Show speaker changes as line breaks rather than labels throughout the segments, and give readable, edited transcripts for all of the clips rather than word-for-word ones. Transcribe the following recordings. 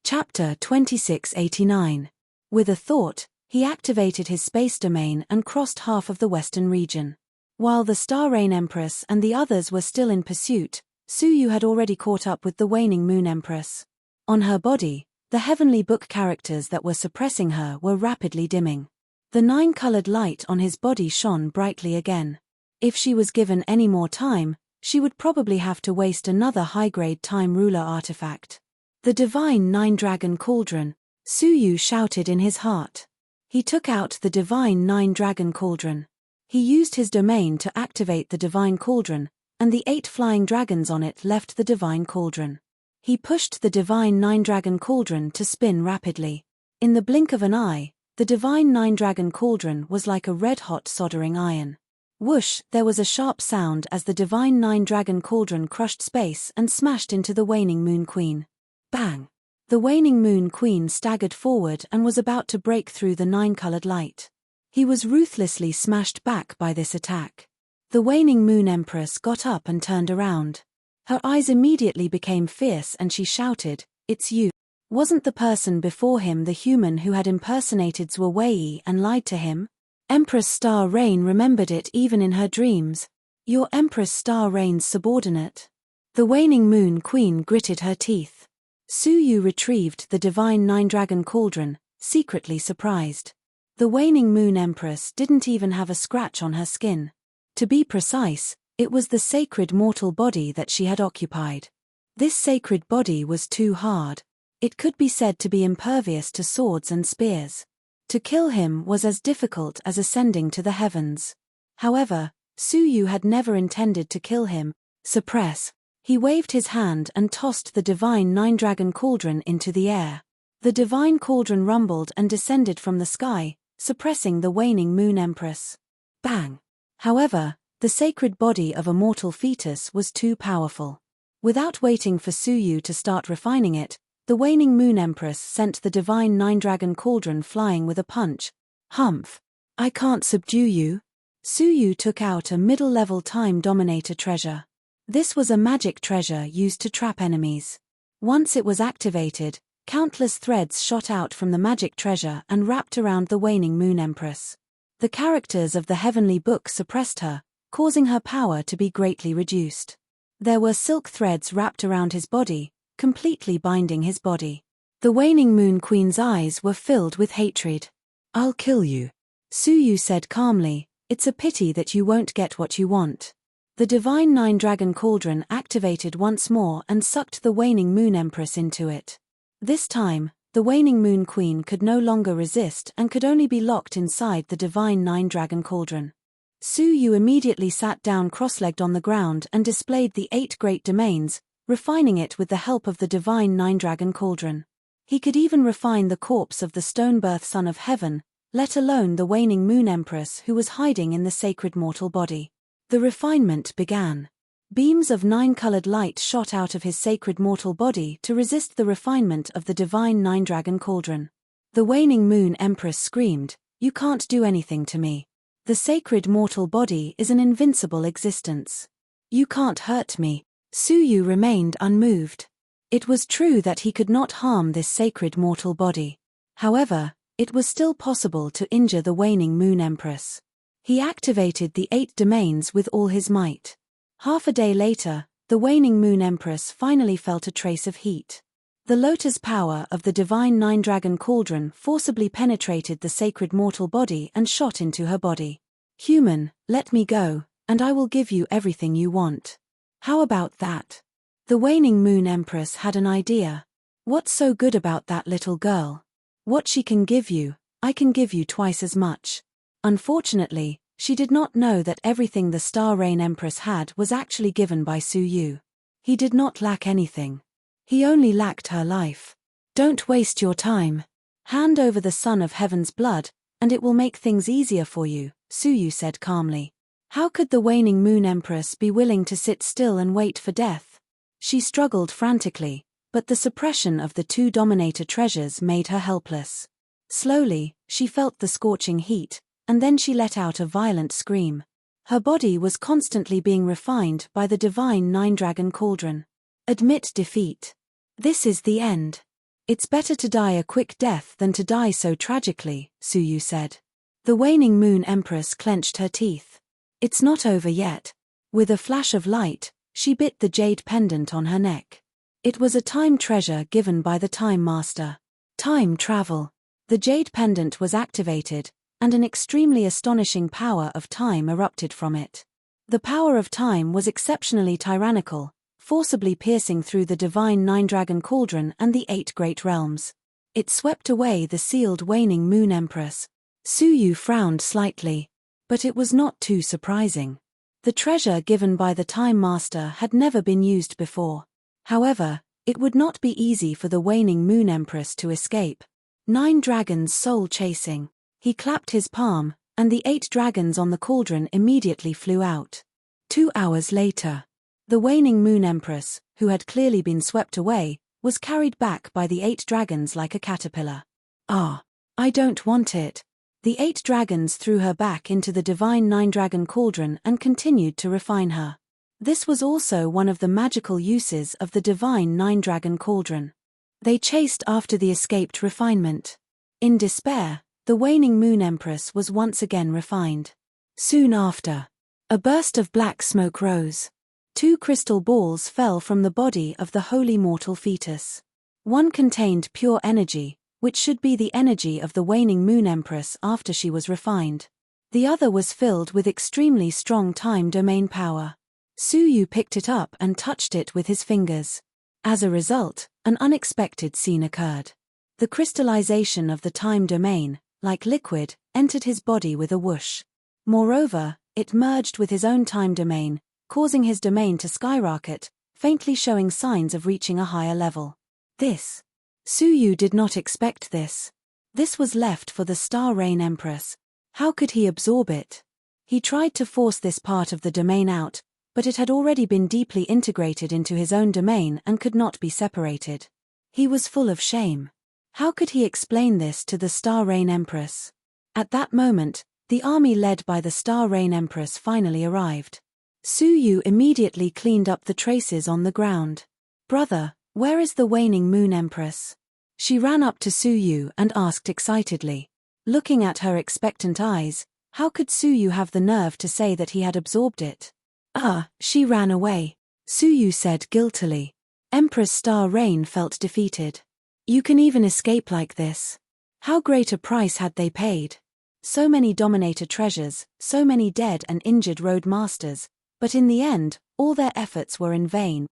Chapter 2689. With a thought, he activated his space domain and crossed half of the western region. While the Star Rain Empress and the others were still in pursuit, Suyu had already caught up with the waning Moon Empress. On her body, the heavenly book characters that were suppressing her were rapidly dimming. The 9-colored light on his body shone brightly again. If she was given any more time, she would probably have to waste another high-grade Time Ruler artifact. The divine 9-dragon cauldron, Suyu shouted in his heart. He took out the divine 9-dragon cauldron. He used his domain to activate the divine cauldron, and the 8 flying dragons on it left the divine cauldron. He pushed the divine 9-dragon cauldron to spin rapidly. In the blink of an eye, the divine 9-dragon cauldron was like a red-hot soldering iron. Whoosh, there was a sharp sound as the divine 9-dragon cauldron crushed space and smashed into the waning Moon Queen. Bang! The waning Moon Queen staggered forward and was about to break through the 9-colored light. He was ruthlessly smashed back by this attack. The waning Moon Empress got up and turned around. Her eyes immediately became fierce and she shouted, "It's you. Wasn't the person before him the human who had impersonated Zhuowei and lied to him?" Empress Star Rain remembered it even in her dreams. "You're Empress Star Rain's subordinate." The waning Moon Queen gritted her teeth. Suyu retrieved the divine 9-dragon cauldron, secretly surprised. The waning Moon Empress didn't even have a scratch on her skin. To be precise, it was the sacred mortal body that she had occupied. This sacred body was too hard. It could be said to be impervious to swords and spears. To kill him was as difficult as ascending to the heavens. However, Suyu had never intended to kill him. Suppress. He waved his hand and tossed the divine 9-dragon cauldron into the air. The divine cauldron rumbled and descended from the sky, suppressing the waning Moon Empress. Bang! However, the sacred body of a mortal fetus was too powerful. Without waiting for Suyu to start refining it, the waning Moon Empress sent the divine 9-dragon cauldron flying with a punch. Humph! I can't subdue you. Suyu took out a middle-level Time Dominator treasure. This was a magic treasure used to trap enemies. Once it was activated, countless threads shot out from the magic treasure and wrapped around the waning Moon Empress. The characters of the heavenly book suppressed her, causing her power to be greatly reduced. There were silk threads wrapped around his body, completely binding his body. The waning Moon Queen's eyes were filled with hatred. "I'll kill you," Suyu said calmly. "It's a pity that you won't get what you want." The divine 9-dragon cauldron activated once more and sucked the waning Moon Empress into it. This time, the waning Moon Queen could no longer resist and could only be locked inside the divine 9-dragon cauldron. Suyu immediately sat down cross-legged on the ground and displayed the 8 great domains, refining it with the help of the divine 9-dragon cauldron. He could even refine the corpse of the stone-birth son of heaven, let alone the waning Moon Empress who was hiding in the sacred mortal body. The refinement began. Beams of 9-colored light shot out of his sacred mortal body to resist the refinement of the divine 9-dragon cauldron. The waning Moon Empress screamed, "You can't do anything to me. The sacred mortal body is an invincible existence. You can't hurt me." Suyu remained unmoved. It was true that he could not harm this sacred mortal body. However, it was still possible to injure the waning Moon Empress. He activated the 8 domains with all his might. Half a day later, the waning Moon Empress finally felt a trace of heat. The lotus power of the divine 9-dragon cauldron forcibly penetrated the sacred mortal body and shot into her body. "Human, let me go, and I will give you everything you want. How about that?" The waning Moon Empress had an idea. "What's so good about that little girl? What she can give you, I can give you twice as much." Unfortunately, she did not know that everything the Star Rain Empress had was actually given by Suyu. He did not lack anything. He only lacked her life. "Don't waste your time. Hand over the Son of Heaven's blood, and it will make things easier for you," Suyu said calmly. How could the waning Moon Empress be willing to sit still and wait for death? She struggled frantically, but the suppression of the 2 Dominator treasures made her helpless. Slowly, she felt the scorching heat, and then she let out a violent scream. Her body was constantly being refined by the divine 9-dragon cauldron. Admit defeat. This is the end. It's better to die a quick death than to die so tragically, Suyu said. The waning moon empress clenched her teeth. It's not over yet. With a flash of light, she bit the jade pendant on her neck. It was a time treasure given by the Time Master. Time travel. The jade pendant was activated, and an extremely astonishing power of time erupted from it. The power of time was exceptionally tyrannical, forcibly piercing through the divine nine-dragon cauldron and the 8 great realms. It swept away the sealed waning moon empress. Suyu frowned slightly. But it was not too surprising. The treasure given by the Time Master had never been used before. However, it would not be easy for the waning moon empress to escape. 9 dragons soul-chasing. He clapped his palm, and the 8 dragons on the cauldron immediately flew out. 2 hours later, the waning moon empress, who had clearly been swept away, was carried back by the 8 dragons like a caterpillar. Ah, I don't want it. The 8 dragons threw her back into the divine 9-dragon cauldron and continued to refine her. This was also one of the magical uses of the divine 9-dragon cauldron. They chased after the escaped refinement. In despair, the waning moon empress was once again refined. Soon after, a burst of black smoke rose. 2 crystal balls fell from the body of the holy mortal fetus. One contained pure energy, which should be the energy of the waning moon empress after she was refined. The other was filled with extremely strong time domain power. Suyu picked it up and touched it with his fingers. As a result, an unexpected scene occurred. The crystallization of the time domain, like liquid, entered his body with a whoosh. Moreover, it merged with his own time domain, causing his domain to skyrocket, faintly showing signs of reaching a higher level. Suyu did not expect this. This was left for the Star Rain Empress. How could he absorb it? He tried to force this part of the domain out, but it had already been deeply integrated into his own domain and could not be separated. He was full of shame. How could he explain this to the Star Rain Empress? At that moment, the army led by the Star Rain Empress finally arrived. Suyu immediately cleaned up the traces on the ground. "Brother, where is the waning moon empress?" She ran up to Suyu and asked excitedly. Looking at her expectant eyes, how could Suyu have the nerve to say that he had absorbed it? She ran away," Suyu said guiltily. Empress Star Rain felt defeated. You can even escape like this. How great a price had they paid? So many Dominator treasures, so many dead and injured road masters, but in the end, all their efforts were in vain.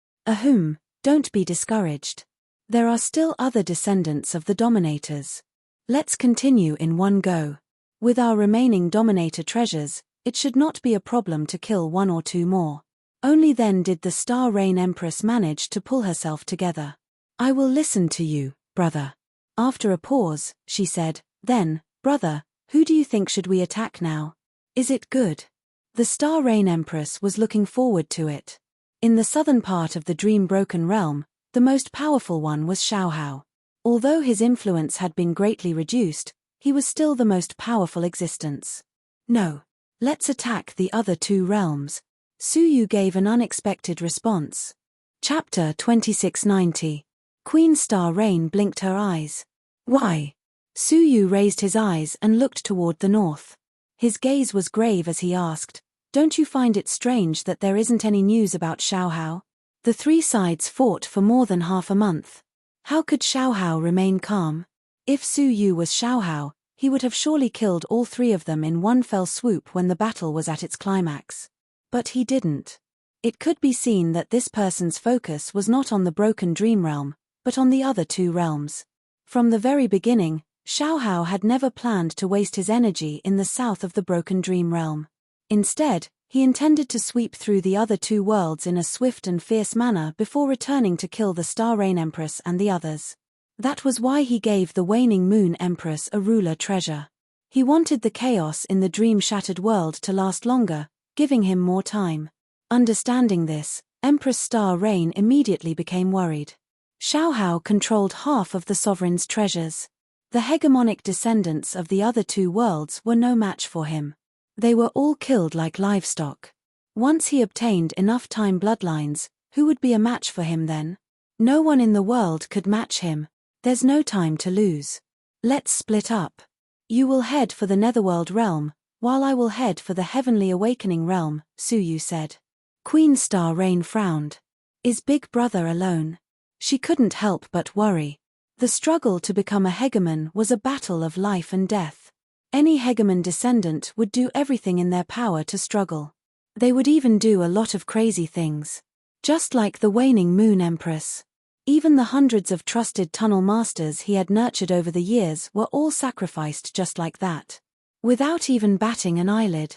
Don't be discouraged. There are still other descendants of the Dominators. Let's continue in one go. With our remaining Dominator treasures, it should not be a problem to kill 1 or 2 more. Only then did the Star Rain Empress manage to pull herself together. I will listen to you, brother. After a pause, she said, then, brother, who do you think should we attack now? Is it good? The Star Rain Empress was looking forward to it. In the southern part of the Dream-Broken Realm, the most powerful one was Xiaohao. Although his influence had been greatly reduced, he was still the most powerful existence. No. Let's attack the other 2 realms. Suyu gave an unexpected response. Chapter 2690. Queen Star Rain blinked her eyes. Why? Suyu raised his eyes and looked toward the north. His gaze was grave as he asked, don't you find it strange that there isn't any news about Xiaohao? The 3 sides fought for more than half a month. How could Xiaohao remain calm? If Suyu was Xiaohao, he would have surely killed all 3 of them in one fell swoop when the battle was at its climax. But he didn't. It could be seen that this person's focus was not on the broken dream realm, but on the other 2 realms. From the very beginning, Xiaohao had never planned to waste his energy in the south of the broken dream realm. Instead, he intended to sweep through the other 2 worlds in a swift and fierce manner before returning to kill the Star Rain Empress and the others. That was why he gave the Waning Moon Empress a ruler treasure. He wanted the chaos in the dream-shattered world to last longer, giving him more time. Understanding this, Empress Star Rain immediately became worried. Xiaohao controlled half of the sovereign's treasures. The hegemonic descendants of the other 2 worlds were no match for him. They were all killed like livestock. Once he obtained enough time bloodlines, who would be a match for him then? No one in the world could match him. There's no time to lose. Let's split up. You will head for the Netherworld realm, while I will head for the Heavenly Awakening realm, Suyu said. Queen Star Rain frowned. Is Big Brother alone? She couldn't help but worry. The struggle to become a hegemon was a battle of life and death. Any hegemon descendant would do everything in their power to struggle. They would even do a lot of crazy things. Just like the waning Moon Empress. Even the hundreds of trusted tunnel masters he had nurtured over the years were all sacrificed just like that. Without even batting an eyelid.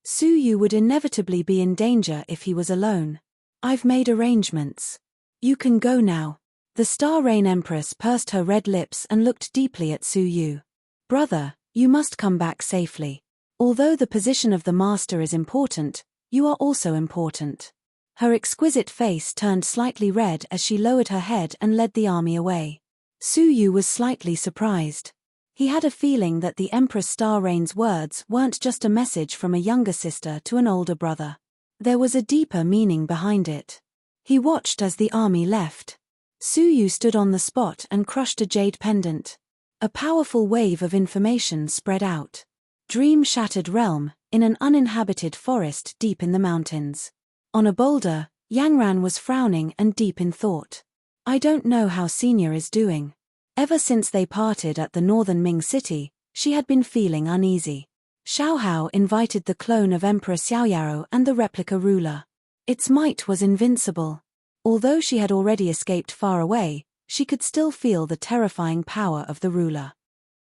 Suyu would inevitably be in danger if he was alone. I've made arrangements. You can go now. The Star Rain Empress pursed her red lips and looked deeply at Suyu. Brother, you must come back safely. Although the position of the master is important, you are also important. Her exquisite face turned slightly red as she lowered her head and led the army away. Suyu was slightly surprised. He had a feeling that the Empress Star Rain's words weren't just a message from a younger sister to an older brother. There was a deeper meaning behind it. He watched as the army left. Suyu stood on the spot and crushed a jade pendant. A powerful wave of information spread out. Dream-shattered realm, in an uninhabited forest deep in the mountains. On a boulder, Yangran was frowning and deep in thought. I don't know how Senior is doing. Ever since they parted at the northern Ming city, she had been feeling uneasy. Xiaohao invited the clone of Emperor Xiaoyaro and the replica ruler. Its might was invincible. Although she had already escaped far away, she could still feel the terrifying power of the ruler.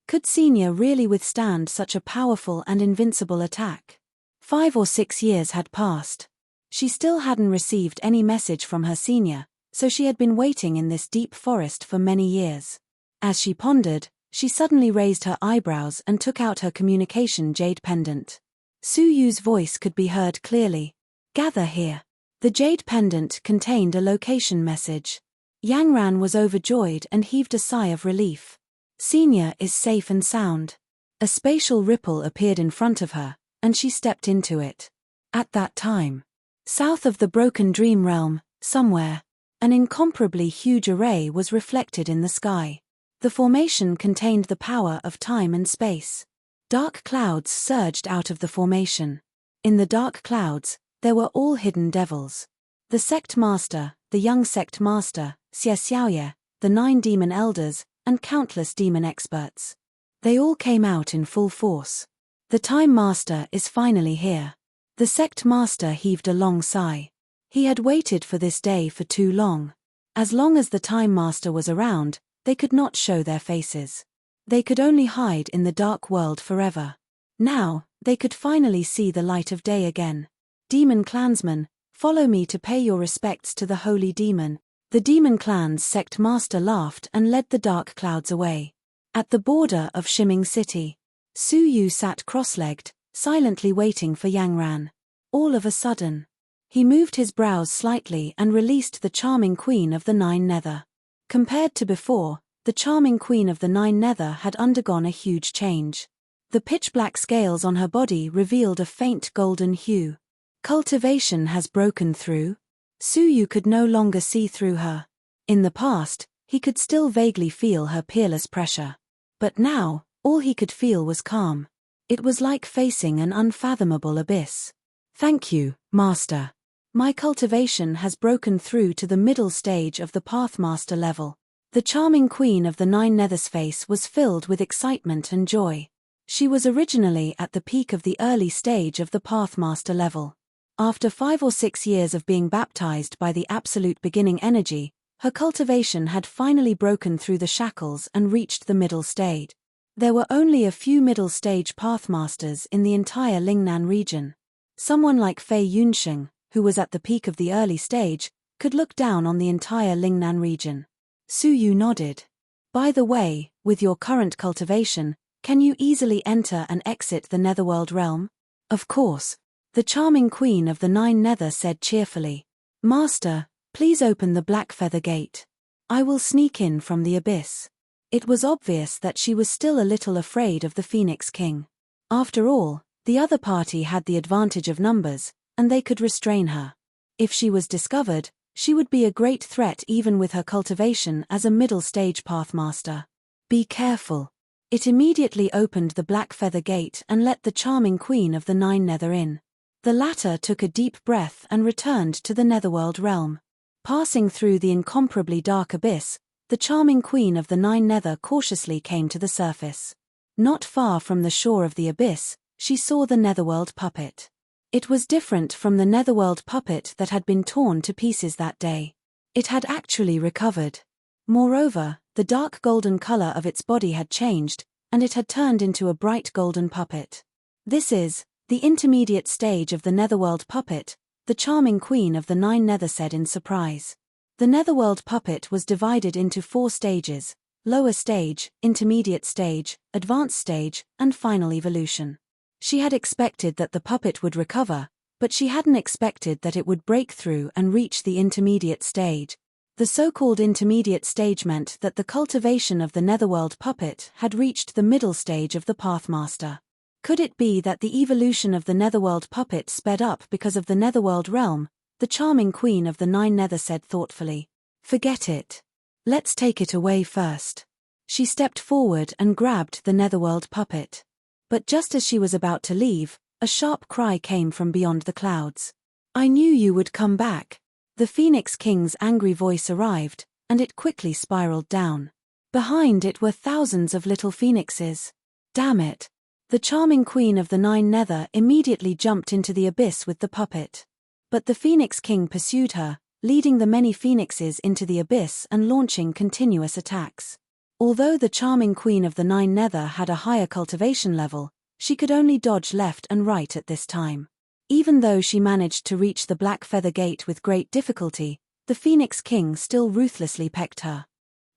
Could Senior really withstand such a powerful and invincible attack? 5 or 6 years had passed. She still hadn't received any message from her senior, so she had been waiting in this deep forest for many years. As she pondered, she suddenly raised her eyebrows and took out her communication jade pendant. Suyu's voice could be heard clearly. Gather here. The jade pendant contained a location message. Yangran was overjoyed and heaved a sigh of relief. Senior is safe and sound. A spatial ripple appeared in front of her, and she stepped into it. At that time, south of the broken dream realm, somewhere, an incomparably huge array was reflected in the sky. The formation contained the power of time and space. Dark clouds surged out of the formation. In the dark clouds, there were all hidden devils. The sect master, the young sect master, Xie Xiaoye, the 9 demon elders, and countless demon experts. They all came out in full force. The time master is finally here. The sect master heaved a long sigh. He had waited for this day for too long. As long as the time master was around, they could not show their faces. They could only hide in the dark world forever. Now, they could finally see the light of day again. Demon clansmen, follow me to pay your respects to the holy demon. The demon clan's sect master laughed and led the dark clouds away. At the border of Shiming City, Suyu sat cross-legged, silently waiting for Yangran. All of a sudden, he moved his brows slightly and released the charming queen of the 9 Nether. Compared to before, the charming queen of the 9 Nether had undergone a huge change. The pitch-black scales on her body revealed a faint golden hue. Cultivation has broken through. Suyu could no longer see through her. In the past, he could still vaguely feel her peerless pressure. But now, all he could feel was calm. It was like facing an unfathomable abyss. Thank you, Master. My cultivation has broken through to the middle stage of the Pathmaster level. The charming queen of the 9 Nether's face was filled with excitement and joy. She was originally at the peak of the early stage of the Pathmaster level. After 5 or 6 years of being baptized by the absolute beginning energy, her cultivation had finally broken through the shackles and reached the middle stage. There were only a few middle stage pathmasters in the entire Lingnan region. Someone like Fei Yunsheng, who was at the peak of the early stage, could look down on the entire Lingnan region. Suyu nodded. By the way, with your current cultivation, can you easily enter and exit the Netherworld realm? Of course. The charming queen of the 9 Nether said cheerfully. Master, please open the Black Feather Gate. I will sneak in from the abyss. It was obvious that she was still a little afraid of the Phoenix King. After all, the other party had the advantage of numbers, and they could restrain her. If she was discovered, She would be a great threat even with her cultivation as a middle-stage pathmaster. Be careful. It immediately opened the black feather gate and let the charming queen of the Nine Nether in. The latter took a deep breath and returned to the Netherworld realm. Passing through the incomparably dark abyss, the charming queen of the Nine Nether cautiously came to the surface. Not far from the shore of the abyss, she saw the Netherworld puppet. It was different from the Netherworld puppet that had been torn to pieces that day. It had actually recovered. Moreover, the dark golden color of its body had changed, and it had turned into a bright golden puppet. This is the intermediate stage of the Netherworld puppet, the charming queen of the Nine Nether said in surprise. The Netherworld puppet was divided into 4 stages: lower stage, intermediate stage, advanced stage, and final evolution. She had expected that the puppet would recover, but she hadn't expected that it would break through and reach the intermediate stage. The so-called intermediate stage meant that the cultivation of the Netherworld puppet had reached the middle stage of the Pathmaster. Could it be that the evolution of the Netherworld puppet sped up because of the Netherworld realm? The charming queen of the Nine Nether said thoughtfully. Forget it. Let's take it away first. She stepped forward and grabbed the Netherworld puppet. But just as she was about to leave, a sharp cry came from beyond the clouds. I knew you would come back. The Phoenix King's angry voice arrived, and it quickly spiraled down. Behind it were thousands of little phoenixes. Damn it! The charming queen of the Nine Nether immediately jumped into the abyss with the puppet. But the Phoenix King pursued her, leading the many phoenixes into the abyss and launching continuous attacks. Although the charming queen of the Nine Nether had a higher cultivation level, she could only dodge left and right at this time. Even though she managed to reach the Black Feather Gate with great difficulty, the Phoenix King still ruthlessly pecked her.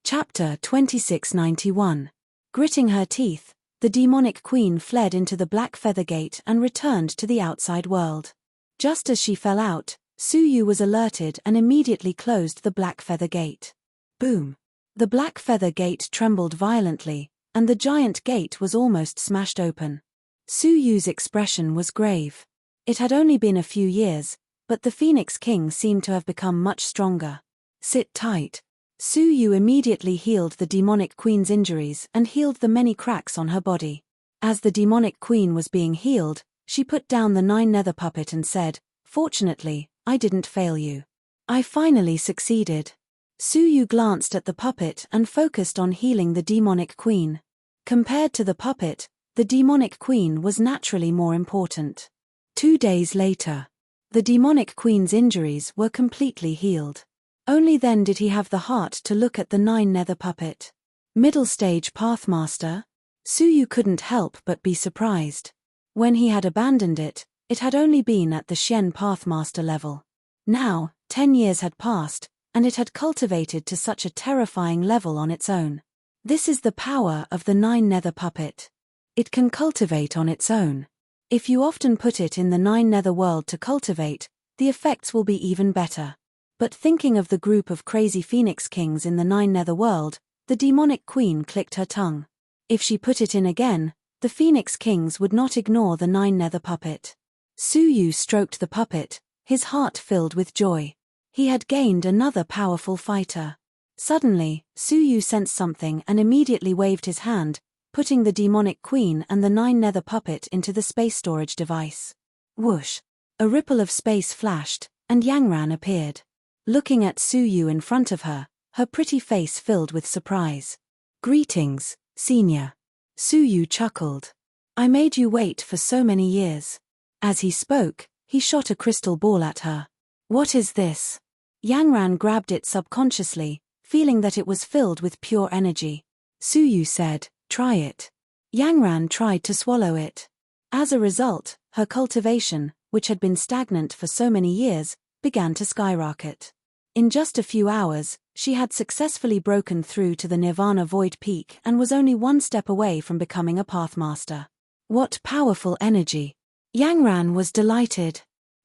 Chapter 2691. Gritting her teeth, the demonic queen fled into the Black Feather Gate and returned to the outside world. Just as she fell out, Suyu was alerted and immediately closed the Black Feather Gate. Boom! The Black Feather Gate trembled violently, and the giant gate was almost smashed open. Suyu's expression was grave. It had only been a few years, but the Phoenix King seemed to have become much stronger. Sit tight. Suyu immediately healed the demonic queen's injuries and healed the many cracks on her body. As the demonic queen was being healed, she put down the Nine Nether puppet and said, Fortunately, I didn't fail you. I finally succeeded. Suyu glanced at the puppet and focused on healing the demonic queen. Compared to the puppet, the demonic queen was naturally more important. 2 days later, the demonic queen's injuries were completely healed. Only then did he have the heart to look at the Nine Nether puppet. Middle stage Pathmaster? Suyu couldn't help but be surprised. When he had abandoned it, it had only been at the Shen Pathmaster level. Now, 10 years had passed, and it had cultivated to such a terrifying level on its own. This is the power of the Nine Nether puppet. It can cultivate on its own. If you often put it in the Nine Nether world to cultivate, the effects will be even better. But thinking of the group of crazy Phoenix Kings in the Nine Nether world, the demonic queen clicked her tongue. If she put it in again, the Phoenix Kings would not ignore the Nine Nether puppet. Suyu stroked the puppet, his heart filled with joy. He had gained another powerful fighter. Suddenly, Suyu sensed something and immediately waved his hand, putting the demonic queen and the Nine Nether puppet into the space storage device. Whoosh! A ripple of space flashed, and Yangran appeared. Looking at Suyu in front of her, her pretty face filled with surprise. Greetings, Senior. Suyu chuckled. I made you wait for so many years. As he spoke, he shot a crystal ball at her. What is this? Yangran grabbed it subconsciously, feeling that it was filled with pure energy. Suyu said, Try it. Yangran tried to swallow it. As a result, her cultivation, which had been stagnant for so many years, began to skyrocket. In just a few hours, she had successfully broken through to the Nirvana Void Peak and was only one step away from becoming a Pathmaster. What powerful energy! Yangran was delighted.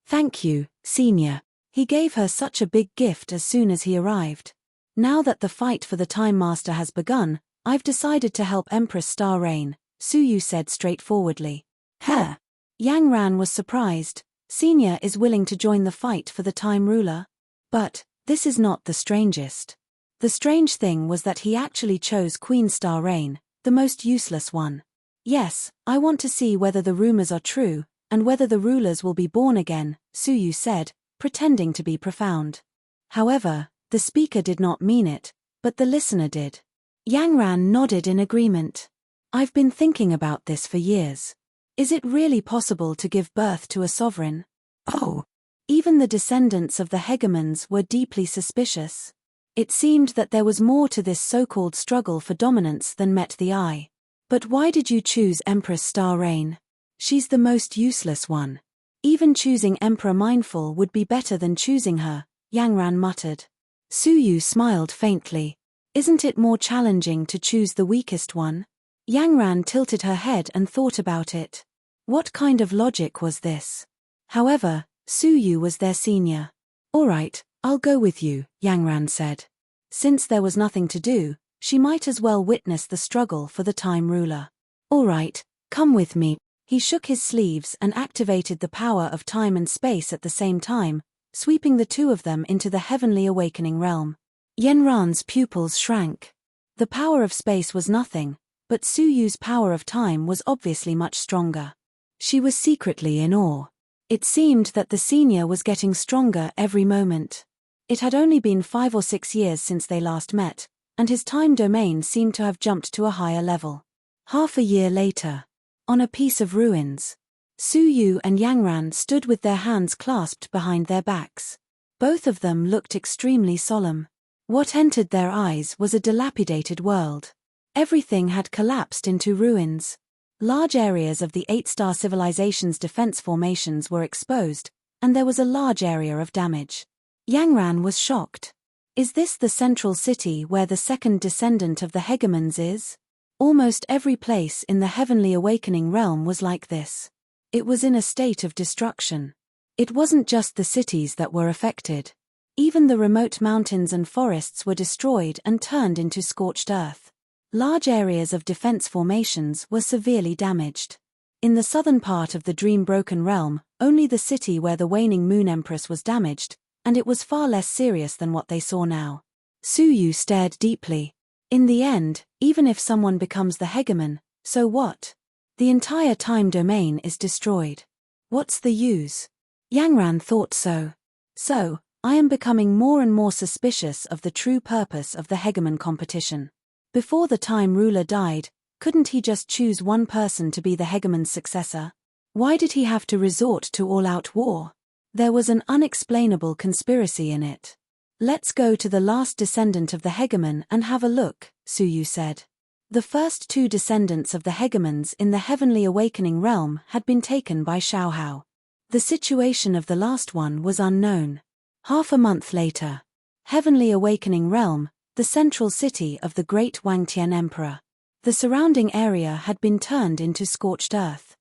Thank you, Senior. He gave her such a big gift as soon as he arrived. Now that the fight for the Time Master has begun, I've decided to help Empress Star Rain, Suyu said straightforwardly. Huh? Yangran was surprised. Senior is willing to join the fight for the Time Ruler? But, This is not the strangest. The strange thing was that he actually chose Queen Star Rain, the most useless one. Yes, I want to see whether the rumors are true, and whether the rulers will be born again, Suyu said, pretending to be profound. However, the speaker did not mean it, but the listener did. Yangran nodded in agreement. I've been thinking about this for years. Is it really possible to give birth to a sovereign? Oh. Even the descendants of the hegemons were deeply suspicious. It seemed that there was more to this so-called struggle for dominance than met the eye. But why did you choose Empress Star Rain? She's the most useless one. Even choosing Emperor Mindful would be better than choosing her, Yangran muttered. Suyu smiled faintly. Isn't it more challenging to choose the weakest one? Yangran tilted her head and thought about it. What kind of logic was this? However, Suyu was their senior. All right, I'll go with you, Yangran said. Since there was nothing to do, she might as well witness the struggle for the Time Ruler. All right, come with me. He shook his sleeves and activated the power of time and space at the same time, sweeping the two of them into the heavenly awakening realm. Yenran's pupils shrank. The power of space was nothing, but Suyu's power of time was obviously much stronger. She was secretly in awe. It seemed that the senior was getting stronger every moment. It had only been 5 or 6 years since they last met, and his time domain seemed to have jumped to a higher level. Half a year later, on a piece of ruins, Suyu and Yangran stood with their hands clasped behind their backs. Both of them looked extremely solemn. What entered their eyes was a dilapidated world. Everything had collapsed into ruins. Large areas of the 8-star civilization's defense formations were exposed, and there was a large area of damage. Yangran was shocked. Is this the central city where the second descendant of the hegemons is? Almost every place in the heavenly awakening realm was like this. It was in a state of destruction. It wasn't just the cities that were affected. Even the remote mountains and forests were destroyed and turned into scorched earth. Large areas of defense formations were severely damaged. In the southern part of the dream-broken realm, only the city where the waning moon empress was damaged, and it was far less serious than what they saw now. Suyu stared deeply. In the end, even if someone becomes the hegemon, so what? The entire time domain is destroyed. What's the use? Yangran thought so. So, I am becoming more and more suspicious of the true purpose of the hegemon competition. Before the Time Ruler died, couldn't he just choose one person to be the hegemon's successor? Why did he have to resort to all-out war? There was an unexplainable conspiracy in it. Let's go to the last descendant of the hegemon and have a look, Suyu said. The first 2 descendants of the hegemons in the heavenly awakening realm had been taken by Xiaohao. The situation of the last one was unknown. Half a month later, heavenly awakening realm, the central city of the great Wangtian Emperor. The surrounding area had been turned into scorched earth.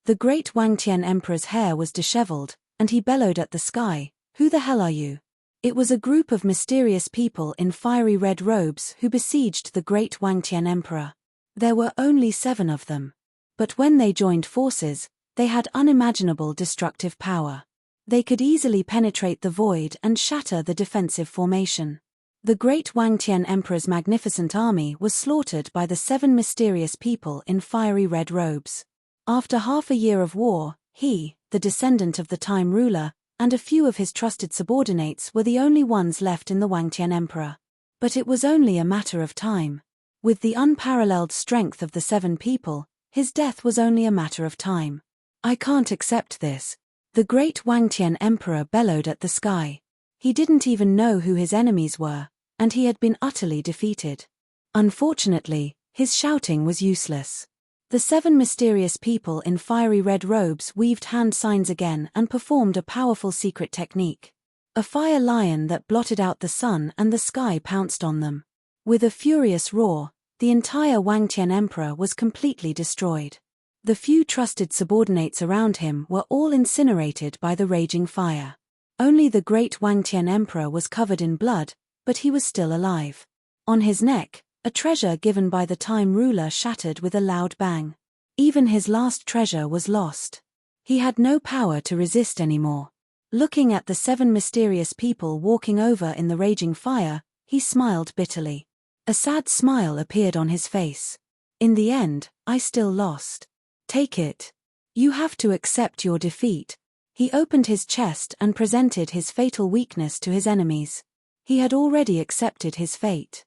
The great Wangtian Emperor's hair was disheveled, and he bellowed at the sky, "Who the hell are you?" It was a group of mysterious people in fiery red robes who besieged the great Wangtian Emperor. There were only 7 of them. But when they joined forces, they had unimaginable destructive power. They could easily penetrate the void and shatter the defensive formation. The great Wangtian Emperor's magnificent army was slaughtered by the 7 mysterious people in fiery red robes. After half a year of war, he, the descendant of the Time Ruler, and a few of his trusted subordinates were the only ones left in the Wangtian Emperor. But it was only a matter of time. With the unparalleled strength of the 7 people, his death was only a matter of time. I can't accept this. The great Wangtian Emperor bellowed at the sky. He didn't even know who his enemies were, and he had been utterly defeated. Unfortunately, his shouting was useless. The 7 mysterious people in fiery red robes weaved hand signs again and performed a powerful secret technique. A fire lion that blotted out the sun and the sky pounced on them. With a furious roar, the entire Wangtian Emperor was completely destroyed. The few trusted subordinates around him were all incinerated by the raging fire. Only the great Wangtian Emperor was covered in blood, but he was still alive. On his neck, a treasure given by the Time Ruler shattered with a loud bang. Even his last treasure was lost. He had no power to resist anymore. Looking at the 7 mysterious people walking over in the raging fire, he smiled bitterly. A sad smile appeared on his face. In the end, I still lost. Take it. You have to accept your defeat. He opened his chest and presented his fatal weakness to his enemies. He had already accepted his fate.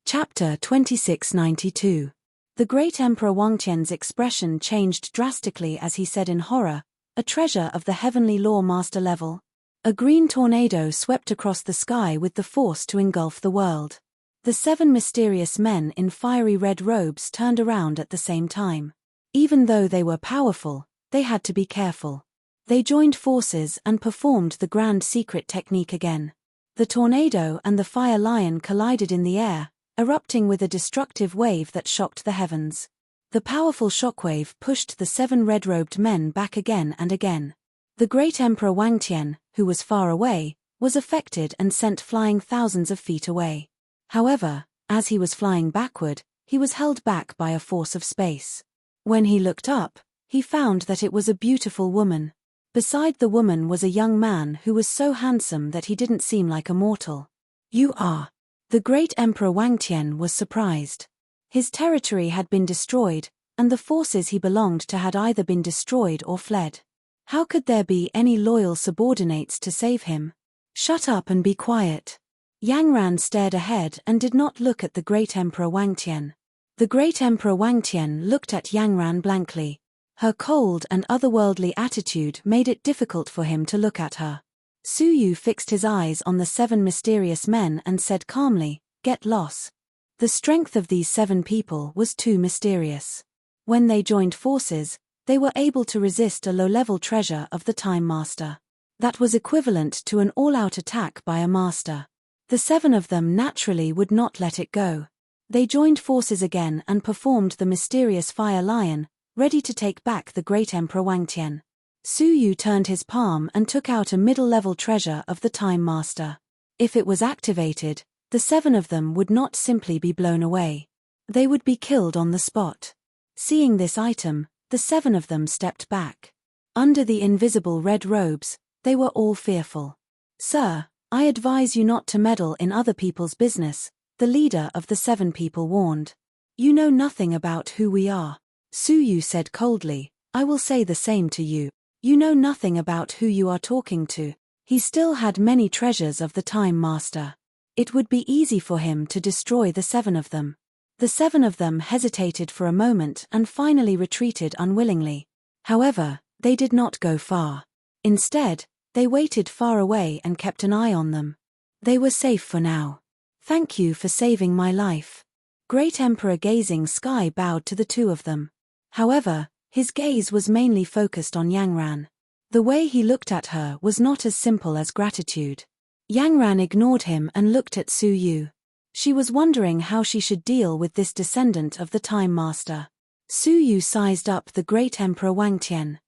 Chapter 2692. The great Emperor Wangtian's expression changed drastically as he said in horror, "A treasure of the heavenly law master level." A green tornado swept across the sky with the force to engulf the world. The 7 mysterious men in fiery red robes turned around at the same time. Even though they were powerful, they had to be careful. They joined forces and performed the grand secret technique again. The tornado and the fire lion collided in the air, erupting with a destructive wave that shocked the heavens. The powerful shockwave pushed the 7 red-robed men back again and again. The great Emperor Wangtian, who was far away, was affected and sent flying thousands of feet away. However, as he was flying backward, he was held back by a force of space. When he looked up, he found that it was a beautiful woman. Beside the woman was a young man who was so handsome that he didn't seem like a mortal. "You are." The great Emperor Wangtian was surprised. His territory had been destroyed, and the forces he belonged to had either been destroyed or fled. How could there be any loyal subordinates to save him? "Shut up and be quiet." Yang Ran stared ahead and did not look at the great Emperor Wangtian. The great Emperor Wangtian looked at Yang Ran blankly. Her cold and otherworldly attitude made it difficult for him to look at her. Su Yu fixed his eyes on the 7 mysterious men and said calmly, "Get lost." The strength of these 7 people was too mysterious. When they joined forces, they were able to resist a low-level treasure of the Time Master. That was equivalent to an all-out attack by a master. The 7 of them naturally would not let it go. They joined forces again and performed the mysterious fire lion, ready to take back the great Emperor Wangtian. Su Yu turned his palm and took out a middle-level treasure of the Time Master. If it was activated, the 7 of them would not simply be blown away. They would be killed on the spot. Seeing this item, the 7 of them stepped back. Under the invisible red robes, they were all fearful. "Sir, I advise you not to meddle in other people's business," the leader of the 7 people warned. "You know nothing about who we are." Su Yu said coldly, "I will say the same to you. You know nothing about who you are talking to." He still had many treasures of the Time Master. It would be easy for him to destroy the 7 of them. The 7 of them hesitated for a moment and finally retreated unwillingly. However, they did not go far. Instead, they waited far away and kept an eye on them. They were safe for now. "Thank you for saving my life." Great Emperor Gazing Sky bowed to the 2 of them. However, his gaze was mainly focused on Yang Ran. The way he looked at her was not as simple as gratitude. Yang Ran ignored him and looked at Su Yu. She was wondering how she should deal with this descendant of the Time Master. Su Yu sized up the great Emperor Wangtian.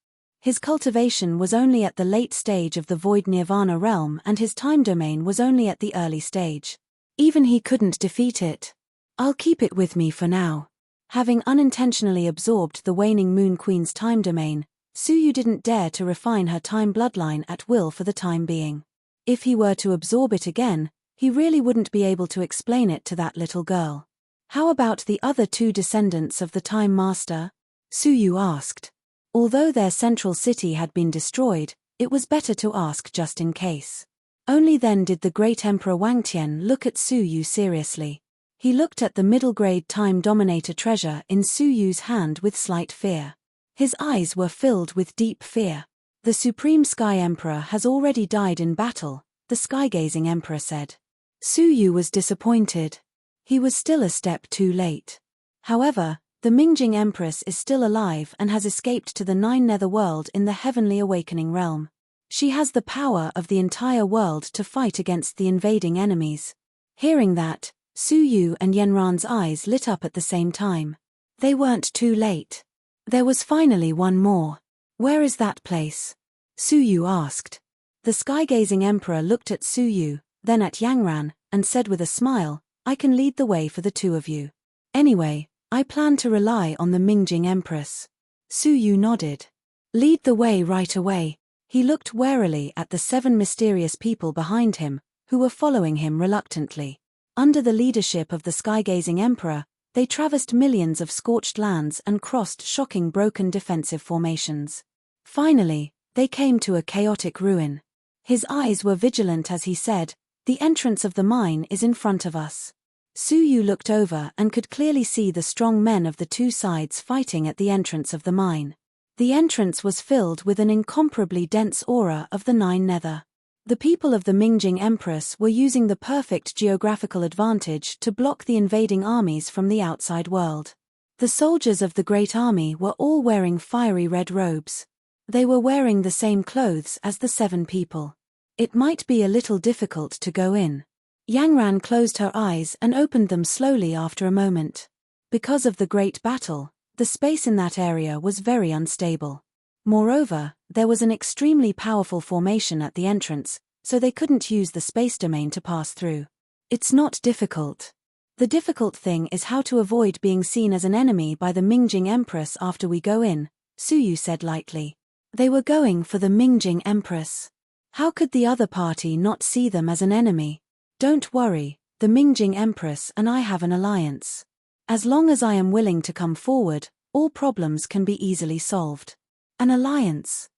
His cultivation was only at the late stage of the Void Nirvana realm and his time domain was only at the early stage. Even he couldn't defeat it. "I'll keep it with me for now." Having unintentionally absorbed the waning Moon Queen's time domain, Su Yu didn't dare to refine her time bloodline at will for the time being. If he were to absorb it again, he really wouldn't be able to explain it to that little girl. "How about the other 2 descendants of the Time Master?" Su Yu asked. Although their central city had been destroyed, it was better to ask just in case. Only then did the great Emperor Wangtian look at Su Yu seriously. He looked at the middle-grade Time Dominator treasure in Su Yu's hand with slight fear. His eyes were filled with deep fear. "The Supreme Sky Emperor has already died in battle," the Sky-Gazing Emperor said. Su Yu was disappointed. He was still a step too late. However, the Mingjing Empress is still alive and has escaped to the 9 netherworld in the Heavenly Awakening realm. She has the power of the entire world to fight against the invading enemies. Hearing that, Su Yu and Yanran's eyes lit up at the same time. They weren't too late. There was finally one more. "Where is that place?" Su Yu asked. The Sky-Gazing Emperor looked at Su Yu, then at Yangran, and said with a smile, "I can lead the way for the 2 of you. Anyway, I plan to rely on the Mingjing Empress." Su Yu nodded. "Lead the way right away." He looked warily at the 7 mysterious people behind him, who were following him reluctantly. Under the leadership of the sky-gazing emperor, they traversed millions of scorched lands and crossed shocking broken defensive formations. Finally, they came to a chaotic ruin. His eyes were vigilant as he said, "The entrance of the mine is in front of us." Su Yu looked over and could clearly see the strong men of the two sides fighting at the entrance of the mine. The entrance was filled with an incomparably dense aura of the 9 nether. The people of the Mingjing Empress were using the perfect geographical advantage to block the invading armies from the outside world. The soldiers of the Great Army were all wearing fiery red robes. They were wearing the same clothes as the 7 people. It might be a little difficult to go in. Yangran closed her eyes and opened them slowly after a moment. Because of the great battle, the space in that area was very unstable. Moreover, there was an extremely powerful formation at the entrance, so they couldn't use the space domain to pass through. It's not difficult. The difficult thing is how to avoid being seen as an enemy by the Mingjing Empress after we go in, Su Yu said lightly. They were going for the Mingjing Empress. How could the other party not see them as an enemy? Don't worry, the Mingjing Empress and I have an alliance. As long as I am willing to come forward, all problems can be easily solved. An alliance?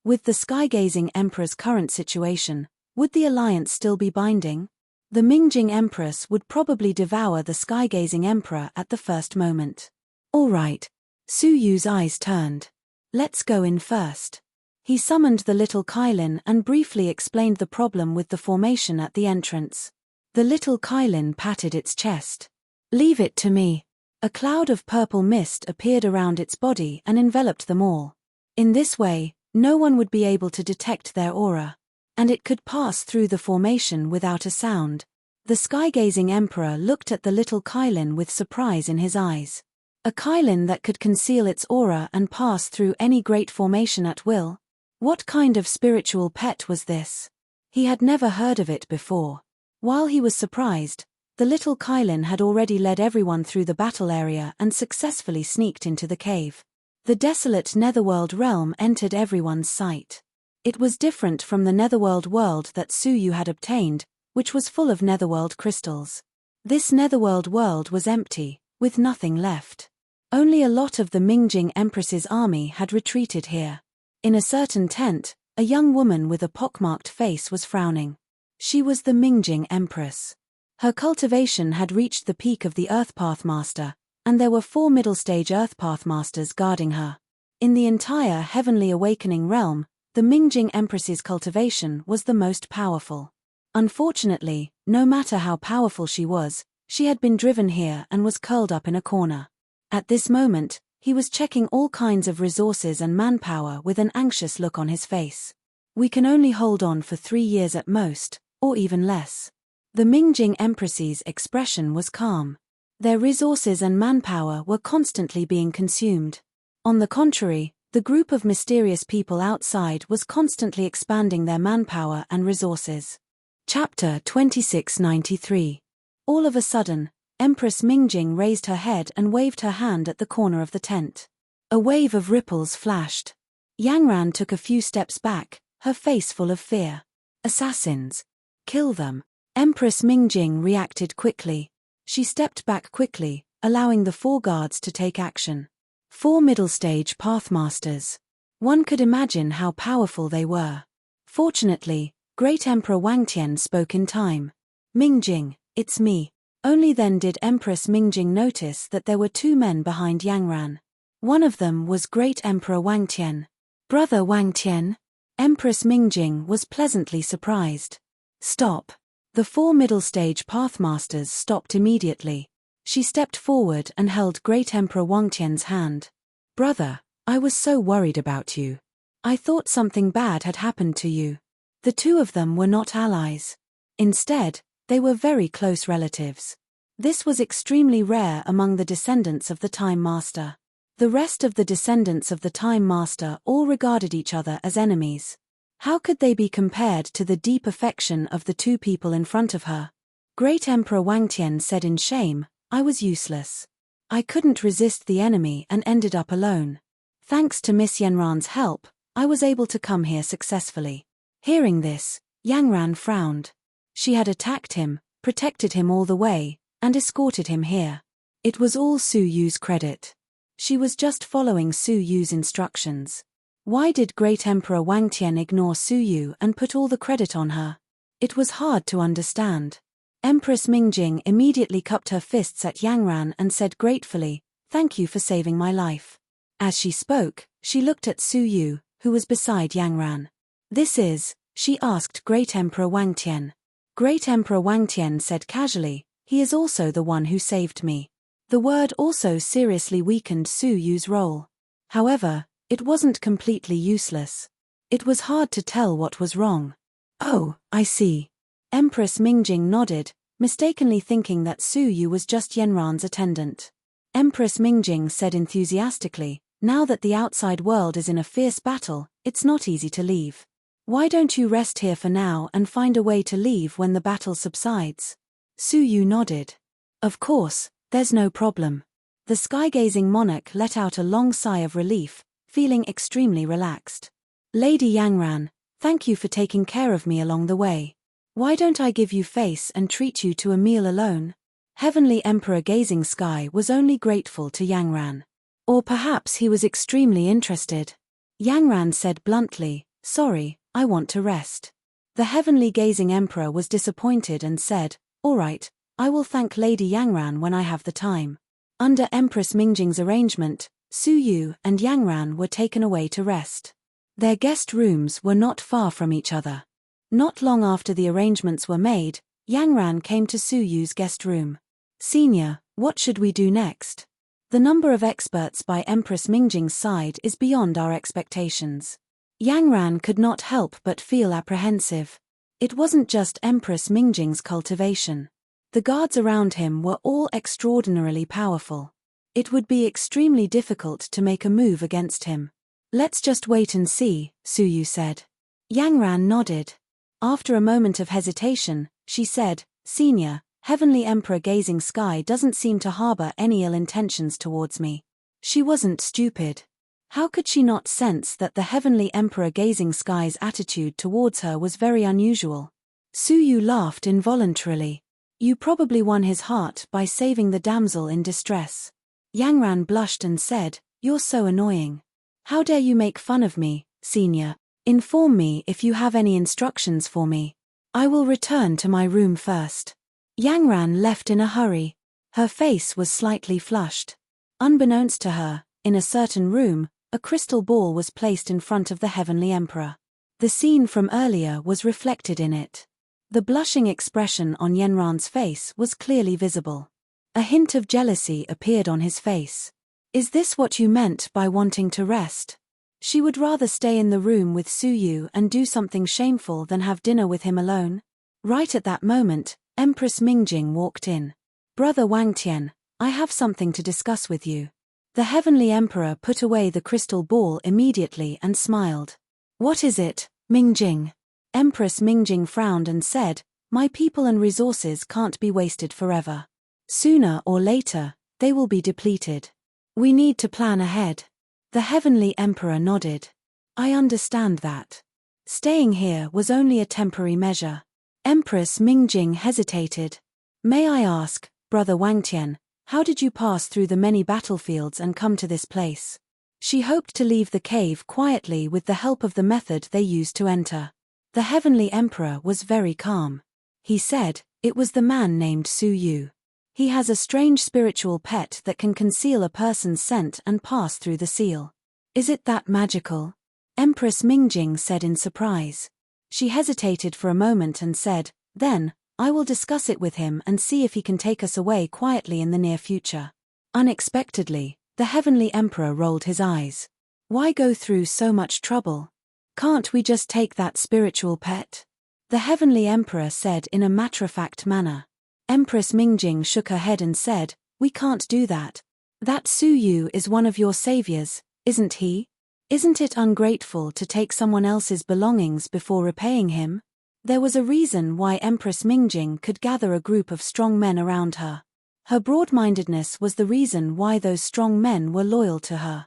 With the sky-gazing emperor's current situation, would the alliance still be binding? The Mingjing Empress would probably devour the sky-gazing emperor at the first moment. All right. Su Yu's eyes turned. Let's go in first. He summoned the little Kailin and briefly explained the problem with the formation at the entrance. The little Kailin patted its chest. Leave it to me. A cloud of purple mist appeared around its body and enveloped them all. In this way, no one would be able to detect their aura. And it could pass through the formation without a sound. The sky-gazing emperor looked at the little Kailin with surprise in his eyes. A Kailin that could conceal its aura and pass through any great formation at will? What kind of spiritual pet was this? He had never heard of it before. While he was surprised, the little Kailin had already led everyone through the battle area and successfully sneaked into the cave. The desolate Netherworld realm entered everyone's sight. It was different from the Netherworld world that Su Yu had obtained, which was full of Netherworld crystals. This Netherworld world was empty, with nothing left. Only a lot of the Mingjing Empress's army had retreated here. In a certain tent, a young woman with a pockmarked face was frowning. She was the Mingjing Empress. Her cultivation had reached the peak of the Earth Pathmaster, and there were 4 middle-stage Earth Pathmasters guarding her. In the entire Heavenly Awakening realm, the Mingjing Empress's cultivation was the most powerful. Unfortunately, no matter how powerful she had been driven here and was curled up in a corner. At this moment, he was checking all kinds of resources and manpower with an anxious look on his face. We can only hold on for 3 years at most, or even less. The Mingjing Empress's expression was calm. Their resources and manpower were constantly being consumed. On the contrary, the group of mysterious people outside was constantly expanding their manpower and resources. Chapter 2693. All of a sudden, Empress Mingjing raised her head and waved her hand at the corner of the tent. A wave of ripples flashed. Yangran took a few steps back, her face full of fear. Assassins. Kill them. Empress Mingjing reacted quickly. She stepped back quickly, allowing the 4 guards to take action. 4 middle-stage Pathmasters. One could imagine how powerful they were. Fortunately, Great Emperor Wangtian spoke in time. Mingjing, it's me. Only then did Empress Mingjing notice that there were 2 men behind Yangran. One of them was Great Emperor Wangtian. Brother Wangtian? Empress Mingjing was pleasantly surprised. Stop. The 4 middle-stage Pathmasters stopped immediately. She stepped forward and held Great Emperor Wangtian's hand. Brother, I was so worried about you. I thought something bad had happened to you. The 2 of them were not allies. Instead, they were very close relatives. This was extremely rare among the descendants of the Time Master. The rest of the descendants of the Time Master all regarded each other as enemies. How could they be compared to the deep affection of the 2 people in front of her? Great Emperor Wangtian said in shame, I was useless. I couldn't resist the enemy and ended up alone. Thanks to Miss Yenran's help, I was able to come here successfully. Hearing this, Yangran frowned. She had attacked him, protected him all the way, and escorted him here. It was all Su Yu's credit. She was just following Su Yu's instructions. Why did Great Emperor Wangtian ignore Su Yu and put all the credit on her? It was hard to understand. Empress Mingjing immediately cupped her fists at Yangran and said gratefully, "Thank you for saving my life." As she spoke, she looked at Su Yu, who was beside Yangran. "This is," she asked Great Emperor Wangtian. Great Emperor Wangtian said casually, "He is also the one who saved me." The word also seriously weakened Su Yu's role. However, it wasn't completely useless. It was hard to tell what was wrong. "Oh, I see." Empress Mingjing nodded, mistakenly thinking that Su Yu was just Yanran's attendant. Empress Mingjing said enthusiastically, "Now that the outside world is in a fierce battle, it's not easy to leave. Why don't you rest here for now and find a way to leave when the battle subsides?" Su Yu nodded. "Of course, there's no problem." The sky-gazing monarch let out a long sigh of relief, feeling extremely relaxed. "Lady Yangran, thank you for taking care of me along the way. Why don't I give you face and treat you to a meal alone?" Heavenly Emperor Gazing Sky was only grateful to Yangran. Or perhaps he was extremely interested. Yangran said bluntly, "Sorry, I want to rest." The Heavenly Gazing Emperor was disappointed and said, "All right, I will thank Lady Yangran when I have the time." Under Empress Mingjing's arrangement, Su Yu and Yangran were taken away to rest. Their guest rooms were not far from each other. Not long after the arrangements were made, Yangran came to Su Yu's guest room. "Senior, what should we do next? The number of experts by Empress Mingjing's side is beyond our expectations." Yangran could not help but feel apprehensive. It wasn't just Empress Mingjing's cultivation. The guards around him were all extraordinarily powerful. It would be extremely difficult to make a move against him. "Let's just wait and see," Su Yu said. Yangran nodded. After a moment of hesitation, she said, "Senior, Heavenly Emperor Gazing Sky doesn't seem to harbor any ill intentions towards me." She wasn't stupid. How could she not sense that the Heavenly Emperor Gazing Sky's attitude towards her was very unusual? Su Yu laughed involuntarily. "You probably won his heart by saving the damsel in distress." Yangran blushed and said, "You're so annoying. How dare you make fun of me, Senior? Inform me if you have any instructions for me. I will return to my room first." Yangran left in a hurry. Her face was slightly flushed. Unbeknownst to her, in a certain room, a crystal ball was placed in front of the Heavenly Emperor. The scene from earlier was reflected in it. The blushing expression on Yanran's face was clearly visible. A hint of jealousy appeared on his face. "Is this what you meant by wanting to rest?" She would rather stay in the room with Su Yu and do something shameful than have dinner with him alone. Right at that moment, Empress Mingjing walked in. "Brother Wangtian, I have something to discuss with you." The Heavenly Emperor put away the crystal ball immediately and smiled. "What is it, Mingjing?" Empress Mingjing frowned and said, "My people and resources can't be wasted forever. Sooner or later, they will be depleted. We need to plan ahead." The Heavenly Emperor nodded. "I understand that. Staying here was only a temporary measure." Empress Mingjing hesitated. "May I ask, Brother Wangtian, how did you pass through the many battlefields and come to this place?" She hoped to leave the cave quietly with the help of the method they used to enter. The Heavenly Emperor was very calm. He said, "It was the man named Su Yu. He has a strange spiritual pet that can conceal a person's scent and pass through the seal." "Is it that magical?" Empress Mingjing said in surprise. She hesitated for a moment and said, "Then, I will discuss it with him and see if he can take us away quietly in the near future." Unexpectedly, the Heavenly Emperor rolled his eyes. "Why go through so much trouble? Can't we just take that spiritual pet?" The Heavenly Emperor said in a matter-of-fact manner. Empress Mingjing shook her head and said, "We can't do that. That Su Yu is one of your saviors, isn't he? Isn't it ungrateful to take someone else's belongings before repaying him?" There was a reason why Empress Mingjing could gather a group of strong men around her. Her broad-mindedness was the reason why those strong men were loyal to her.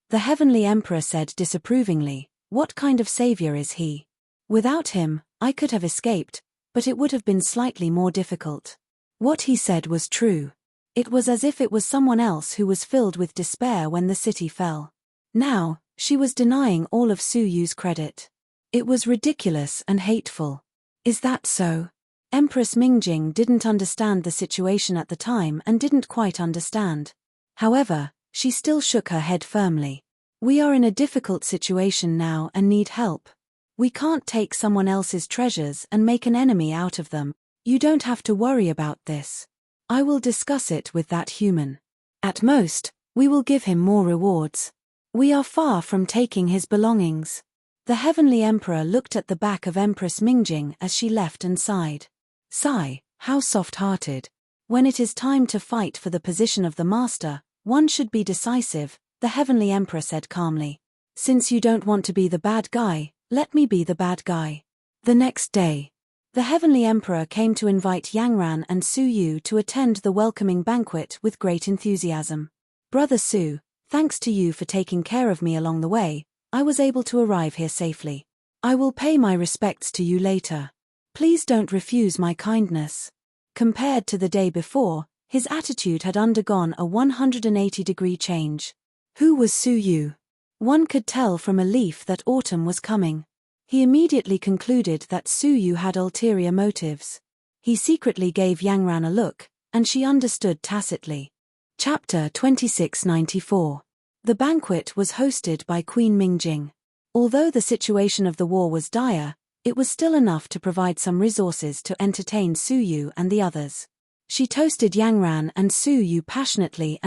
The Heavenly Emperor said disapprovingly, What kind of savior is he? Without him, I could have escaped, but it would have been slightly more difficult. What he said was true. It was as if it was someone else who was filled with despair when the city fell. Now, she was denying all of Su Yu's credit. It was ridiculous and hateful. Is that so? Empress Mingjing didn't understand the situation at the time and didn't quite understand. However, she still shook her head firmly. We are in a difficult situation now and need help. We can't take someone else's treasures and make an enemy out of them. You don't have to worry about this. I will discuss it with that human. At most, we will give him more rewards. We are far from taking his belongings. The Heavenly Emperor looked at the back of Empress Mingjing as she left and sighed. Sigh, how soft-hearted. When it is time to fight for the position of the master, one should be decisive, the Heavenly Emperor said calmly. Since you don't want to be the bad guy, let me be the bad guy. The next day, the Heavenly Emperor came to invite Yangran and Su Yu to attend the welcoming banquet with great enthusiasm. Brother Su, thanks to you for taking care of me along the way, I was able to arrive here safely. I will pay my respects to you later. Please don't refuse my kindness. Compared to the day before, his attitude had undergone a 180-degree change. Who was Su Yu? One could tell from a leaf that autumn was coming. He immediately concluded that Su Yu had ulterior motives. He secretly gave Yangran a look, and she understood tacitly. Chapter 2694. The banquet was hosted by Queen Mingjing. Although the situation of the war was dire, it was still enough to provide some resources to entertain Su Yu and the others. She toasted Yangran and Su Yu passionately.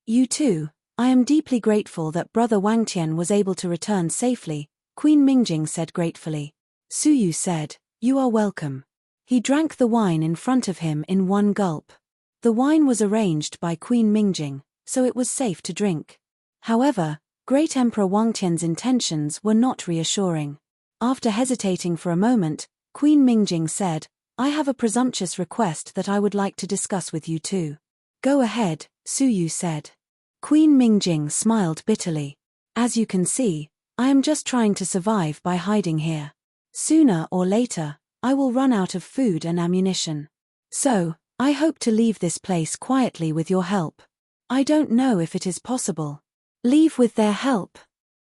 You too, I am deeply grateful that Brother Wangtian was able to return safely, Queen Mingjing said gratefully. Su Yu said, You are welcome. He drank the wine in front of him in one gulp. The wine was arranged by Queen Mingjing, so it was safe to drink. However, Great Emperor Wangtian's intentions were not reassuring. After hesitating for a moment, Queen Mingjing said, I have a presumptuous request that I would like to discuss with you too. Go ahead, Su Yu said. Queen Mingjing smiled bitterly. As you can see, I am just trying to survive by hiding here. Sooner or later, I will run out of food and ammunition. So, I hope to leave this place quietly with your help. I don't know if it is possible. Leave with their help.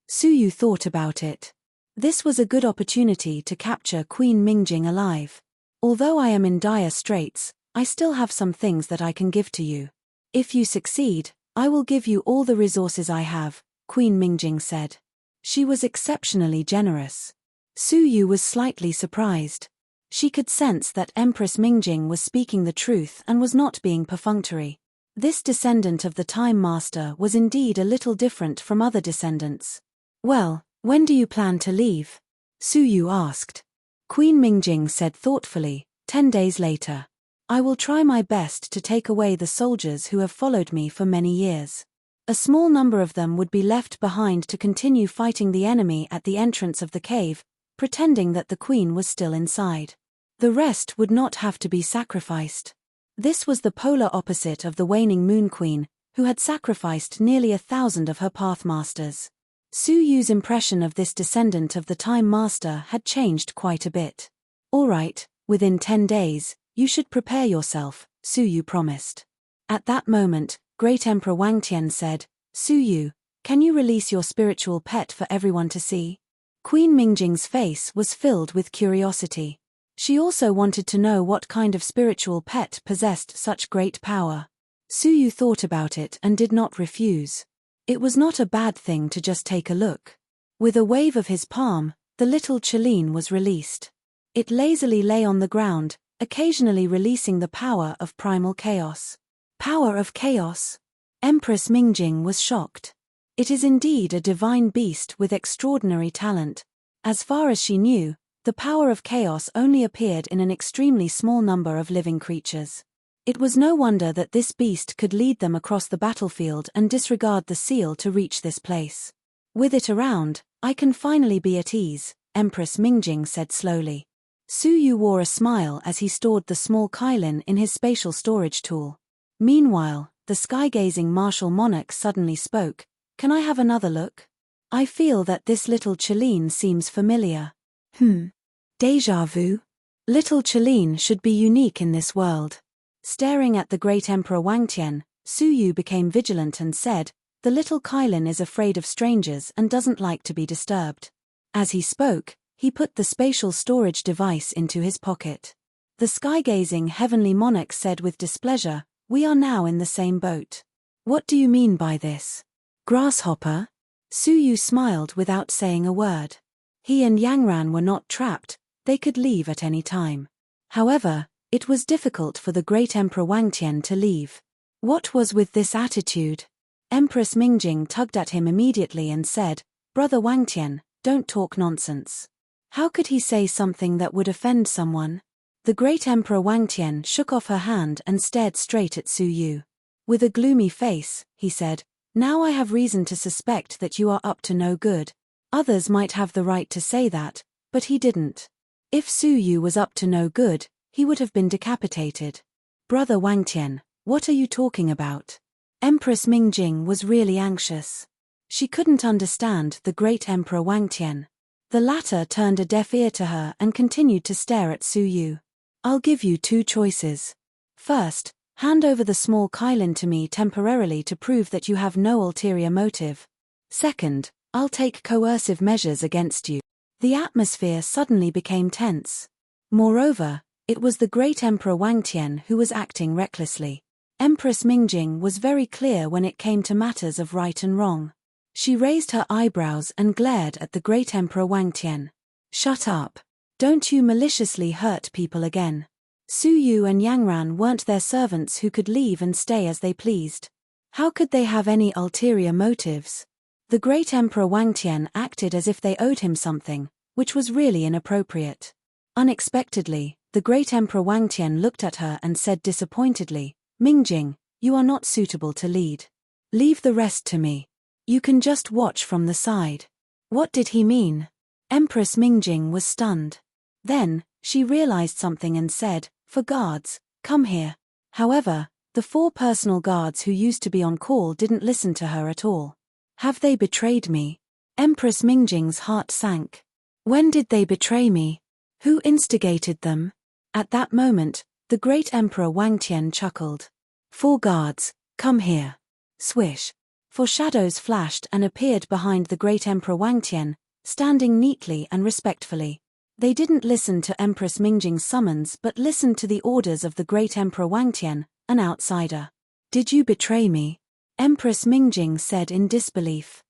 Su Yu thought about it. This was a good opportunity to capture Queen Mingjing alive. Although I am in dire straits, I still have some things that I can give to you. If you succeed, I will give you all the resources I have, Queen Mingjing said. She was exceptionally generous. Su Yu was slightly surprised. She could sense that Empress Mingjing was speaking the truth and was not being perfunctory. This descendant of the Time Master was indeed a little different from other descendants. Well, when do you plan to leave? Su Yu asked. Queen Mingjing said thoughtfully, 10 days later. I will try my best to take away the soldiers who have followed me for many years. A small number of them would be left behind to continue fighting the enemy at the entrance of the cave, pretending that the queen was still inside. The rest would not have to be sacrificed. This was the polar opposite of the waning Moon Queen, who had sacrificed nearly 1,000 of her Pathmasters. Su Yu's impression of this descendant of the Time Master had changed quite a bit. All right, within 10 days, you should prepare yourself, Su Yu promised. At that moment, Great Emperor Wangtian said, Su Yu, can you release your spiritual pet for everyone to see? Queen Mingjing's face was filled with curiosity. She also wanted to know what kind of spiritual pet possessed such great power. Su Yu thought about it and did not refuse. It was not a bad thing to just take a look. With a wave of his palm, the little Cheline was released. It lazily lay on the ground, occasionally releasing the power of primal chaos. Power of chaos? Empress Mingjing was shocked. It is indeed a divine beast with extraordinary talent. As far as she knew, the power of chaos only appeared in an extremely small number of living creatures. It was no wonder that this beast could lead them across the battlefield and disregard the seal to reach this place. With it around, I can finally be at ease, Empress Mingjing said slowly. Su Yu wore a smile as he stored the small Kylin in his spatial storage tool. Meanwhile, the sky-gazing martial monarch suddenly spoke, Can I have another look? I feel that this little Chelene seems familiar. Déjà vu? Little Chelene should be unique in this world. Staring at the great Emperor Wangtian, Su Yu became vigilant and said, "The little Kylin is afraid of strangers and doesn't like to be disturbed." As he spoke, he put the spatial storage device into his pocket. The sky-gazing heavenly monarch said with displeasure, "We are now in the same boat." "What do you mean by this? Grasshopper?" Su Yu smiled without saying a word. He and Yangran were not trapped, they could leave at any time. However, it was difficult for the great Emperor Wangtian to leave. What was with this attitude? Empress Mingjing tugged at him immediately and said, "Brother Wangtian, don't talk nonsense." How could he say something that would offend someone? The great Emperor Wangtian shook off her hand and stared straight at Su Yu. With a gloomy face, he said, "Now I have reason to suspect that you are up to no good." Others might have the right to say that, but he didn't. If Su Yu was up to no good, he would have been decapitated. "Brother Wangtian, what are you talking about?" Empress Mingjing was really anxious. She couldn't understand the great Emperor Wangtian. The latter turned a deaf ear to her and continued to stare at Su Yu. "I'll give you two choices. First, hand over the small Kylin to me temporarily to prove that you have no ulterior motive. Second, I'll take coercive measures against you." The atmosphere suddenly became tense. Moreover, it was the great Emperor Wangtian who was acting recklessly. Empress Mingjing was very clear when it came to matters of right and wrong. She raised her eyebrows and glared at the great Emperor Wangtian. "Shut up. Don't you maliciously hurt people again." Su Yu and Yangran weren't their servants who could leave and stay as they pleased. How could they have any ulterior motives? The great Emperor Wangtian acted as if they owed him something, which was really inappropriate. Unexpectedly, the great Emperor Wangtian looked at her and said disappointedly, "Mingjing, you are not suitable to lead. Leave the rest to me. You can just watch from the side." What did he mean? Empress Mingjing was stunned. Then, she realized something and said, "For guards, come here." However, the 4 personal guards who used to be on call didn't listen to her at all. Have they betrayed me? Empress Mingjing's heart sank. When did they betray me? Who instigated them? At that moment, the great Emperor Wangtian chuckled. 4 guards, come here. Swish. 4 shadows flashed and appeared behind the great Emperor Wangtian, standing neatly and respectfully. They didn't listen to Empress Mingjing's summons but listened to the orders of the great Emperor Wangtian, an outsider. "Did you betray me?" Empress Mingjing said in disbelief.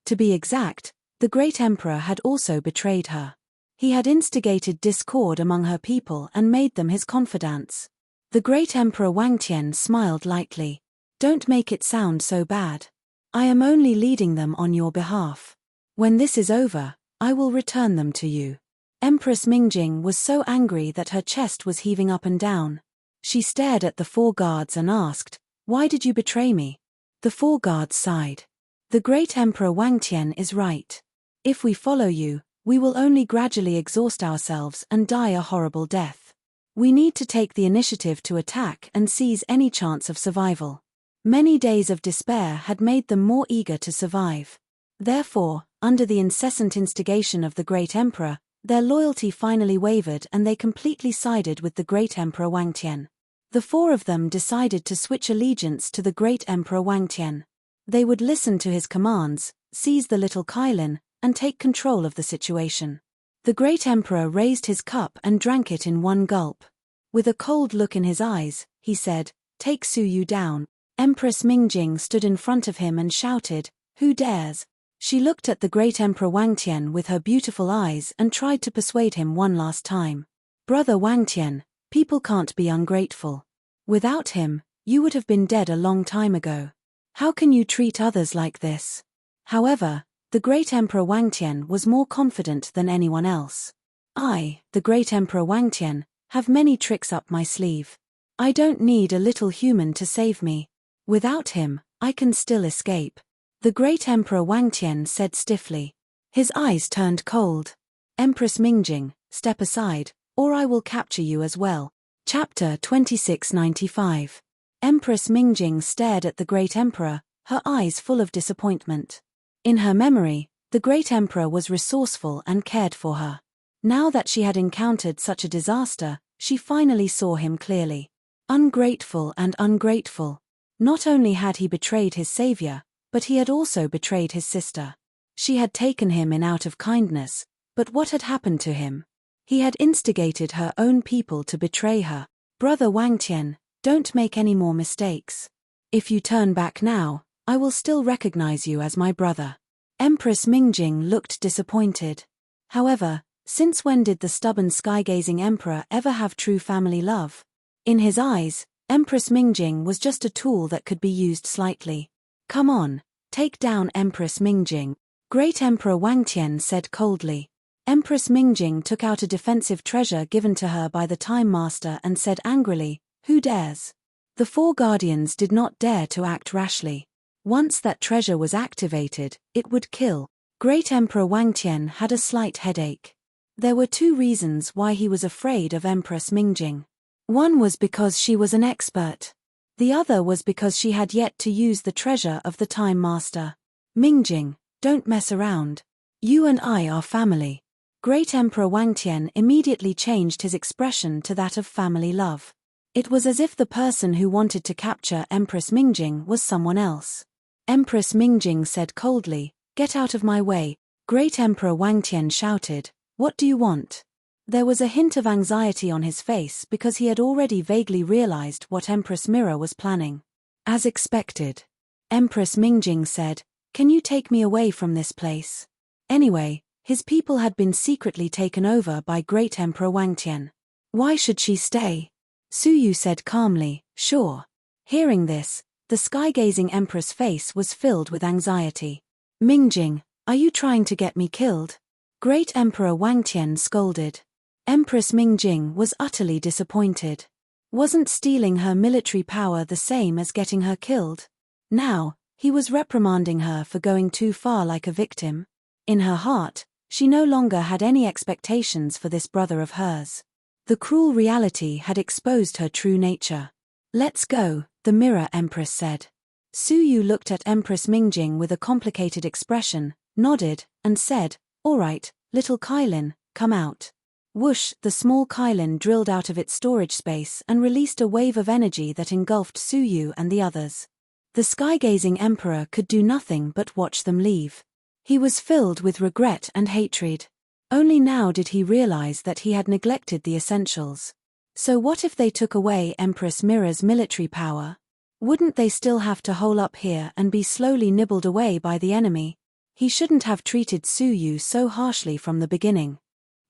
To be exact, the great emperor had also betrayed her. He had instigated discord among her people and made them his confidants. The great Emperor Wangtian smiled lightly. "Don't make it sound so bad. I am only leading them on your behalf. When this is over, I will return them to you." Empress Mingjing was so angry that her chest was heaving up and down. She stared at the 4 guards and asked, "Why did you betray me?" The 4 guards sighed. "The great Emperor Wangtian is right. If we follow you, we will only gradually exhaust ourselves and die a horrible death. We need to take the initiative to attack and seize any chance of survival." Many days of despair had made them more eager to survive. Therefore, under the incessant instigation of the great emperor, their loyalty finally wavered and they completely sided with the great Emperor Wangtian. The 4 of them decided to switch allegiance to the great Emperor Wangtian. They would listen to his commands, seize the little Kylin, and take control of the situation. The great emperor raised his cup and drank it in one gulp. With a cold look in his eyes, he said, "Take Su Yu down." Empress Mingjing stood in front of him and shouted, "Who dares?" She looked at the great Emperor Wangtian with her beautiful eyes and tried to persuade him one last time. "Brother Wangtian, people can't be ungrateful. Without him, you would have been dead a long time ago. How can you treat others like this?" However, the great Emperor Wangtian was more confident than anyone else. "I, the great Emperor Wangtian, have many tricks up my sleeve. I don't need a little human to save me. Without him, I can still escape." The great Emperor Wangtian said stiffly. His eyes turned cold. "Empress Mingjing, step aside, or I will capture you as well." Chapter 2695. Empress Mingjing stared at the great emperor, her eyes full of disappointment. In her memory, The great emperor was resourceful and cared for her. Now that she had encountered such a disaster, she finally saw him clearly. Ungrateful and ungrateful. Not only had he betrayed his savior, but he had also betrayed his sister. She had taken him in out of kindness, but what had happened to him? He had instigated her own people to betray her. Brother Wangtian, don't make any more mistakes. If you turn back now, I will still recognize you as my brother. Empress Mingjing looked disappointed. However, since when did the stubborn sky-gazing emperor ever have true family love? In his eyes, Empress Mingjing was just a tool that could be used slightly. Come on, take down Empress Mingjing. Great Emperor Wangtian said coldly. Empress Mingjing took out a defensive treasure given to her by the Time Master and said angrily, "Who dares?" The four guardians did not dare to act rashly. Once that treasure was activated, it would kill. Great Emperor Wangtian had a slight headache. There were two reasons why he was afraid of Empress Mingjing. One was because she was an expert. The other was because she had yet to use the treasure of the Time Master. Mingjing, don't mess around. You and I are family. Great Emperor Wangtian immediately changed his expression to that of family love. It was as if the person who wanted to capture Empress Mingjing was someone else. Empress Mingjing said coldly, "Get out of my way." Great Emperor Wangtian shouted, "What do you want?" There was a hint of anxiety on his face because he had already vaguely realized what Empress Mira was planning. As expected. Empress Mingjing said, "Can you take me away from this place?" Anyway, his people had been secretly taken over by Great Emperor Wangtian. Why should she stay? Suyu said calmly, "Sure." Hearing this, the sky-gazing emperor's face was filled with anxiety. "Mingjing, are you trying to get me killed?" Great Emperor Wangtian scolded. Empress Mingjing was utterly disappointed. Wasn't stealing her military power the same as getting her killed? Now, he was reprimanding her for going too far like a victim. In her heart, she no longer had any expectations for this brother of hers. The cruel reality had exposed her true nature. "Let's go," the Mirror Empress said. Suyu looked at Empress Mingjing with a complicated expression, nodded, and said, "All right, little Kailin, come out." Whoosh, the small Kailin drilled out of its storage space and released a wave of energy that engulfed Suyu and the others. The sky-gazing emperor could do nothing but watch them leave. He was filled with regret and hatred. Only now did he realize that he had neglected the essentials. So what if they took away Empress Mira's military power? Wouldn't they still have to hole up here and be slowly nibbled away by the enemy? He shouldn't have treated Suyu so harshly from the beginning.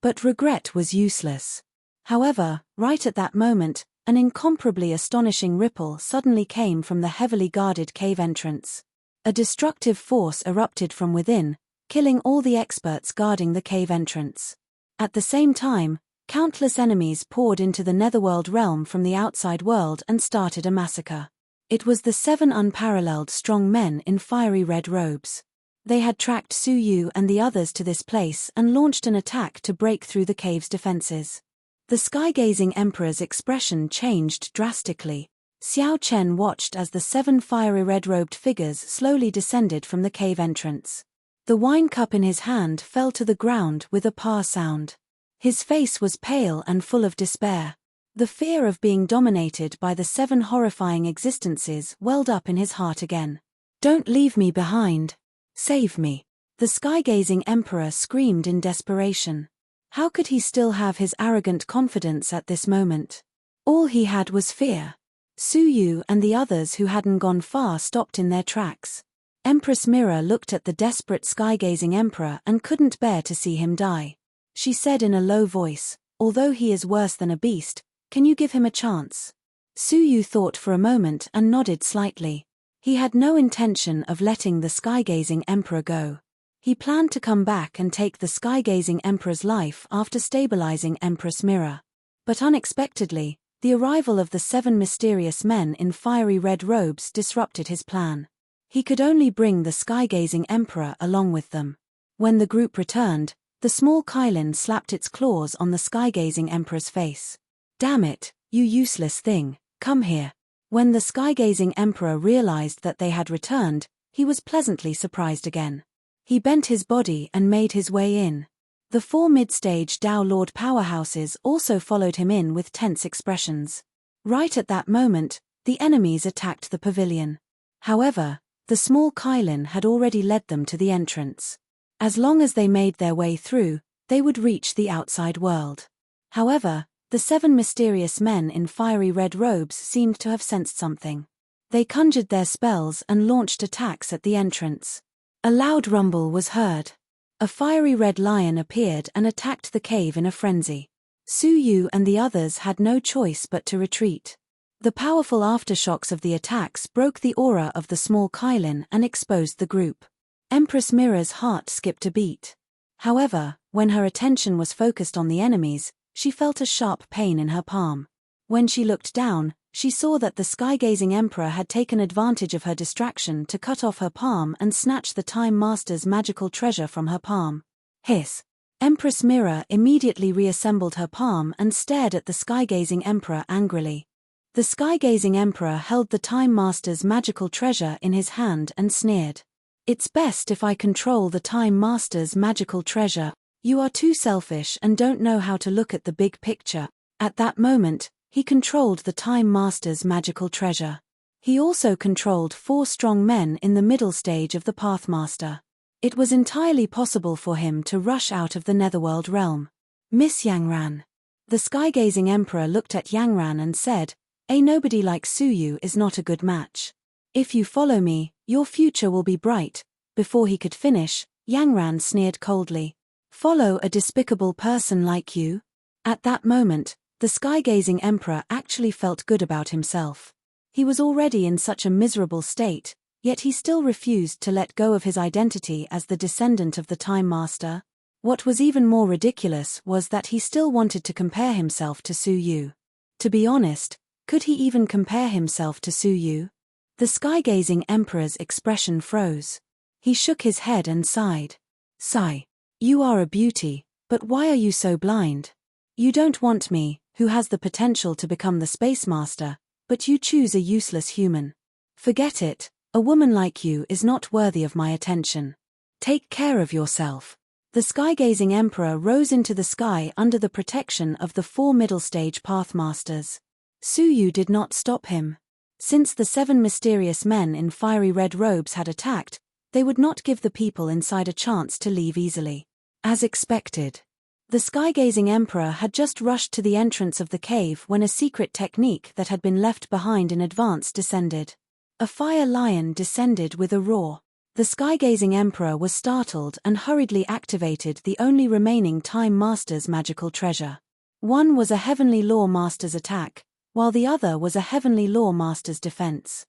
But regret was useless. However, right at that moment, an incomparably astonishing ripple suddenly came from the heavily guarded cave entrance. A destructive force erupted from within, killing all the experts guarding the cave entrance. At the same time, countless enemies poured into the netherworld realm from the outside world and started a massacre. It was the 7 unparalleled strong men in fiery red robes. They had tracked Suyu and the others to this place and launched an attack to break through the cave's defenses. The sky-gazing emperor's expression changed drastically. Xiao Chen watched as the 7 fiery red-robed figures slowly descended from the cave entrance. The wine cup in his hand fell to the ground with a "pa" sound. His face was pale and full of despair. The fear of being dominated by the 7 horrifying existences welled up in his heart again. "Don't leave me behind. Save me." The sky-gazing emperor screamed in desperation. How could he still have his arrogant confidence at this moment? All he had was fear. Suyu and the others who hadn't gone far stopped in their tracks. Empress Mira looked at the desperate sky-gazing emperor and couldn't bear to see him die. She said in a low voice, "Although he is worse than a beast, can you give him a chance?" Suyu thought for a moment and nodded slightly. He had no intention of letting the sky-gazing emperor go. He planned to come back and take the sky-gazing emperor's life after stabilizing Empress Mira. But unexpectedly, the arrival of the 7 mysterious men in fiery red robes disrupted his plan. He could only bring the sky-gazing emperor along with them. When the group returned, the small Kailin slapped its claws on the sky-gazing emperor's face. "Damn it, you useless thing, come here." When the sky-gazing emperor realized that they had returned, he was pleasantly surprised again. He bent his body and made his way in. The 4 mid-stage Dao Lord powerhouses also followed him in with tense expressions. Right at that moment, the enemies attacked the pavilion. However, the small Kylin had already led them to the entrance. As long as they made their way through, they would reach the outside world. However, the 7 mysterious men in fiery red robes seemed to have sensed something. They conjured their spells and launched attacks at the entrance. A loud rumble was heard. A fiery red lion appeared and attacked the cave in a frenzy. Su Yu and the others had no choice but to retreat. The powerful aftershocks of the attacks broke the aura of the small Kylin and exposed the group. Empress Mira's heart skipped a beat. However, when her attention was focused on the enemies, she felt a sharp pain in her palm. When she looked down, she saw that the sky-gazing emperor had taken advantage of her distraction to cut off her palm and snatch the Time Master's magical treasure from her palm. Hiss! Empress Mira immediately reassembled her palm and stared at the sky-gazing emperor angrily. The sky-gazing emperor held the Time Master's magical treasure in his hand and sneered. "It's best if I control the Time Master's magical treasure. You are too selfish and don't know how to look at the big picture." At that moment, he controlled the Time Master's magical treasure. He also controlled 4 strong men in the middle stage of the Pathmaster. It was entirely possible for him to rush out of the Netherworld realm. "Miss Yangran." The sky-gazing emperor looked at Yangran and said, "A nobody like Su Yu is not a good match. If you follow me, your future will be bright." Before he could finish, Yangran sneered coldly. "Follow a despicable person like you?" At that moment, the sky-gazing emperor actually felt good about himself. He was already in such a miserable state, yet he still refused to let go of his identity as the descendant of the Time Master. What was even more ridiculous was that he still wanted to compare himself to Su Yu. To be honest, could he even compare himself to Su Yu? The sky-gazing emperor's expression froze. He shook his head and sighed. "Sigh. You are a beauty, but why are you so blind? You don't want me, who has the potential to become the Space Master, but you choose a useless human. Forget it, a woman like you is not worthy of my attention. Take care of yourself." The sky-gazing emperor rose into the sky under the protection of the 4 middle-stage Pathmasters. Su Yu did not stop him. Since the 7 mysterious men in fiery red robes had attacked, they would not give the people inside a chance to leave easily. As expected, the sky-gazing emperor had just rushed to the entrance of the cave when a secret technique that had been left behind in advance descended. A fire lion descended with a roar. The sky-gazing emperor was startled and hurriedly activated the only remaining Time Master's magical treasure. One was a Heavenly Law Master's attack, while the other was a Heavenly Law Master's defense.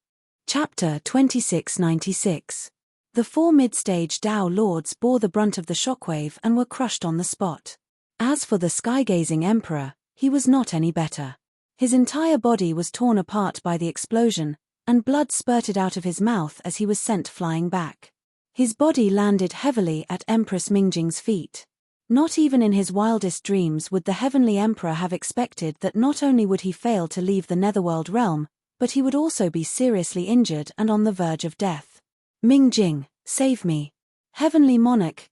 Chapter 2696. The 4 mid-stage Dao Lords bore the brunt of the shockwave and were crushed on the spot. As for the sky-gazing emperor, he was not any better. His entire body was torn apart by the explosion, and blood spurted out of his mouth as he was sent flying back. His body landed heavily at Empress Mingjing's feet. Not even in his wildest dreams would the Heavenly Emperor have expected that not only would he fail to leave the Netherworld realm, but he would also be seriously injured and on the verge of death. "Mingjing, save me." Heavenly Monarch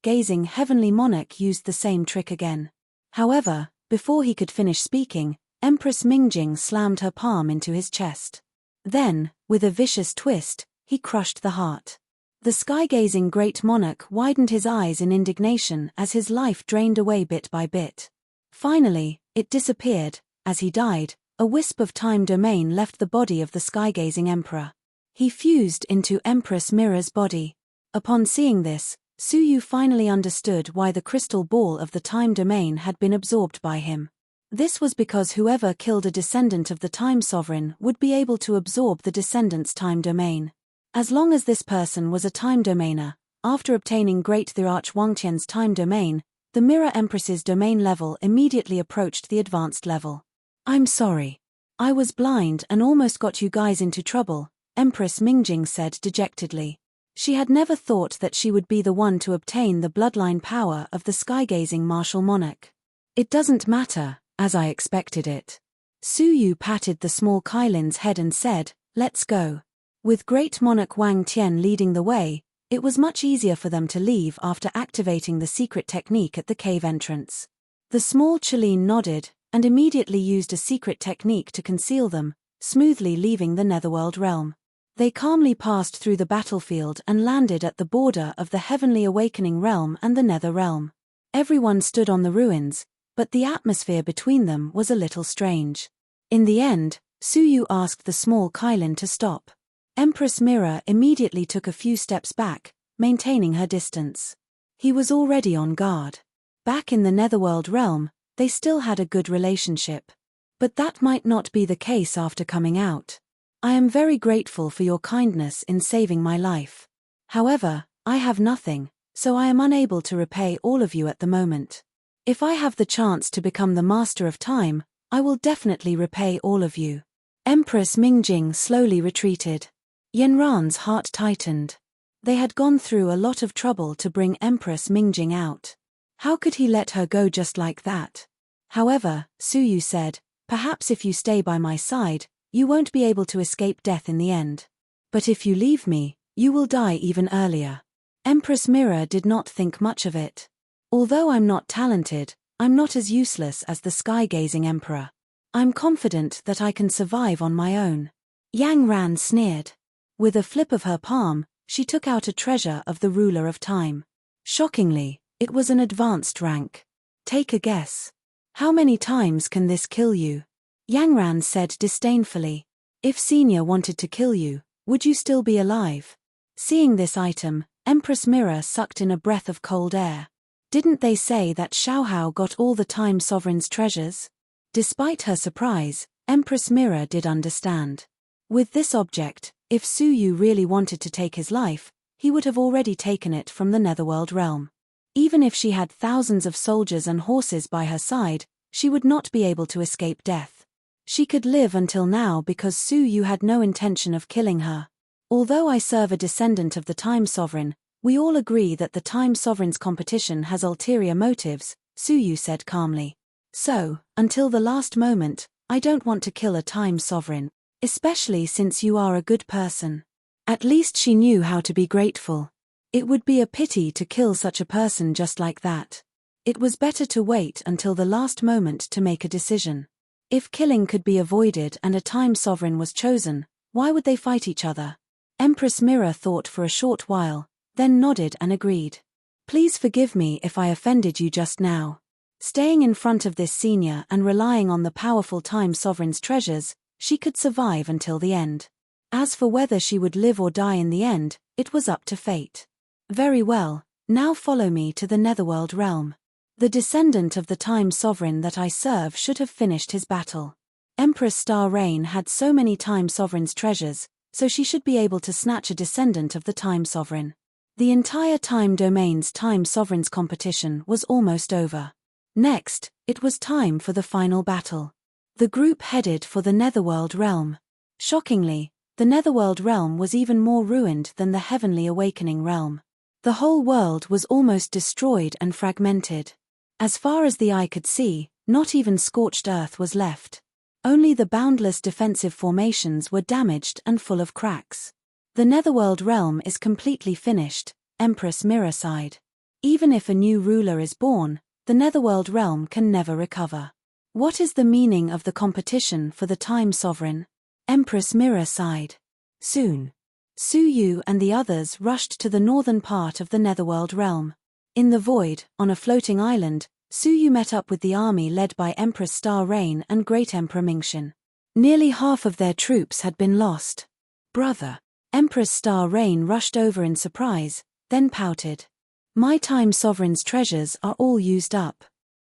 used the same trick again. However, before he could finish speaking, Empress Mingjing slammed her palm into his chest. Then, with a vicious twist, he crushed the heart. The sky-gazing Great Monarch widened his eyes in indignation as his life drained away bit by bit. Finally, it disappeared. As he died, a wisp of time domain left the body of the sky-gazing emperor. He fused into Empress Mira's body. Upon seeing this, Su Yu finally understood why the crystal ball of the time domain had been absorbed by him. This was because whoever killed a descendant of the Time Sovereign would be able to absorb the descendant's time domain. As long as this person was a time domainer, after obtaining Great the Archwangtian's time domain, the Mirror Empress's domain level immediately approached the advanced level. "I'm sorry. I was blind and almost got you guys into trouble," Empress Mingjing said dejectedly. She had never thought that she would be the one to obtain the bloodline power of the sky-gazing martial monarch. "It doesn't matter, as I expected it." Su Yu patted the small Kylin's head and said, "Let's go." With Great Monarch Wang Tian leading the way, It was much easier for them to leave after activating the secret technique at the cave entrance. The small Chalene nodded, and immediately used a secret technique to conceal them, smoothly leaving the Netherworld realm. They calmly passed through the battlefield and landed at the border of the Heavenly Awakening realm and the Nether realm. Everyone stood on the ruins, but the atmosphere between them was a little strange. In the end, Suyu asked the small Kylin to stop. Empress Mira immediately took a few steps back, maintaining her distance. He was already on guard. Back in the Netherworld realm, they still had a good relationship. But that might not be the case after coming out. I am very grateful for your kindness in saving my life. However, I have nothing, so I am unable to repay all of you at the moment. If I have the chance to become the Master of Time, I will definitely repay all of you. Empress Mingjing slowly retreated. Yanran's heart tightened. They had gone through a lot of trouble to bring Empress Mingjing out. How could he let her go just like that? However, Suyu said, perhaps if you stay by my side, you won't be able to escape death in the end. But if you leave me, you will die even earlier. Empress Mira did not think much of it. Although I'm not talented, I'm not as useless as the sky-gazing emperor. I'm confident that I can survive on my own. Yanran sneered. With a flip of her palm, she took out a treasure of the ruler of time. Shockingly, it was an advanced rank. Take a guess. How many times can this kill you? Yanran said disdainfully. If Senior wanted to kill you, would you still be alive? Seeing this item, Empress Mira sucked in a breath of cold air. Didn't they say that Xiaohao got all the Time Sovereign's treasures? Despite her surprise, Empress Mira did understand. With this object, if Suyu really wanted to take his life, he would have already taken it from the Netherworld realm. Even if she had thousands of soldiers and horses by her side, she would not be able to escape death. She could live until now because Suyu had no intention of killing her. Although I serve a descendant of the Time Sovereign, we all agree that the Time Sovereign's competition has ulterior motives, Suyu said calmly. So, until the last moment, I don't want to kill a Time Sovereign, especially since you are a good person. At least she knew how to be grateful. It would be a pity to kill such a person just like that. It was better to wait until the last moment to make a decision. If killing could be avoided and a Time Sovereign was chosen, why would they fight each other? Empress Mira thought for a short while, then nodded and agreed. Please forgive me if I offended you just now. Staying in front of this senior and relying on the powerful Time Sovereign's treasures, she could survive until the end. As for whether she would live or die in the end, it was up to fate. Very well, now follow me to the Netherworld realm. The descendant of the Time Sovereign that I serve should have finished his battle. Empress Star Rain had so many Time Sovereign's treasures, so she should be able to snatch a descendant of the Time Sovereign. The entire Time Domain's Time Sovereign's competition was almost over. Next, it was time for the final battle. The group headed for the Netherworld realm. Shockingly, the Netherworld realm was even more ruined than the Heavenly Awakening realm. The whole world was almost destroyed and fragmented. As far as the eye could see, not even scorched earth was left. Only the boundless defensive formations were damaged and full of cracks. The Netherworld realm is completely finished, Empress Mira sighed. Even if a new ruler is born, the Netherworld realm can never recover. What is the meaning of the competition for the Time Sovereign? Empress Mira sighed. Soon, Suyu and the others rushed to the northern part of the Netherworld realm. In the void, on a floating island, Suyu met up with the army led by Empress Star Rain and Great Emperor Mingxian. Nearly half of their troops had been lost. Brother. Empress Star Rain rushed over in surprise, then pouted. My Time Sovereign's treasures are all used up.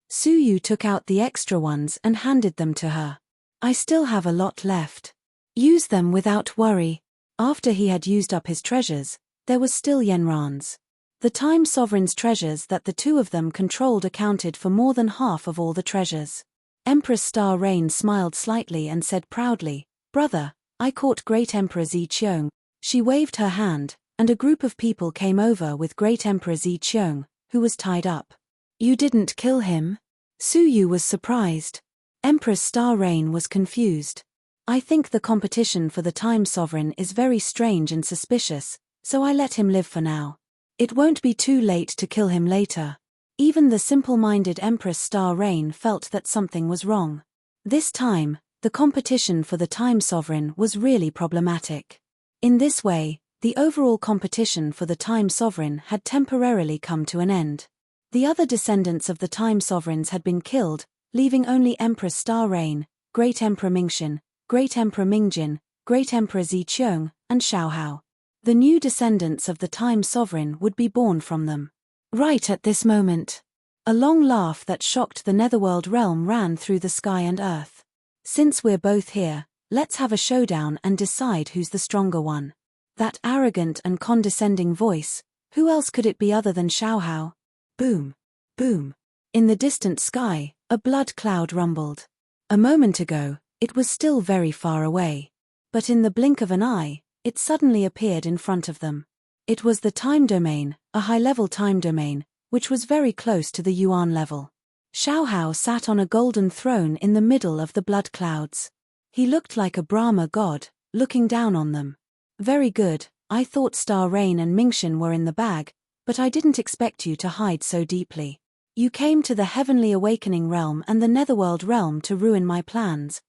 Suyu took out the extra ones and handed them to her. I still have a lot left. Use them without worry. After he had used up his treasures, there was still Yanran's. The Time Sovereign's treasures that the two of them controlled accounted for more than half of all the treasures. Empress Star Rain smiled slightly and said proudly, Brother, I caught Great Emperor Ziqiong. She waved her hand, and a group of people came over with Great Emperor Ziqiong, who was tied up. You didn't kill him? Suyu was surprised. Empress Star Rain was confused. I think the competition for the Time Sovereign is very strange and suspicious, so I let him live for now. It won't be too late to kill him later. Even the simple-minded Empress Star Rain felt that something was wrong. This time, the competition for the Time Sovereign was really problematic. In this way, the overall competition for the Time Sovereign had temporarily come to an end. The other descendants of the Time Sovereigns had been killed, leaving only Empress Star Rain, Great Emperor Mingxin, Great Emperor Mingjin, Great Emperor Ziqiang, and Xiaohao. The new descendants of the Time Sovereign would be born from them. Right at this moment, a long laugh that shocked the Netherworld realm ran through the sky and earth. Since we're both here, let's have a showdown and decide who's the stronger one. That arrogant and condescending voice, who else could it be other than Xiaohao? Boom, boom. In the distant sky, a blood cloud rumbled. A moment ago, it was still very far away. But in the blink of an eye, it suddenly appeared in front of them. It was the time domain, a high-level time domain, which was very close to the Yuan level. Xiaohao sat on a golden throne in the middle of the blood clouds. He looked like a Brahma god, looking down on them. Very good, I thought Star Rain and Mingxin were in the bag, but I didn't expect you to hide so deeply. You came to the Heavenly Awakening realm and the Netherworld realm to ruin my plans.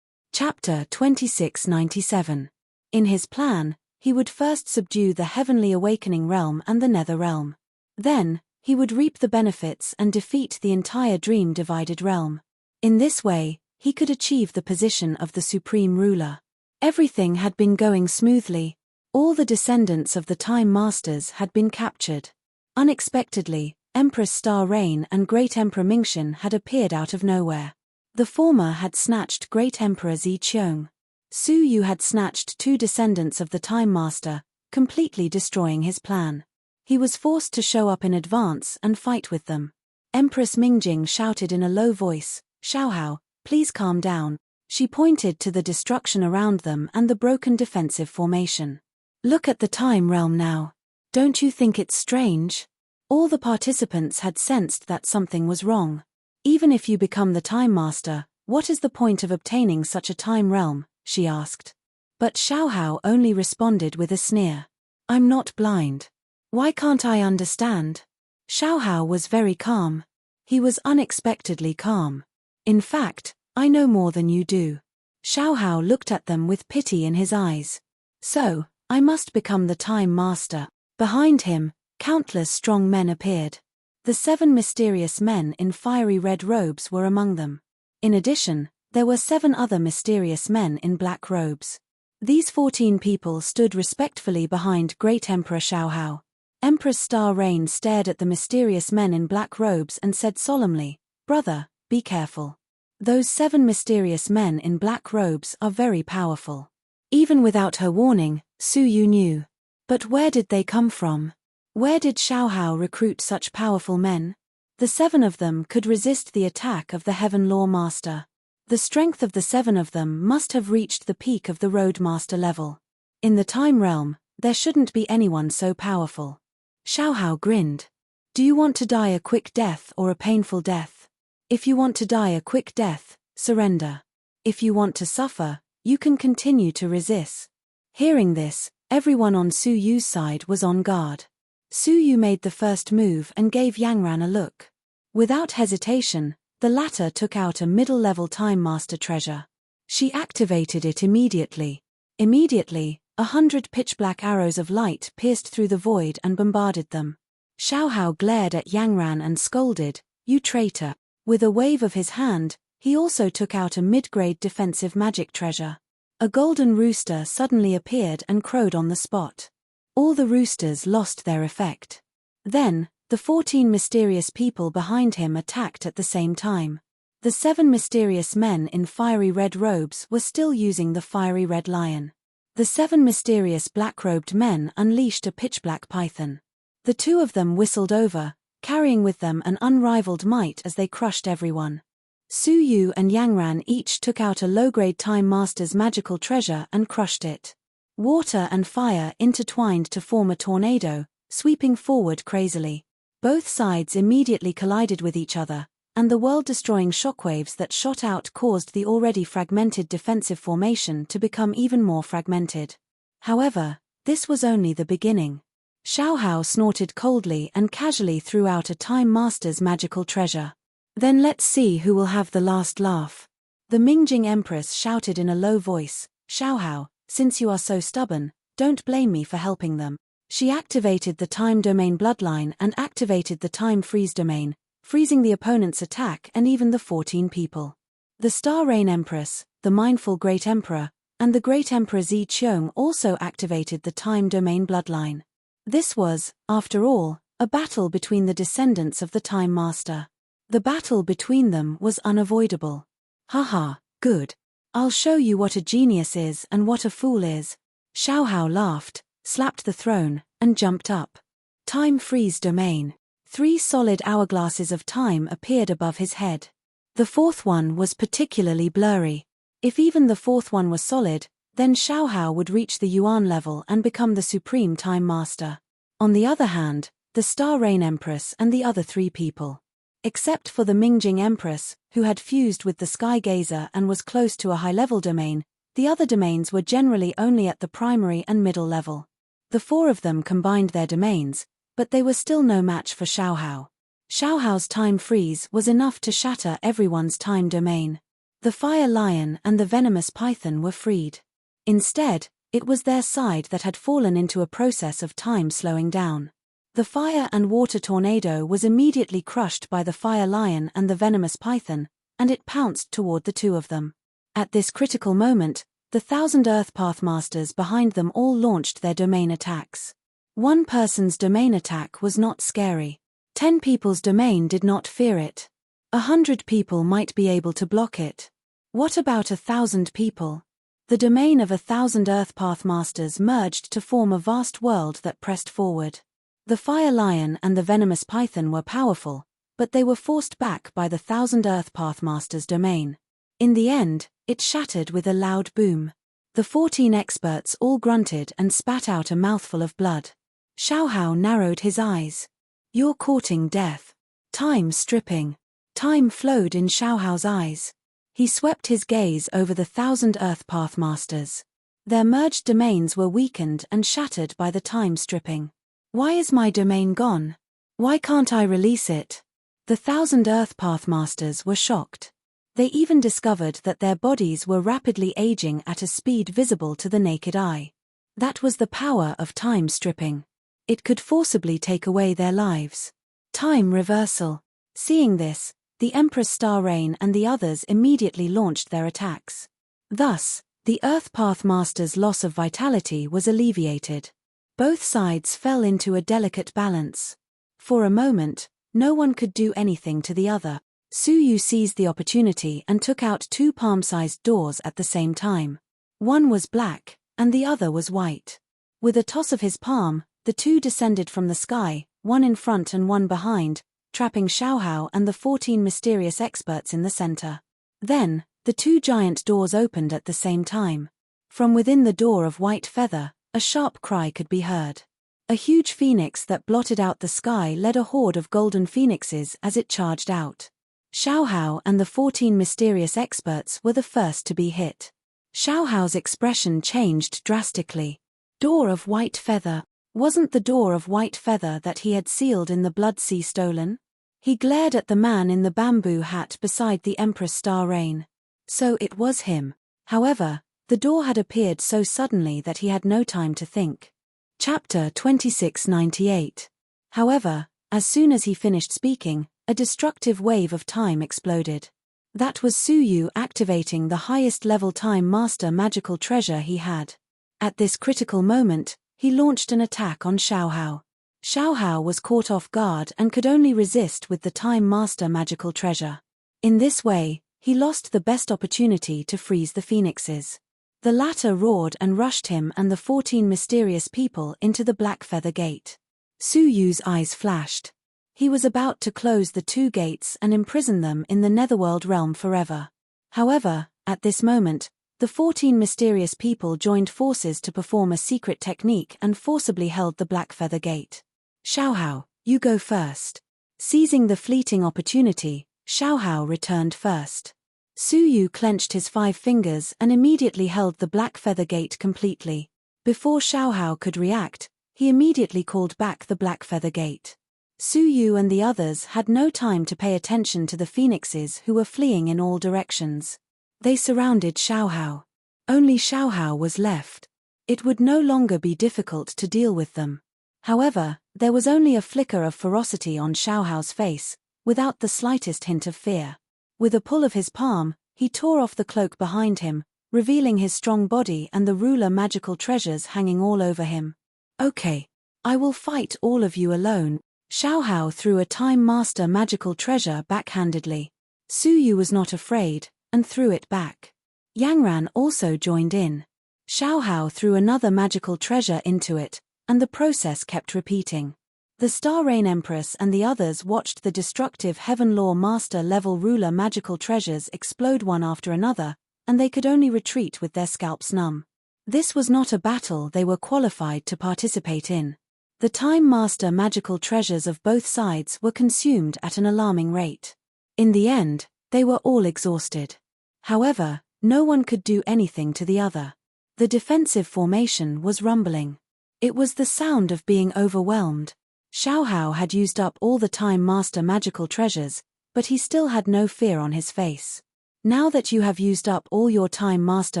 Chapter 2697. In his plan, he would first subdue the Heavenly Awakening realm and the Nether realm. Then, he would reap the benefits and defeat the entire Dream-divided realm. In this way, he could achieve the position of the Supreme Ruler. Everything had been going smoothly. All the descendants of the Time Masters had been captured. Unexpectedly, Empress Star Rain and Great Emperor Mingxin had appeared out of nowhere. The former had snatched Great Emperor Ziqiang. Su Yu had snatched 2 descendants of the Time Master, completely destroying his plan. He was forced to show up in advance and fight with them. Empress Mingjing shouted in a low voice, "Xiaohao, please calm down." She pointed to the destruction around them and the broken defensive formation. Look at the time realm now. Don't you think it's strange? All the participants had sensed that something was wrong. Even if you become the Time Master, what is the point of obtaining such a time realm? She asked. But Xiaohao only responded with a sneer. I'm not blind. Why can't I understand? Xiaohao was very calm. He was unexpectedly calm. In fact, I know more than you do. Xiaohao looked at them with pity in his eyes. So, I must become the Time Master. Behind him, countless strong men appeared. The 7 mysterious men in fiery red robes were among them. In addition, there were 7 other mysterious men in black robes. These 14 people stood respectfully behind Great Emperor Xiaohao. Empress Star Rain stared at the mysterious men in black robes and said solemnly, "Brother, be careful. Those 7 mysterious men in black robes are very powerful." Even without her warning, Su Yu knew. But where did they come from? Where did Xiaohao recruit such powerful men? The 7 of them could resist the attack of the Heaven Law Master. The strength of the 7 of them must have reached the peak of the Road Master level. In the Time Realm, there shouldn't be anyone so powerful. Xiaohao grinned. Do you want to die a quick death or a painful death? If you want to die a quick death, surrender. If you want to suffer, you can continue to resist. Hearing this, everyone on Su Yu's side was on guard. Su Yu made the first move and gave Yangran a look. Without hesitation, the latter took out a middle-level Time Master treasure. She activated it immediately. Immediately, 100 pitch-black arrows of light pierced through the void and bombarded them. Xiaohao glared at Yangran and scolded, "You traitor." With a wave of his hand, he also took out a mid-grade defensive magic treasure. A golden rooster suddenly appeared and crowed on the spot. All the roosters lost their effect. Then, the 14 mysterious people behind him attacked at the same time. The 7 mysterious men in fiery red robes were still using the fiery red lion. The 7 mysterious black-robed men unleashed a pitch-black python. The 2 of them whistled over, carrying with them an unrivaled might as they crushed everyone. Su Yu and Yangran each took out a low-grade Time Master's magical treasure and crushed it. Water and fire intertwined to form a tornado, sweeping forward crazily. Both sides immediately collided with each other, and the world-destroying shockwaves that shot out caused the already fragmented defensive formation to become even more fragmented. However, this was only the beginning. Xiaohao snorted coldly and casually threw out a Time Master's magical treasure. Then let's see who will have the last laugh. The Mingjing Empress shouted in a low voice, Xiaohao, since you are so stubborn, don't blame me for helping them. She activated the Time Domain Bloodline and activated the Time Freeze Domain, freezing the opponent's attack and even the 14 people. The Star Rain Empress, the Mindful Great Emperor, and the Great Emperor Zi Qiong also activated the Time Domain Bloodline. This was, after all, a battle between the descendants of the Time Master. The battle between them was unavoidable. Haha, good. I'll show you what a genius is and what a fool is. Xiaohao laughed, slapped the throne, and jumped up. Time Freeze Domain. 3 solid hourglasses of time appeared above his head. The 4th one was particularly blurry. If even the 4th one was solid, then Xiaohao would reach the Yuan level and become the Supreme Time Master. On the other hand, the Star Rain Empress and the other 3 people. Except for the Mingjing Empress, who had fused with the Sky Gazer and was close to a high-level domain, the other domains were generally only at the primary and middle level. The 4 of them combined their domains, but they were still no match for Xiaohao. Xiaohao's time freeze was enough to shatter everyone's time domain. The Fire Lion and the Venomous Python were freed. Instead, it was their side that had fallen into a process of time slowing down. The Fire and Water Tornado was immediately crushed by the Fire Lion and the Venomous Python, and it pounced toward the 2 of them. At this critical moment, the 1,000 Earth Pathmasters behind them all launched their domain attacks. One person's domain attack was not scary. 10 people's domain did not fear it. 100 people might be able to block it. What about 1,000 people? The domain of 1,000 Earth Pathmasters merged to form a vast world that pressed forward. The Fire Lion and the Venomous Python were powerful, but they were forced back by the 1,000 Earth Pathmasters' domain. In the end, it shattered with a loud boom. The 14 experts all grunted and spat out a mouthful of blood. Xiaohao narrowed his eyes. You're courting death. Time stripping. Time flowed in Xiaohao's eyes. He swept his gaze over the 1,000 Earth Pathmasters. Their merged domains were weakened and shattered by the time stripping. Why is my domain gone? Why can't I release it? The 1,000 Earth Pathmasters were shocked. They even discovered that their bodies were rapidly aging at a speed visible to the naked eye. That was the power of time stripping. It could forcibly take away their lives. Time reversal. Seeing this, the Empress Star Rain and the others immediately launched their attacks. Thus, the Earth Pathmaster's loss of vitality was alleviated. Both sides fell into a delicate balance. For a moment, no one could do anything to the other. Su Yu seized the opportunity and took out 2 palm-sized doors at the same time. One was black, and the other was white. With a toss of his palm, the 2 descended from the sky, one in front and one behind, trapping Xiaohao and the 14 mysterious experts in the center. Then, the 2 giant doors opened at the same time. From within the door of White Feather, a sharp cry could be heard. A huge phoenix that blotted out the sky led a horde of golden phoenixes as it charged out. Xiaohao and the 14 mysterious experts were the first to be hit. Xiaohao's expression changed drastically. Door of White Feather. Wasn't the door of White Feather that he had sealed in the Blood Sea stolen? He glared at the man in the bamboo hat beside the Empress Star Rain. So it was him. However, the door had appeared so suddenly that he had no time to think. Chapter 2698. However, as soon as he finished speaking, a destructive wave of time exploded. That was Su Yu activating the highest level Time Master magical treasure he had. At this critical moment, he launched an attack on Xiaohao. Xiaohao was caught off guard and could only resist with the Time Master magical treasure. In this way, he lost the best opportunity to freeze the phoenixes. The latter roared and rushed him and the 14 mysterious people into the Black Feather Gate. Su Yu's eyes flashed. He was about to close the 2 gates and imprison them in the Netherworld realm forever. However, at this moment, the 14 mysterious people joined forces to perform a secret technique and forcibly held the Black Feather Gate. Xiaohao, you go first. Seizing the fleeting opportunity, Xiaohao returned first. Su Yu clenched his 5 fingers and immediately held the Black Feather Gate completely. Before Xiaohao could react, he immediately called back the Black Feather Gate. Su Yu and the others had no time to pay attention to the phoenixes who were fleeing in all directions. They surrounded Xiaohao. Only Xiaohao was left. It would no longer be difficult to deal with them. However, there was only a flicker of ferocity on Xiaohao's face, without the slightest hint of fear. With a pull of his palm, he tore off the cloak behind him, revealing his strong body and the ruler magical treasures hanging all over him. Okay. I will fight all of you alone. Xiaohao threw a Time Master magical treasure backhandedly. Su Yu was not afraid, and threw it back. Yangran also joined in. Xiaohao threw another magical treasure into it, and the process kept repeating. The Star Rain Empress and the others watched the destructive Heaven Law Master level ruler magical treasures explode one after another, and they could only retreat with their scalps numb. This was not a battle they were qualified to participate in. The Time Master magical treasures of both sides were consumed at an alarming rate. In the end, they were all exhausted. However, no one could do anything to the other. The defensive formation was rumbling. It was the sound of being overwhelmed. Xiaohao had used up all the Time Master magical treasures, but he still had no fear on his face. Now that you have used up all your Time Master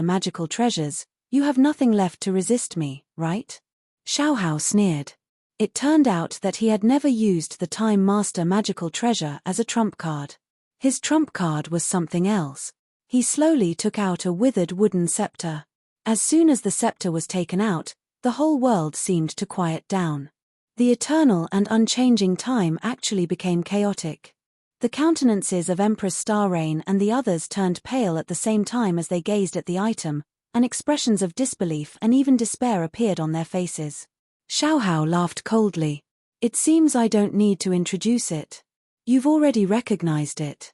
magical treasures, you have nothing left to resist me, right? Xiaohao sneered. It turned out that he had never used the Time Master magical treasure as a trump card. His trump card was something else. He slowly took out a withered wooden scepter. As soon as the scepter was taken out, the whole world seemed to quiet down. The eternal and unchanging time actually became chaotic. The countenances of Empress Star Rain and the others turned pale at the same time as they gazed at the item, and expressions of disbelief and even despair appeared on their faces. Xiaohao laughed coldly. It seems I don't need to introduce it. You've already recognized it.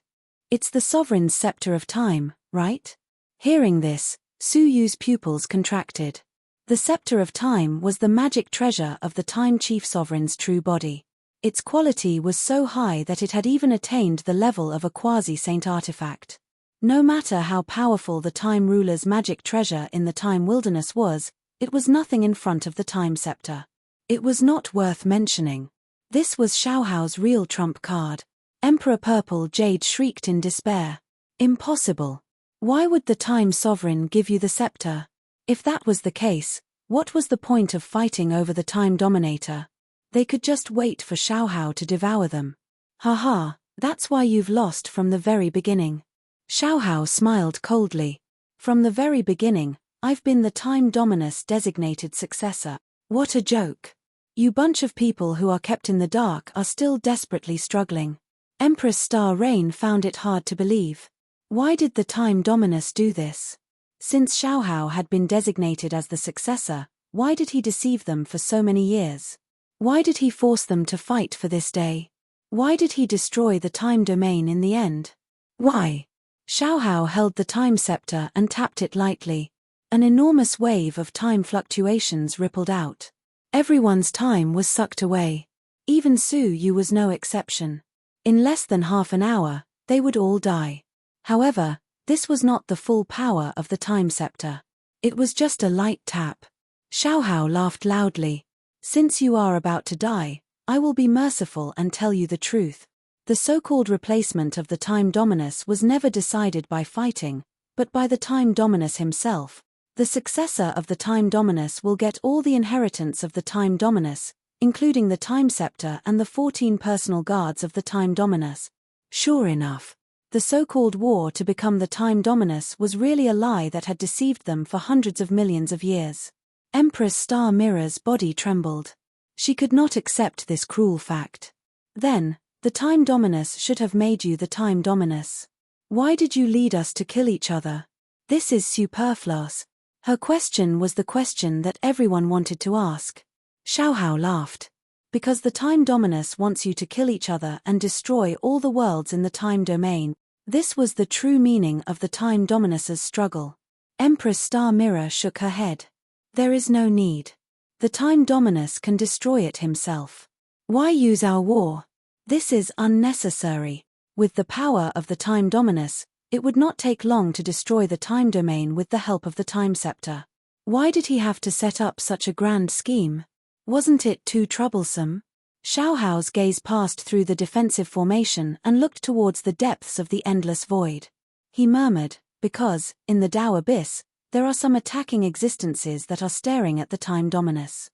It's the Sovereign's Scepter of Time, right? Hearing this, Su Yu's pupils contracted. The Scepter of Time was the magic treasure of the Time Chief Sovereign's true body. Its quality was so high that it had even attained the level of a quasi-saint artifact. No matter how powerful the Time Ruler's magic treasure in the Time Wilderness was, it was nothing in front of the Time Scepter. It was not worth mentioning. This was Xiaohao's real trump card. Emperor Purple Jade shrieked in despair. Impossible. Why would the Time Sovereign give you the scepter? If that was the case, what was the point of fighting over the Time Dominator? They could just wait for Xiaohao to devour them. Haha, that's why you've lost from the very beginning. Xiaohao smiled coldly. From the very beginning, I've been the Time Dominus designated successor. What a joke. You bunch of people who are kept in the dark are still desperately struggling. Empress Star Rain found it hard to believe. Why did the Time Dominus do this? Since Xiaohao had been designated as the successor, why did he deceive them for so many years? Why did he force them to fight for this day? Why did he destroy the time domain in the end? Why? Xiaohao held the time scepter and tapped it lightly. An enormous wave of time fluctuations rippled out. Everyone's time was sucked away. Even Su Yu was no exception. In less than half an hour, they would all die. However, this was not the full power of the time scepter. It was just a light tap. Xiaohao laughed loudly. Since you are about to die, I will be merciful and tell you the truth. The so-called replacement of the Time Dominus was never decided by fighting, but by the Time Dominus himself. The successor of the Time Dominus will get all the inheritance of the Time Dominus, including the Time Scepter and the 14 personal guards of the Time Dominus. Sure enough, the so-called war to become the Time Dominus was really a lie that had deceived them for hundreds of millions of years. Empress Star Mirror's body trembled. She could not accept this cruel fact. Then, the Time Dominus should have made you the Time Dominus. Why did you lead us to kill each other? This is superfluous. Her question was the question that everyone wanted to ask. Xiaohao laughed. Because the Time Dominus wants you to kill each other and destroy all the worlds in the time domain. This was the true meaning of the Time Dominus's struggle. Empress Star Mirror shook her head. There is no need. The Time Dominus can destroy it himself. Why use our war? This is unnecessary. With the power of the Time Dominus, it would not take long to destroy the time domain with the help of the Time Scepter. Why did he have to set up such a grand scheme? Wasn't it too troublesome? Xiaohao's gaze passed through the defensive formation and looked towards the depths of the endless void. He murmured, because, in the Tao Abyss, there are some attacking existences that are staring at the Time Dominus.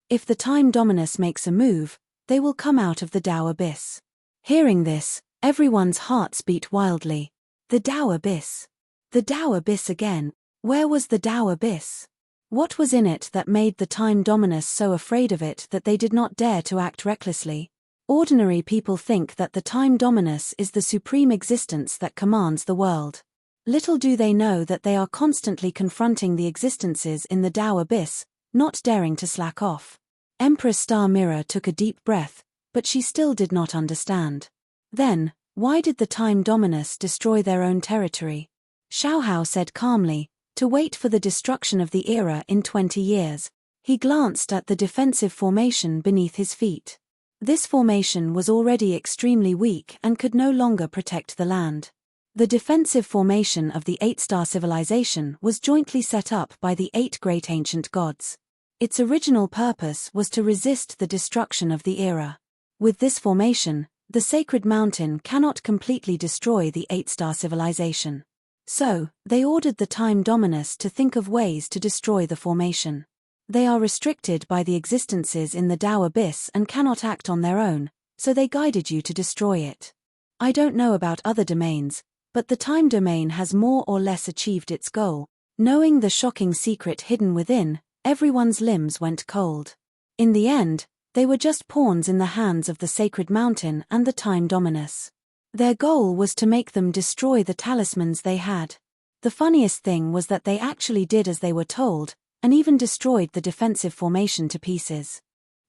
If the Time Dominus makes a move, they will come out of the Tao Abyss. Hearing this, everyone's hearts beat wildly. The Tao Abyss. The Tao Abyss again. Where was the Tao Abyss? What was in it that made the Time Dominus so afraid of it that they did not dare to act recklessly? Ordinary people think that the Time Dominus is the supreme existence that commands the world. Little do they know that they are constantly confronting the existences in the Tao Abyss, not daring to slack off. Empress Star Mirror took a deep breath, but she still did not understand. Then, why did the Time Dominus destroy their own territory? Xiaohao said calmly, to wait for the destruction of the era in 20 years. He glanced at the defensive formation beneath his feet. This formation was already extremely weak and could no longer protect the land. The defensive formation of the 8-star civilization was jointly set up by the 8 great ancient gods. Its original purpose was to resist the destruction of the era. With this formation, the sacred mountain cannot completely destroy the 8-star civilization. So, they ordered the Time Dominus to think of ways to destroy the formation. They are restricted by the existences in the Tao Abyss and cannot act on their own, so they guided you to destroy it. I don't know about other domains, but the time domain has more or less achieved its goal. Knowing the shocking secret hidden within, everyone's limbs went cold. In the end, they were just pawns in the hands of the sacred mountain and the Time Dominus. Their goal was to make them destroy the talismans they had. The funniest thing was that they actually did as they were told, and even destroyed the defensive formation to pieces.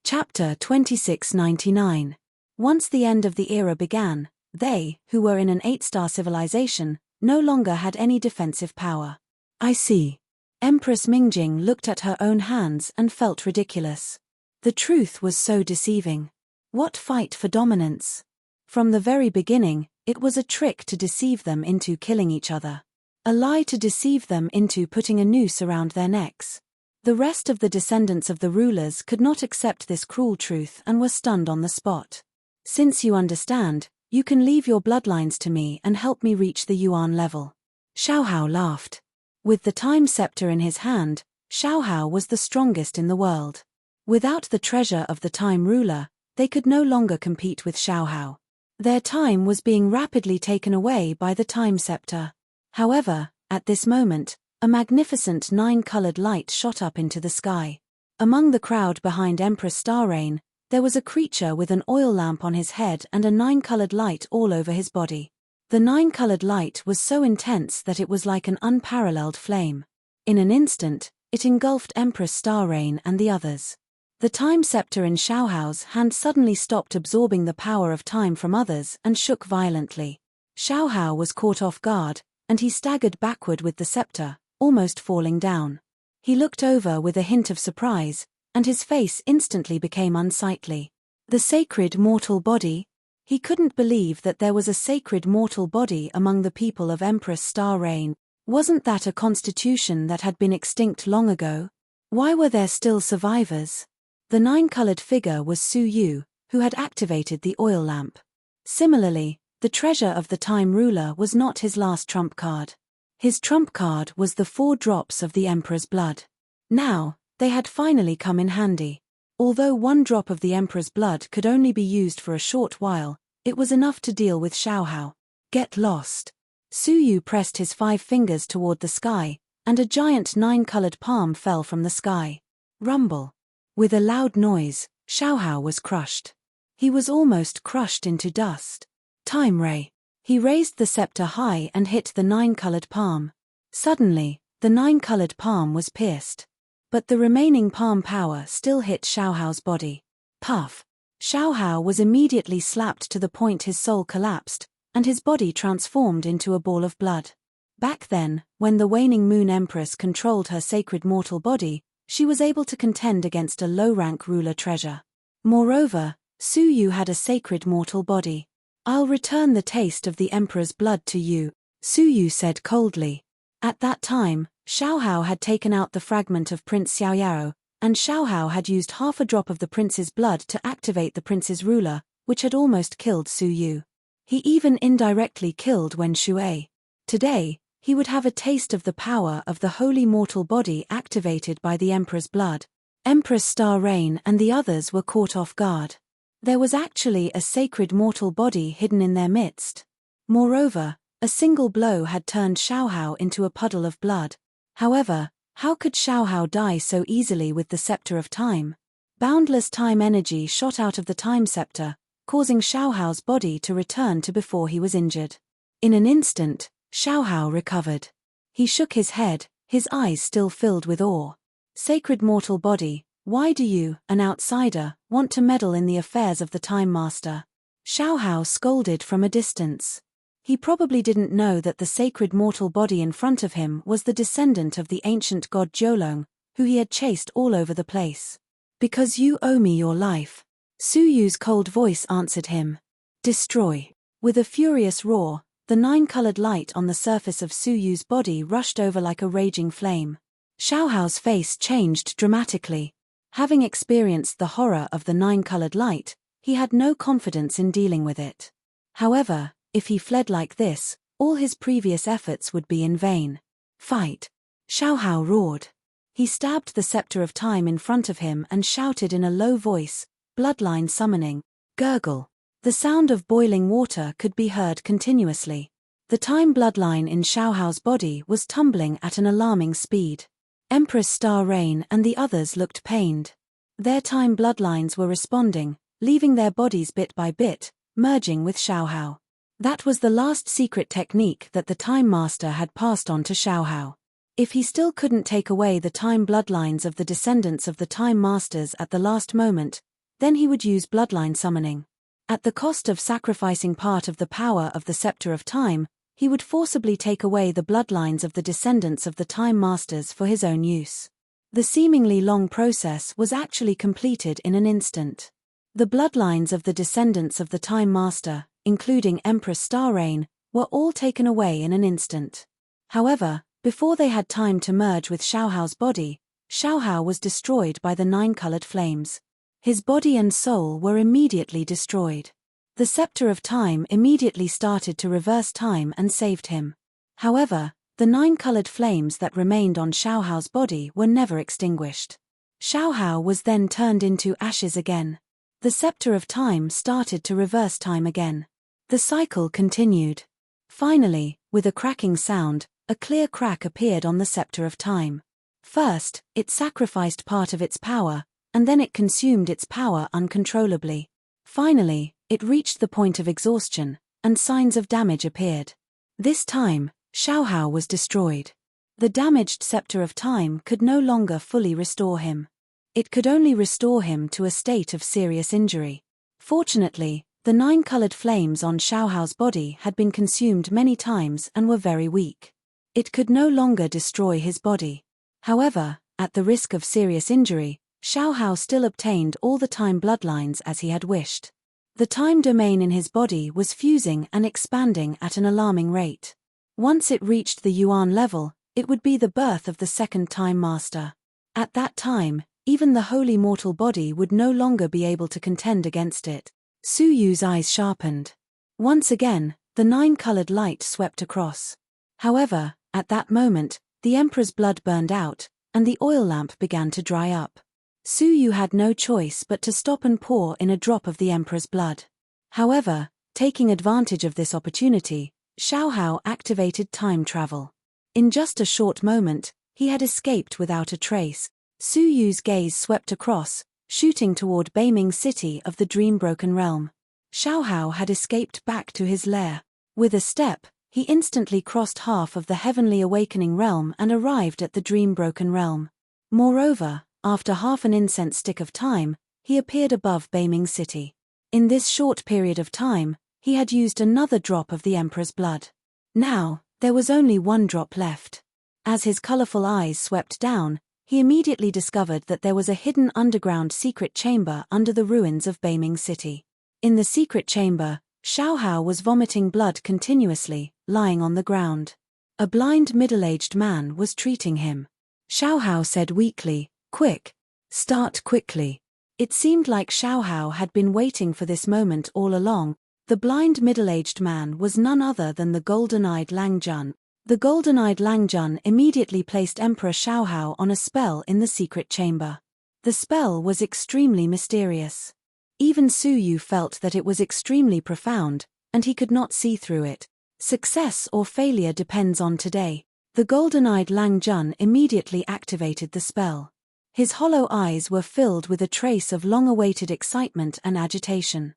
Chapter 2699. Once the end of the era began, they, who were in an 8-star civilization, no longer had any defensive power. I see. Empress Mingjing looked at her own hands and felt ridiculous. The truth was so deceiving. What fight for dominance? From the very beginning, it was a trick to deceive them into killing each other. A lie to deceive them into putting a noose around their necks. The rest of the descendants of the rulers could not accept this cruel truth and were stunned on the spot. Since you understand, you can leave your bloodlines to me and help me reach the Yuan level. Xiaohao laughed. With the time scepter in his hand, Xiaohao was the strongest in the world. Without the treasure of the time ruler, they could no longer compete with Xiaohao. Their time was being rapidly taken away by the time scepter. However, at this moment, a magnificent 9-colored light shot up into the sky. Among the crowd behind Empress Starrain, there was a creature with an oil lamp on his head and a 9-colored light all over his body. The 9-colored light was so intense that it was like an unparalleled flame. In an instant, it engulfed Empress Starrain and the others. The time scepter in Xiaohao's hand suddenly stopped absorbing the power of time from others and shook violently. Xiaohao was caught off guard, and he staggered backward with the scepter, almost falling down. He looked over with a hint of surprise, and his face instantly became unsightly. The sacred mortal body? He couldn't believe that there was a sacred mortal body among the people of Empress Starrain. Wasn't that a constitution that had been extinct long ago? Why were there still survivors? The 9-colored figure was Su Yu, who had activated the oil lamp. Similarly, the treasure of the time ruler was not his last trump card. His trump card was the 4 drops of the Emperor's blood. Now, they had finally come in handy. Although 1 drop of the Emperor's blood could only be used for a short while, it was enough to deal with Xiaohao. Get lost. Su Yu pressed his 5 fingers toward the sky, and a giant 9-colored palm fell from the sky. Rumble. With a loud noise, Xiaohao was crushed. He was almost crushed into dust. Time ray. He raised the scepter high and hit the 9-colored palm. Suddenly, the 9-colored palm was pierced. But the remaining palm power still hit Xiaohao's body. Puff. Xiaohao was immediately slapped to the point his soul collapsed, and his body transformed into a ball of blood. Back then, when the waning moon empress controlled her sacred mortal body, she was able to contend against a low-rank ruler treasure. Moreover, Su Yu had a sacred mortal body. I'll return the taste of the emperor's blood to you, Su Yu said coldly. At that time, Xiaohao had taken out the fragment of Prince Xiaoyao, and Xiaohao had used half a drop of the prince's blood to activate the prince's ruler, which had almost killed Su Yu. He even indirectly killed Wen Shuai. Today, he would have a taste of the power of the holy mortal body activated by the emperor's blood. Empress Star Rain and the others were caught off guard. There was actually a sacred mortal body hidden in their midst. Moreover, a single blow had turned Xiaohao into a puddle of blood. However, how could Xiaohao die so easily with the scepter of time? Boundless time energy shot out of the time scepter, causing Xiaohao's body to return to before he was injured. In an instant, Xiaohao recovered. He shook his head, his eyes still filled with awe. Sacred mortal body, why do you, an outsider, want to meddle in the affairs of the Time Master? Xiaohao scolded from a distance. He probably didn't know that the sacred mortal body in front of him was the descendant of the ancient god Jiulong, who he had chased all over the place. Because you owe me your life. Su Yu's cold voice answered him. Destroy. With a furious roar, the nine-colored light on the surface of Su Yu's body rushed over like a raging flame. Xiaohao's face changed dramatically. Having experienced the horror of the nine-colored light, he had no confidence in dealing with it. However, if he fled like this, all his previous efforts would be in vain. Fight! Xiaohao roared. He stabbed the scepter of time in front of him and shouted in a low voice, bloodline summoning. Gurgle. The sound of boiling water could be heard continuously. The time bloodline in Xiaohao's body was tumbling at an alarming speed. Empress Star Rain and the others looked pained. Their time bloodlines were responding, leaving their bodies bit by bit, merging with Xiaohao. That was the last secret technique that the Time Master had passed on to Xiaohao. If he still couldn't take away the time bloodlines of the descendants of the Time Masters at the last moment, then he would use bloodline summoning. At the cost of sacrificing part of the power of the Scepter of Time, he would forcibly take away the bloodlines of the descendants of the Time Masters for his own use. The seemingly long process was actually completed in an instant. The bloodlines of the descendants of the Time Master, including Empress Star Rain, were all taken away in an instant. However, before they had time to merge with Xiaohao's body, Xiaohao was destroyed by the nine-colored flames. His body and soul were immediately destroyed. The Scepter of Time immediately started to reverse time and saved him. However, the nine-colored flames that remained on Xiaohao's body were never extinguished. Xiaohao was then turned into ashes again. The Scepter of Time started to reverse time again. The cycle continued. Finally, with a cracking sound, a clear crack appeared on the Scepter of Time. First, it sacrificed part of its power, and then it consumed its power uncontrollably. Finally, it reached the point of exhaustion, and signs of damage appeared. This time, Xiaohao was destroyed. The damaged Scepter of Time could no longer fully restore him. It could only restore him to a state of serious injury. Fortunately, the nine-colored flames on Xiaohao's body had been consumed many times and were very weak. It could no longer destroy his body. However, at the risk of serious injury, Xiaohao still obtained all the time bloodlines as he had wished. The time domain in his body was fusing and expanding at an alarming rate. Once it reached the Yuan level, it would be the birth of the second Time Master. At that time, even the holy mortal body would no longer be able to contend against it. Su Yu's eyes sharpened. Once again, the nine-colored light swept across. However, at that moment, the Emperor's blood burned out, and the oil lamp began to dry up. Su Yu had no choice but to stop and pour in a drop of the Emperor's blood. However, taking advantage of this opportunity, Xiaohao activated time travel. In just a short moment, he had escaped without a trace. Su Yu's gaze swept across, shooting toward Beiming City of the Dream-Broken Realm. Xiaohao had escaped back to his lair. With a step, he instantly crossed half of the Heavenly Awakening Realm and arrived at the Dream-Broken Realm. Moreover, after half an incense stick of time, he appeared above Beiming City. In this short period of time, he had used another drop of the Emperor's blood. Now, there was only one drop left. As his colorful eyes swept down, he immediately discovered that there was a hidden underground secret chamber under the ruins of Beiming City. In the secret chamber, Xiaohao was vomiting blood continuously, lying on the ground. A blind middle-aged man was treating him. Xiaohao said weakly, "Quick! Start quickly. It seemed like Xiaohao had been waiting for this moment all along. The blind middle-aged man was none other than the golden-eyed Lang Jun. The golden-eyed Lang Jun immediately placed Emperor Xiaohao on a spell in the secret chamber. The spell was extremely mysterious. Even Su Yu felt that it was extremely profound, and he could not see through it. Success or failure depends on today. The golden-eyed Lang Jun immediately activated the spell. His hollow eyes were filled with a trace of long-awaited excitement and agitation.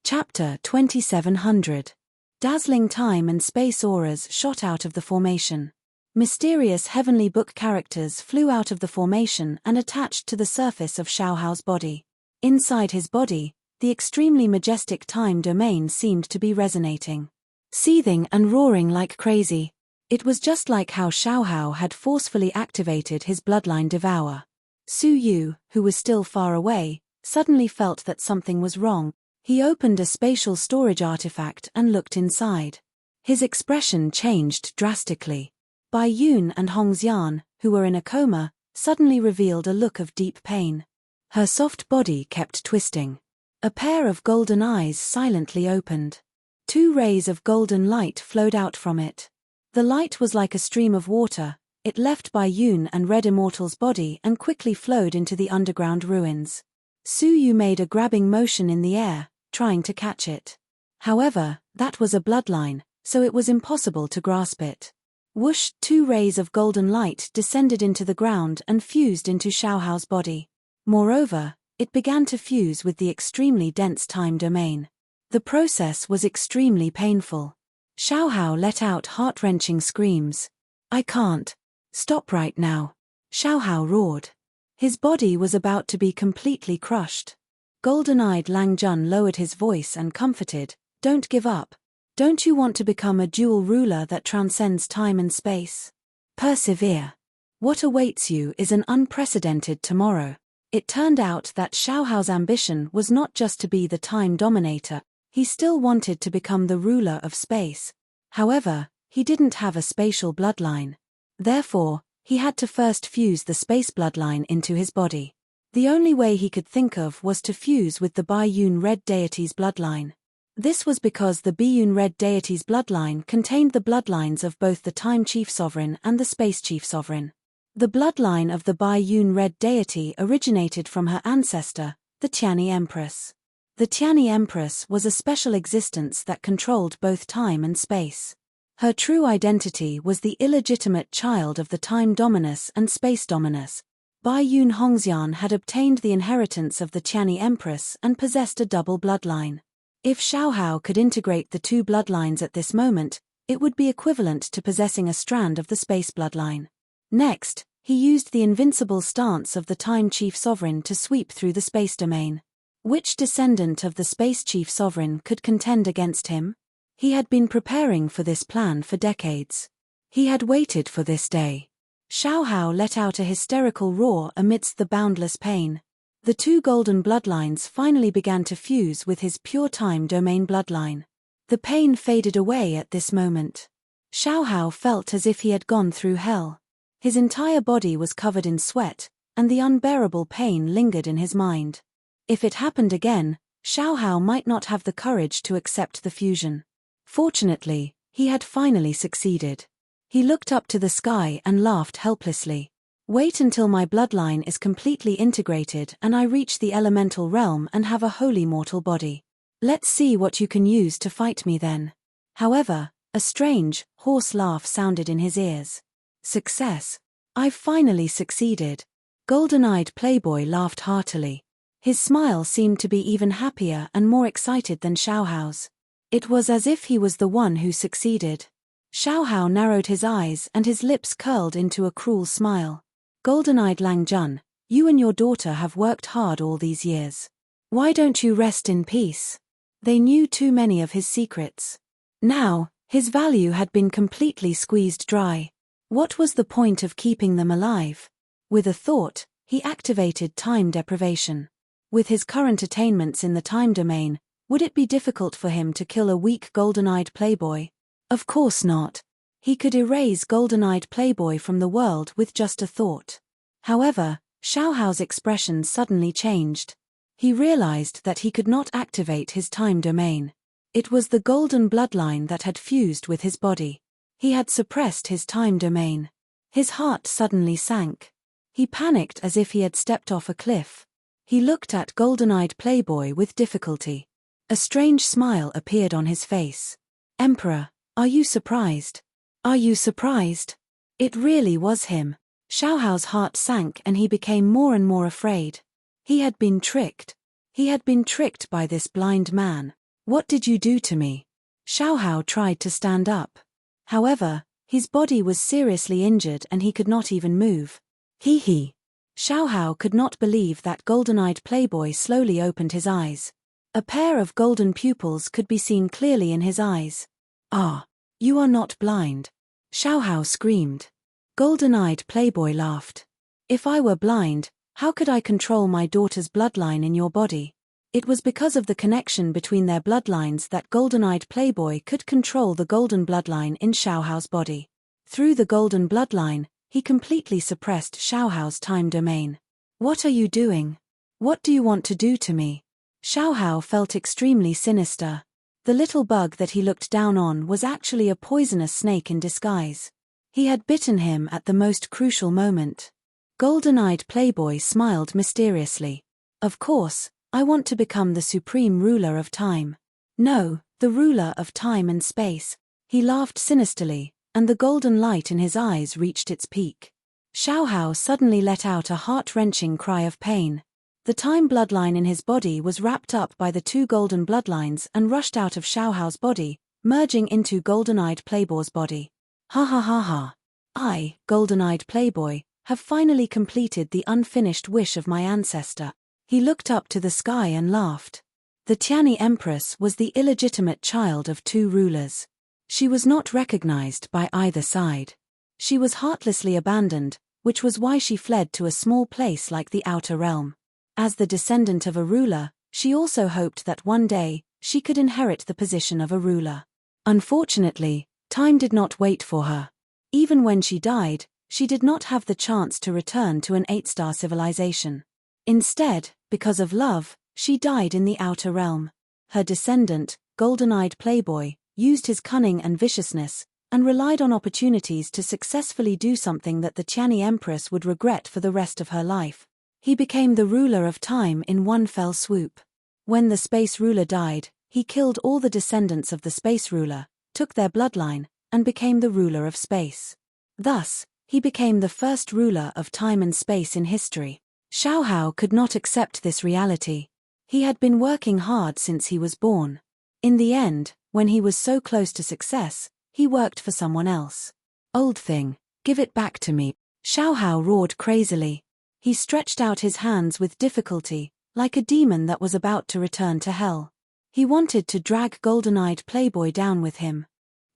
Chapter 2700. Dazzling time and space auras shot out of the formation. Mysterious heavenly book characters flew out of the formation and attached to the surface of Xiaohao's body. Inside his body, the extremely majestic time domain seemed to be resonating, seething and roaring like crazy. It was just like how Xiaohao had forcefully activated his bloodline devour. Su Yu, who was still far away, suddenly felt that something was wrong. He opened a spatial storage artifact and looked inside. His expression changed drastically. Bai Yun and Hongxian, who were in a coma, suddenly revealed a look of deep pain. Her soft body kept twisting. A pair of golden eyes silently opened. 2 rays of golden light flowed out from it. The light was like a stream of water. It left Bai Yun and Red Immortal's body and quickly flowed into the underground ruins. Su Yu made a grabbing motion in the air, trying to catch it. However, that was a bloodline, so it was impossible to grasp it. Whoosh! 2 rays of golden light descended into the ground and fused into Xiaohao's body. Moreover, it began to fuse with the extremely dense time domain. The process was extremely painful. Xiaohao let out heart-wrenching screams. "I can't. Stop right now," Xiaohao roared. His body was about to be completely crushed. Golden-eyed Lang Jun lowered his voice and comforted, "Don't give up. Don't you want to become a dual ruler that transcends time and space? Persevere. What awaits you is an unprecedented tomorrow." It turned out that Xiaohao's ambition was not just to be the time dominator, he still wanted to become the ruler of space. However, he didn't have a spatial bloodline. Therefore, he had to first fuse the space bloodline into his body. The only way he could think of was to fuse with the Bai Yun Red deity's bloodline. This was because the Bai Yun Red deity's bloodline contained the bloodlines of both the Time Chief Sovereign and the Space Chief Sovereign. The bloodline of the Bai Yun Red deity originated from her ancestor, the Tianyi Empress. The Tianyi Empress was a special existence that controlled both time and space. Her true identity was the illegitimate child of the Time Dominus and Space Dominus. Bai Yun Hongxian had obtained the inheritance of the Tianyi Empress and possessed a double bloodline. If Xiaohao could integrate the 2 bloodlines at this moment, it would be equivalent to possessing a strand of the space bloodline. Next, he used the invincible stance of the Time Chief Sovereign to sweep through the space domain. Which descendant of the Space Chief Sovereign could contend against him? He had been preparing for this plan for decades. He had waited for this day. Xiaohao let out a hysterical roar amidst the boundless pain. The 2 golden bloodlines finally began to fuse with his pure time domain bloodline. The pain faded away at this moment. Xiaohao felt as if he had gone through hell. His entire body was covered in sweat, and the unbearable pain lingered in his mind. If it happened again, Xiaohao might not have the courage to accept the fusion. Fortunately, he had finally succeeded. He looked up to the sky and laughed helplessly. "Wait until my bloodline is completely integrated and I reach the elemental realm and have a holy mortal body. Let's see what you can use to fight me then." However, a strange, hoarse laugh sounded in his ears. "Success. I've finally succeeded." Golden-eyed Playboy laughed heartily. His smile seemed to be even happier and more excited than Xiaohao's. It was as if he was the one who succeeded. Xiaohao narrowed his eyes and his lips curled into a cruel smile. "Golden-eyed Lang Jun, you and your daughter have worked hard all these years. Why don't you rest in peace?" They knew too many of his secrets. Now, his value had been completely squeezed dry. What was the point of keeping them alive? With a thought, he activated time deprivation. With his current attainments in the time domain, would it be difficult for him to kill a weak golden-eyed Playboy? Of course not. He could erase golden-eyed Playboy from the world with just a thought. However, Xiaohao's expression suddenly changed. He realized that he could not activate his time domain. It was the golden bloodline that had fused with his body. He had suppressed his time domain. His heart suddenly sank. He panicked as if he had stepped off a cliff. He looked at golden-eyed Playboy with difficulty. A strange smile appeared on his face. "Emperor, are you surprised? Are you surprised?" It really was him. Xiaohao's heart sank and he became more and more afraid. He had been tricked. He had been tricked by this blind man. "What did you do to me?" Xiaohao tried to stand up. However, his body was seriously injured and he could not even move. He. Xiaohao could not believe that golden-eyed Playboy slowly opened his eyes. A pair of golden pupils could be seen clearly in his eyes. "Ah, you are not blind," Xiaohao screamed. Golden-eyed Playboy laughed. "If I were blind, how could I control my daughter's bloodline in your body?" It was because of the connection between their bloodlines that golden-eyed Playboy could control the golden bloodline in Xiaohao's body. Through the golden bloodline, he completely suppressed Xiaohao's time domain. "What are you doing? What do you want to do to me?" Xiaohao felt extremely sinister. The little bug that he looked down on was actually a poisonous snake in disguise. He had bitten him at the most crucial moment. Golden-eyed Playboy smiled mysteriously. "Of course, I want to become the supreme ruler of time." "No, the ruler of time and space." He laughed sinisterly, and the golden light in his eyes reached its peak. Xiaohao suddenly let out a heart-wrenching cry of pain. The time bloodline in his body was wrapped up by the two golden bloodlines and rushed out of Xiaohao's body, merging into golden-eyed Playboy's body. "Ha ha ha ha. I, golden-eyed Playboy, have finally completed the unfinished wish of my ancestor." He looked up to the sky and laughed. The Tianyi Empress was the illegitimate child of two rulers. She was not recognized by either side. She was heartlessly abandoned, which was why she fled to a small place like the Outer Realm. As the descendant of a ruler, she also hoped that one day, she could inherit the position of a ruler. Unfortunately, time did not wait for her. Even when she died, she did not have the chance to return to an 8-star civilization. Instead, because of love, she died in the Outer Realm. Her descendant, golden-eyed Playboy, used his cunning and viciousness, and relied on opportunities to successfully do something that the Tianyi Empress would regret for the rest of her life. He became the ruler of time in one fell swoop. When the space ruler died, he killed all the descendants of the space ruler, took their bloodline, and became the ruler of space. Thus, he became the first ruler of time and space in history. Xiaohao could not accept this reality. He had been working hard since he was born. In the end, when he was so close to success, he worked for someone else. "Old thing, give it back to me," Xiaohao roared crazily. He stretched out his hands with difficulty, like a demon that was about to return to hell. He wanted to drag golden-eyed Playboy down with him.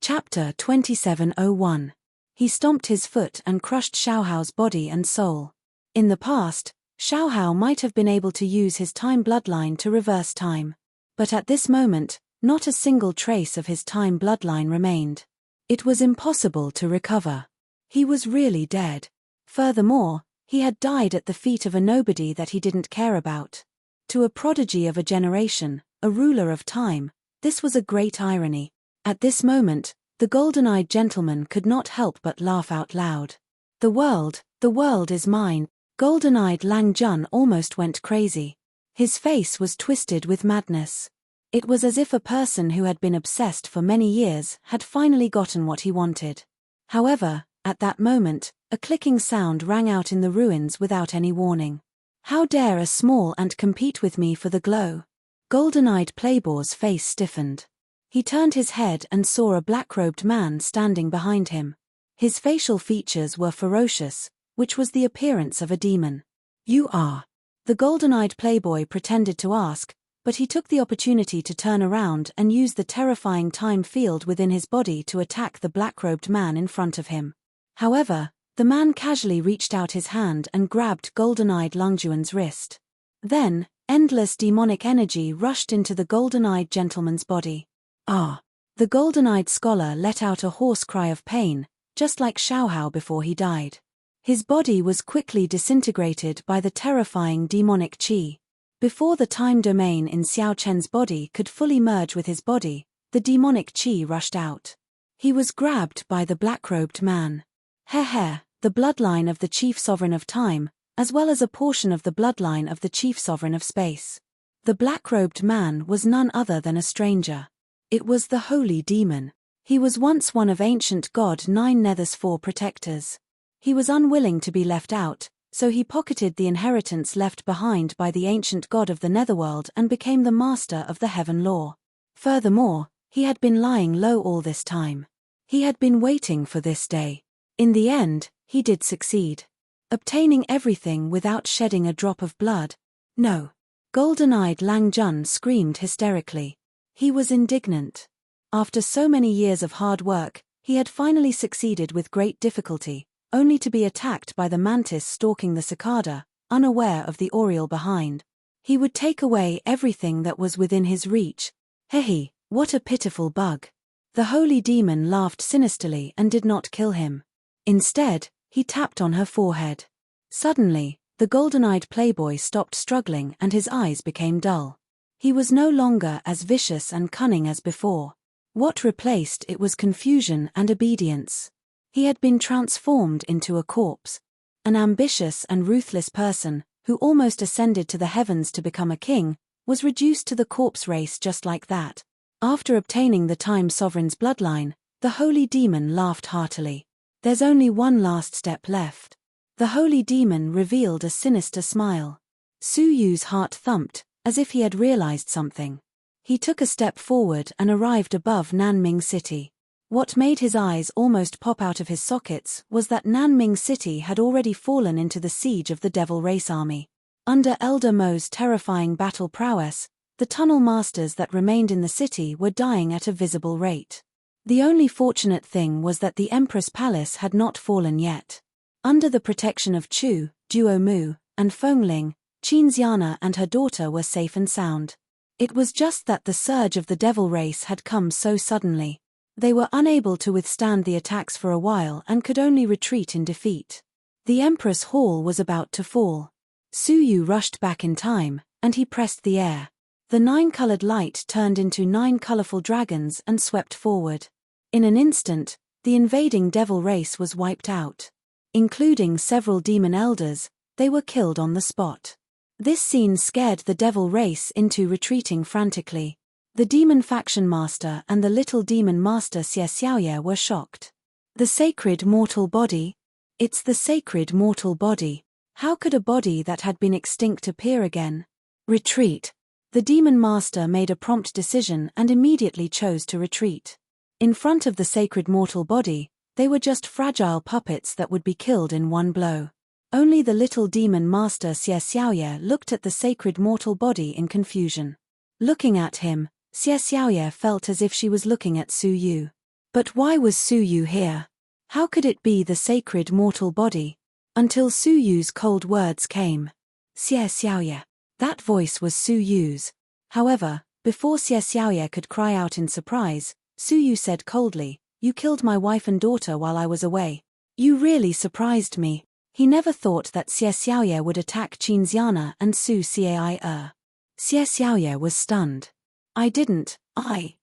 Chapter 2701. He stomped his foot and crushed Xiaohao's body and soul. In the past, Xiaohao might have been able to use his time bloodline to reverse time. But at this moment, not a single trace of his time bloodline remained. It was impossible to recover. He was really dead. Furthermore, he had died at the feet of a nobody that he didn't care about. To a prodigy of a generation, a ruler of time, this was a great irony. At this moment, the golden-eyed gentleman could not help but laugh out loud. The world is mine." Golden-eyed Lang Jun almost went crazy. His face was twisted with madness. It was as if a person who had been obsessed for many years had finally gotten what he wanted. However, at that moment, a clicking sound rang out in the ruins without any warning. "How dare a small ant compete with me for the glow?" Golden-eyed Playboy's face stiffened. He turned his head and saw a black-robed man standing behind him. His facial features were ferocious, which was the appearance of a demon. "You are?" the golden-eyed Playboy pretended to ask, but he took the opportunity to turn around and use the terrifying time field within his body to attack the black-robed man in front of him. However, the man casually reached out his hand and grabbed golden-eyed Langjuan's wrist. Then, endless demonic energy rushed into the golden-eyed gentleman's body. "Ah!" The golden-eyed scholar let out a hoarse cry of pain, just like Xiaohao before he died. His body was quickly disintegrated by the terrifying demonic qi. Before the time domain in Xiao Chen's body could fully merge with his body, the demonic qi rushed out. He was grabbed by the black-robed man. He, the bloodline of the chief sovereign of time, as well as a portion of the bloodline of the chief sovereign of space. The black-robed man was none other than a stranger. It was the holy demon. He was once one of ancient god Nine Nether's 4 protectors. He was unwilling to be left out, so he pocketed the inheritance left behind by the ancient god of the netherworld and became the master of the heaven law. Furthermore, he had been lying low all this time. He had been waiting for this day. In the end, he did succeed. Obtaining everything without shedding a drop of blood. No. Golden-eyed Lang Jun screamed hysterically. He was indignant. After so many years of hard work, he had finally succeeded with great difficulty, only to be attacked by the mantis stalking the cicada, unaware of the oriole behind. He would take away everything that was within his reach. Hehe, what a pitiful bug. The holy demon laughed sinisterly and did not kill him. Instead, he tapped on her forehead. Suddenly, the golden-eyed playboy stopped struggling and his eyes became dull. He was no longer as vicious and cunning as before. What replaced it was confusion and obedience. He had been transformed into a corpse. An ambitious and ruthless person, who almost ascended to the heavens to become a king, was reduced to the corpse race just like that. After obtaining the Time Sovereign's bloodline, the holy demon laughed heartily. There's only one last step left. The holy demon revealed a sinister smile. Su Yu's heart thumped, as if he had realized something. He took a step forward and arrived above Nanming City. What made his eyes almost pop out of his sockets was that Nanming City had already fallen into the siege of the Devil Race Army. Under Elder Mo's terrifying battle prowess, the tunnel masters that remained in the city were dying at a visible rate. The only fortunate thing was that the Empress Palace had not fallen yet. Under the protection of Chu, Duo Mu, and Fengling, Qinxiana and her daughter were safe and sound. It was just that the surge of the devil race had come so suddenly. They were unable to withstand the attacks for a while and could only retreat in defeat. The Empress Hall was about to fall. Su Yu rushed back in time, and he pressed the air. The 9-colored light turned into 9 colorful dragons and swept forward. In an instant, the invading devil race was wiped out. Including several demon elders, they were killed on the spot. This scene scared the devil race into retreating frantically. The demon faction master and the little demon master Xie Xiaoye were shocked. The sacred mortal body? It's the sacred mortal body. How could a body that had been extinct appear again? Retreat. The demon master made a prompt decision and immediately chose to retreat. In front of the sacred mortal body, they were just fragile puppets that would be killed in one blow. Only the little demon master Xie Xiaoye looked at the sacred mortal body in confusion. Looking at him, Xie Xiaoye felt as if she was looking at Su Yu. But why was Su Yu here? How could it be the sacred mortal body? Until Su Yu's cold words came. Xie Xiaoye. That voice was Su Yu's. However, before Xie Xiaoye could cry out in surprise, Su Yu said coldly, "You killed my wife and daughter while I was away. You really surprised me." He never thought that Xie Xiaoye would attack Qinxiana and Su Cai. Xie Xiaoye was stunned.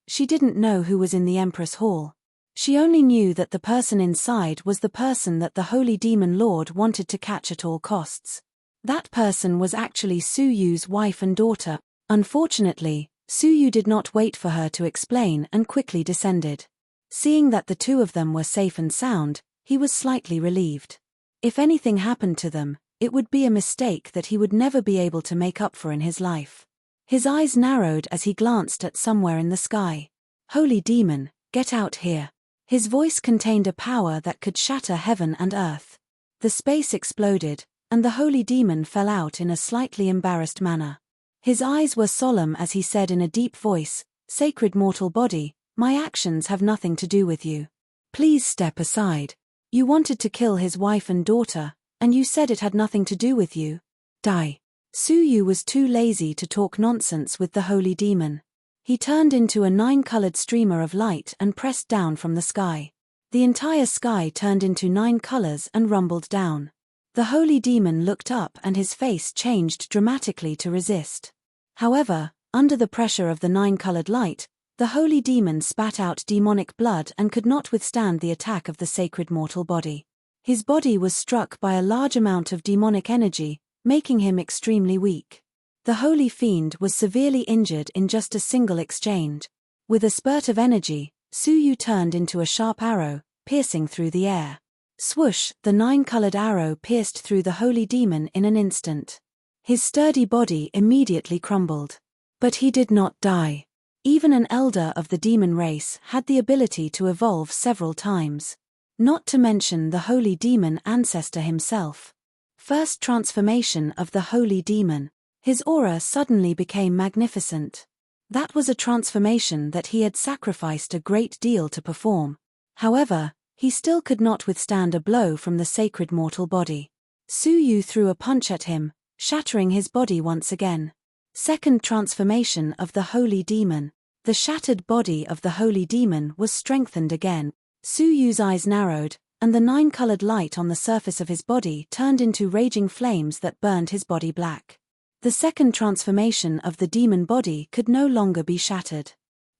She didn't know who was in the Empress Hall. She only knew that the person inside was the person that the Holy Demon Lord wanted to catch at all costs. That person was actually Su Yu's wife and daughter. Unfortunately, Su Yu did not wait for her to explain and quickly descended. Seeing that the two of them were safe and sound, he was slightly relieved. If anything happened to them, it would be a mistake that he would never be able to make up for in his life. His eyes narrowed as he glanced at somewhere in the sky. Holy demon, get out here. His voice contained a power that could shatter heaven and earth. The space exploded, and the holy demon fell out in a slightly embarrassed manner. His eyes were solemn as he said in a deep voice, "Sacred mortal body, my actions have nothing to do with you. Please step aside. You wanted to kill his wife and daughter, and you said it had nothing to do with you. Die." Su Yu was too lazy to talk nonsense with the holy demon. He turned into a 9-colored streamer of light and pressed down from the sky. The entire sky turned into 9 colors and rumbled down. The holy demon looked up and his face changed dramatically to resist. However, under the pressure of the nine-colored light, the holy demon spat out demonic blood and could not withstand the attack of the sacred mortal body. His body was struck by a large amount of demonic energy, making him extremely weak. The holy fiend was severely injured in just a single exchange. With a spurt of energy, Suyu turned into a sharp arrow, piercing through the air. Swoosh, the nine-colored arrow pierced through the holy demon in an instant. His sturdy body immediately crumbled. But he did not die. Even an elder of the demon race had the ability to evolve several times. Not to mention the holy demon ancestor himself. First transformation of the holy demon. His aura suddenly became magnificent. That was a transformation that he had sacrificed a great deal to perform. However, he still could not withstand a blow from the sacred mortal body. Suyu threw a punch at him, shattering his body once again. Second transformation of the holy demon. The shattered body of the holy demon was strengthened again. Suyu's eyes narrowed, and the nine-colored light on the surface of his body turned into raging flames that burned his body black. The second transformation of the demon body could no longer be shattered.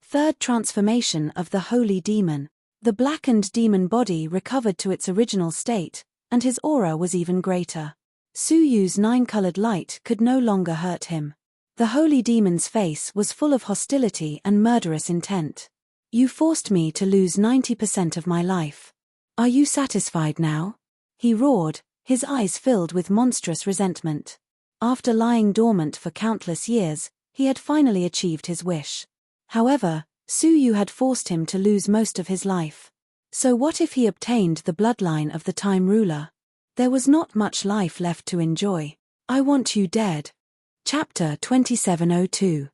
Third transformation of the holy demon. The blackened demon body recovered to its original state, and his aura was even greater. Suyu's nine-colored light could no longer hurt him. The holy demon's face was full of hostility and murderous intent. You forced me to lose 90% of my life. Are you satisfied now? He roared, his eyes filled with monstrous resentment. After lying dormant for countless years, he had finally achieved his wish. However, Suyu had forced him to lose most of his life. So what if he obtained the bloodline of the Time Ruler? There was not much life left to enjoy. I want you dead. Chapter 2702.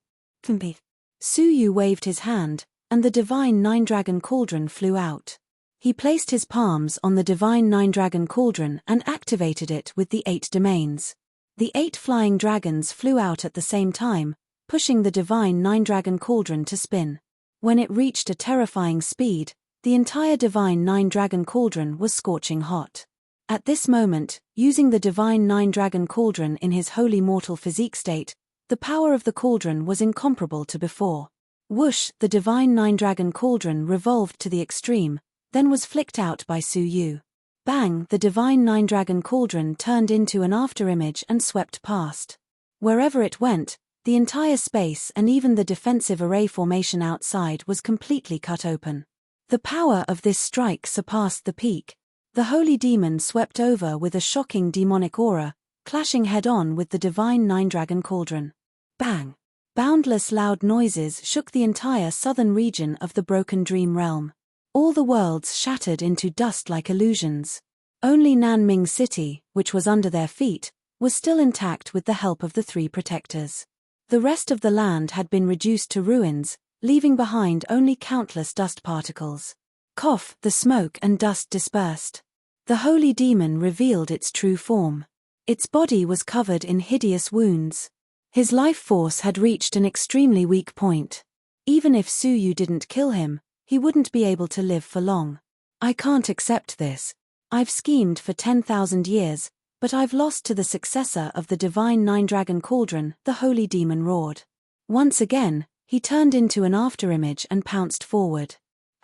Suyu waved his hand, and the divine nine-dragon cauldron flew out. He placed his palms on the divine nine-dragon cauldron and activated it with the 8 domains. The 8 flying dragons flew out at the same time, pushing the divine nine-dragon cauldron to spin. When it reached a terrifying speed, the entire divine nine-dragon cauldron was scorching hot. At this moment, using the divine nine-dragon cauldron in his holy mortal physique state, the power of the cauldron was incomparable to before. Whoosh, the divine nine-dragon cauldron revolved to the extreme, then was flicked out by Suyu. Bang, the divine nine-dragon cauldron turned into an afterimage and swept past. Wherever it went, the entire space and even the defensive array formation outside was completely cut open. The power of this strike surpassed the peak. The holy demon swept over with a shocking demonic aura, clashing head-on with the divine nine-dragon cauldron. Bang! Boundless loud noises shook the entire southern region of the broken dream realm. All the worlds shattered into dust like illusions. Only Nanming City, which was under their feet, was still intact with the help of the 3 protectors. The rest of the land had been reduced to ruins, leaving behind only countless dust particles. Cough, the smoke and dust dispersed. The holy demon revealed its true form. Its body was covered in hideous wounds. His life force had reached an extremely weak point. Even if Suyu didn't kill him, he wouldn't be able to live for long. I can't accept this. I've schemed for 10,000 years, but I've lost to the successor of the divine nine-dragon cauldron, the holy demon roared. Once again, he turned into an afterimage and pounced forward.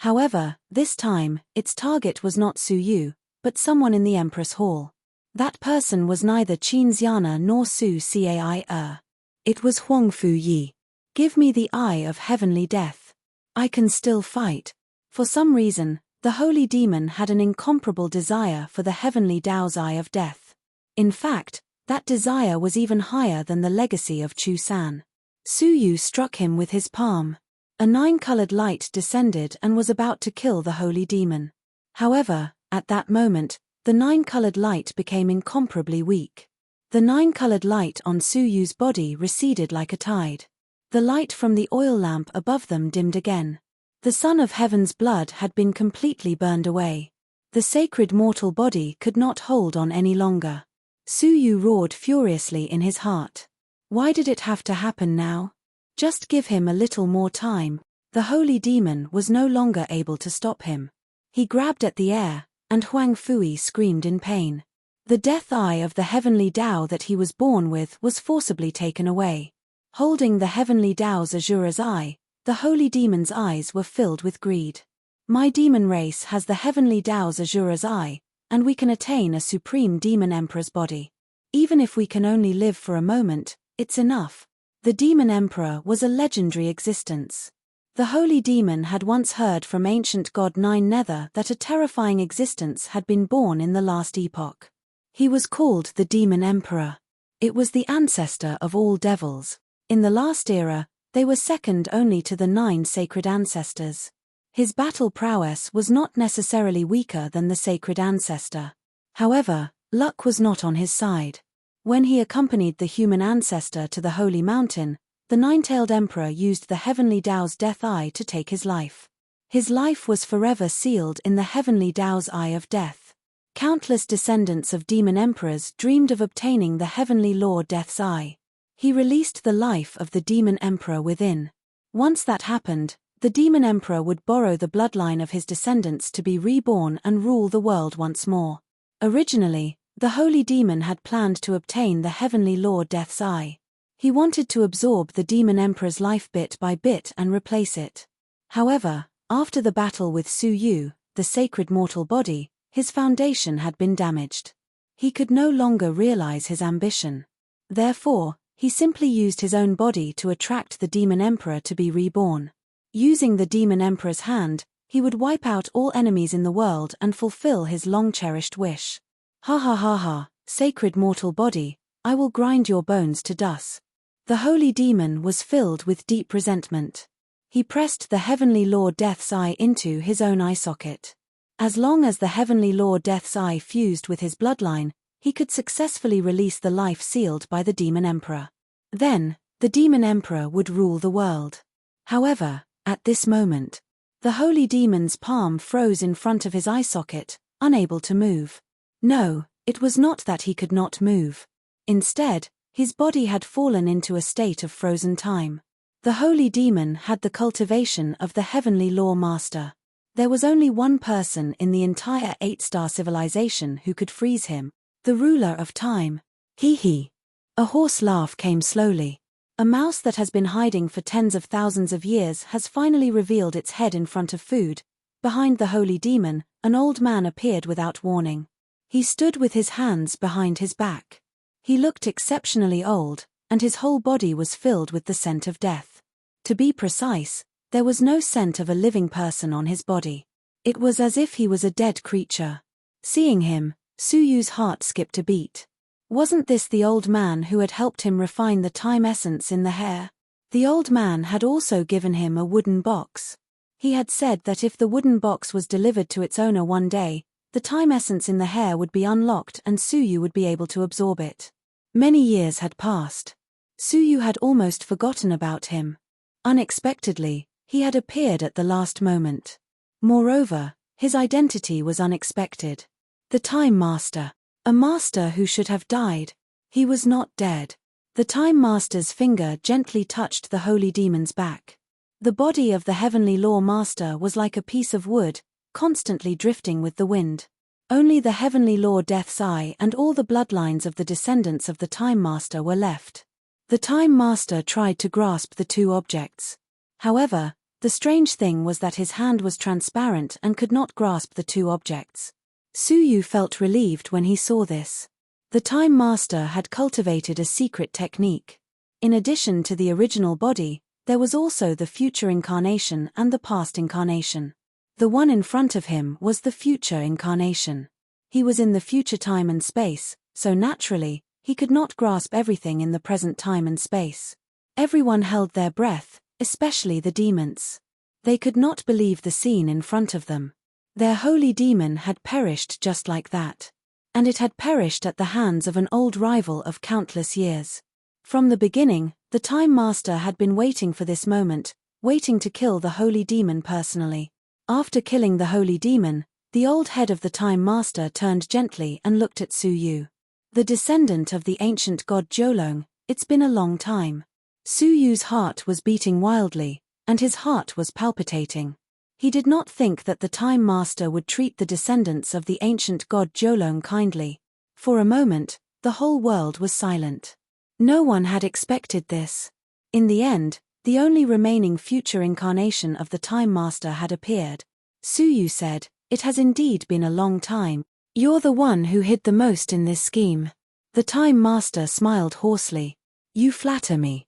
However, this time, its target was not Suyu, but someone in the Empress Hall. That person was neither Qin Xiana nor Su Cai. It was Huang Fu Yi. Give me the eye of heavenly death. I can still fight. For some reason, the holy demon had an incomparable desire for the heavenly Dao's eye of death. In fact, that desire was even higher than the legacy of Chu San. Suyu struck him with his palm. A 9-colored light descended and was about to kill the holy demon. However, at that moment, the 9-colored light became incomparably weak. The 9-colored light on Suyu's body receded like a tide. The light from the oil lamp above them dimmed again. The sun of heaven's blood had been completely burned away. The sacred mortal body could not hold on any longer. Suyu roared furiously in his heart. Why did it have to happen now? Just give him a little more time. The holy demon was no longer able to stop him. He grabbed at the air, and Huang Fui screamed in pain. The death eye of the heavenly Tao that he was born with was forcibly taken away. Holding the heavenly Tao's Azura's eye, the holy demon's eyes were filled with greed. My demon race has the heavenly Tao's Azura's eye, and we can attain a supreme demon emperor's body. Even if we can only live for a moment, it's enough. The demon emperor was a legendary existence. The holy demon had once heard from ancient god Nine Nether that a terrifying existence had been born in the last epoch. He was called the demon emperor. It was the ancestor of all devils. In the last era, they were second only to the 9 sacred ancestors. His battle prowess was not necessarily weaker than the sacred ancestor. However, luck was not on his side. When he accompanied the human ancestor to the holy mountain, the nine-tailed emperor used the heavenly Tao's death eye to take his life. His life was forever sealed in the heavenly Tao's eye of death. Countless descendants of demon emperors dreamed of obtaining the heavenly Lord Death's eye. He released the life of the demon emperor within. Once that happened, the demon emperor would borrow the bloodline of his descendants to be reborn and rule the world once more. Originally, the holy demon had planned to obtain the heavenly Lord Death's eye. He wanted to absorb the demon emperor's life bit by bit and replace it. However, after the battle with Su Yu, the sacred mortal body, his foundation had been damaged. He could no longer realize his ambition. Therefore, he simply used his own body to attract the demon emperor to be reborn. Using the demon emperor's hand, he would wipe out all enemies in the world and fulfill his long-cherished wish. Ha ha ha ha, sacred mortal body, I will grind your bones to dust. The holy demon was filled with deep resentment. He pressed the heavenly Lord Death's eye into his own eye socket. As long as the heavenly Lord Death's eye fused with his bloodline, he could successfully release the life sealed by the demon emperor. Then, the demon emperor would rule the world. However, at this moment, the holy demon's palm froze in front of his eye socket, unable to move. No, it was not that he could not move. Instead, his body had fallen into a state of frozen time. The holy demon had the cultivation of the heavenly law master. There was only one person in the entire 8-star civilization who could freeze him, the ruler of time. Hee hee. A hoarse laugh came slowly. A mouse that has been hiding for tens of thousands of years has finally revealed its head in front of food. Behind the holy demon, an old man appeared without warning. He stood with his hands behind his back. He looked exceptionally old, and his whole body was filled with the scent of death. To be precise, there was no scent of a living person on his body. It was as if he was a dead creature. Seeing him, Su Yu's heart skipped a beat. Wasn't this the old man who had helped him refine the time essence in the hair? The old man had also given him a wooden box. He had said that if the wooden box was delivered to its owner one day, the time essence in the hair would be unlocked and Su Yu would be able to absorb it. Many years had passed. Su Yu had almost forgotten about him. Unexpectedly, he had appeared at the last moment. Moreover, his identity was unexpected. The Time Master. A master who should have died. He was not dead. The Time Master's finger gently touched the holy demon's back. The body of the heavenly law master was like a piece of wood, constantly drifting with the wind. Only the heavenly Lord Death's eye and all the bloodlines of the descendants of the Time Master were left. The Time Master tried to grasp the two objects. However, the strange thing was that his hand was transparent and could not grasp the two objects. Su Yu felt relieved when he saw this. The Time Master had cultivated a secret technique. In addition to the original body, there was also the future incarnation and the past incarnation. The one in front of him was the future incarnation. He was in the future time and space, so naturally, he could not grasp everything in the present time and space. Everyone held their breath, especially the demons. They could not believe the scene in front of them. Their holy demon had perished just like that. And it had perished at the hands of an old rival of countless years. From the beginning, the Time Master had been waiting for this moment, waiting to kill the holy demon personally. After killing the holy demon, the old head of the Time Master turned gently and looked at Su Yu. The descendant of the ancient god Jolong, it's been a long time. Su Yu's heart was beating wildly, and his heart was palpitating. He did not think that the Time Master would treat the descendants of the ancient god Jolong kindly. For a moment, the whole world was silent. No one had expected this. In the end, the only remaining future incarnation of the Time Master had appeared. Suyu said, "It has indeed been a long time. You're the one who hid the most in this scheme." The Time Master smiled hoarsely. "You flatter me."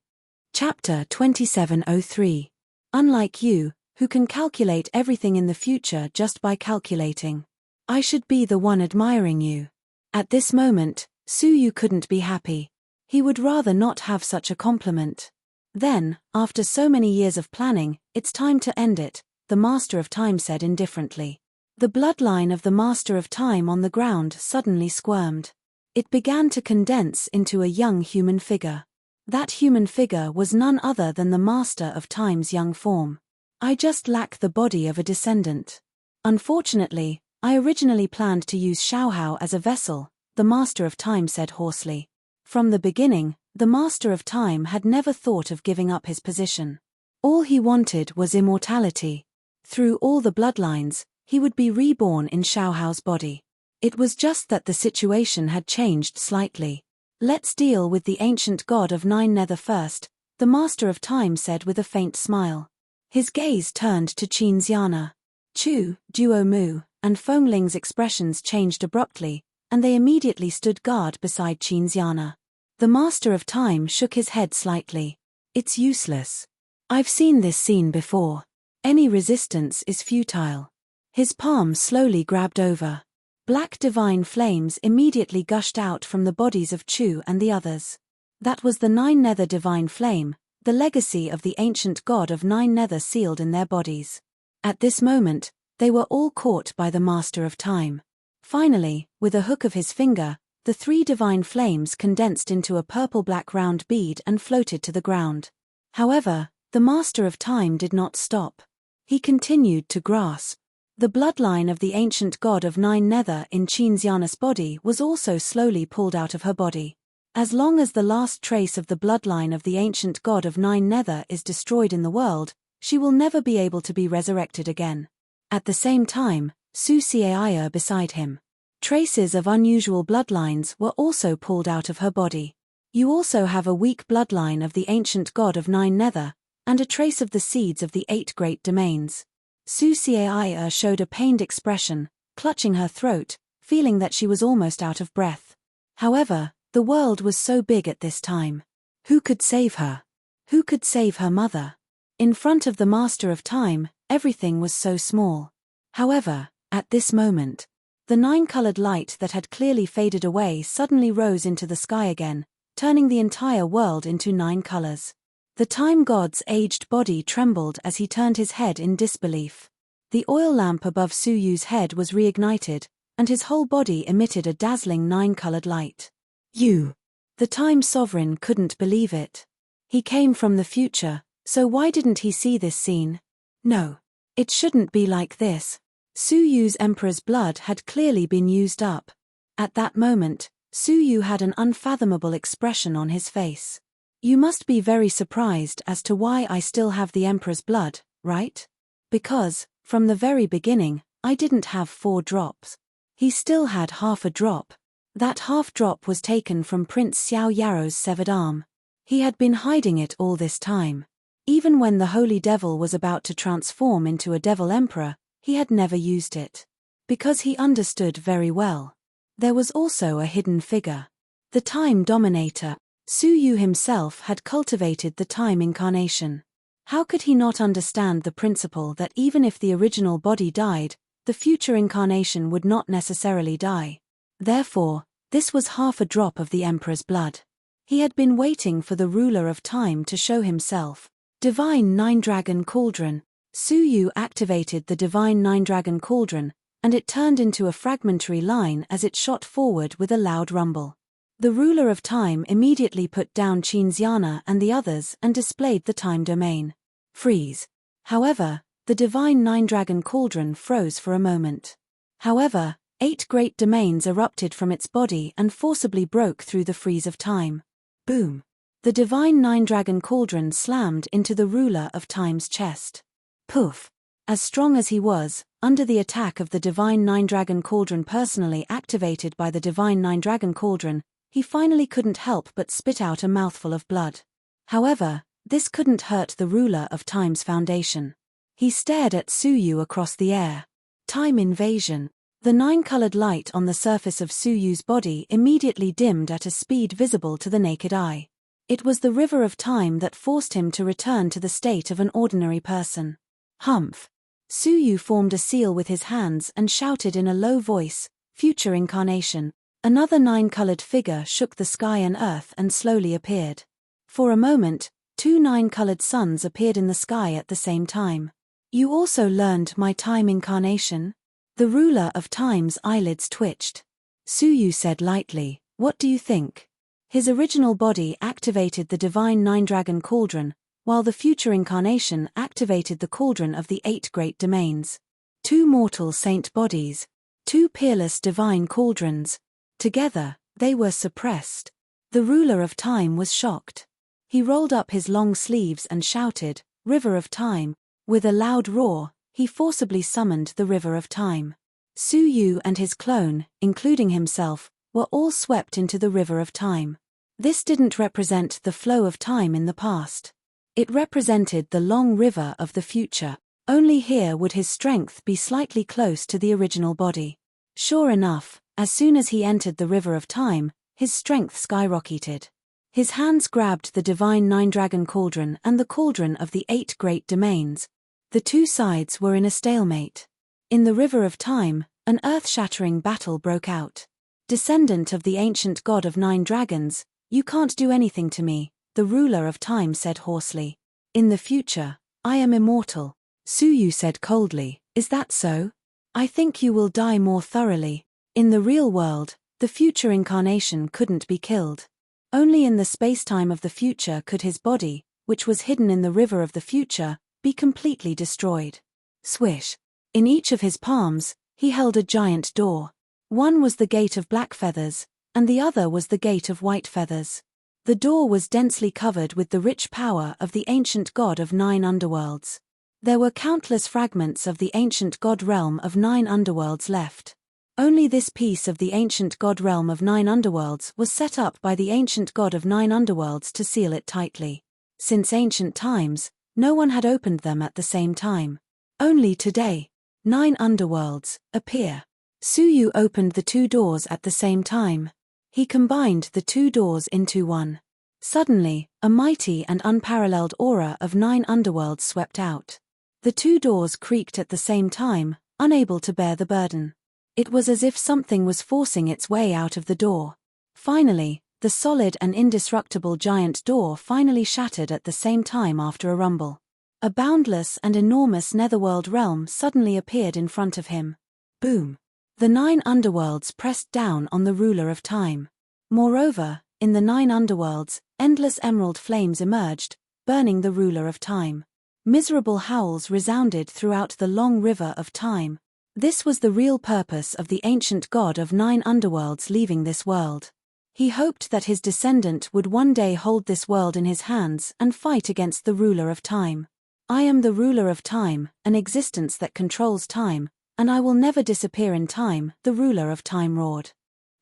Chapter 2703. Unlike you, who can calculate everything in the future just by calculating. I should be the one admiring you. At this moment, Suyu couldn't be happy. He would rather not have such a compliment. Then, after so many years of planning, it's time to end it, the Master of Time said indifferently. The bloodline of the Master of Time on the ground suddenly squirmed. It began to condense into a young human figure. That human figure was none other than the Master of Time's young form. I just lack the body of a descendant. Unfortunately, I originally planned to use Xiaohao as a vessel, the Master of Time said hoarsely. From the beginning, the Master of Time had never thought of giving up his position. All he wanted was immortality. Through all the bloodlines, he would be reborn in Xiaohao's body. It was just that the situation had changed slightly. Let's deal with the ancient god of Nine Nether first, the Master of Time said with a faint smile. His gaze turned to Qin Xiana. Chu, Duo Mu, and Fengling's expressions changed abruptly, and they immediately stood guard beside Qin Xiana. The Master of Time shook his head slightly. It's useless. I've seen this scene before. Any resistance is futile. His palm slowly grabbed over. Black divine flames immediately gushed out from the bodies of Chu and the others. That was the Nine Nether divine flame, the legacy of the ancient god of Nine Nether sealed in their bodies. At this moment, they were all caught by the Master of Time. Finally, with a hook of his finger, the three divine flames condensed into a purple-black round bead and floated to the ground. However, the Master of Time did not stop. He continued to grasp. The bloodline of the ancient god of Nine Nether in Qin Xiana's body was also slowly pulled out of her body. As long as the last trace of the bloodline of the ancient god of Nine Nether is destroyed in the world, she will never be able to be resurrected again. At the same time, Su Xiaoya beside him. Traces of unusual bloodlines were also pulled out of her body. You also have a weak bloodline of the ancient god of Nine Nether, and a trace of the seeds of the 8 great domains. Su Xiaoya showed a pained expression, clutching her throat, feeling that she was almost out of breath. However, the world was so big at this time. Who could save her? Who could save her mother? In front of the Master of Time, everything was so small. However, at this moment, the 9-colored light that had clearly faded away suddenly rose into the sky again, turning the entire world into 9 colors. The Time God's aged body trembled as he turned his head in disbelief. The oil lamp above Suyu's head was reignited, and his whole body emitted a dazzling 9-colored light. You! The Time Sovereign couldn't believe it. He came from the future, so why didn't he see this scene? No. It shouldn't be like this. Suyu's Emperor's blood had clearly been used up. At that moment, Suyu had an unfathomable expression on his face. You must be very surprised as to why I still have the Emperor's blood, right? Because, from the very beginning, I didn't have 4 drops. He still had half a drop. That half drop was taken from Prince Xiao Yaro's severed arm. He had been hiding it all this time. Even when the Holy Devil was about to transform into a Devil Emperor, he had never used it. Because he understood very well. There was also a hidden figure. The Time Dominator. Suyu himself had cultivated the Time Incarnation. How could he not understand the principle that even if the original body died, the future incarnation would not necessarily die? Therefore, this was half a drop of the Emperor's blood. He had been waiting for the ruler of time to show himself. Divine Nine-Dragon Cauldron. Suyu activated the Divine Nine-Dragon Cauldron, and it turned into a fragmentary line as it shot forward with a loud rumble. The ruler of time immediately put down Qin Xiana and the others and displayed the time domain. Freeze. However, the Divine Nine-Dragon Cauldron froze for a moment. However, 8 great domains erupted from its body and forcibly broke through the freeze of time. Boom. The Divine Nine-Dragon Cauldron slammed into the ruler of time's chest. Poof. As strong as he was, under the attack of the Divine Nine-Dragon Cauldron personally activated by the Divine Nine-Dragon Cauldron, he finally couldn't help but spit out a mouthful of blood. However, this couldn't hurt the ruler of Time's foundation. He stared at Suyu across the air. Time invasion. The nine-colored light on the surface of Suyu's body immediately dimmed at a speed visible to the naked eye. It was the river of time that forced him to return to the state of an ordinary person. Humph! Suyu formed a seal with his hands and shouted in a low voice, "Future incarnation." Another nine-colored figure shook the sky and earth and slowly appeared. For a moment, two nine-colored suns appeared in the sky at the same time. "You also learned my time incarnation?" The ruler of Time's eyelids twitched. Suyu said lightly, "What do you think?" His original body activated the Divine Nine-Dragon Cauldron, while the future incarnation activated the Cauldron of the 8 Great Domains. Two mortal saint bodies. Two peerless divine cauldrons. Together, they were suppressed. The ruler of Time was shocked. He rolled up his long sleeves and shouted, "River of Time." With a loud roar, he forcibly summoned the River of Time. Suyu and his clone, including himself, were all swept into the River of Time. This didn't represent the flow of time in the past. It represented the long river of the future. Only here would his strength be slightly close to the original body. Sure enough, as soon as he entered the River of Time, his strength skyrocketed. His hands grabbed the Divine Nine-Dragon Cauldron and the Cauldron of the 8 Great Domains. The two sides were in a stalemate. In the River of Time, an earth-shattering battle broke out. "Descendant of the ancient god of 9 dragons, you can't do anything to me," the ruler of Time said hoarsely. "In the future, I am immortal." Suyu said coldly, "Is that so? I think you will die more thoroughly." In the real world, the future incarnation couldn't be killed. Only in the space-time of the future could his body, which was hidden in the river of the future, be completely destroyed. Swish. In each of his palms, he held a giant door. One was the gate of black feathers, and the other was the gate of white feathers. The door was densely covered with the rich power of the ancient god of 9 underworlds. There were countless fragments of the ancient god realm of 9 underworlds left. Only this piece of the ancient god realm of 9 underworlds was set up by the ancient god of 9 underworlds to seal it tightly. Since ancient times, no one had opened them at the same time. Only today, 9 underworlds appear. Suyu opened the two doors at the same time. He combined the two doors into one. Suddenly, a mighty and unparalleled aura of 9 underworlds swept out. The two doors creaked at the same time, unable to bear the burden. It was as if something was forcing its way out of the door. Finally, the solid and indestructible giant door finally shattered at the same time after a rumble. A boundless and enormous netherworld realm suddenly appeared in front of him. Boom! The 9 underworlds pressed down on the ruler of Time. Moreover, in the 9 underworlds, endless emerald flames emerged, burning the ruler of Time. Miserable howls resounded throughout the long river of time. This was the real purpose of the ancient god of 9 underworlds leaving this world. He hoped that his descendant would one day hold this world in his hands and fight against the ruler of Time. "I am the ruler of Time, an existence that controls time, and I will never disappear in time," the ruler of Time roared.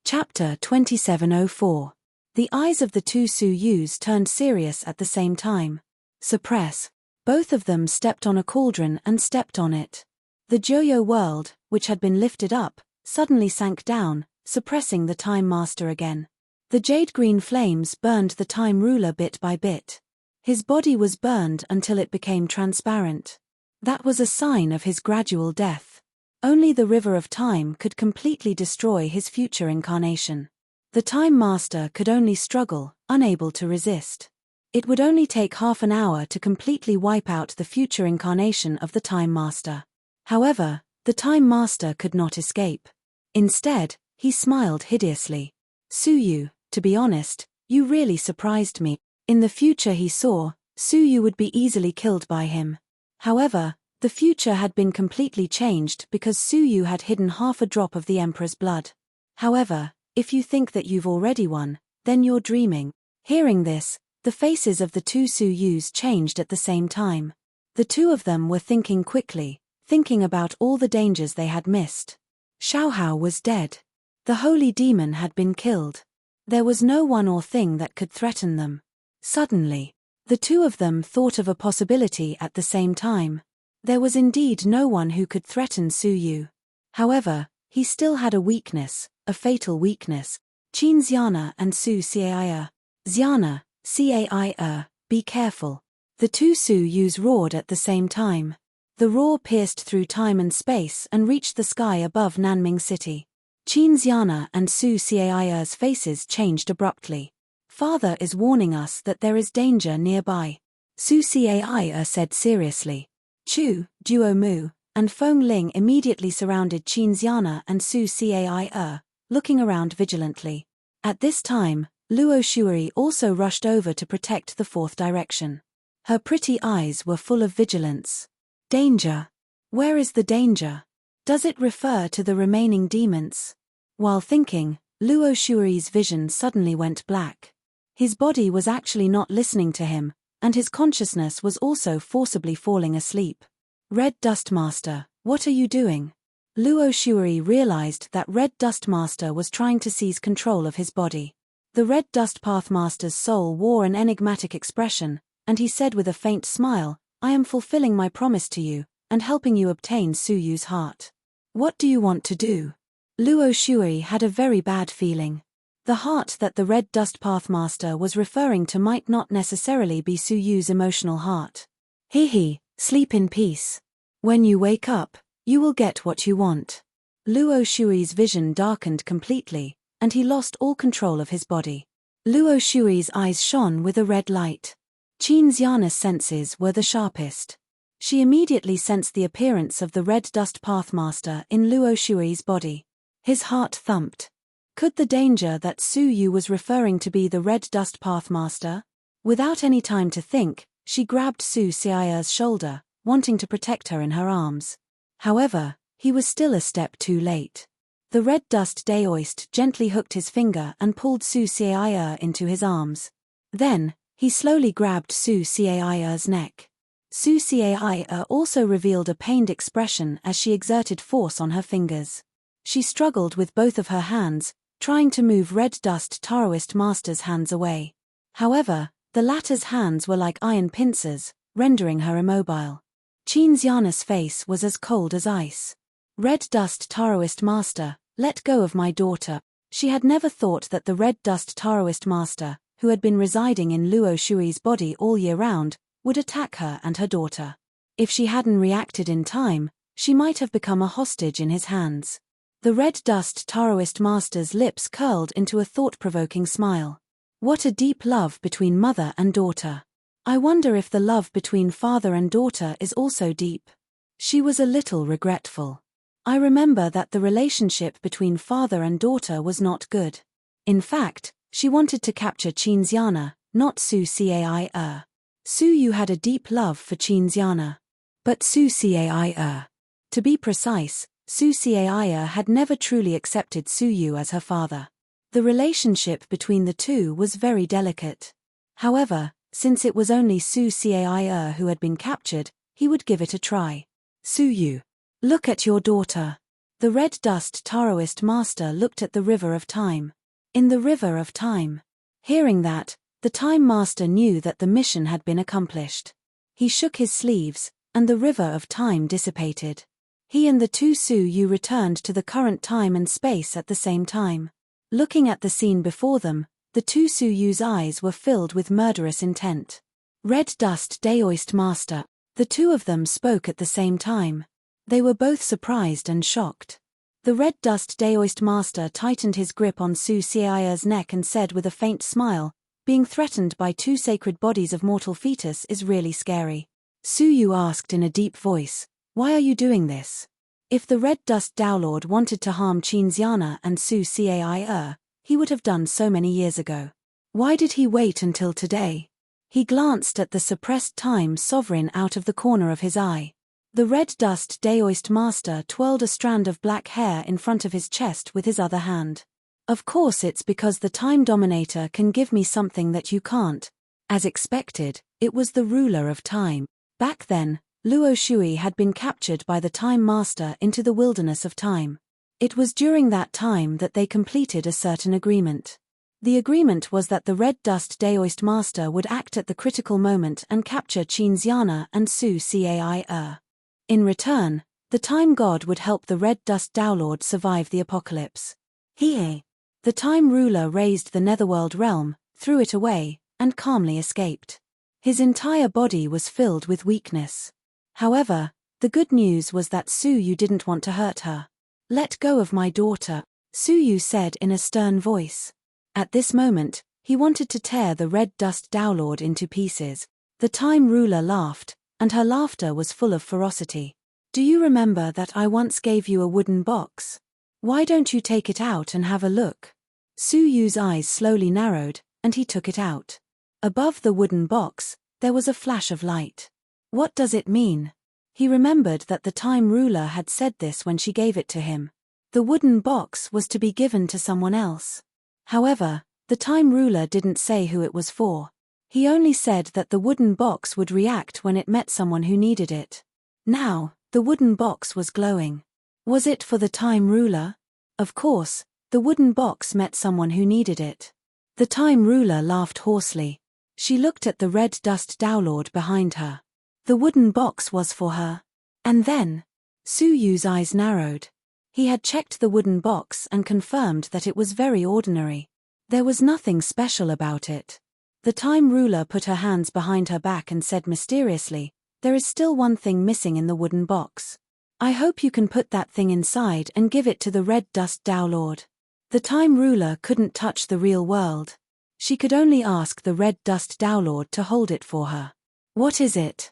Chapter 2704. The eyes of the two Suyus turned serious at the same time. Suppress. Both of them stepped on a cauldron and stepped on it. The Joyo world, which had been lifted up, suddenly sank down, suppressing the Time Master again. The jade-green flames burned the Time Ruler bit by bit. His body was burned until it became transparent. That was a sign of his gradual death. Only the River of Time could completely destroy his future incarnation. The Time Master could only struggle, unable to resist. It would only take half an hour to completely wipe out the future incarnation of the Time Master. However, the Time Master could not escape. Instead, he smiled hideously. "Suyu, to be honest, you really surprised me." In the future he saw, Suyu would be easily killed by him. However, the future had been completely changed because Suyu had hidden half a drop of the Emperor's blood. However, if you think that you've already won, then you're dreaming. Hearing this, the faces of the two Suyus changed at the same time. The two of them were thinking quickly, thinking about all the dangers they had missed. Xiaohao was dead. The holy demon had been killed. There was no one or thing that could threaten them. Suddenly, the two of them thought of a possibility at the same time. There was indeed no one who could threaten Su Yu. However, he still had a weakness, a fatal weakness. Qin Xiana and Su Caia. Xiana, Caia, be careful. The two Su Yus roared at the same time. The roar pierced through time and space and reached the sky above Nanming City. Qin Xiana and Su Caia's faces changed abruptly. Father is warning us that there is danger nearby. Su Caia said seriously. Chu, Duo Mu, and Feng Ling immediately surrounded Qin Xiana and Su Caia, looking around vigilantly. At this time, Luo Shuai also rushed over to protect the fourth direction. Her pretty eyes were full of vigilance. Danger. Where is the danger? Does it refer to the remaining demons? While thinking, Luo Shuai's vision suddenly went black. His body was actually not listening to him, and his consciousness was also forcibly falling asleep. Red Dust Master, what are you doing? Luo Shuai realized that Red Dust Master was trying to seize control of his body. The Red Dust Pathmaster's soul wore an enigmatic expression, and he said with a faint smile, I am fulfilling my promise to you, and helping you obtain Su Yu's heart. What do you want to do? Luo Shuai had a very bad feeling. The heart that the Red Dust Pathmaster was referring to might not necessarily be Su Yu's emotional heart. He, sleep in peace. When you wake up, you will get what you want. Luo Shuai's vision darkened completely, and he lost all control of his body. Luo Shuai's eyes shone with a red light. Qin Xiana's senses were the sharpest. She immediately sensed the appearance of the Red Dust Pathmaster in Luo Shuai's body. His heart thumped. Could the danger that Su Yu was referring to be the Red Dust Pathmaster? Without any time to think, she grabbed Su Caia's shoulder, wanting to protect her in her arms. However, he was still a step too late. The Red Dust Daoist gently hooked his finger and pulled Su Caia into his arms. Then, he slowly grabbed Su Caia's neck. Su Caia also revealed a pained expression as she exerted force on her fingers. She struggled with both of her hands, trying to move Red Dust Taoist Master's hands away. However, the latter's hands were like iron pincers, rendering her immobile. Qin Xiana's face was as cold as ice. Red Dust Taoist Master, let go of my daughter. She had never thought that the Red Dust Taoist Master, who had been residing in Luo Shuai's body all year round, would attack her and her daughter. If she hadn't reacted in time, she might have become a hostage in his hands. The Red Dust Taoist Master's lips curled into a thought-provoking smile. What a deep love between mother and daughter. I wonder if the love between father and daughter is also deep. She was a little regretful. I remember that the relationship between father and daughter was not good. In fact, she wanted to capture Qin Xiana, not Su Caia. Su Yu had a deep love for Qin Xiana. But Su Caia. To be precise, Su Caia had never truly accepted Su Yu as her father. The relationship between the two was very delicate. However, since it was only Su Caia who had been captured, he would give it a try. Su Yu. Look at your daughter. The Red Dust Taoist Master looked at the River of Time. In the River of Time. Hearing that, the Time Master knew that the mission had been accomplished. He shook his sleeves, and the River of Time dissipated. He and the two Su Yu returned to the current time and space at the same time. Looking at the scene before them, the two Su Yu's eyes were filled with murderous intent. Red Dust Daoist Master. The two of them spoke at the same time. They were both surprised and shocked. The Red Dust Daoist Master tightened his grip on Su Caia's neck and said with a faint smile, being threatened by two sacred bodies of mortal fetus is really scary. Su Yu asked in a deep voice, why are you doing this? If the Red Dust Daolord wanted to harm Qin Xiana and Su Caia, he would have done so many years ago. Why did he wait until today? He glanced at the suppressed time sovereign out of the corner of his eye. The Red Dust Daoist Master twirled a strand of black hair in front of his chest with his other hand. Of course it's because the Time Dominator can give me something that you can't. As expected, it was the ruler of time. Back then, Luo Shui had been captured by the Time Master into the wilderness of time. It was during that time that they completed a certain agreement. The agreement was that the Red Dust Daoist Master would act at the critical moment and capture Qin Xiana and Su Cai. In return, the Time God would help the Red Dust Dao survive the apocalypse. The Time Ruler raised the Netherworld realm, threw it away, and calmly escaped. His entire body was filled with weakness. However, the good news was that Su Yu didn't want to hurt her. "Let go of my daughter," Su Yu said in a stern voice. At this moment, he wanted to tear the Red Dust Dao into pieces. The Time Ruler laughed, and her laughter was full of ferocity. "Do you remember that I once gave you a wooden box? Why don't you take it out and have a look?" Su Yu's eyes slowly narrowed, and he took it out. Above the wooden box, there was a flash of light. What does it mean? He remembered that the Time Ruler had said this when she gave it to him. The wooden box was to be given to someone else. However, the Time Ruler didn't say who it was for. He only said that the wooden box would react when it met someone who needed it. Now, the wooden box was glowing. Was it for the Time Ruler? Of course, the wooden box met someone who needed it. The Time Ruler laughed hoarsely. She looked at the Red Dust Dao behind her. The wooden box was for her. And then, Su Yu's eyes narrowed. He had checked the wooden box and confirmed that it was very ordinary. There was nothing special about it. The Time Ruler put her hands behind her back and said mysteriously, "There is still one thing missing in the wooden box. I hope you can put that thing inside and give it to the Red Dust Dao." The Time Ruler couldn't touch the real world. She could only ask the Red Dust Dao to hold it for her. "What is it?"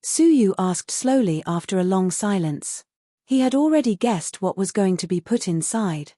Su Yu asked slowly after a long silence. He had already guessed what was going to be put inside.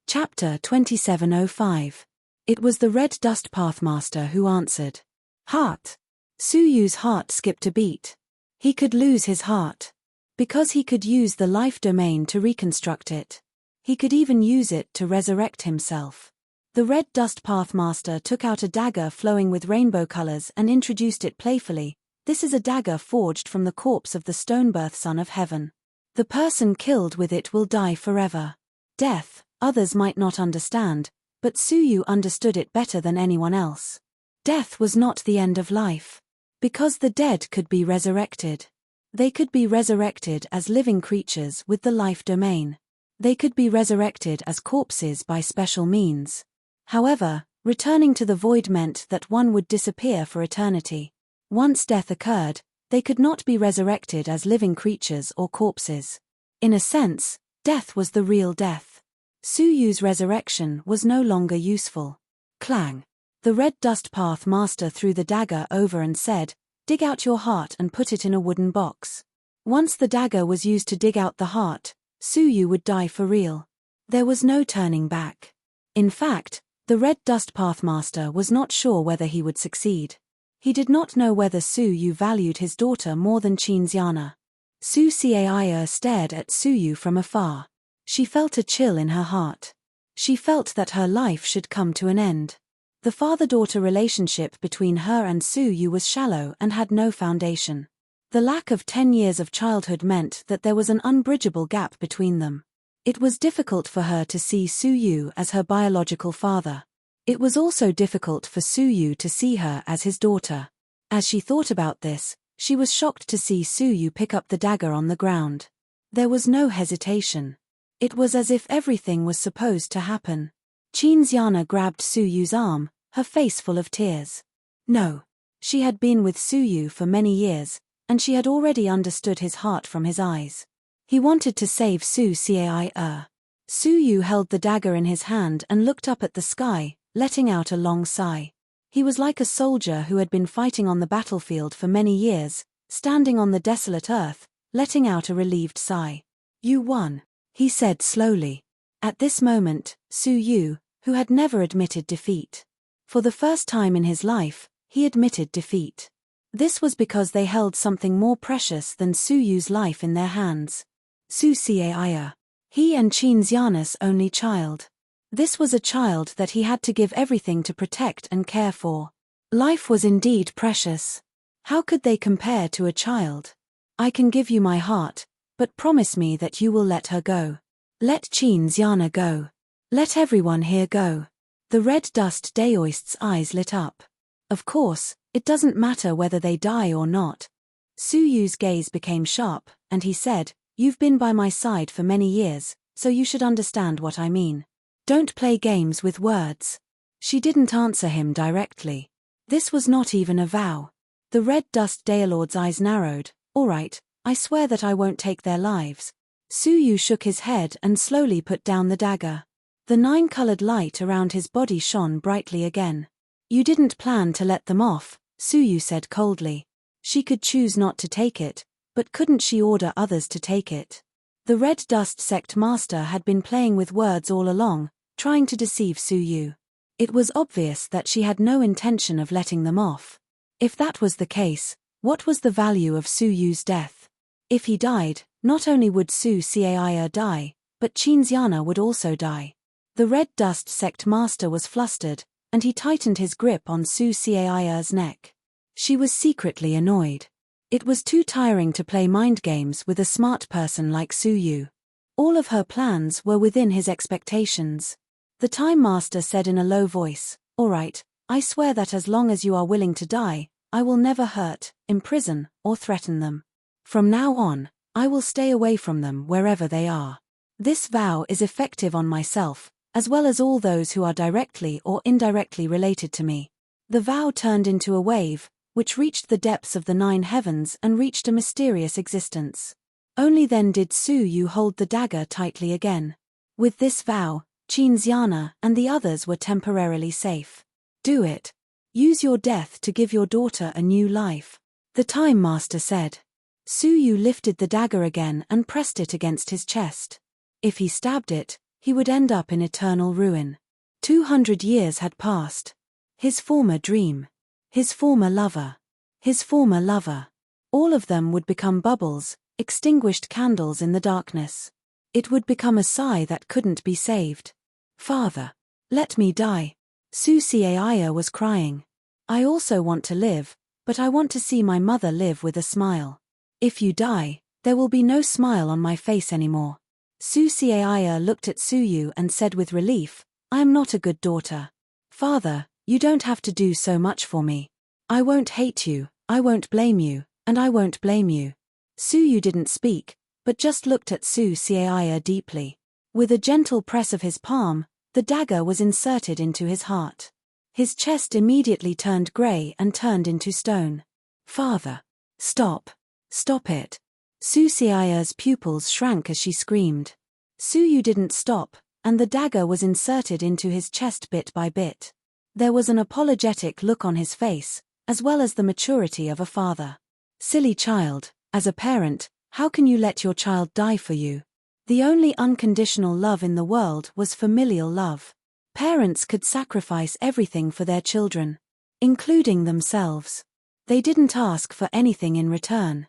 Chapter 2705. It was the Red Dust Pathmaster who answered. "Heart." Su Yu's heart skipped a beat. He could lose his heart. Because he could use the life domain to reconstruct it. He could even use it to resurrect himself. The Red Dust Pathmaster took out a dagger flowing with rainbow colors and introduced it playfully. "This is a dagger forged from the corpse of the Stonebirth Son of Heaven. The person killed with it will die forever. Death, others might not understand, but Su Yu understood it better than anyone else. Death was not the end of life. Because the dead could be resurrected. They could be resurrected as living creatures with the life domain. They could be resurrected as corpses by special means. However, returning to the void meant that one would disappear for eternity. Once death occurred, they could not be resurrected as living creatures or corpses. In a sense, death was the real death. Su Yu's resurrection was no longer useful. Clang. The Red Dust Path Master threw the dagger over and said, "Dig out your heart and put it in a wooden box." Once the dagger was used to dig out the heart, Su Yu would die for real. There was no turning back. In fact, the Red Dust Path Master was not sure whether he would succeed. He did not know whether Su Yu valued his daughter more than Qin Xiana. Su Cai stared at Su Yu from afar. She felt a chill in her heart. She felt that her life should come to an end. The father-daughter relationship between her and Su Yu was shallow and had no foundation. The lack of 10 years of childhood meant that there was an unbridgeable gap between them. It was difficult for her to see Su Yu as her biological father. It was also difficult for Su Yu to see her as his daughter. As she thought about this, she was shocked to see Su Yu pick up the dagger on the ground. There was no hesitation. It was as if everything was supposed to happen. Qin Xiana grabbed Su Yu's arm, her face full of tears. No. She had been with Su Yu for many years, and she had already understood his heart from his eyes. He wanted to save Su Cai. Su Yu held the dagger in his hand and looked up at the sky, letting out a long sigh. He was like a soldier who had been fighting on the battlefield for many years, standing on the desolate earth, letting out a relieved sigh. "You won," he said slowly. At this moment, Su Yu, who had never admitted defeat. For the first time in his life, he admitted defeat. This was because they held something more precious than Su Yu's life in their hands. Su Cai. He and Qin Xiana's only child. This was a child that he had to give everything to protect and care for. Life was indeed precious. How could they compare to a child? I can give you my heart, but promise me that you will let her go. Let Xianxiana go. Let everyone here go. The red dust daoist's eyes lit up. Of course, it doesn't matter whether they die or not. Su Yu's gaze became sharp, and he said, "You've been by my side for many years, so you should understand what I mean. Don't play games with words." She didn't answer him directly. This was not even a vow. The red dust Daelord's eyes narrowed. "All right, I swear that I won't take their lives." Su Yu shook his head and slowly put down the dagger. The 9-colored light around his body shone brightly again. "You didn't plan to let them off," Su Yu said coldly. She could choose not to take it, but couldn't she order others to take it? The Red Dust Sect Master had been playing with words all along, trying to deceive Su Yu. It was obvious that she had no intention of letting them off. If that was the case, what was the value of Su Yu's death? If he died, not only would Su Caia die, but Xianxiana would also die. The Red Dust Sect Master was flustered, and he tightened his grip on Su Caia's neck. She was secretly annoyed. It was too tiring to play mind games with a smart person like Su Yu. All of her plans were within his expectations. The Time Master said in a low voice, "All right, I swear that as long as you are willing to die, I will never hurt, imprison, or threaten them. From now on, I will stay away from them wherever they are. This vow is effective on myself, as well as all those who are directly or indirectly related to me." The vow turned into a wave, which reached the depths of the 9 heavens and reached a mysterious existence. Only then did Su Yu hold the dagger tightly again. With this vow, Xianxiana and the others were temporarily safe. "Do it. Use your death to give your daughter a new life," the Time Master said. Su Yu lifted the dagger again and pressed it against his chest. If he stabbed it, he would end up in eternal ruin. 200 years had passed. His former dream. His former lover. His former lover. All of them would become bubbles, extinguished candles in the darkness. It would become a sigh that couldn't be saved. "Father, let me die." Su Caia was crying. "I also want to live, but I want to see my mother live with a smile. If you die, there will be no smile on my face anymore." Su Caia looked at Su Yu and said with relief, "I am not a good daughter. Father, you don't have to do so much for me. I won't hate you, I won't blame you, and I won't blame you." Su Yu didn't speak, but just looked at Su Caia deeply. With a gentle press of his palm, the dagger was inserted into his heart. His chest immediately turned grey and turned into stone. "Father! Stop! Stop it!" Su Caia's pupils shrank as she screamed. Su Yu didn't stop, and the dagger was inserted into his chest bit by bit. There was an apologetic look on his face, as well as the maturity of a father. "Silly child, as a parent, how can you let your child die for you? The only unconditional love in the world was familial love. Parents could sacrifice everything for their children, including themselves. They didn't ask for anything in return.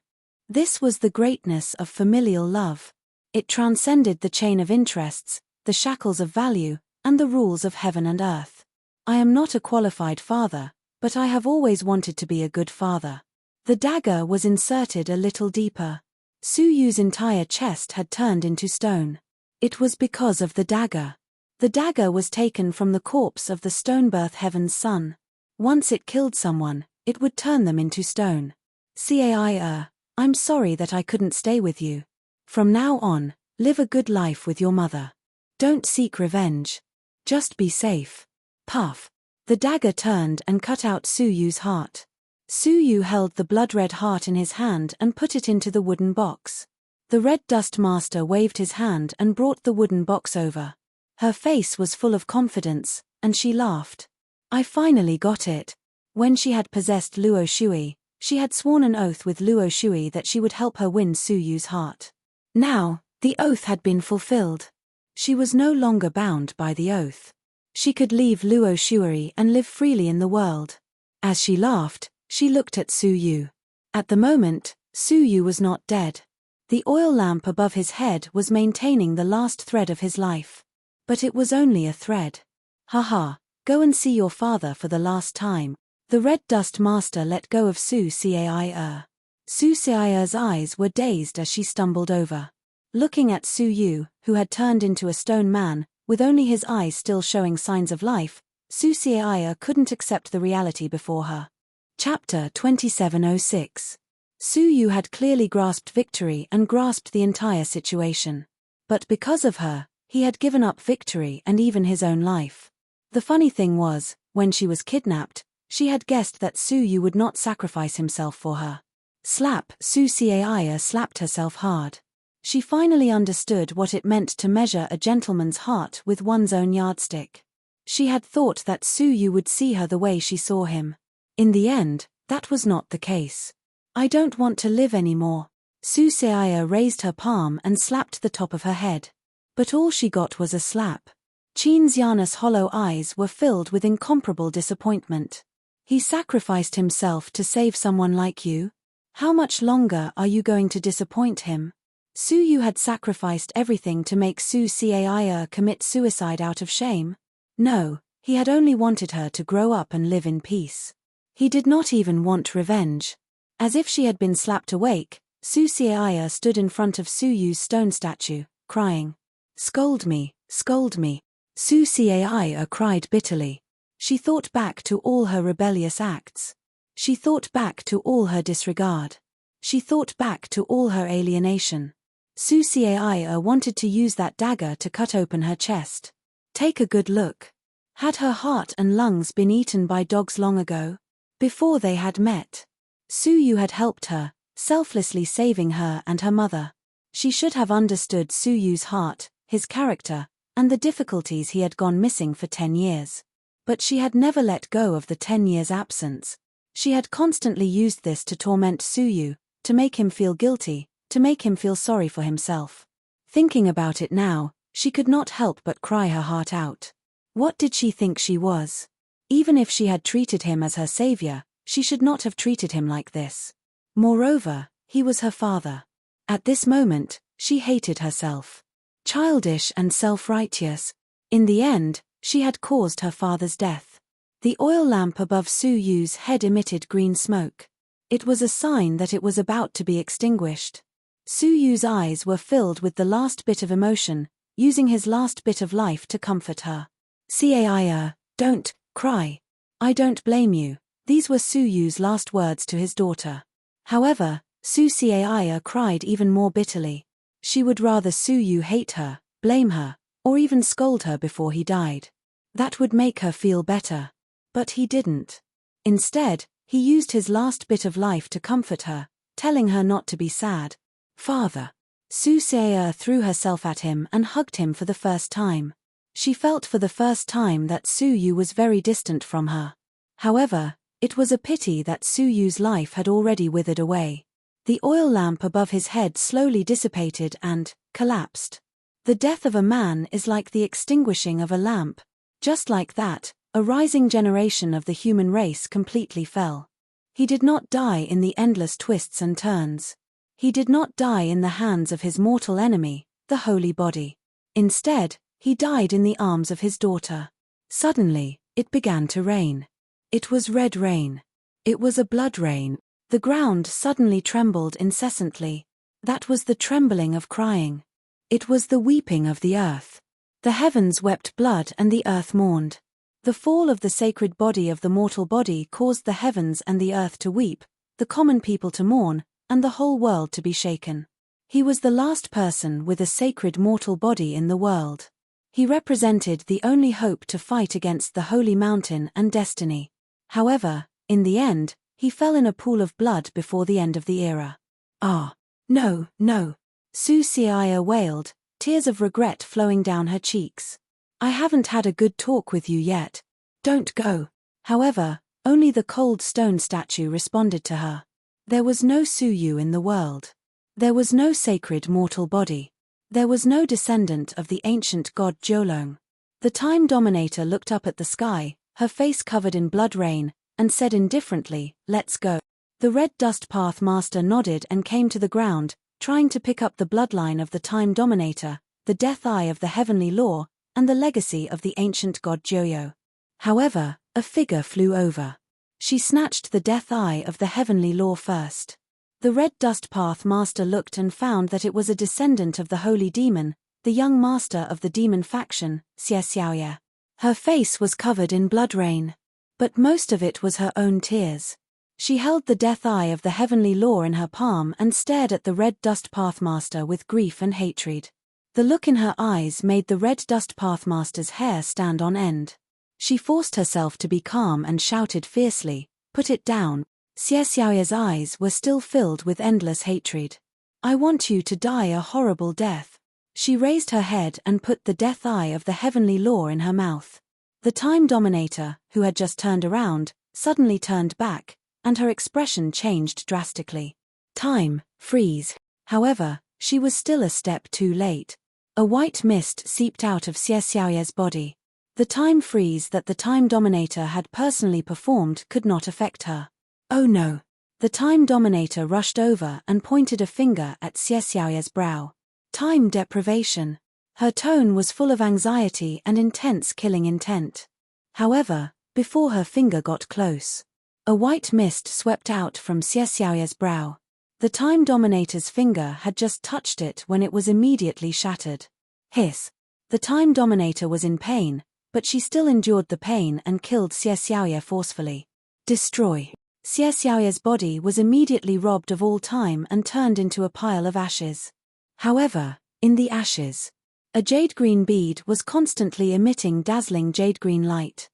This was the greatness of familial love. It transcended the chain of interests, the shackles of value, and the rules of heaven and earth. I am not a qualified father, but I have always wanted to be a good father." The dagger was inserted a little deeper. Su Yu's entire chest had turned into stone. It was because of the dagger. The dagger was taken from the corpse of the Stonebirth Heaven's son. Once it killed someone, it would turn them into stone. "Caia, I'm sorry that I couldn't stay with you. From now on, live a good life with your mother. Don't seek revenge. Just be safe." Puff. The dagger turned and cut out Su Yu's heart. Su Yu held the blood-red heart in his hand and put it into the wooden box. The Red Dust Master waved his hand and brought the wooden box over. Her face was full of confidence, and she laughed. "I finally got it." When she had possessed Luo Shui, she had sworn an oath with Luo Shui that she would help her win Su Yu's heart. Now, the oath had been fulfilled. She was no longer bound by the oath. She could leave Luo Shui and live freely in the world. As she laughed, she looked at Su Yu. At the moment, Su Yu was not dead. The oil lamp above his head was maintaining the last thread of his life. But it was only a thread. "Haha, go and see your father for the last time." The Red Dust Master let go of Su Caia. Su Xiao's eyes were dazed as she stumbled over. Looking at Su Yu, who had turned into a stone man, with only his eyes still showing signs of life, Su Xiao couldn't accept the reality before her. Chapter 2706. Su Yu had clearly grasped victory and grasped the entire situation. But because of her, he had given up victory and even his own life. The funny thing was, when she was kidnapped, she had guessed that Su Yu would not sacrifice himself for her. Slap! Su Xiao slapped herself hard. She finally understood what it meant to measure a gentleman's heart with one's own yardstick. She had thought that Su Yu would see her the way she saw him. In the end, that was not the case. I don't want to live anymore. Su Xiao raised her palm and slapped the top of her head. But all she got was a slap. Qin Xian's hollow eyes were filled with incomparable disappointment. He sacrificed himself to save someone like you? How much longer are you going to disappoint him? Su Yu had sacrificed everything to make Su Xiao commit suicide out of shame? No, he had only wanted her to grow up and live in peace. He did not even want revenge. As if she had been slapped awake, Su Xiao stood in front of Su Yu's stone statue, crying, "Scold me, scold me." Su Xiao cried bitterly. She thought back to all her rebellious acts. She thought back to all her disregard. She thought back to all her alienation. Su Xiao wanted to use that dagger to cut open her chest. Take a good look. Had her heart and lungs been eaten by dogs long ago? Before they had met, Su Yu had helped her, selflessly saving her and her mother. She should have understood Su Yu's heart, his character, and the difficulties he had gone missing for 10 years. But she had never let go of the 10 years' absence. She had constantly used this to torment Su Yu, to make him feel guilty, to make him feel sorry for himself. Thinking about it now, she could not help but cry her heart out. What did she think she was? Even if she had treated him as her savior, she should not have treated him like this. Moreover, he was her father. At this moment, she hated herself. Childish and self-righteous. In the end, she had caused her father's death. The oil lamp above Su Yu's head emitted green smoke. It was a sign that it was about to be extinguished. Su Yu's eyes were filled with the last bit of emotion, using his last bit of life to comfort her. "Xiao, don't cry. I don't blame you." These were Su Yu's last words to his daughter. However, Su Xiao cried even more bitterly. She would rather Su Yu hate her, blame her, or even scold her before he died. That would make her feel better. But he didn't. Instead, he used his last bit of life to comfort her, telling her not to be sad. "Father." Su Xiao threw herself at him and hugged him for the first time. She felt for the first time that Su Yu was very distant from her. However, it was a pity that Su Yu's life had already withered away. The oil lamp above his head slowly dissipated and collapsed. The death of a man is like the extinguishing of a lamp. Just like that, a rising generation of the human race completely fell. He did not die in the endless twists and turns. He did not die in the hands of his mortal enemy, the holy body. Instead, he died in the arms of his daughter. Suddenly, it began to rain. It was red rain. It was a blood rain. The ground suddenly trembled incessantly. That was the trembling of crying. It was the weeping of the earth. The heavens wept blood and the earth mourned. The fall of the sacred body of the mortal body caused the heavens and the earth to weep, the common people to mourn, and the whole world to be shaken. He was the last person with a sacred mortal body in the world. He represented the only hope to fight against the holy mountain and destiny. However, in the end, he fell in a pool of blood before the end of the era. "Ah, no, no." Su Xiao wailed, tears of regret flowing down her cheeks. "I haven't had a good talk with you yet. Don't go." However, only the cold stone statue responded to her. There was no Su Yu in the world. There was no sacred mortal body. There was no descendant of the ancient god Jiulong. The Time Dominator looked up at the sky, her face covered in blood rain, and said indifferently, "Let's go." The Red Dust Path Master nodded and came to the ground, trying to pick up the bloodline of the Time Dominator, the death eye of the heavenly law, and the legacy of the ancient god Jiuyo. However, a figure flew over. She snatched the death eye of the heavenly law first. The red dust path master looked and found that it was a descendant of the holy demon, the young master of the demon faction, Xie Xiaoye. Her face was covered in blood rain. But most of it was her own tears. She held the death eye of the heavenly law in her palm and stared at the red dust pathmaster with grief and hatred. The look in her eyes made the red dust pathmaster's hair stand on end. She forced herself to be calm and shouted fiercely, "Put it down." Xie Xiaoye's eyes were still filled with endless hatred. "I want you to die a horrible death." She raised her head and put the death eye of the heavenly law in her mouth. The Time Dominator, who had just turned around, suddenly turned back, and her expression changed drastically. Time, freeze. However, she was still a step too late. A white mist seeped out of Xie Xiaoye's body. The time freeze that the Time Dominator had personally performed could not affect her. Oh no. The Time Dominator rushed over and pointed a finger at Xie Xiaoye's brow. Time deprivation. Her tone was full of anxiety and intense killing intent. However, before her finger got close, a white mist swept out from Xie Xiaoye's brow. The Time Dominator's finger had just touched it when it was immediately shattered. Hiss. The Time Dominator was in pain, but she still endured the pain and killed Xie Xiaoye forcefully. Destroy. Xie Xiaoye's body was immediately robbed of all time and turned into a pile of ashes. However, in the ashes, a jade-green bead was constantly emitting dazzling jade-green light.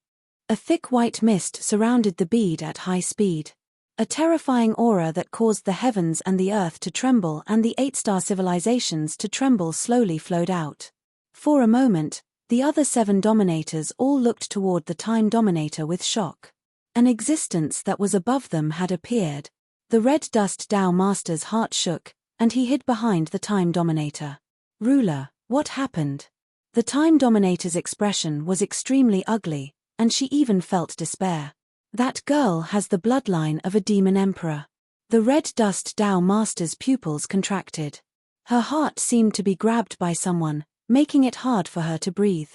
A thick white mist surrounded the bead at high speed. A terrifying aura that caused the heavens and the earth to tremble and the 8-star civilizations to tremble slowly flowed out. For a moment, the other 7 dominators all looked toward the Time Dominator with shock. An existence that was above them had appeared. The red dust Dao Master's heart shook, and he hid behind the Time Dominator. Ruler, what happened? The Time Dominator's expression was extremely ugly, and she even felt despair. That girl has the bloodline of a demon emperor. The red dust Dao Master's pupils contracted. Her heart seemed to be grabbed by someone, making it hard for her to breathe.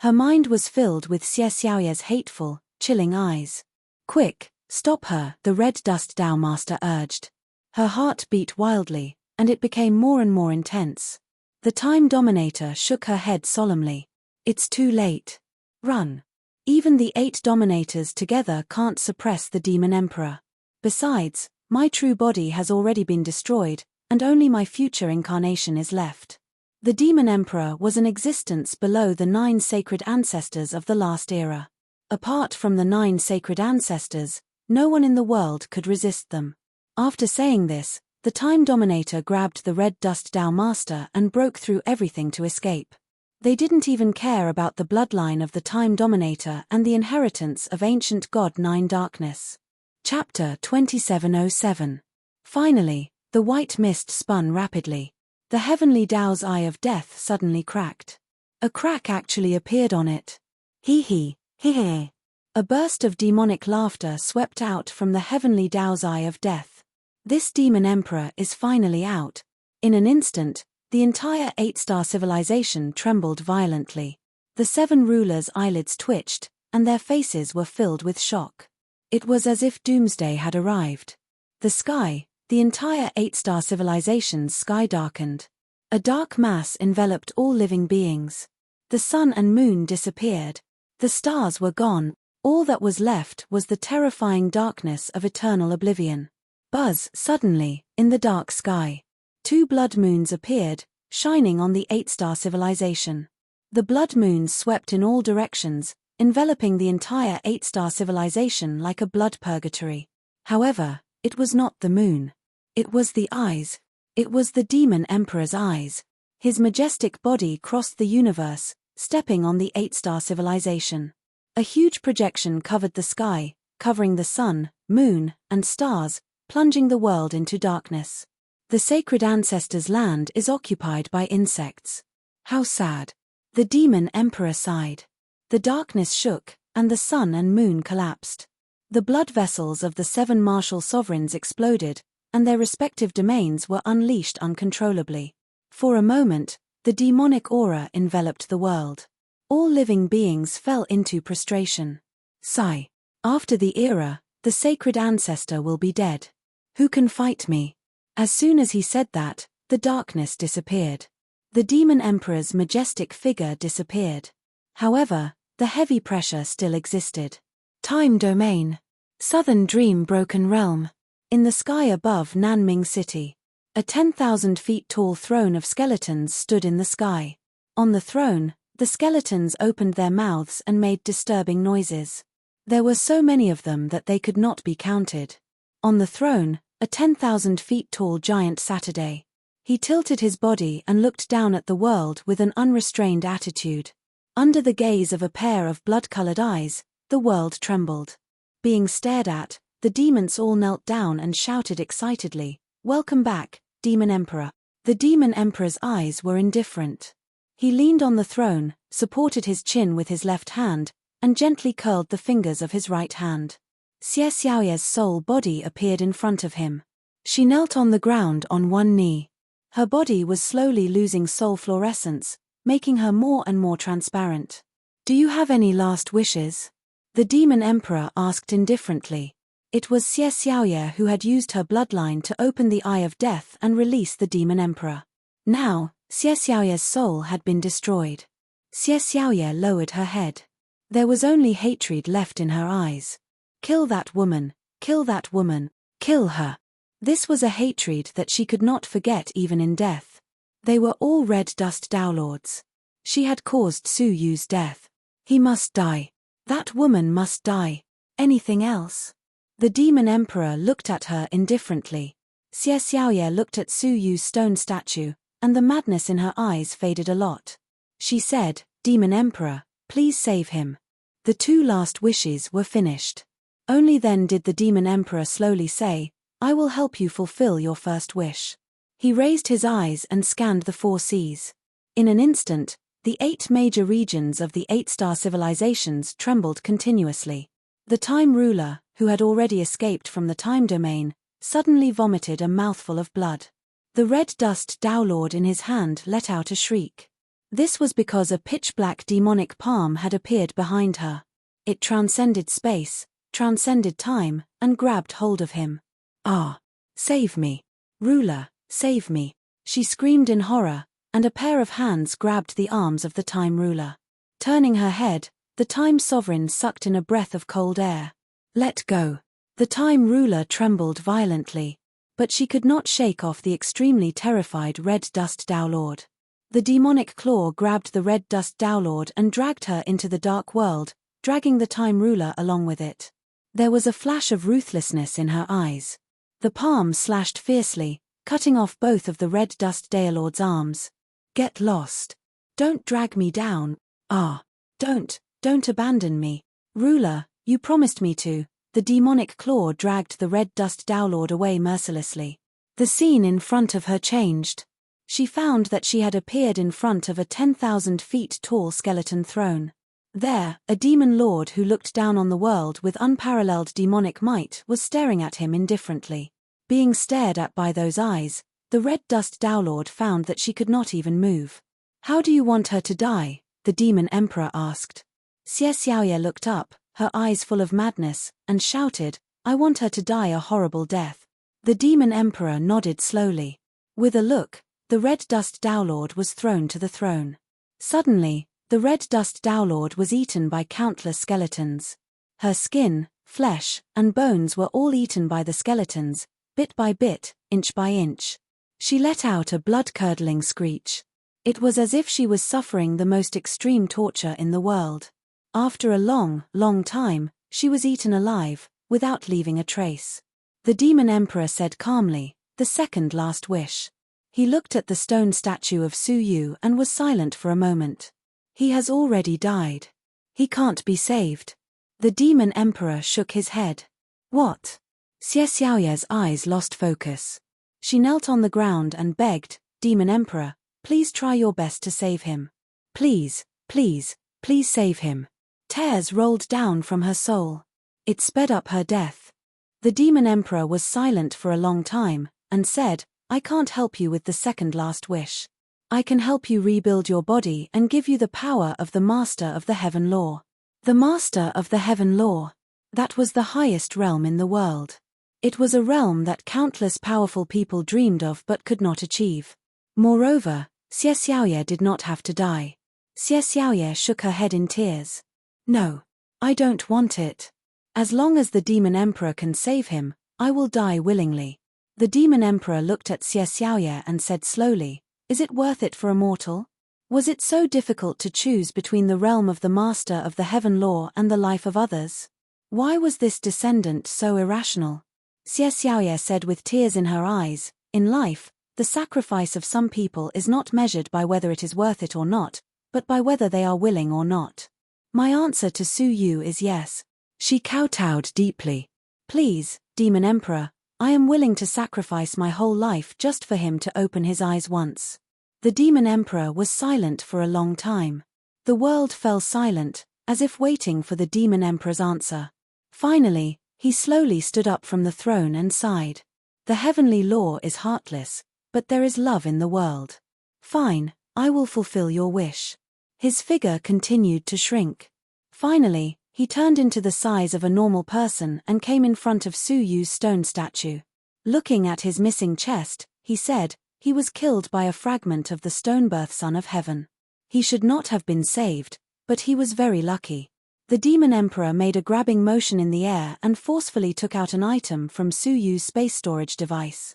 Her mind was filled with Xie Xiaoye's hateful, chilling eyes. Quick, stop her, the red dust Dao Master urged. Her heart beat wildly, and it became more and more intense. The Time Dominator shook her head solemnly. It's too late. Run. Even the 8 dominators together can't suppress the demon emperor. Besides, my true body has already been destroyed, and only my future incarnation is left. The demon emperor was an existence below the 9 sacred ancestors of the last era. Apart from the 9 sacred ancestors, no one in the world could resist them. After saying this, the Time Dominator grabbed the red dust Dao Master and broke through everything to escape. They didn't even care about the bloodline of the Time Dominator and the inheritance of ancient God 9 Darkness. Chapter 2707. Finally, the white mist spun rapidly. The heavenly Dao's eye of death suddenly cracked. A crack actually appeared on it. Hee hee, hee hee. A burst of demonic laughter swept out from the heavenly Dao's eye of death. This demon emperor is finally out. In an instant, the entire 8-star civilization trembled violently. The 7 rulers' eyelids twitched, and their faces were filled with shock. It was as if doomsday had arrived. The sky, the entire 8-star civilization's sky darkened. A dark mass enveloped all living beings. The sun and moon disappeared. The stars were gone. All that was left was the terrifying darkness of eternal oblivion. Buzz, suddenly, in the dark sky. 2 blood moons appeared, shining on the 8-star civilization. The blood moons swept in all directions, enveloping the entire 8-star civilization like a blood purgatory. However, it was not the moon. It was the eyes. It was the demon emperor's eyes. His majestic body crossed the universe, stepping on the 8-star civilization. A huge projection covered the sky, covering the sun, moon, and stars, plunging the world into darkness. The sacred ancestors' land is occupied by insects. How sad. The demon emperor sighed. The darkness shook, and the sun and moon collapsed. The blood vessels of the 7 martial sovereigns exploded, and their respective domains were unleashed uncontrollably. For a moment, the demonic aura enveloped the world. All living beings fell into prostration. Sigh. After the era, the sacred ancestor will be dead. Who can fight me? As soon as he said that, the darkness disappeared. The demon emperor's majestic figure disappeared. However, the heavy pressure still existed. Time domain. Southern Dream Broken Realm. In the sky above Nanming City, a 10,000 feet tall throne of skeletons stood in the sky. On the throne, the skeletons opened their mouths and made disturbing noises. There were so many of them that they could not be counted. On the throne, a 10,000 feet tall giant Saturday. He tilted his body and looked down at the world with an unrestrained attitude. Under the gaze of a pair of blood-colored eyes, the world trembled. Being stared at, the demons all knelt down and shouted excitedly, "Welcome back, Demon Emperor." The Demon Emperor's eyes were indifferent. He leaned on the throne, supported his chin with his left hand, and gently curled the fingers of his right hand. Xie Xiaoye's soul body appeared in front of him. She knelt on the ground on one knee. Her body was slowly losing soul fluorescence, making her more and more transparent. "Do you have any last wishes?" The Demon Emperor asked indifferently. It was Xie Xiaoye who had used her bloodline to open the Eye of Death and release the Demon Emperor. Now, Xie Xiaoye's soul had been destroyed. Xie Xiaoye lowered her head. There was only hatred left in her eyes. "Kill that woman, kill that woman, kill her." This was a hatred that she could not forget even in death. They were all Red Dust Downlords. She had caused Su Yu's death. He must die. That woman must die. Anything else? The Demon Emperor looked at her indifferently. Xie Xiaoye looked at Su Yu's stone statue, and the madness in her eyes faded a lot. She said, "Demon Emperor, please save him." The two last wishes were finished. Only then did the Demon Emperor slowly say, "I will help you fulfill your first wish." He raised his eyes and scanned the 4 seas. In an instant, the 8 major regions of the 8-star civilizations trembled continuously. The Time Ruler, who had already escaped from the time domain, suddenly vomited a mouthful of blood. The Red Dust Downlord in his hand let out a shriek. This was because a pitch-black demonic palm had appeared behind her. It transcended space, transcended time, and grabbed hold of him. "Ah! Save me! Ruler, save me!" she screamed in horror, and a pair of hands grabbed the arms of the Time Ruler. Turning her head, the Time Sovereign sucked in a breath of cold air. "Let go." The Time Ruler trembled violently, but she could not shake off the extremely terrified Red Dust Downlord. The demonic claw grabbed the Red Dust Downlord and dragged her into the dark world, dragging the Time Ruler along with it. There was a flash of ruthlessness in her eyes. The palm slashed fiercely, cutting off both of the Red Dust Downlord's arms. "Get lost. Don't drag me down. Ah! Don't abandon me. Ruler, you promised me to." The demonic claw dragged the Red Dust Downlord away mercilessly. The scene in front of her changed. She found that she had appeared in front of a 10,000 feet tall skeleton throne. There, a demon lord who looked down on the world with unparalleled demonic might was staring at him indifferently. Being stared at by those eyes, the Red Dust Downlord found that she could not even move. "How do you want her to die?" the Demon Emperor asked. Xie Xiaoye looked up, her eyes full of madness, and shouted, "I want her to die a horrible death." The Demon Emperor nodded slowly. With a look, the Red Dust Downlord was thrown to the throne. Suddenly, the Red Dust Downlord was eaten by countless skeletons. Her skin, flesh, and bones were all eaten by the skeletons, bit by bit, inch by inch. She let out a blood-curdling screech. It was as if she was suffering the most extreme torture in the world. After a long, long time, she was eaten alive, without leaving a trace. The Demon Emperor said calmly, "The second last wish." He looked at the stone statue of Su Yu and was silent for a moment. "He has already died. He can't be saved." The Demon Emperor shook his head. "What?" Xie Xiaoye's eyes lost focus. She knelt on the ground and begged, "Demon Emperor, please try your best to save him. Please, please, please save him." Tears rolled down from her soul. It sped up her death. The Demon Emperor was silent for a long time, and said, "I can't help you with the second last wish. I can help you rebuild your body and give you the power of the Master of the Heaven Law." The Master of the Heaven Law. That was the highest realm in the world. It was a realm that countless powerful people dreamed of but could not achieve. Moreover, Xie Xiaoye did not have to die. Xie Xiaoye shook her head in tears. No. I don't want it. As long as the Demon Emperor can save him, I will die willingly. The Demon Emperor looked at Xie Xiaoye and said slowly, Is it worth it for a mortal? Was it so difficult to choose between the realm of the master of the heaven law and the life of others? Why was this descendant so irrational? Xie Xiaoye said with tears in her eyes, In life, the sacrifice of some people is not measured by whether it is worth it or not, but by whether they are willing or not. My answer to Su Yu is yes. She kowtowed deeply. Please, Demon Emperor, I am willing to sacrifice my whole life just for him to open his eyes once. The Demon Emperor was silent for a long time. The world fell silent, as if waiting for the Demon Emperor's answer. Finally, he slowly stood up from the throne and sighed. The heavenly law is heartless, but there is love in the world. Fine, I will fulfill your wish. His figure continued to shrink. Finally, he turned into the size of a normal person and came in front of Su Yu's stone statue. Looking at his missing chest, he said, He was killed by a fragment of the stone-birth Son of Heaven. He should not have been saved, but he was very lucky. The Demon Emperor made a grabbing motion in the air and forcefully took out an item from Su Yu's space storage device.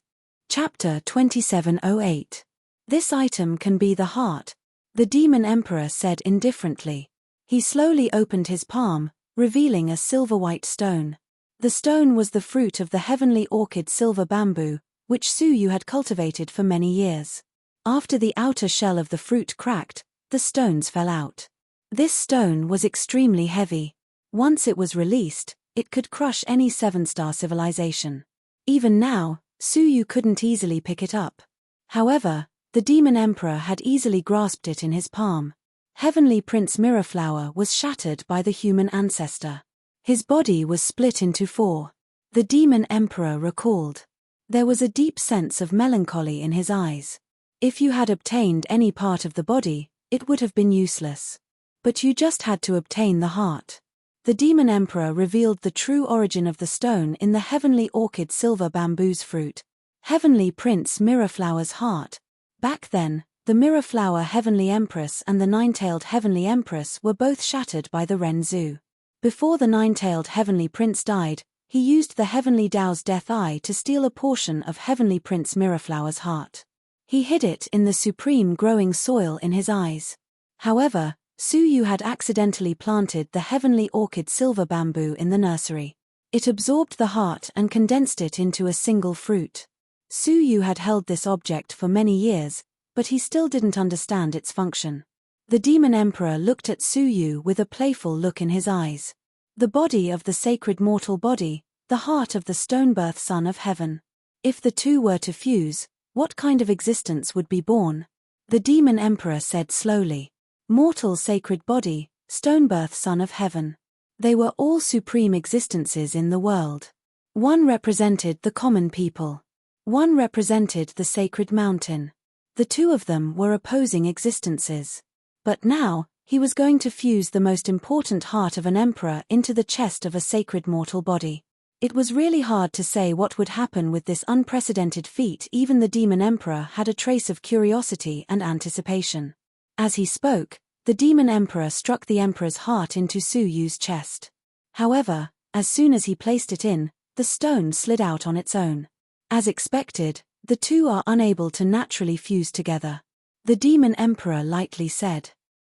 Chapter 2708. This item can be the heart, the Demon Emperor said indifferently. He slowly opened his palm, revealing a silver-white stone. The stone was the fruit of the heavenly orchid silver bamboo, which Su Yu had cultivated for many years. After the outer shell of the fruit cracked, the stones fell out. This stone was extremely heavy. Once it was released, it could crush any seven-star civilization. Even now, Su Yu couldn't easily pick it up. However, the Demon Emperor had easily grasped it in his palm. Heavenly Prince Mirrorflower was shattered by the human ancestor. His body was split into four. The Demon Emperor recalled. There was a deep sense of melancholy in his eyes. If you had obtained any part of the body, it would have been useless. But you just had to obtain the heart. The Demon Emperor revealed the true origin of the stone in the heavenly orchid silver bamboo's fruit. Heavenly Prince Mirrorflower's heart. Back then, the Mirrorflower Heavenly Empress and the Nine-Tailed Heavenly Empress were both shattered by the Renzu. Before the Nine-Tailed Heavenly Prince died, he used the Heavenly Tao's Death Eye to steal a portion of Heavenly Prince Mirrorflower's heart. He hid it in the supreme growing soil in his eyes. However, Su Yu had accidentally planted the Heavenly Orchid silver bamboo in the nursery. It absorbed the heart and condensed it into a single fruit. Su Yu had held this object for many years, but he still didn't understand its function. The Demon Emperor looked at Su Yu with a playful look in his eyes. The body of the sacred mortal body, the heart of the stone-birth Son of Heaven. If the two were to fuse, what kind of existence would be born? The Demon Emperor said slowly. Mortal sacred body, stone-birth Son of Heaven. They were all supreme existences in the world. One represented the common people. One represented the sacred mountain. The two of them were opposing existences. But now, he was going to fuse the most important heart of an emperor into the chest of a sacred mortal body. It was really hard to say what would happen with this unprecedented feat. Even the Demon Emperor had a trace of curiosity and anticipation. As he spoke, the Demon Emperor struck the Emperor's heart into Su Yu's chest. However, as soon as he placed it in, the stone slid out on its own. As expected, the two are unable to naturally fuse together. The Demon Emperor lightly said.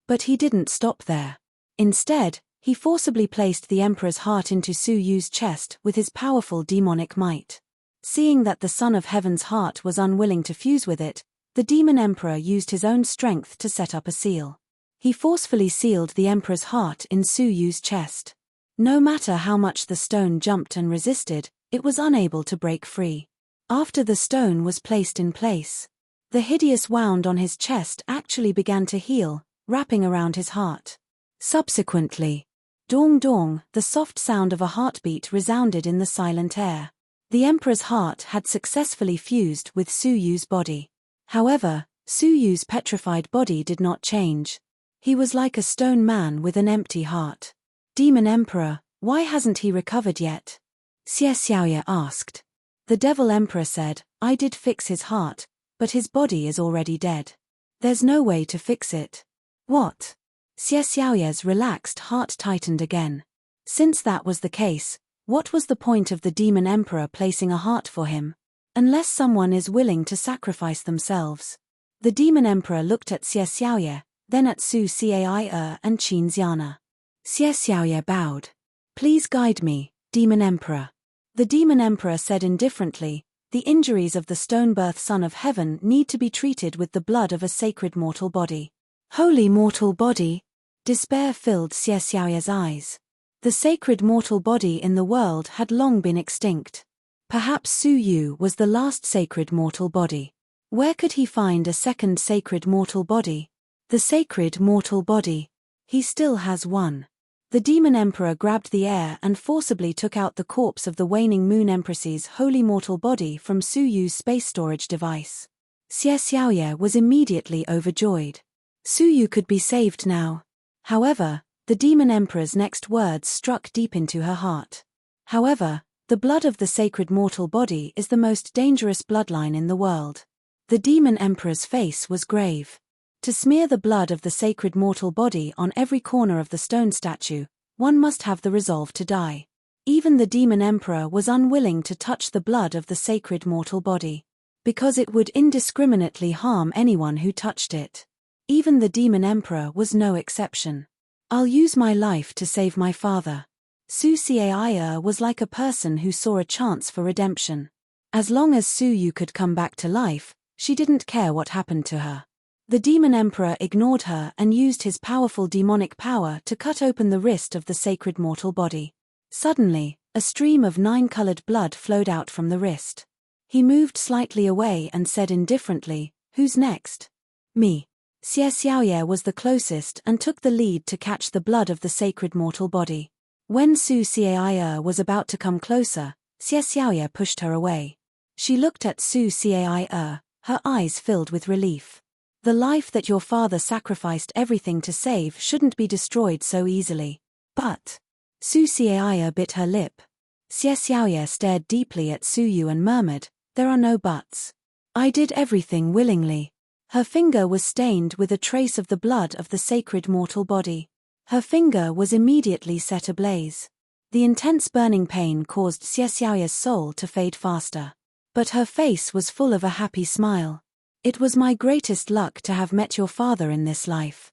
But he didn't stop there. Instead, he forcibly placed the Emperor's heart into Su Yu's chest with his powerful demonic might. Seeing that the Son of Heaven's heart was unwilling to fuse with it, the Demon Emperor used his own strength to set up a seal. He forcefully sealed the Emperor's heart in Su Yu's chest. No matter how much the stone jumped and resisted, it was unable to break free. After the stone was placed in place, the hideous wound on his chest actually began to heal, wrapping around his heart. Subsequently, dong dong, the soft sound of a heartbeat resounded in the silent air. The Emperor's heart had successfully fused with Su Yu's body. However, Su Yu's petrified body did not change. He was like a stone man with an empty heart. Demon Emperor, why hasn't he recovered yet? Xie Xiaoye asked. The Devil Emperor said, I did fix his heart, but his body is already dead. There's no way to fix it. What? Xie Xiaoye's relaxed heart tightened again. Since that was the case, what was the point of the Demon Emperor placing a heart for him? Unless someone is willing to sacrifice themselves. The Demon Emperor looked at Xie Xiaoye, then at Su Cai and Qin Xiana. Xie Xiaoye bowed. Please guide me, Demon Emperor. The Demon Emperor said indifferently, the injuries of the stone-birth Son of Heaven need to be treated with the blood of a sacred mortal body. Holy mortal body? Despair filled Xie Xiaoye's eyes. The sacred mortal body in the world had long been extinct. Perhaps Su Yu was the last sacred mortal body. Where could he find a second sacred mortal body? The sacred mortal body. He still has one. The Demon Emperor grabbed the air and forcibly took out the corpse of the waning Moon Empress's holy mortal body from Su Yu's space storage device. Xie Xiaoye was immediately overjoyed. Su Yu could be saved now. However, the Demon Emperor's next words struck deep into her heart. However, the blood of the sacred mortal body is the most dangerous bloodline in the world. The Demon Emperor's face was grave. To smear the blood of the sacred mortal body on every corner of the stone statue, one must have the resolve to die. Even the Demon Emperor was unwilling to touch the blood of the sacred mortal body, because it would indiscriminately harm anyone who touched it. Even the Demon Emperor was no exception. I'll use my life to save my father. Su Cai was like a person who saw a chance for redemption. As long as Su Yu could come back to life, she didn't care what happened to her. The Demon Emperor ignored her and used his powerful demonic power to cut open the wrist of the sacred mortal body. Suddenly, a stream of 9-colored blood flowed out from the wrist. He moved slightly away and said indifferently, "Who's next?" "Me." Xie Xiaoye was the closest and took the lead to catch the blood of the sacred mortal body. When Su Cai was about to come closer, Xie Xiaoye pushed her away. She looked at Su Cai, her eyes filled with relief. The life that your father sacrificed everything to save shouldn't be destroyed so easily. But Su Cai bit her lip. Xie Xiaoye stared deeply at Su Yu and murmured, "There are no buts. I did everything willingly." Her finger was stained with a trace of the blood of the sacred mortal body. Her finger was immediately set ablaze. The intense burning pain caused Xie Xiaoye's soul to fade faster. But her face was full of a happy smile. "It was my greatest luck to have met your father in this life."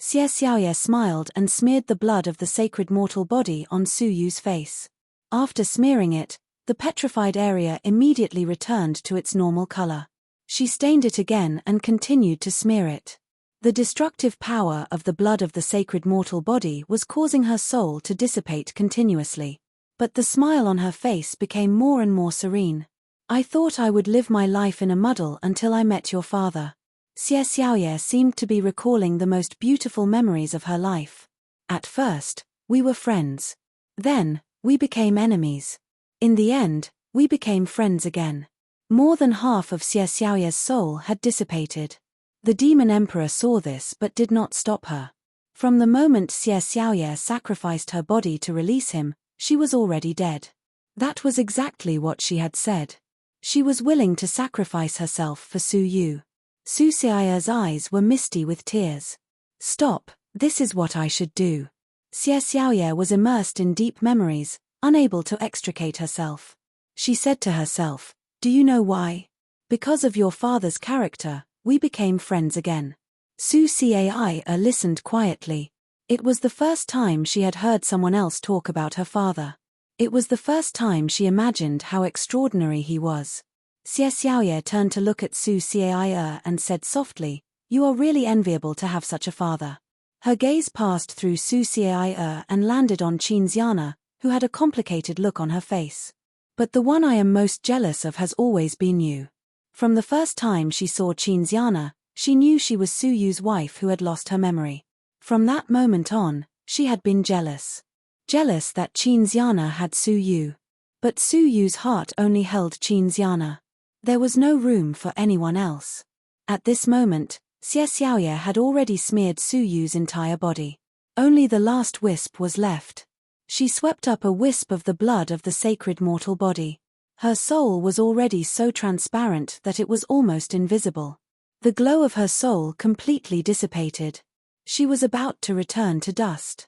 Xie Xiaoye smiled and smeared the blood of the sacred mortal body on Su Yu's face. After smearing it, the petrified area immediately returned to its normal color. She stained it again and continued to smear it. The destructive power of the blood of the sacred mortal body was causing her soul to dissipate continuously. But the smile on her face became more and more serene. "I thought I would live my life in a muddle until I met your father." Xie Xiaoye seemed to be recalling the most beautiful memories of her life. "At first, we were friends. Then, we became enemies. In the end, we became friends again." More than half of Xie Xiaoye's soul had dissipated. The Demon Emperor saw this but did not stop her. From the moment Xie Xiaoye sacrificed her body to release him, she was already dead. That was exactly what she had said. She was willing to sacrifice herself for Su Yu. Su Cai's eyes were misty with tears. "Stop, this is what I should do." Xie Xiaoye was immersed in deep memories, unable to extricate herself. She said to herself, "Do you know why? Because of your father's character, we became friends again." Su Cai listened quietly. It was the first time she had heard someone else talk about her father. It was the first time she imagined how extraordinary he was. Xie Xiaoye turned to look at Su Cai and said softly, "You are really enviable to have such a father." Her gaze passed through Su Cai and landed on Qin Xiana, who had a complicated look on her face. "But the one I am most jealous of has always been you." From the first time she saw Qin Xiana, she knew she was Su Yu's wife who had lost her memory. From that moment on, she had been jealous. Jealous that Qin Xiana had Su Yu. But Su Yu's heart only held Qin Xiana. There was no room for anyone else. At this moment, Xie Xiaoye had already smeared Su Yu's entire body. Only the last wisp was left. She swept up a wisp of the blood of the sacred mortal body. Her soul was already so transparent that it was almost invisible. The glow of her soul completely dissipated. She was about to return to dust.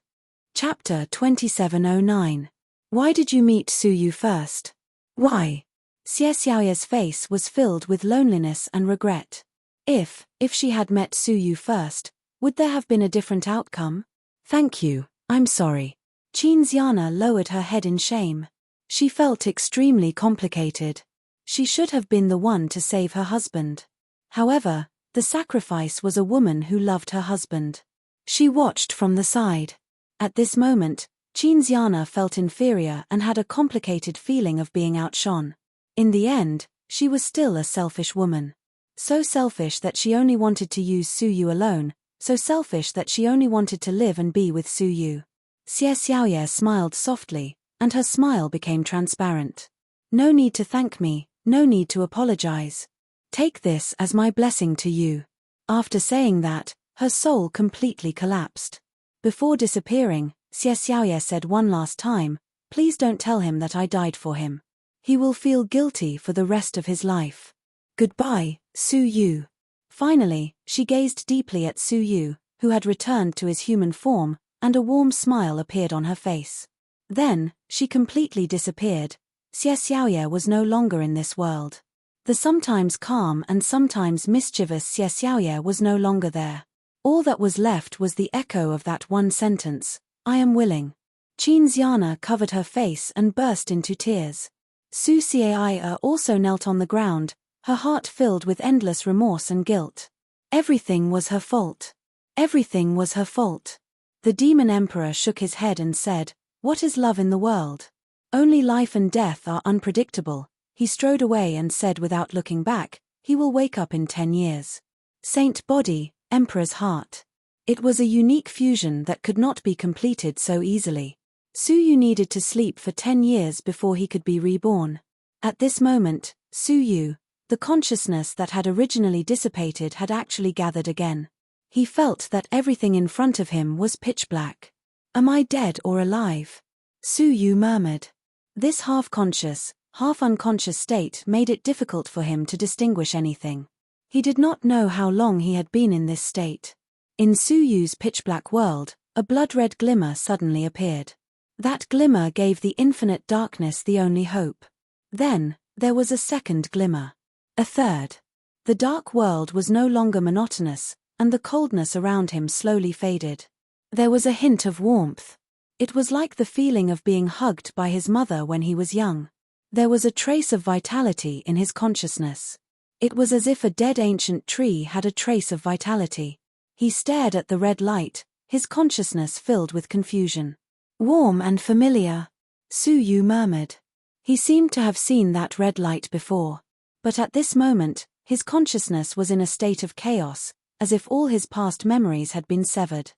Chapter 2709. Why did you meet Suyu first? Why? Xie Xiaoye's face was filled with loneliness and regret. If she had met Suyu first, would there have been a different outcome? Thank you, I'm sorry. Qin Xiana lowered her head in shame. She felt extremely complicated. She should have been the one to save her husband. However, the sacrifice was a woman who loved her husband. She watched from the side. At this moment, Qin Xiana felt inferior and had a complicated feeling of being outshone. In the end, she was still a selfish woman. So selfish that she only wanted to use Suyu alone, so selfish that she only wanted to live and be with Suyu. Xie Xiaoye smiled softly, and her smile became transparent. No need to thank me, no need to apologize. Take this as my blessing to you. After saying that, her soul completely collapsed. Before disappearing, Xie Xiaoye said one last time, please don't tell him that I died for him. He will feel guilty for the rest of his life. Goodbye, Suyu. Finally, she gazed deeply at Suyu, who had returned to his human form, and a warm smile appeared on her face. Then, she completely disappeared. Xie Xiaoye was no longer in this world. The sometimes calm and sometimes mischievous Xie Xiaoye was no longer there. All that was left was the echo of that one sentence, I am willing. Qin Xiana covered her face and burst into tears. Su Xiaoye also knelt on the ground, her heart filled with endless remorse and guilt. Everything was her fault. Everything was her fault. The demon emperor shook his head and said, what is love in the world? Only life and death are unpredictable. He strode away and said without looking back, he will wake up in 10 years. Saint body, emperor's heart. It was a unique fusion that could not be completed so easily. Suyu needed to sleep for 10 years before he could be reborn. At this moment, Suyu, the consciousness that had originally dissipated, had actually gathered again. He felt that everything in front of him was pitch black. Am I dead or alive? Suyu murmured. This half-conscious, half-unconscious state made it difficult for him to distinguish anything. He did not know how long he had been in this state. In Suyu's pitch-black world, a blood-red glimmer suddenly appeared. That glimmer gave the infinite darkness the only hope. Then, there was a second glimmer. A third. The dark world was no longer monotonous, and the coldness around him slowly faded. There was a hint of warmth. It was like the feeling of being hugged by his mother when he was young. There was a trace of vitality in his consciousness. It was as if a dead ancient tree had a trace of vitality. He stared at the red light, his consciousness filled with confusion. Warm and familiar, Suyu murmured. He seemed to have seen that red light before. But at this moment, his consciousness was in a state of chaos, as if all his past memories had been severed.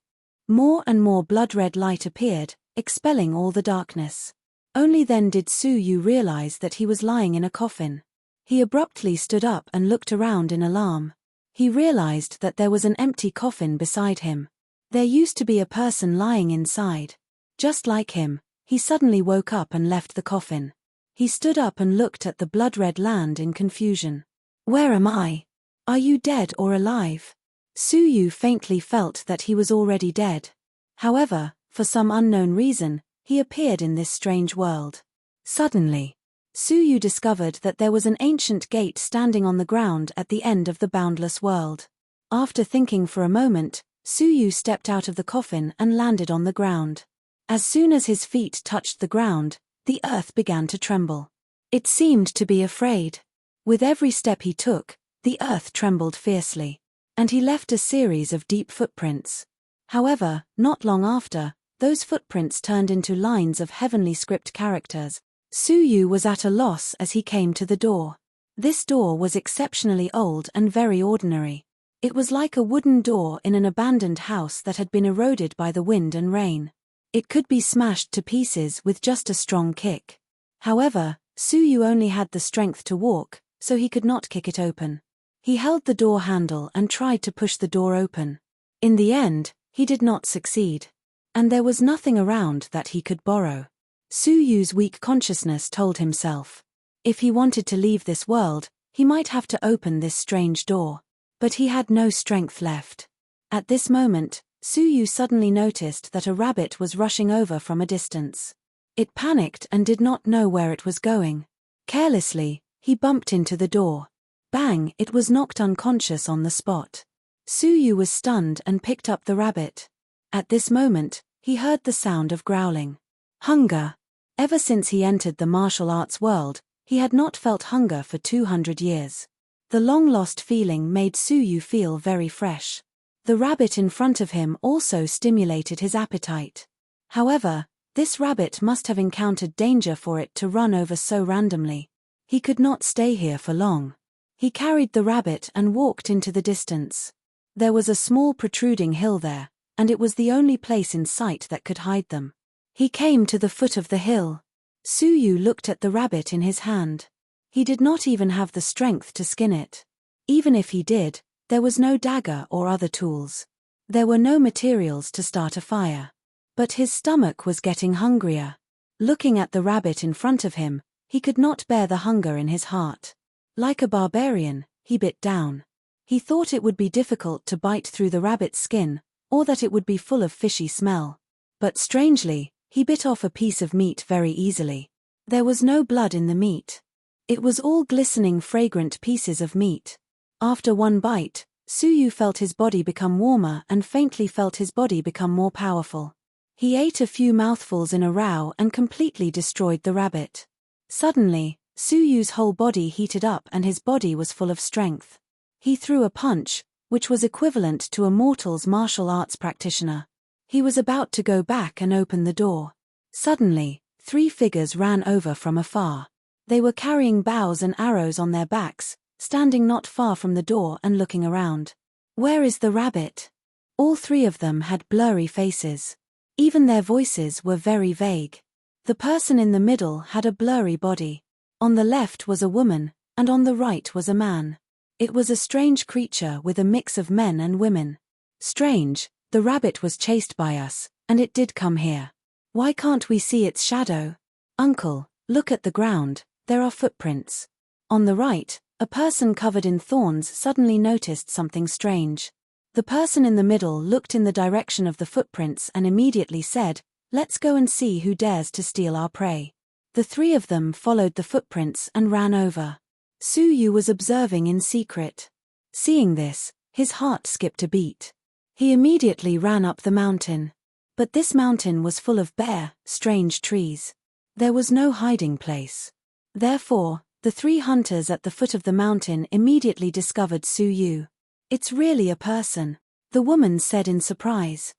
More and more blood-red light appeared, expelling all the darkness. Only then did Suyu realize that he was lying in a coffin. He abruptly stood up and looked around in alarm. He realized that there was an empty coffin beside him. There used to be a person lying inside. Just like him, he suddenly woke up and left the coffin. He stood up and looked at the blood-red land in confusion. Where am I? Are you dead or alive? Suyu faintly felt that he was already dead. However, for some unknown reason, he appeared in this strange world. Suddenly, Suyu discovered that there was an ancient gate standing on the ground at the end of the boundless world. After thinking for a moment, Suyu stepped out of the coffin and landed on the ground. As soon as his feet touched the ground, the earth began to tremble. It seemed to be afraid. With every step he took, the earth trembled fiercely. And he left a series of deep footprints. However, not long after, those footprints turned into lines of heavenly script characters. Suyu was at a loss as he came to the door. This door was exceptionally old and very ordinary. It was like a wooden door in an abandoned house that had been eroded by the wind and rain. It could be smashed to pieces with just a strong kick. However, Suyu only had the strength to walk, so he could not kick it open. He held the door handle and tried to push the door open. In the end, he did not succeed. And there was nothing around that he could borrow. Suyu's weak consciousness told himself, If he wanted to leave this world, he might have to open this strange door. But he had no strength left. At this moment, Suyu suddenly noticed that a rabbit was rushing over from a distance. It panicked and did not know where it was going. Carelessly, he bumped into the door. Bang! It was knocked unconscious on the spot. Suyu was stunned and picked up the rabbit. At this moment, he heard the sound of growling. Hunger. Ever since he entered the martial arts world, he had not felt hunger for 200 years. The long-lost feeling made Suyu feel very fresh. The rabbit in front of him also stimulated his appetite. However, this rabbit must have encountered danger for it to run over so randomly. He could not stay here for long. He carried the rabbit and walked into the distance. There was a small protruding hill there, and it was the only place in sight that could hide them. He came to the foot of the hill. Suyu looked at the rabbit in his hand. He did not even have the strength to skin it. Even if he did, there was no dagger or other tools. There were no materials to start a fire. But his stomach was getting hungrier. Looking at the rabbit in front of him, he could not bear the hunger in his heart. Like a barbarian, he bit down. He thought it would be difficult to bite through the rabbit's skin, or that it would be full of fishy smell. But strangely, he bit off a piece of meat very easily. There was no blood in the meat. It was all glistening, fragrant pieces of meat. After one bite, Suyu felt his body become warmer and faintly felt his body become more powerful. He ate a few mouthfuls in a row and completely destroyed the rabbit. Suddenly, Suyu's whole body heated up and his body was full of strength. He threw a punch, which was equivalent to a mortal's martial arts practitioner. He was about to go back and open the door. Suddenly, 3 figures ran over from afar. They were carrying bows and arrows on their backs, standing not far from the door and looking around. Where is the rabbit? All 3 of them had blurry faces. Even their voices were very vague. The person in the middle had a blurry body. On the left was a woman, and on the right was a man. It was a strange creature with a mix of men and women. Strange, the rabbit was chased by us, and it did come here. Why can't we see its shadow? Uncle, look at the ground, there are footprints. On the right, a person covered in thorns suddenly noticed something strange. The person in the middle looked in the direction of the footprints and immediately said, "Let's go and see who dares to steal our prey." The 3 of them followed the footprints and ran over. Suyu was observing in secret. Seeing this, his heart skipped a beat. He immediately ran up the mountain. But this mountain was full of bare, strange trees. There was no hiding place. Therefore, the 3 hunters at the foot of the mountain immediately discovered Suyu. "It's really a person," the woman said in surprise.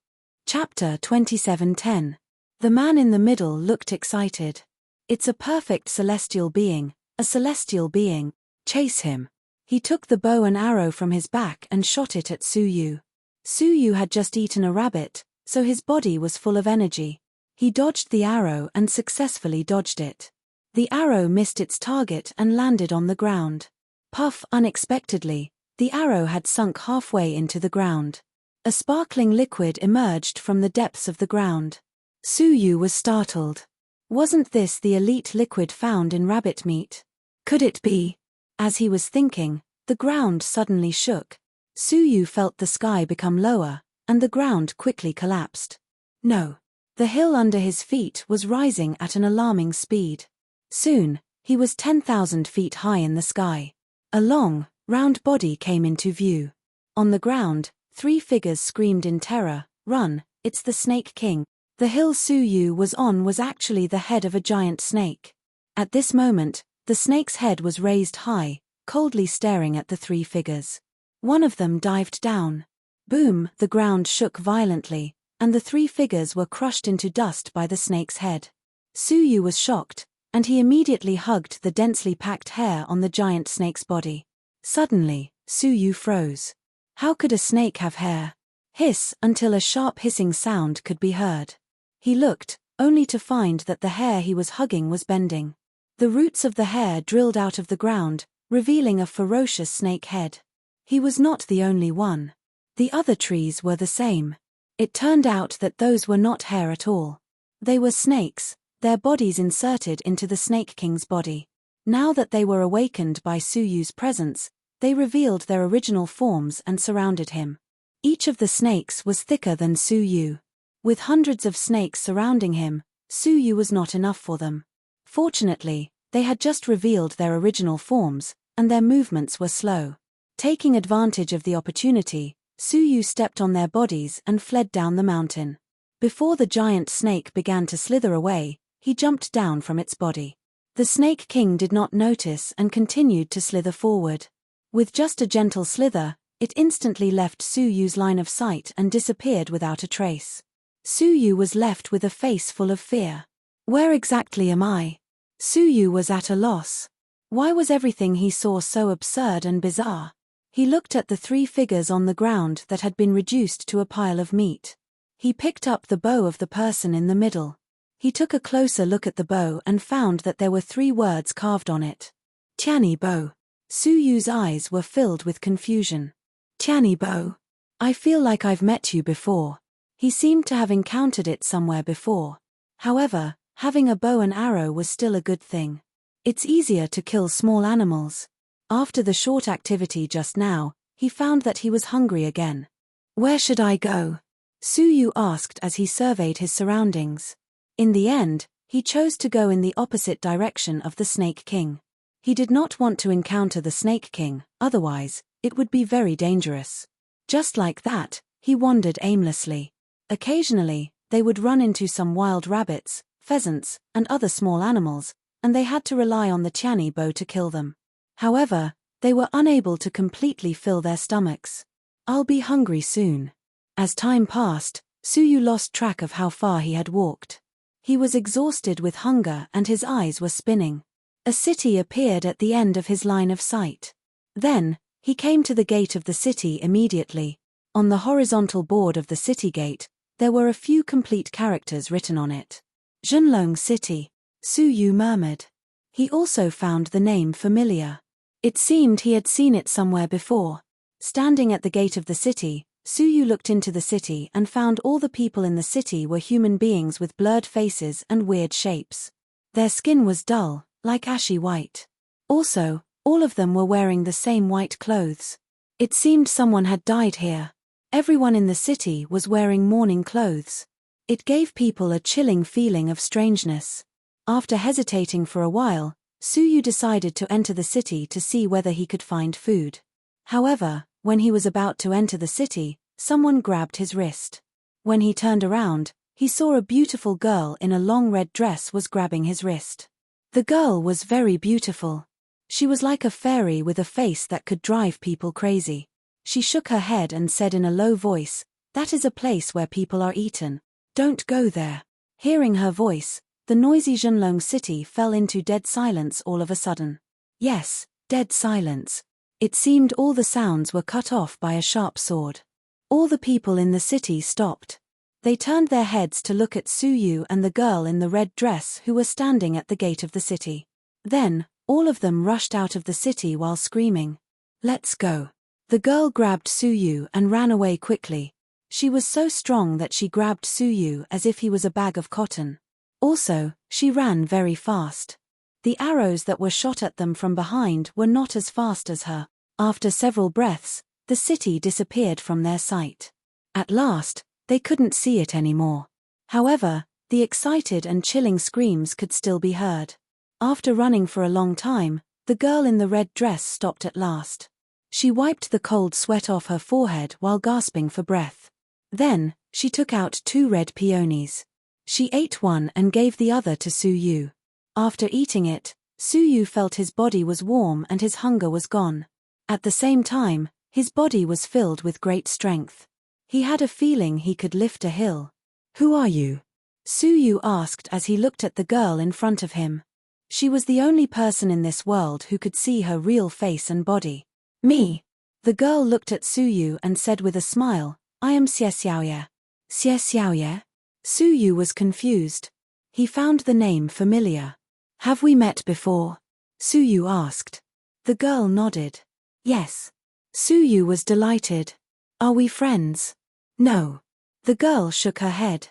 Chapter 27:10. The man in the middle looked excited. "It's a perfect celestial being, a celestial being. Chase him." He took the bow and arrow from his back and shot it at Suyu. Suyu had just eaten a rabbit, so his body was full of energy. He dodged the arrow and successfully dodged it. The arrow missed its target and landed on the ground. Puff! Unexpectedly, the arrow had sunk halfway into the ground. A sparkling liquid emerged from the depths of the ground. Suyu was startled. Wasn't this the elite liquid found in rabbit meat? Could it be? As he was thinking, the ground suddenly shook. Suyu felt the sky become lower, and the ground quickly collapsed. No. The hill under his feet was rising at an alarming speed. Soon, he was 10,000 feet high in the sky. A long, round body came into view. On the ground, 3 figures screamed in terror, "Run, it's the Snake King." The hill Suyu was on was actually the head of a giant snake. At this moment, the snake's head was raised high, coldly staring at the 3 figures. One of them dived down. Boom! The ground shook violently, and the 3 figures were crushed into dust by the snake's head. Suyu was shocked, and he immediately hugged the densely packed hair on the giant snake's body. Suddenly, Suyu froze. How could a snake have hair? Hiss! Until a sharp hissing sound could be heard. He looked, only to find that the hair he was hugging was bending. The roots of the hair drilled out of the ground, revealing a ferocious snake head. He was not the only one. The other trees were the same. It turned out that those were not hair at all. They were snakes, their bodies inserted into the Snake King's body. Now that they were awakened by Su Yu's presence, they revealed their original forms and surrounded him. Each of the snakes was thicker than Su Yu. With hundreds of snakes surrounding him, Su Yu was not enough for them. Fortunately, they had just revealed their original forms, and their movements were slow. Taking advantage of the opportunity, Su Yu stepped on their bodies and fled down the mountain. Before the giant snake began to slither away, he jumped down from its body. The Snake King did not notice and continued to slither forward. With just a gentle slither, it instantly left Su Yu's line of sight and disappeared without a trace. Su Yu was left with a face full of fear. Where exactly am I? Su Yu was at a loss. Why was everything he saw so absurd and bizarre? He looked at the three figures on the ground that had been reduced to a pile of meat. He picked up the bow of the person in the middle. He took a closer look at the bow and found that there were 3 words carved on it. Tianyi bow. Su Yu's eyes were filled with confusion. Tianyi bow. I feel like I've met you before. He seemed to have encountered it somewhere before. However, having a bow and arrow was still a good thing. It's easier to kill small animals. After the short activity just now, he found that he was hungry again. Where should I go? Su Yu asked as he surveyed his surroundings. In the end, he chose to go in the opposite direction of the Snake King. He did not want to encounter the Snake King, otherwise, it would be very dangerous. Just like that, he wandered aimlessly. Occasionally, they would run into some wild rabbits, pheasants, and other small animals, and they had to rely on the Tianyi bow to kill them. However, they were unable to completely fill their stomachs. I'll be hungry soon. As time passed, Su Yu lost track of how far he had walked. He was exhausted with hunger and his eyes were spinning. A city appeared at the end of his line of sight. Then, he came to the gate of the city immediately. On the horizontal board of the city gate, there were a few complete characters written on it. Zhenlong City, Su Yu murmured. He also found the name familiar. It seemed he had seen it somewhere before. Standing at the gate of the city, Su Yu looked into the city and found all the people in the city were human beings with blurred faces and weird shapes. Their skin was dull, like ashy white. Also, all of them were wearing the same white clothes. It seemed someone had died here. Everyone in the city was wearing mourning clothes. It gave people a chilling feeling of strangeness. After hesitating for a while, Su Yu decided to enter the city to see whether he could find food. However, when he was about to enter the city, someone grabbed his wrist. When he turned around, he saw a beautiful girl in a long red dress was grabbing his wrist. The girl was very beautiful. She was like a fairy with a face that could drive people crazy. She shook her head and said in a low voice, "That is a place where people are eaten. Don't go there." Hearing her voice, the noisy Zhenlong city fell into dead silence all of a sudden. Yes, dead silence. It seemed all the sounds were cut off by a sharp sword. All the people in the city stopped. They turned their heads to look at Su Yu and the girl in the red dress who were standing at the gate of the city. Then, all of them rushed out of the city while screaming, "Let's go." The girl grabbed Su Yu and ran away quickly. She was so strong that she grabbed Su Yu as if he was a bag of cotton. Also, she ran very fast. The arrows that were shot at them from behind were not as fast as her. After several breaths, the city disappeared from their sight. At last, they couldn't see it anymore. However, the excited and chilling screams could still be heard. After running for a long time, the girl in the red dress stopped at last. She wiped the cold sweat off her forehead while gasping for breath. Then, she took out 2 red peonies. She ate one and gave the other to Su Yu. After eating it, Su Yu felt his body was warm and his hunger was gone. At the same time, his body was filled with great strength. He had a feeling he could lift a hill. "Who are you?" Su Yu asked as he looked at the girl in front of him. She was the only person in this world who could see her real face and body. "Me." The girl looked at Su Yu and said with a smile, "I am Xie Xiaoye." Xie Xiaoye? Su Yu was confused. He found the name familiar. "Have we met before?" Su Yu asked. The girl nodded. "Yes." Su Yu was delighted. "Are we friends?" "No." The girl shook her head.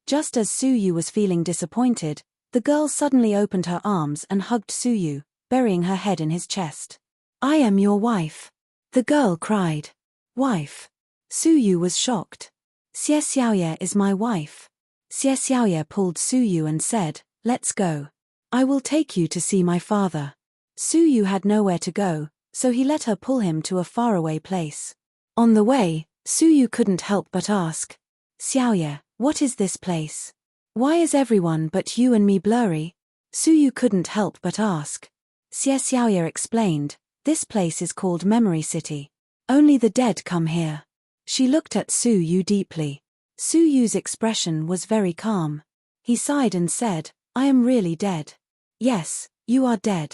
Just as Su Yu was feeling disappointed, the girl suddenly opened her arms and hugged Su Yu, burying her head in his chest. "I am your wife," the girl cried. "Wife?" Su Yu was shocked. "Xie Xiaoye is my wife." Xie Xiaoye pulled Su Yu and said, "Let's go. I will take you to see my father." Su Yu had nowhere to go, so he let her pull him to a faraway place. On the way, Su Yu couldn't help but ask, "Xiaoye, what is this place? Why is everyone but you and me blurry?" Su Yu couldn't help but ask. Xie Xiaoye explained, "This place is called Memory City. Only the dead come here." She looked at Su Yu deeply. Su Yu's expression was very calm. He sighed and said, "I am really dead." "Yes, you are dead.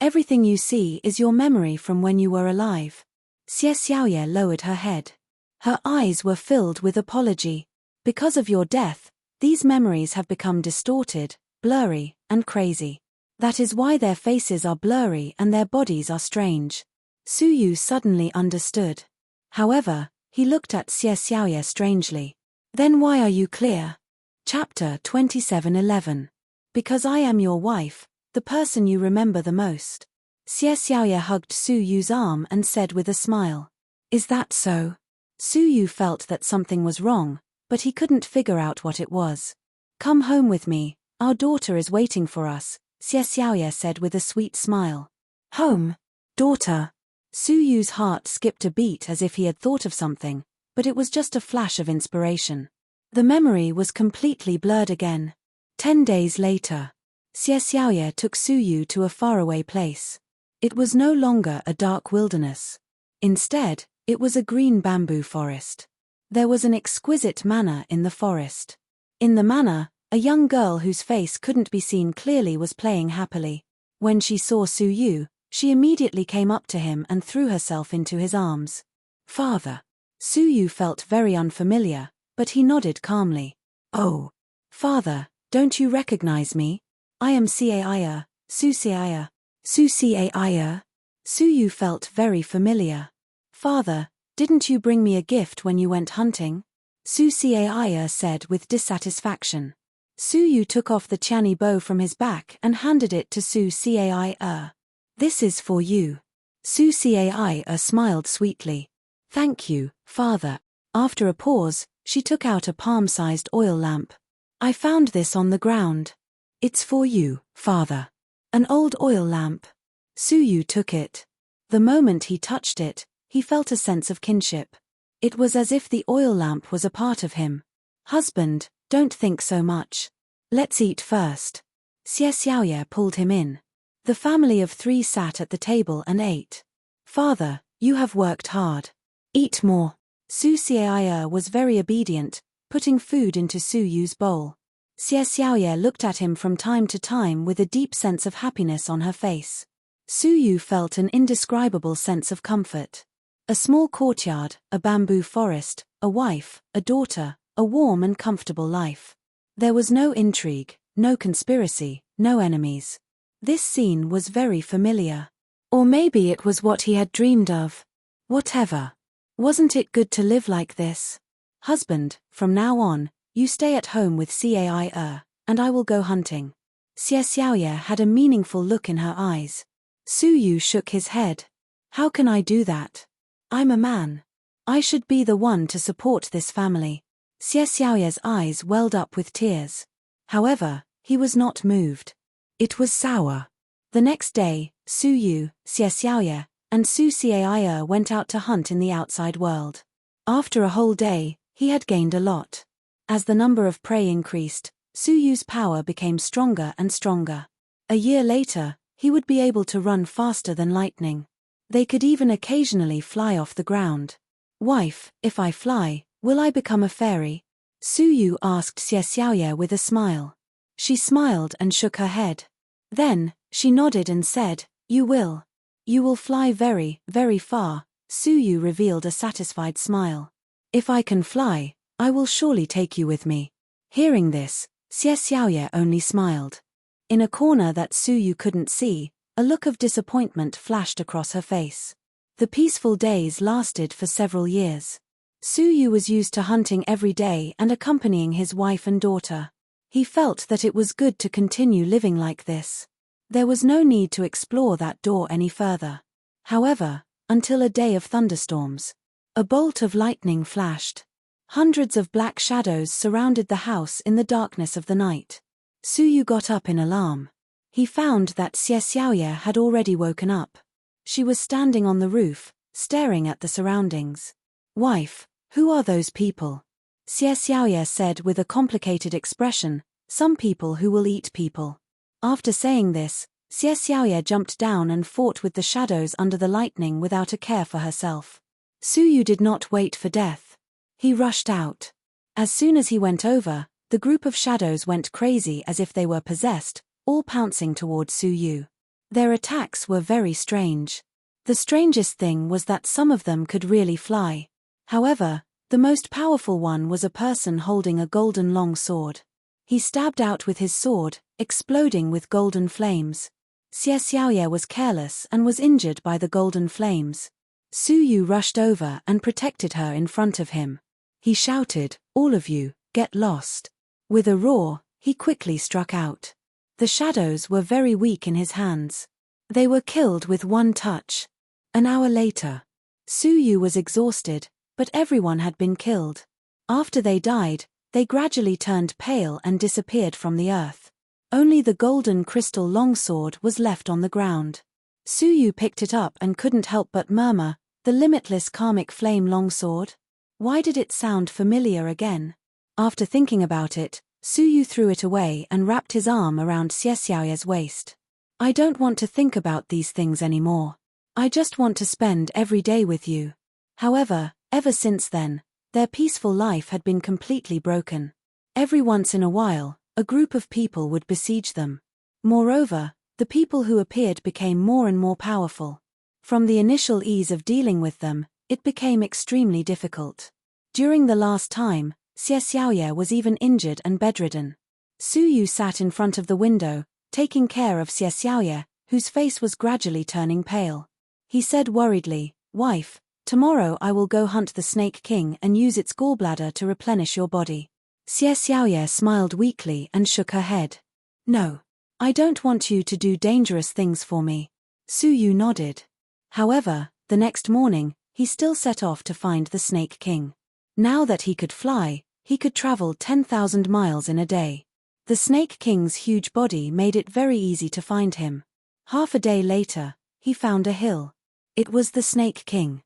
Everything you see is your memory from when you were alive." Xie Xiaoye lowered her head. Her eyes were filled with apology. "Because of your death, these memories have become distorted, blurry, and crazy. That is why their faces are blurry and their bodies are strange." Su Yu suddenly understood. However, he looked at Xie Xiaoye strangely. "Then why are you clear?" Chapter 27:11. "Because I am your wife, the person you remember the most." Xie Xiaoye hugged Su Yu's arm and said with a smile, "Is that so?" Su Yu felt that something was wrong, but he couldn't figure out what it was. "Come home with me, our daughter is waiting for us," Xie Xiaoye said with a sweet smile. "Home? Daughter?" Su Yu's heart skipped a beat as if he had thought of something, but it was just a flash of inspiration. The memory was completely blurred again. 10 days later, Xie Xiaoye took Su Yu to a faraway place. It was no longer a dark wilderness. Instead, it was a green bamboo forest. There was an exquisite manor in the forest. In the manor, a young girl whose face couldn't be seen clearly was playing happily. When she saw Su Yu, she immediately came up to him and threw herself into his arms. "Father." Su Yu felt very unfamiliar, but he nodded calmly. "Oh, father, don't you recognize me? I am Caia, Su Caia. Su Caia?" Su Yu felt very familiar. "Father, didn't you bring me a gift when you went hunting?" Su Caia said with dissatisfaction. Su Yu took off the Qiani bow from his back and handed it to Su Caia. "This is for you." Su Caia smiled sweetly. "Thank you, father." After a pause, she took out a palm-sized oil lamp. "I found this on the ground." "It's for you, father." An old oil lamp. Su Yu took it. The moment he touched it, he felt a sense of kinship. It was as if the oil lamp was a part of him. "Husband, don't think so much. Let's eat first." Xie Xiaoye pulled him in. The family of 3 sat at the table and ate. "Father, you have worked hard. Eat more." Su Xiaoye was very obedient, putting food into Su Yu's bowl. Xie Xiaoye looked at him from time to time with a deep sense of happiness on her face. Su Yu felt an indescribable sense of comfort. A small courtyard, a bamboo forest, a wife, a daughter, a warm and comfortable life. There was no intrigue, no conspiracy, no enemies. This scene was very familiar. Or maybe it was what he had dreamed of. Whatever. Wasn't it good to live like this? "Husband, from now on, you stay at home with Caia, and I will go hunting." Xie Xiaoye had a meaningful look in her eyes. Su Yu shook his head. "How can I do that? I'm a man. I should be the one to support this family." Xie Xiaoye's eyes welled up with tears. However, he was not moved. It was sour. The next day, Su Yu, Xie Xiaoye, and Su Caia went out to hunt in the outside world. After a whole day, he had gained a lot. As the number of prey increased, Su Yu's power became stronger and stronger. A year later, he would be able to run faster than lightning. They could even occasionally fly off the ground. "Wife, if I fly, will I become a fairy?" Su Yu asked Xie Xiaoye with a smile. She smiled and shook her head. Then, she nodded and said, "You will. You will fly very, very far." Su Yu revealed a satisfied smile. "If I can fly, I will surely take you with me." Hearing this, Xie Xiaoye only smiled. In a corner that Su Yu couldn't see, a look of disappointment flashed across her face. The peaceful days lasted for several years. Su Yu was used to hunting every day and accompanying his wife and daughter. He felt that it was good to continue living like this. There was no need to explore that door any further. However, until a day of thunderstorms. A bolt of lightning flashed. Hundreds of black shadows surrounded the house in the darkness of the night. Suyu got up in alarm. He found that Xie Xiaoye had already woken up. She was standing on the roof, staring at the surroundings. "Wife, who are those people?" Xie Xiaoye said with a complicated expression, "Some people who will eat people." After saying this, Xie Xiaoye jumped down and fought with the shadows under the lightning without a care for herself. Suyu did not wait for death. He rushed out. As soon as he went over, the group of shadows went crazy as if they were possessed, all pouncing toward Suyu. Their attacks were very strange. The strangest thing was that some of them could really fly. However, the most powerful one was a person holding a golden long sword. He stabbed out with his sword, exploding with golden flames. Xie Xiaoye was careless and was injured by the golden flames. Suyu rushed over and protected her in front of him. He shouted, "All of you, get lost." With a roar, he quickly struck out. The shadows were very weak in his hands. They were killed with one touch. An hour later. Suyu was exhausted, but everyone had been killed. After they died, they gradually turned pale and disappeared from the earth. Only the golden crystal longsword was left on the ground. Suyu picked it up and couldn't help but murmur, "The limitless karmic flame longsword? Why did it sound familiar again?" After thinking about it, Suyu threw it away and wrapped his arm around Xie Xiaoye's waist. "I don't want to think about these things anymore. I just want to spend every day with you." However, ever since then, their peaceful life had been completely broken. Every once in a while, a group of people would besiege them. Moreover, the people who appeared became more and more powerful. From the initial ease of dealing with them, it became extremely difficult. During the last time, Xie Xiaoye was even injured and bedridden. Suyu sat in front of the window, taking care of Xie Xiaoye, whose face was gradually turning pale. He said worriedly, "Wife, tomorrow I will go hunt the Snake King and use its gallbladder to replenish your body." Xie Xiaoye smiled weakly and shook her head. "No. I don't want you to do dangerous things for me." Suyu nodded. However, the next morning, he still set off to find the Snake King. Now that he could fly, he could travel 10,000 miles in a day. The Snake King's huge body made it very easy to find him. Half a day later, he found a hill. It was the Snake King.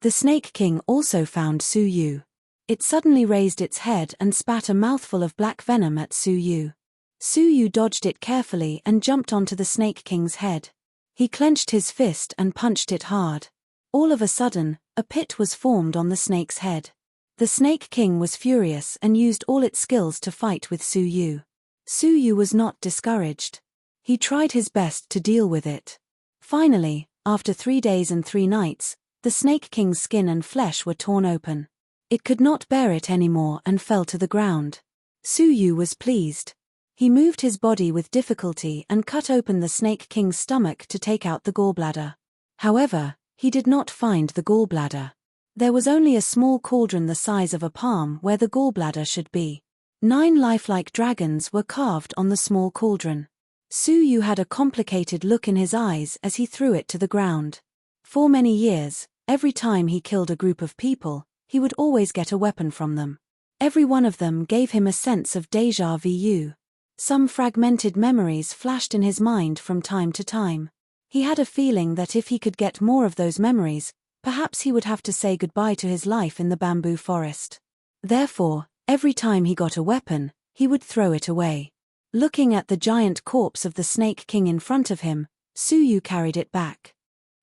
The Snake King also found Suyu. It suddenly raised its head and spat a mouthful of black venom at Suyu. Suyu dodged it carefully and jumped onto the Snake King's head. He clenched his fist and punched it hard. All of a sudden, a pit was formed on the snake's head. The Snake King was furious and used all its skills to fight with Suyu. Suyu was not discouraged. He tried his best to deal with it. Finally, after 3 days and 3 nights, the Snake King's skin and flesh were torn open. It could not bear it anymore and fell to the ground. Suyu was pleased. He moved his body with difficulty and cut open the Snake King's stomach to take out the gallbladder. However, he did not find the gallbladder. There was only a small cauldron the size of a palm where the gallbladder should be. 9 lifelike dragons were carved on the small cauldron. Suyu had a complicated look in his eyes as he threw it to the ground. For many years, every time he killed a group of people, he would always get a weapon from them. Every one of them gave him a sense of déjà vu. Some fragmented memories flashed in his mind from time to time. He had a feeling that if he could get more of those memories, perhaps he would have to say goodbye to his life in the bamboo forest. Therefore, every time he got a weapon, he would throw it away. Looking at the giant corpse of the Snake King in front of him, Suyu carried it back.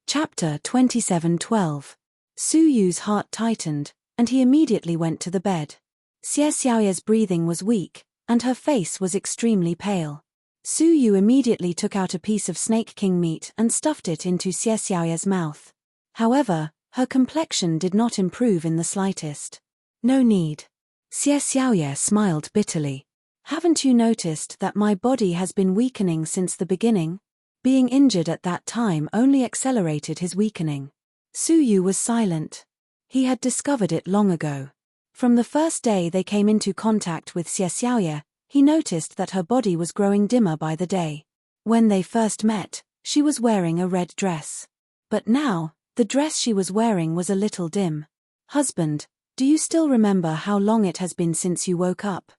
Chapter 27:12. Suyu's heart tightened, and he immediately went to the bed. Xie Xiaoye's breathing was weak, and her face was extremely pale. Suyu immediately took out a piece of Snake King meat and stuffed it into Xie Xiaoye's mouth. However, her complexion did not improve in the slightest. "No need." Xie Xiaoye smiled bitterly. "Haven't you noticed that my body has been weakening since the beginning?" Being injured at that time only accelerated his weakening. Suyu was silent. He had discovered it long ago. From the first day they came into contact with Xie Xiaoye, he noticed that her body was growing dimmer by the day. When they first met, she was wearing a red dress. But now, the dress she was wearing was a little dim. Husband, do you still remember how long it has been since you woke up?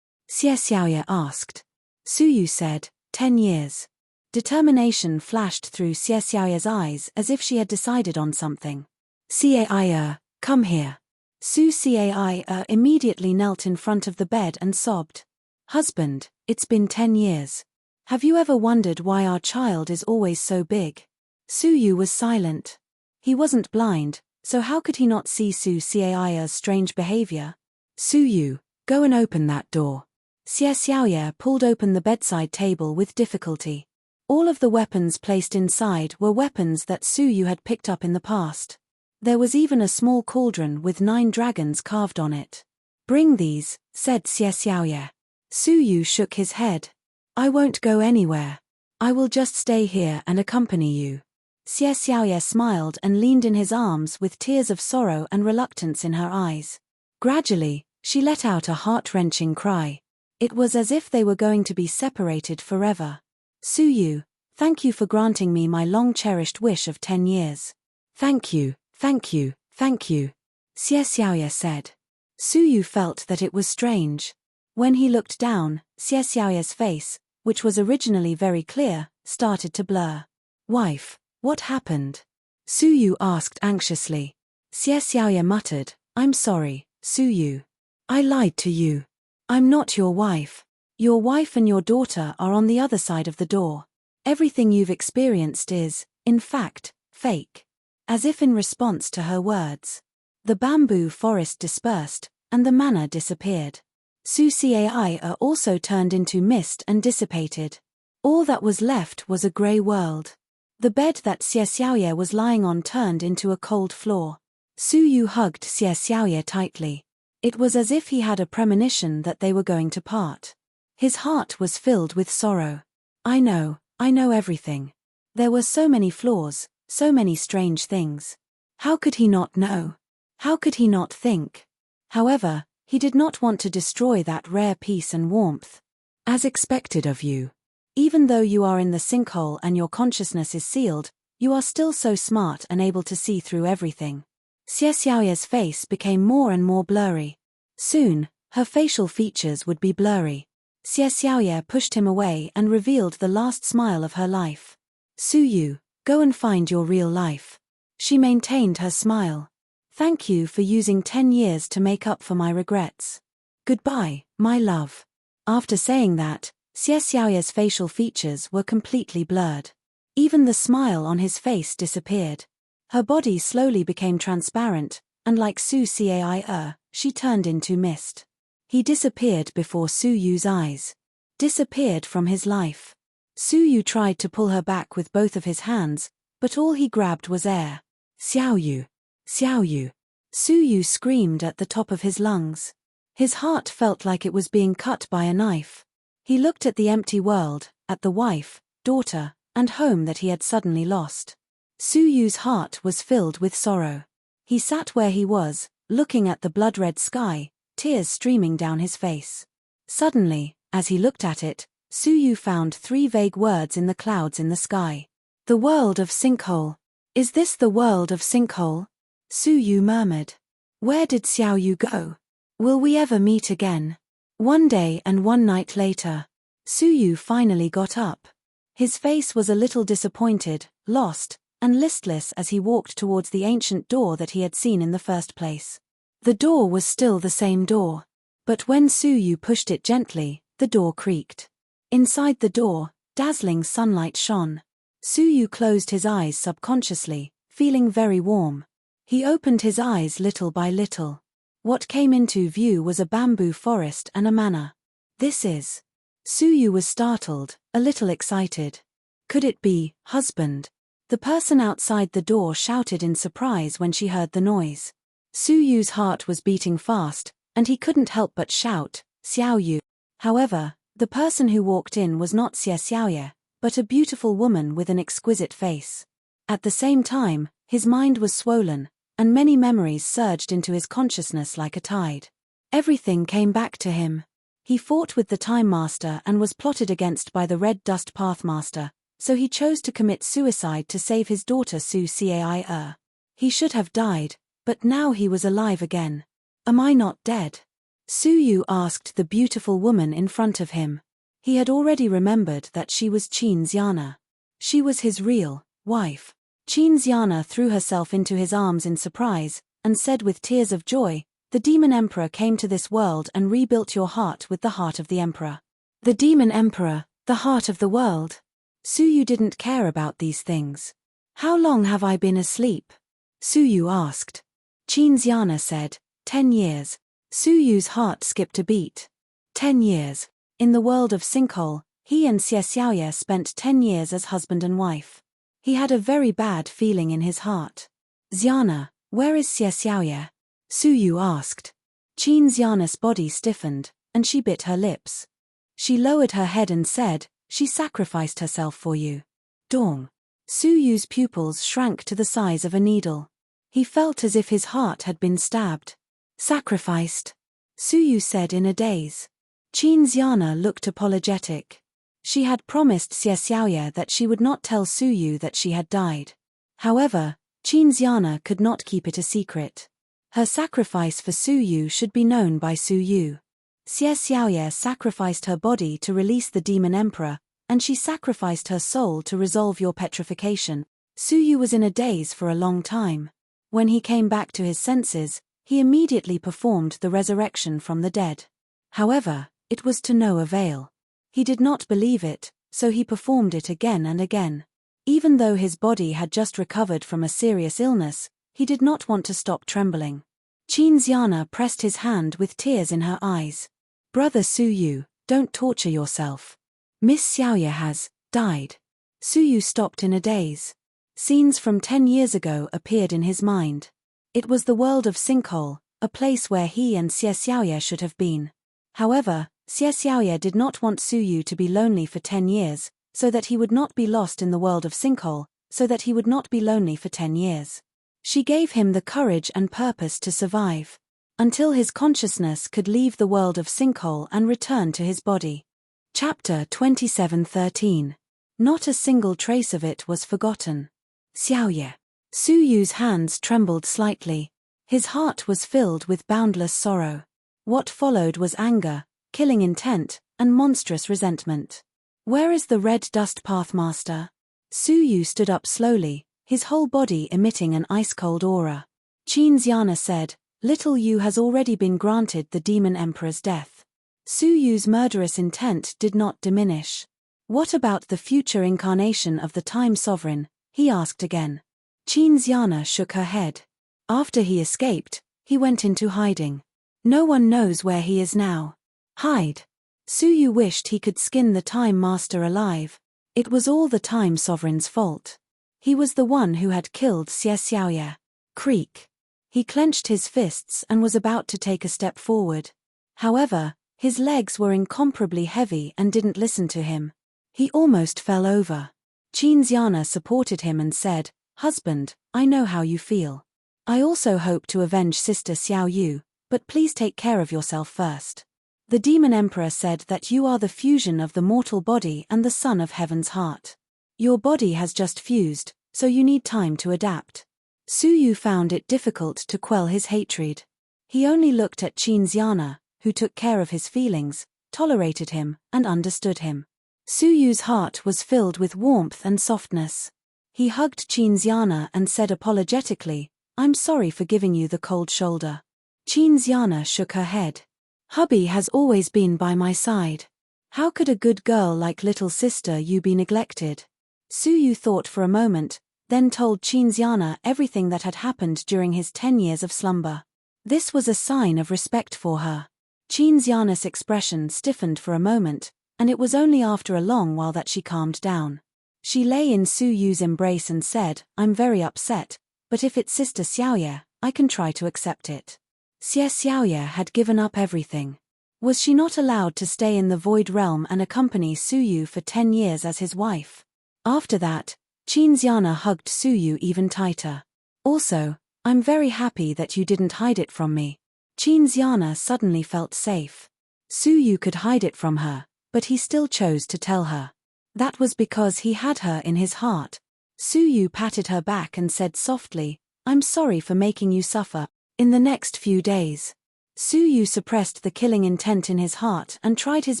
Xie Xiaoye asked. Suyu said, 10 years. Determination flashed through Xie Xiaoye's eyes as if she had decided on something. Cai, come here. Su Cai immediately knelt in front of the bed and sobbed. Husband, it's been 10 years. Have you ever wondered why our child is always so big? Suyu was silent. He wasn't blind, so how could he not see Su Cai's strange behavior? Suyu, go and open that door. Xie Xiaoye pulled open the bedside table with difficulty. All of the weapons placed inside were weapons that Suyu had picked up in the past. There was even a small cauldron with 9 dragons carved on it. Bring these, said Xie Xiaoye. Suyu shook his head. I won't go anywhere. I will just stay here and accompany you. Xie Xiaoye smiled and leaned in his arms with tears of sorrow and reluctance in her eyes. Gradually, she let out a heart-wrenching cry. It was as if they were going to be separated forever. Suyu, thank you for granting me my long-cherished wish of 10 years. Thank you, thank you, thank you, Xie Xiaoye said. Suyu felt that it was strange. When he looked down, Xie Xiaoye's face, which was originally very clear, started to blur. Wife, what happened? Suyu asked anxiously. Xie Xiaoye muttered, I'm sorry, Suyu. I lied to you. I'm not your wife. Your wife and your daughter are on the other side of the door. Everything you've experienced is, in fact, fake. As if in response to her words. The bamboo forest dispersed, and the manor disappeared. Su Cai also turned into mist and dissipated. All that was left was a grey world. The bed that Xie Xiaoye was lying on turned into a cold floor. Suyu hugged Xie Xiaoye tightly. It was as if he had a premonition that they were going to part. His heart was filled with sorrow. I know everything. There were so many flaws, so many strange things. How could he not know? How could he not think? However, he did not want to destroy that rare peace and warmth. As expected of you. Even though you are in the sinkhole and your consciousness is sealed, you are still so smart and able to see through everything. Xie Xiaoye's face became more and more blurry. Soon, her facial features would be blurry. Xie Xiaoye pushed him away and revealed the last smile of her life. Suyu, go and find your real life. She maintained her smile. Thank you for using 10 years to make up for my regrets. Goodbye, my love. After saying that, Xie Xiaoye's facial features were completely blurred. Even the smile on his face disappeared. Her body slowly became transparent, and like Su Cai, she turned into mist. He disappeared before Suyu's eyes. Disappeared from his life. Suyu tried to pull her back with both of his hands, but all he grabbed was air. Xiaoyu. Xiaoyu. Suyu screamed at the top of his lungs. His heart felt like it was being cut by a knife. He looked at the empty world, at the wife, daughter, and home that he had suddenly lost. Suyu's heart was filled with sorrow. He sat where he was, looking at the blood-red sky, tears streaming down his face. Suddenly, as he looked at it, Suyu found 3 vague words in the clouds in the sky. The world of Sinkhole. Is this the world of Sinkhole? Suyu murmured. Where did Xiaoyu go? Will we ever meet again? One day and one night later, Suyu finally got up. His face was a little disappointed, lost, and listless as he walked towards the ancient door that he had seen in the first place. The door was still the same door. But when Suyu pushed it gently, the door creaked. Inside the door, dazzling sunlight shone. Suyu closed his eyes subconsciously, feeling very warm. He opened his eyes little by little. What came into view was a bamboo forest and a manor. This is... Suyu was startled, a little excited. Could it be, husband? The person outside the door shouted in surprise when she heard the noise. Suyu's heart was beating fast, and he couldn't help but shout, Xiaoyu. However, the person who walked in was not Xie Xiaoye, but a beautiful woman with an exquisite face. At the same time, his mind was swollen, and many memories surged into his consciousness like a tide. Everything came back to him. He fought with the Time Master and was plotted against by the Red Dust Pathmaster, so he chose to commit suicide to save his daughter Su Cai. He should have died, but now he was alive again. Am I not dead? Su Yu asked the beautiful woman in front of him. He had already remembered that she was Qin Xiana. She was his real wife. Qin Xiana threw herself into his arms in surprise, and said with tears of joy, "The Demon Emperor came to this world and rebuilt your heart with the heart of the Emperor." The Demon Emperor, the heart of the world. Su Yu didn't care about these things. How long have I been asleep? Su Yu asked. Qin Xiana said, 10 years. Su Yu's heart skipped a beat. 10 years. In the world of Sinkhole, he and Xie Xiaoye spent 10 years as husband and wife. He had a very bad feeling in his heart. Xiana, where is Xie Xiaoye? Su Yu asked. Qin Xiana's body stiffened, and she bit her lips. She lowered her head and said, "She sacrificed herself for you." Dong. Su Yu's pupils shrank to the size of a needle. He felt as if his heart had been stabbed. Sacrificed? Su Yu said in a daze. Qin Xiana looked apologetic. She had promised Xie Xiaoye that she would not tell Su Yu that she had died. However, Qin Xiana could not keep it a secret. Her sacrifice for Su Yu should be known by Su Yu. Xie Xiaoye sacrificed her body to release the Demon Emperor, and she sacrificed her soul to resolve your petrification. Su Yu was in a daze for a long time. When he came back to his senses, he immediately performed the resurrection from the dead. However, it was to no avail. He did not believe it, so he performed it again and again. Even though his body had just recovered from a serious illness, he did not want to stop trembling. Qin Xiana pressed his hand with tears in her eyes. "Brother Su Yu, don't torture yourself. Miss Xiaoye has died." Su Yu stopped in a daze. Scenes from 10 years ago appeared in his mind. It was the world of Sinkhole, a place where he and Xie Xiaoye should have been. However, Xie Xiaoye did not want Su Yu to be lonely for 10 years, so that he would not be lost in the world of Sinkhole, so that he would not be lonely for 10 years. She gave him the courage and purpose to survive, until his consciousness could leave the world of Sinkhole and return to his body. Chapter 27:13. Not a single trace of it was forgotten. Xiaoye. Su Yu's hands trembled slightly. His heart was filled with boundless sorrow. What followed was anger, killing intent, and monstrous resentment. Where is the red dust pathmaster? Su Yu stood up slowly, his whole body emitting an ice-cold aura. Qin Xiana said, "Little Yu has already been granted the Demon Emperor's death." Su Yu's murderous intent did not diminish. "What about the future incarnation of the Time Sovereign?" he asked again. Qin Xiana shook her head. "After he escaped, he went into hiding. No one knows where he is now." Hide. Su Yu wished he could skin the Time Master alive. It was all the Time Sovereign's fault. He was the one who had killed Xie Xiaoye. Creak. He clenched his fists and was about to take a step forward. However, his legs were incomparably heavy and didn't listen to him. He almost fell over. Qin Xiana supported him and said, "Husband, I know how you feel. I also hope to avenge Sister Xiao Yu, but please take care of yourself first. The Demon Emperor said that you are the fusion of the mortal body and the Son of Heaven's heart. Your body has just fused, so you need time to adapt." Su Yu found it difficult to quell his hatred. He only looked at Qin Xiana, who took care of his feelings, tolerated him, and understood him. Su Yu's heart was filled with warmth and softness. He hugged Qin Xiana and said apologetically, "I'm sorry for giving you the cold shoulder." Qin Xiana shook her head. "Hubby has always been by my side. How could a good girl like little sister you be neglected?" Su Yu thought for a moment, then told Qin Xiana everything that had happened during his 10 years of slumber. This was a sign of respect for her. Qin Xiana's expression stiffened for a moment, and it was only after a long while that she calmed down. She lay in Su Yu's embrace and said, "I'm very upset, but if it's Sister Xiaoye, I can try to accept it." Xie Xiaoye had given up everything. Was she not allowed to stay in the Void Realm and accompany Su Yu for 10 years as his wife? After that, Qin Xiana hugged Su Yu even tighter. "Also, I'm very happy that you didn't hide it from me." Qin Xiana suddenly felt safe. Su Yu could hide it from her, but he still chose to tell her. That was because he had her in his heart. Suyu patted her back and said softly, "I'm sorry for making you suffer." In the next few days, Suyu suppressed the killing intent in his heart and tried his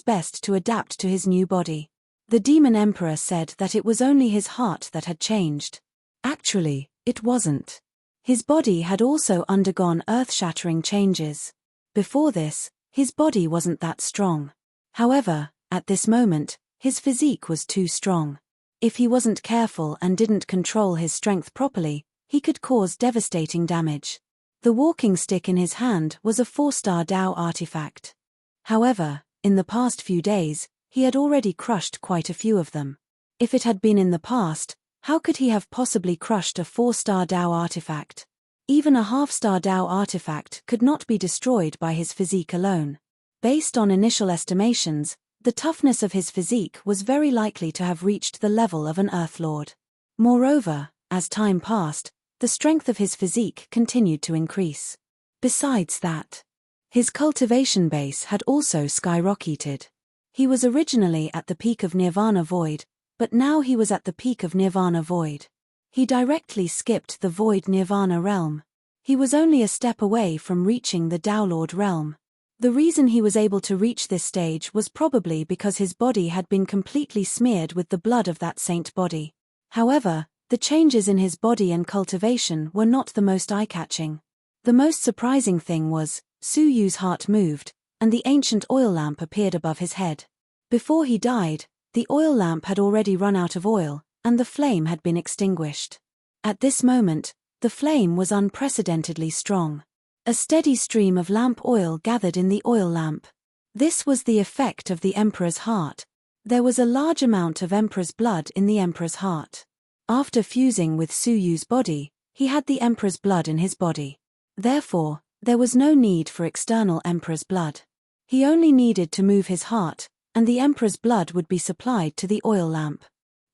best to adapt to his new body. The demon emperor said that it was only his heart that had changed. Actually, it wasn't. His body had also undergone earth-shattering changes. Before this, his body wasn't that strong. However, at this moment, his physique was too strong. If he wasn't careful and didn't control his strength properly, he could cause devastating damage. The walking stick in his hand was a 4-star Dao artifact. However, in the past few days, he had already crushed quite a few of them. If it had been in the past, how could he have possibly crushed a 4-star Dao artifact? Even a half-star Dao artifact could not be destroyed by his physique alone. Based on initial estimations, the toughness of his physique was very likely to have reached the level of an Earthlord. Moreover, as time passed, the strength of his physique continued to increase. Besides that, his cultivation base had also skyrocketed. He was originally at the peak of Nirvana Void, but now he was at the peak of Nirvana Void. He directly skipped the Void Nirvana realm. He was only a step away from reaching the Daolord realm. The reason he was able to reach this stage was probably because his body had been completely smeared with the blood of that saint body. However, the changes in his body and cultivation were not the most eye-catching. The most surprising thing was, Suyu's heart moved, and the ancient oil lamp appeared above his head. Before he died, the oil lamp had already run out of oil, and the flame had been extinguished. At this moment, the flame was unprecedentedly strong. A steady stream of lamp oil gathered in the oil lamp. This was the effect of the emperor's heart. There was a large amount of emperor's blood in the emperor's heart. After fusing with Suyu's body, he had the emperor's blood in his body. Therefore, there was no need for external emperor's blood. He only needed to move his heart, and the emperor's blood would be supplied to the oil lamp.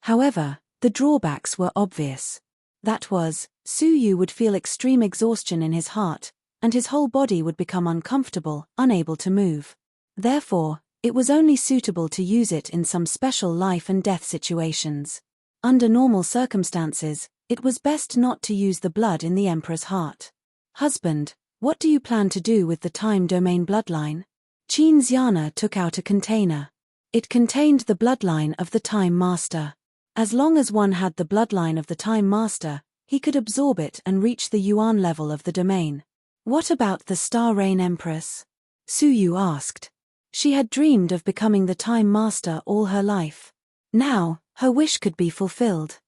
However, the drawbacks were obvious. That was, Suyu would feel extreme exhaustion in his heart, and his whole body would become uncomfortable, unable to move. Therefore, it was only suitable to use it in some special life and death situations. Under normal circumstances, it was best not to use the blood in the emperor's heart. "Husband, what do you plan to do with the time domain bloodline?" Qin Xiana took out a container. It contained the bloodline of the Time Master. As long as one had the bloodline of the Time Master, he could absorb it and reach the Yuan level of the domain. "What about the Star Rain Empress?" Suyu asked. She had dreamed of becoming the Time Master all her life. Now, her wish could be fulfilled.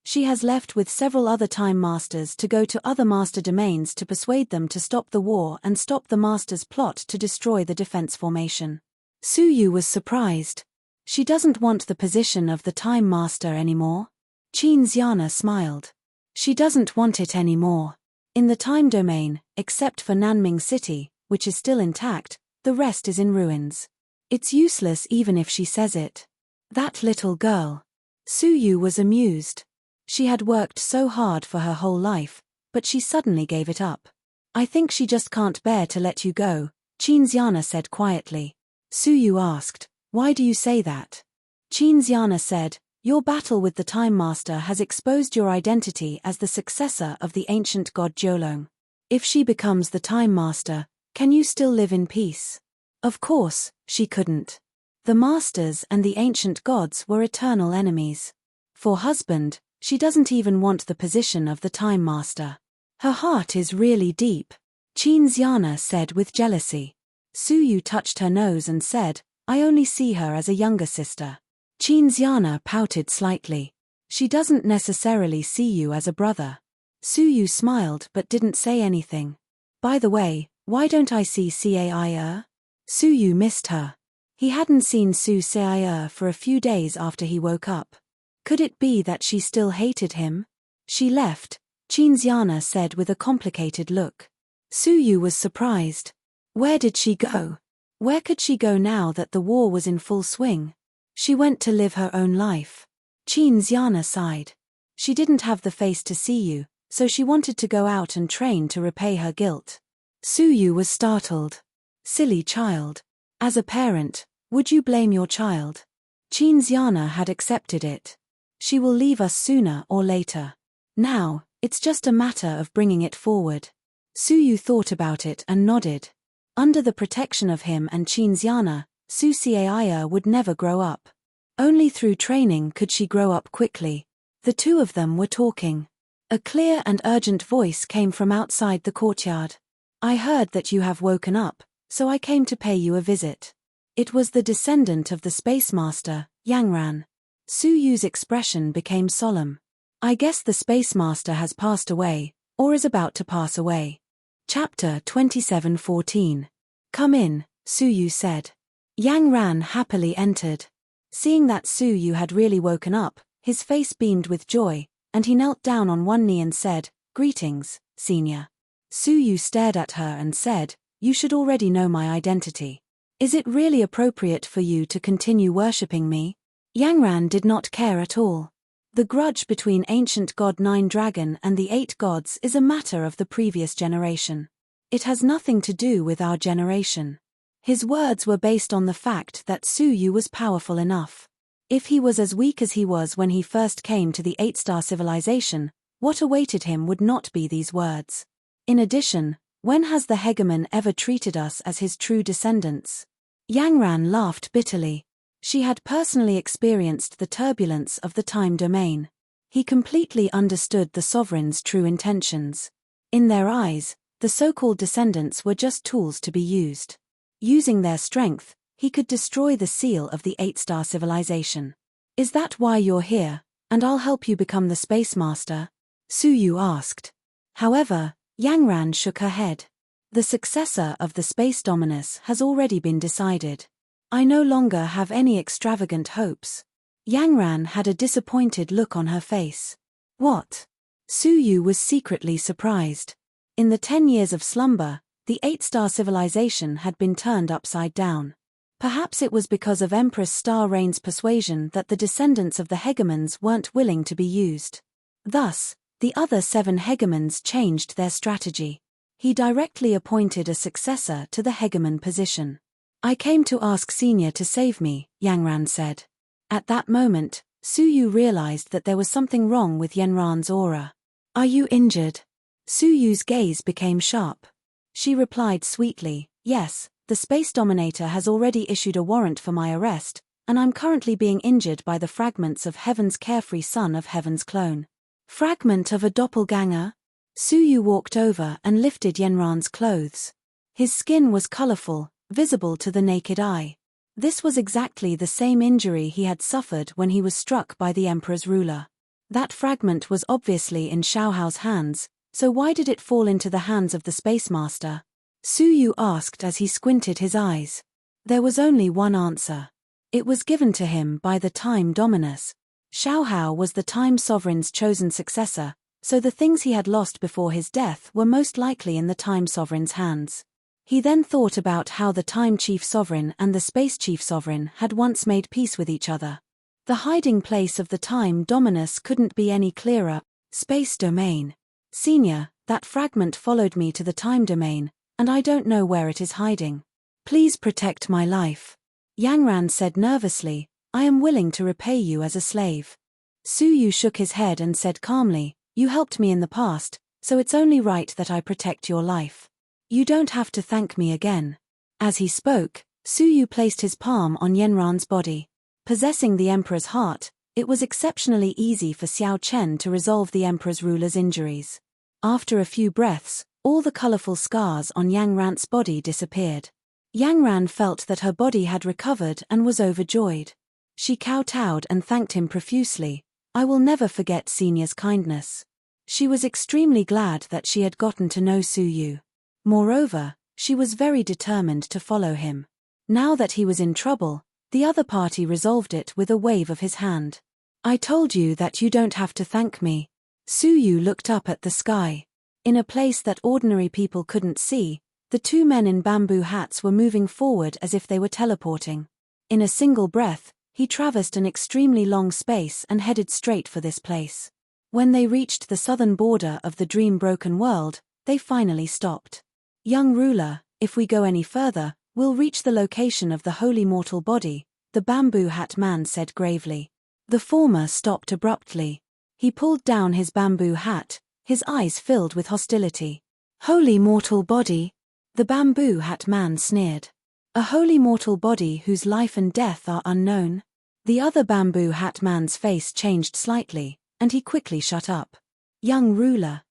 She has left with several other Time Masters to go to other master domains to persuade them to stop the war and stop the Master's plot to destroy the defense formation. Suyu was surprised. She doesn't want the position of the Time Master anymore. Qin Xiana smiled. She doesn't want it anymore. In the time domain, except for Nanming City, which is still intact, the rest is in ruins. It's useless even if she says it. That little girl. Suyu was amused. She had worked so hard for her whole life, but she suddenly gave it up. "I think she just can't bear to let you go," Qin Xiana said quietly. Suyu asked, "Why do you say that?" Qin Xiana said, "Your battle with the Time Master has exposed your identity as the successor of the ancient god Jiolong. If she becomes the Time Master, can you still live in peace?" Of course, she couldn't. The Masters and the ancient gods were eternal enemies. For husband, she doesn't even want the position of the Time Master. Her heart is really deep, Qin Xiana said with jealousy. Suyu touched her nose and said, "I only see her as a younger sister." Qin Xiana pouted slightly. "She doesn't necessarily see you as a brother." Suyu smiled but didn't say anything. "By the way, why don't I see Cai? Suyu missed her. He hadn't seen Su Cai for a few days after he woke up. Could it be that she still hated him? "She left," Qin Xiana said with a complicated look. Suyu was surprised. Where did she go? Where could she go now that the war was in full swing? She went to live her own life. Qin Xiana sighed. She didn't have the face to see you, so she wanted to go out and train to repay her guilt. Suyu was startled. Silly child. As a parent, would you blame your child? Qin Xiana had accepted it. She will leave us sooner or later. Now, it's just a matter of bringing it forward. Su Yu thought about it and nodded. Under the protection of him and Qin Xiana, Su Xiaoya would never grow up. Only through training could she grow up quickly. The two of them were talking. A clear and urgent voice came from outside the courtyard. I heard that you have woken up, so I came to pay you a visit. It was the descendant of the Space Master, Yangran. Su Yu's expression became solemn. I guess the Space Master has passed away, or is about to pass away. Chapter 27:14. Come in, Su Yu said. Yangran happily entered. Seeing that Su Yu had really woken up, his face beamed with joy, and he knelt down on one knee and said, Greetings, Senior. Su Yu stared at her and said, You should already know my identity. Is it really appropriate for you to continue worshipping me? Yangran did not care at all. The grudge between ancient god Nine Dragon and the 8 gods is a matter of the previous generation. It has nothing to do with our generation. His words were based on the fact that Su Yu was powerful enough. If he was as weak as he was when he first came to the 8-star civilization, what awaited him would not be these words. In addition, when has the hegemon ever treated us as his true descendants? Yangran laughed bitterly. She had personally experienced the turbulence of the time domain. He completely understood the sovereign's true intentions. In their eyes, the so-called descendants were just tools to be used. Using their strength, he could destroy the seal of the 8-star civilization. Is that why you're here, and I'll help you become the Space Master? Su Yu asked. However, Yangran shook her head. The successor of the Space Dominus has already been decided. I no longer have any extravagant hopes. Yangran had a disappointed look on her face. What? Su Yu was secretly surprised. In the 10 years of slumber, the 8-star civilization had been turned upside down. Perhaps it was because of Empress Star Rain's persuasion that the descendants of the hegemons weren't willing to be used. Thus, the other 7 hegemons changed their strategy. He directly appointed a successor to the hegemon position. I came to ask Senior to save me, Yangran said. At that moment, Su Yu realized that there was something wrong with Yanran's aura. Are you injured? Su Yu's gaze became sharp. She replied sweetly, Yes, the Space Dominator has already issued a warrant for my arrest, and I'm currently being injured by the fragments of Heaven's carefree son of Heaven's clone. Fragment of a doppelganger? Su Yu walked over and lifted Yanran's clothes. His skin was colorful, visible to the naked eye. This was exactly the same injury he had suffered when he was struck by the Emperor's ruler. That fragment was obviously in Xiaohao's hands, so why did it fall into the hands of the Space Master? Su Yu asked as he squinted his eyes. There was only one answer. It was given to him by the Time Dominus. Xiaohao was the Time Sovereign's chosen successor, so the things he had lost before his death were most likely in the Time Sovereign's hands. He then thought about how the Time Chief Sovereign and the Space Chief Sovereign had once made peace with each other. The hiding place of the Time Dominus couldn't be any clearer. Space Domain. Senior, that fragment followed me to the Time Domain, and I don't know where it is hiding. Please protect my life. Yangran said nervously, I am willing to repay you as a slave. Su Yu shook his head and said calmly, You helped me in the past, so it's only right that I protect your life. You don't have to thank me again. As he spoke, Su Yu placed his palm on Yanran's body. Possessing the Emperor's heart, it was exceptionally easy for Xiao Chen to resolve the Emperor's ruler's injuries. After a few breaths, all the colorful scars on Yangran's body disappeared. Yangran felt that her body had recovered and was overjoyed. She kowtowed and thanked him profusely. I will never forget Senior's kindness. She was extremely glad that she had gotten to know Su Yu. Moreover, she was very determined to follow him. Now that he was in trouble, the other party resolved it with a wave of his hand. I told you that you don't have to thank me. Su Yu looked up at the sky. In a place that ordinary people couldn't see, the 2 men in bamboo hats were moving forward as if they were teleporting. In a single breath, he traversed an extremely long space and headed straight for this place. When they reached the southern border of the dream-broken world, they finally stopped. Young ruler, if we go any further, we'll reach the location of the holy mortal body, the bamboo hat man said gravely. The former stopped abruptly. He pulled down his bamboo hat, his eyes filled with hostility. Holy mortal body? The bamboo hat man sneered. A holy mortal body whose life and death are unknown? The other bamboo hat man's face changed slightly, and he quickly shut up. Young ruler,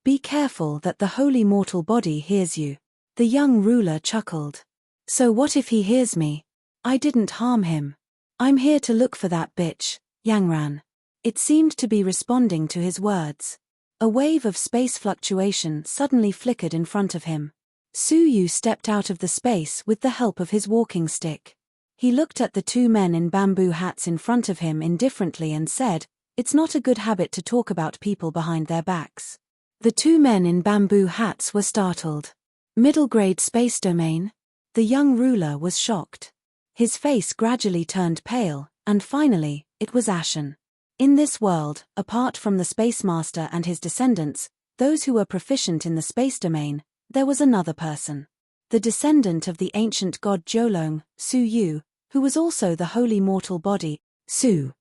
be careful that the holy mortal body hears you. The young ruler chuckled. So what if he hears me? I didn't harm him. I'm here to look for that bitch, Yangran. It seemed to be responding to his words. A wave of space fluctuation suddenly flickered in front of him. Su Yu stepped out of the space with the help of his walking stick. He looked at the two men in bamboo hats in front of him indifferently and said, "It's not a good habit to talk about people behind their backs." The two men in bamboo hats were startled. Middle-grade space domain? The young ruler was shocked. His face gradually turned pale, and finally, it was ashen. In this world, apart from the Space Master and his descendants, those who were proficient in the space domain, there was another person. The descendant of the ancient god Jiolong, Su Yu, who was also the holy mortal body, Su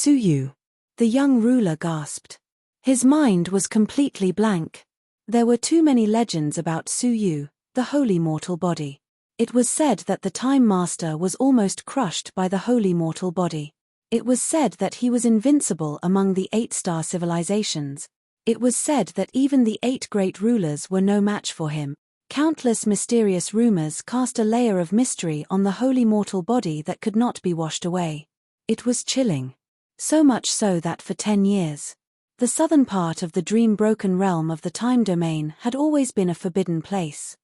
Yu. The young ruler gasped. His mind was completely blank. There were too many legends about Su Yu, the holy mortal body. It was said that the Time Master was almost crushed by the holy mortal body. It was said that he was invincible among the 8-star civilizations. It was said that even the 8 great rulers were no match for him. Countless mysterious rumors cast a layer of mystery on the holy mortal body that could not be washed away. It was chilling. So much so that for 10 years, the southern part of the dream-broken realm of the time domain had always been a forbidden place.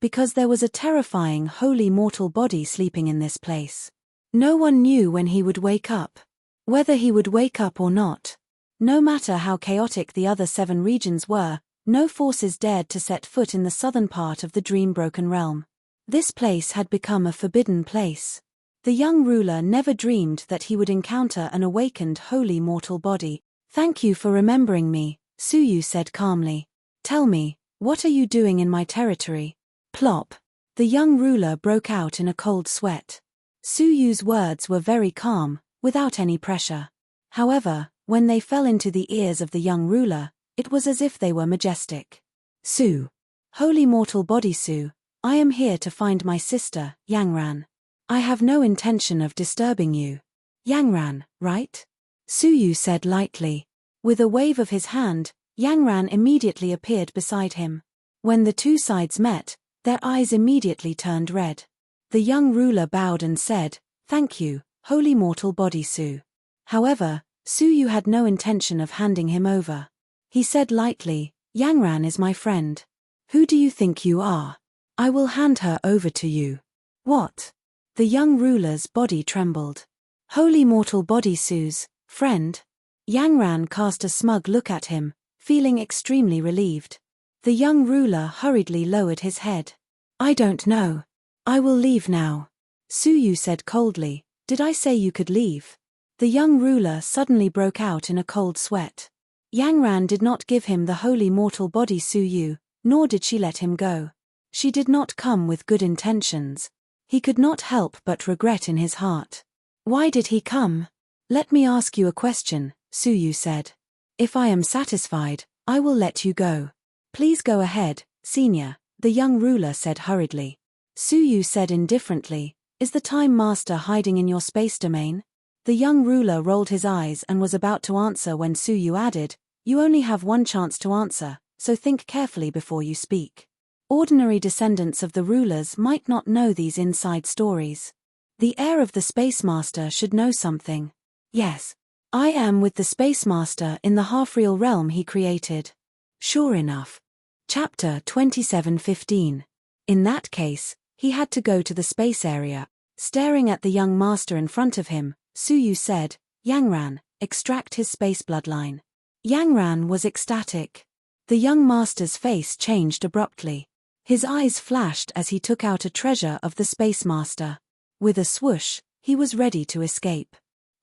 Because there was a terrifying holy mortal body sleeping in this place. No one knew when he would wake up. Whether he would wake up or not. No matter how chaotic the other 7 regions were, no forces dared to set foot in the southern part of the dream-broken realm. This place had become a forbidden place. The young ruler never dreamed that he would encounter an awakened holy mortal body. "Thank you for remembering me," Su Yu said calmly. "Tell me, what are you doing in my territory?" Plop. The young ruler broke out in a cold sweat. Su Yu's words were very calm, without any pressure. However, when they fell into the ears of the young ruler, it was as if they were majestic. "Su. Holy mortal body Su, I am here to find my sister, Yangran. I have no intention of disturbing you." "Yangran, right?" Su Yu said lightly. With a wave of his hand, Yangran immediately appeared beside him. When the two sides met, their eyes immediately turned red. The young ruler bowed and said, "Thank you, holy mortal body Su." However, Su Yu had no intention of handing him over. He said lightly, "Yangran is my friend. Who do you think you are? I will hand her over to you." "What?" The young ruler's body trembled. "Holy mortal body Su's friend?" Yangran cast a smug look at him, feeling extremely relieved. The young ruler hurriedly lowered his head. "I don't know. I will leave now." Su Yu said coldly, "Did I say you could leave?" The young ruler suddenly broke out in a cold sweat. Yangran did not give him the holy mortal body Su Yu, nor did she let him go. She did not come with good intentions. He could not help but regret in his heart. "Why did he come?" "Let me ask you a question," Su Yu said. "If I am satisfied, I will let you go." "Please go ahead, senior," the young ruler said hurriedly. Su Yu said indifferently, "Is the Time Master hiding in your space domain?" The young ruler rolled his eyes and was about to answer when Su Yu added, "You only have one chance to answer, so think carefully before you speak." Ordinary descendants of the rulers might not know these inside stories. The heir of the Space Master should know something. "Yes. I am with the Space Master in the half-real realm he created." Sure enough. Chapter 27:15. In that case, he had to go to the space area. Staring at the young master in front of him, Su Yu said, "Yangran, extract his space bloodline." Yangran was ecstatic. The young master's face changed abruptly. His eyes flashed as he took out a treasure of the Space Master. With a swoosh, he was ready to escape.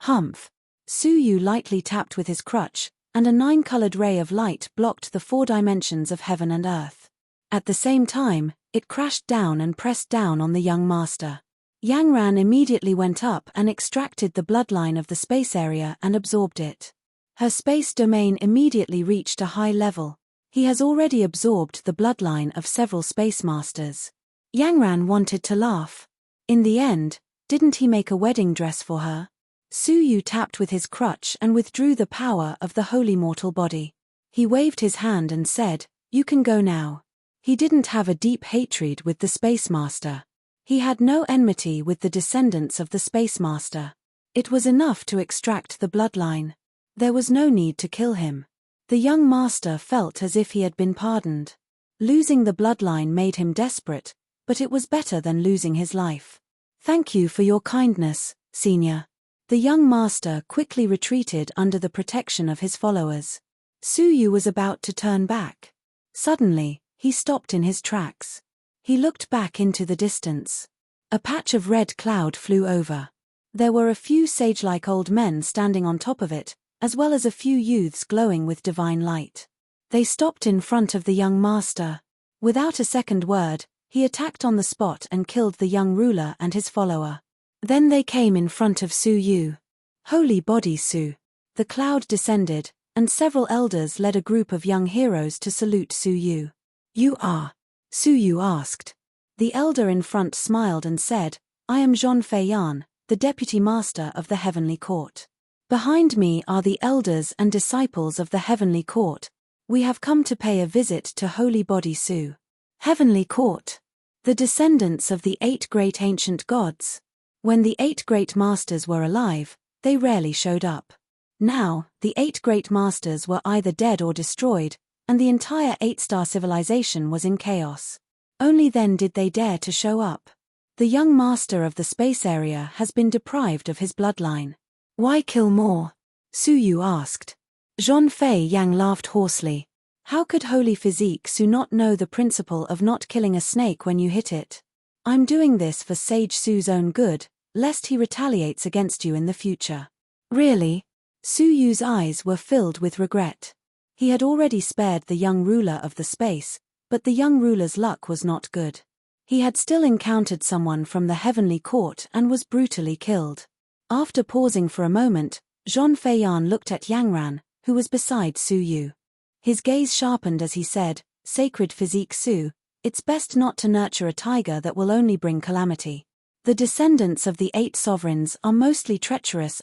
Humph. Su Yu lightly tapped with his crutch, and a 9-colored ray of light blocked the 4 dimensions of heaven and earth. At the same time, it crashed down and pressed down on the young master. Yang Ran immediately went up and extracted the bloodline of the space area and absorbed it. Her space domain immediately reached a high level. He has already absorbed the bloodline of several space masters. Yang Ran wanted to laugh. In the end, didn't he make a wedding dress for her? Su Yu tapped with his crutch and withdrew the power of the holy mortal body. He waved his hand and said, "You can go now." He didn't have a deep hatred with the Space Master. He had no enmity with the descendants of the Space Master. It was enough to extract the bloodline. There was no need to kill him. The young master felt as if he had been pardoned. Losing the bloodline made him desperate, but it was better than losing his life. "Thank you for your kindness, Senior." The young master quickly retreated under the protection of his followers. Su Yu was about to turn back. Suddenly, he stopped in his tracks. He looked back into the distance. A patch of red cloud flew over. There were a few sage-like old men standing on top of it, as well as a few youths glowing with divine light. They stopped in front of the young master. Without a second word, he attacked on the spot and killed the young ruler and his follower. Then they came in front of Su Yu. "Holy body Su." The cloud descended, and several elders led a group of young heroes to salute Su Yu. "You are?" Su Yu asked. The elder in front smiled and said, "I am Zhong Feiyan, the deputy master of the Heavenly Court. Behind me are the elders and disciples of the Heavenly Court. We have come to pay a visit to Holy Body Su." Heavenly Court. The descendants of the 8 great ancient gods. When the 8 great masters were alive, they rarely showed up. Now, the 8 great masters were either dead or destroyed, and the entire 8-star civilization was in chaos. Only then did they dare to show up. The young master of the space area has been deprived of his bloodline. "Why kill more?" Su Yu asked. Zhong Feiyan laughed hoarsely. "How could Holy Physique Su not know the principle of not killing a snake when you hit it? I'm doing this for Sage Su's own good, lest he retaliates against you in the future." "Really?" Su Yu's eyes were filled with regret. He had already spared the young ruler of the space, but the young ruler's luck was not good. He had still encountered someone from the Heavenly Court and was brutally killed. After pausing for a moment, Zhong Feiyan looked at Yang Ran, who was beside Su Yu. His gaze sharpened as he said, "Sacred Physique Su, it's best not to nurture a tiger that will only bring calamity. The descendants of the 8 sovereigns are mostly treacherous.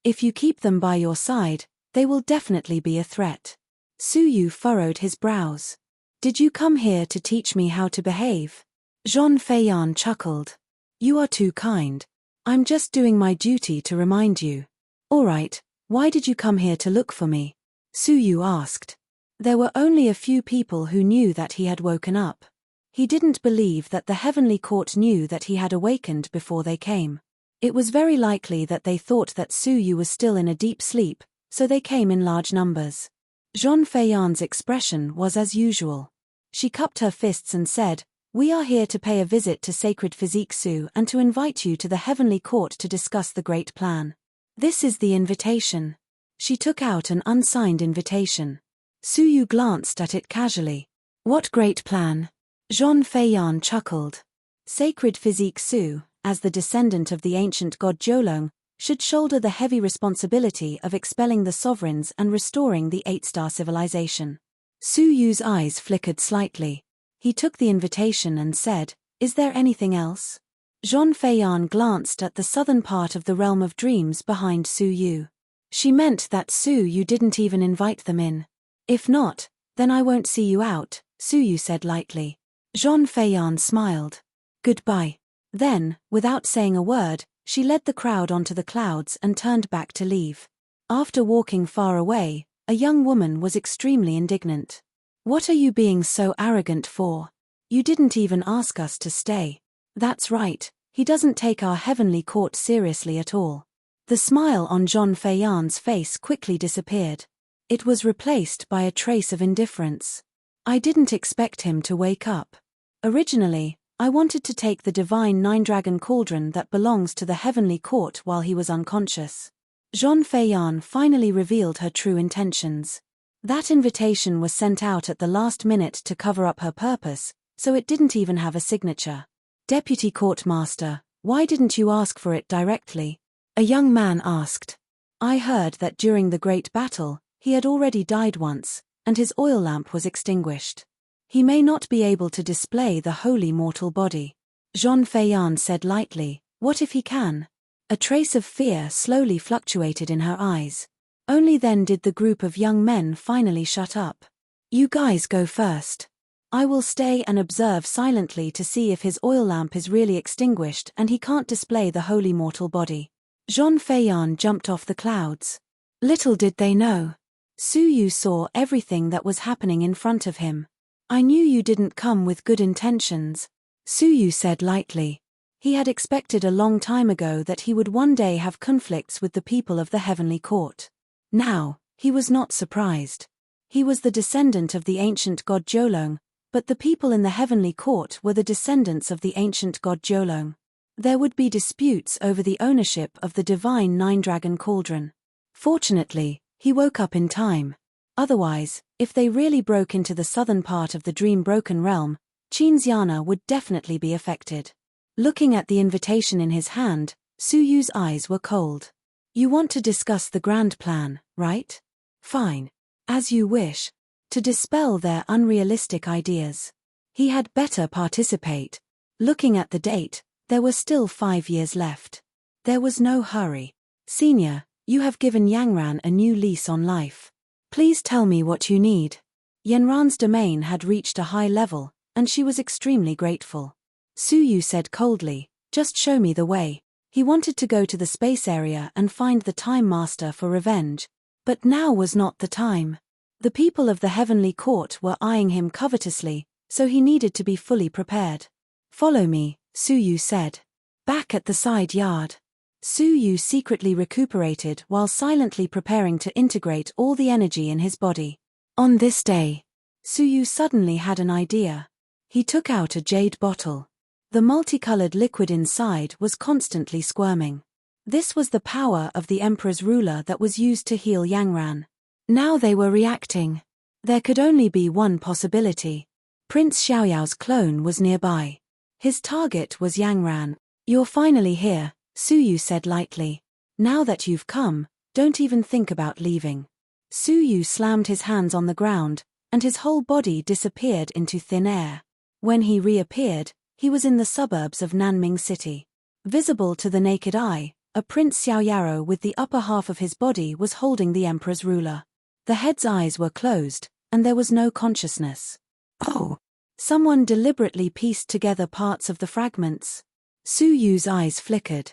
If you keep them by your side, they will definitely be a threat." Su Yu furrowed his brows. "Did you come here to teach me how to behave?" Zhong Feiyan chuckled. "You are too kind. I'm just doing my duty to remind you." "All right, why did you come here to look for me?" Su Yu asked. There were only a few people who knew that he had woken up. He didn't believe that the Heavenly Court knew that he had awakened before they came. It was very likely that they thought that Su Yu was still in a deep sleep, so they came in large numbers. Zhong Feiyan's expression was as usual. She cupped her fists and said, "We are here to pay a visit to Sacred Physique Su and to invite you to the Heavenly Court to discuss the great plan. This is the invitation." She took out an unsigned invitation. Su Yu glanced at it casually. "What great plan?" Zhong Feiyan chuckled. Sacred Physique Su, as the descendant of the ancient god Jiolong, should shoulder the heavy responsibility of expelling the sovereigns and restoring the 8-star civilization. Su Yu's eyes flickered slightly. He took the invitation and said, "Is there anything else?" Zhong Feiyan glanced at the southern part of the realm of dreams behind Su Yu. She meant that Su Yu didn't even invite them in. "If not, then I won't see you out," Su Yu said lightly. Zhong Feiyan smiled. "Goodbye." Then, without saying a word, she led the crowd onto the clouds and turned back to leave. After walking far away, a young woman was extremely indignant. "What are you being so arrogant for? You didn't even ask us to stay." "That's right, he doesn't take our Heavenly Court seriously at all." The smile on Zhong Feiyan's face quickly disappeared. It was replaced by a trace of indifference. "I didn't expect him to wake up. Originally, I wanted to take the divine 9-dragon cauldron that belongs to the Heavenly Court while he was unconscious." Zhong Feiyan finally revealed her true intentions. That invitation was sent out at the last minute to cover up her purpose, so it didn't even have a signature. Deputy Courtmaster, why didn't you ask for it directly? A young man asked. I heard that during the great battle, he had already died once, and his oil lamp was extinguished. He may not be able to display the holy mortal body. Jean Feillan said lightly, what if he can? A trace of fear slowly fluctuated in her eyes. Only then did the group of young men finally shut up. You guys go first. I will stay and observe silently to see if his oil lamp is really extinguished and he can't display the holy mortal body. Jean Feillan jumped off the clouds. Little did they know. Su Yu saw everything that was happening in front of him. I knew you didn't come with good intentions, Su Yu said lightly. He had expected a long time ago that he would one day have conflicts with the people of the heavenly court. Now, he was not surprised. He was the descendant of the ancient god Jolong, but the people in the heavenly court were the descendants of the ancient god Jolong. There would be disputes over the ownership of the divine nine-dragon cauldron. Fortunately, he woke up in time. Otherwise, if they really broke into the southern part of the dream-broken realm, Qinxiana would definitely be affected. Looking at the invitation in his hand, Su Yu's eyes were cold. You want to discuss the grand plan, right? Fine. As you wish. To dispel their unrealistic ideas. He had better participate. Looking at the date, there were still 5 years left. There was no hurry. Senior, you have given Yangran a new lease on life. Please tell me what you need. Yanran's domain had reached a high level, and she was extremely grateful. Su Yu said coldly, just show me the way. He wanted to go to the space area and find the Time Master for revenge. But now was not the time. The people of the heavenly court were eyeing him covetously, so he needed to be fully prepared. Follow me, Su Yu said. Back at the side yard. Su Yu secretly recuperated while silently preparing to integrate all the energy in his body. On this day, Su Yu suddenly had an idea. He took out a jade bottle. The multicolored liquid inside was constantly squirming. This was the power of the Emperor's ruler that was used to heal Yangran. Now they were reacting. There could only be one possibility. Prince Xiaoyao's clone was nearby. His target was Yangran. You're finally here, Su Yu said lightly. Now that you've come, don't even think about leaving. Su Yu slammed his hands on the ground, and his whole body disappeared into thin air. When he reappeared, he was in the suburbs of Nanming City. Visible to the naked eye, a Prince Xiaoyaro with the upper half of his body was holding the Emperor's ruler. The head's eyes were closed, and there was no consciousness. Oh! Someone deliberately pieced together parts of the fragments. Su Yu's eyes flickered.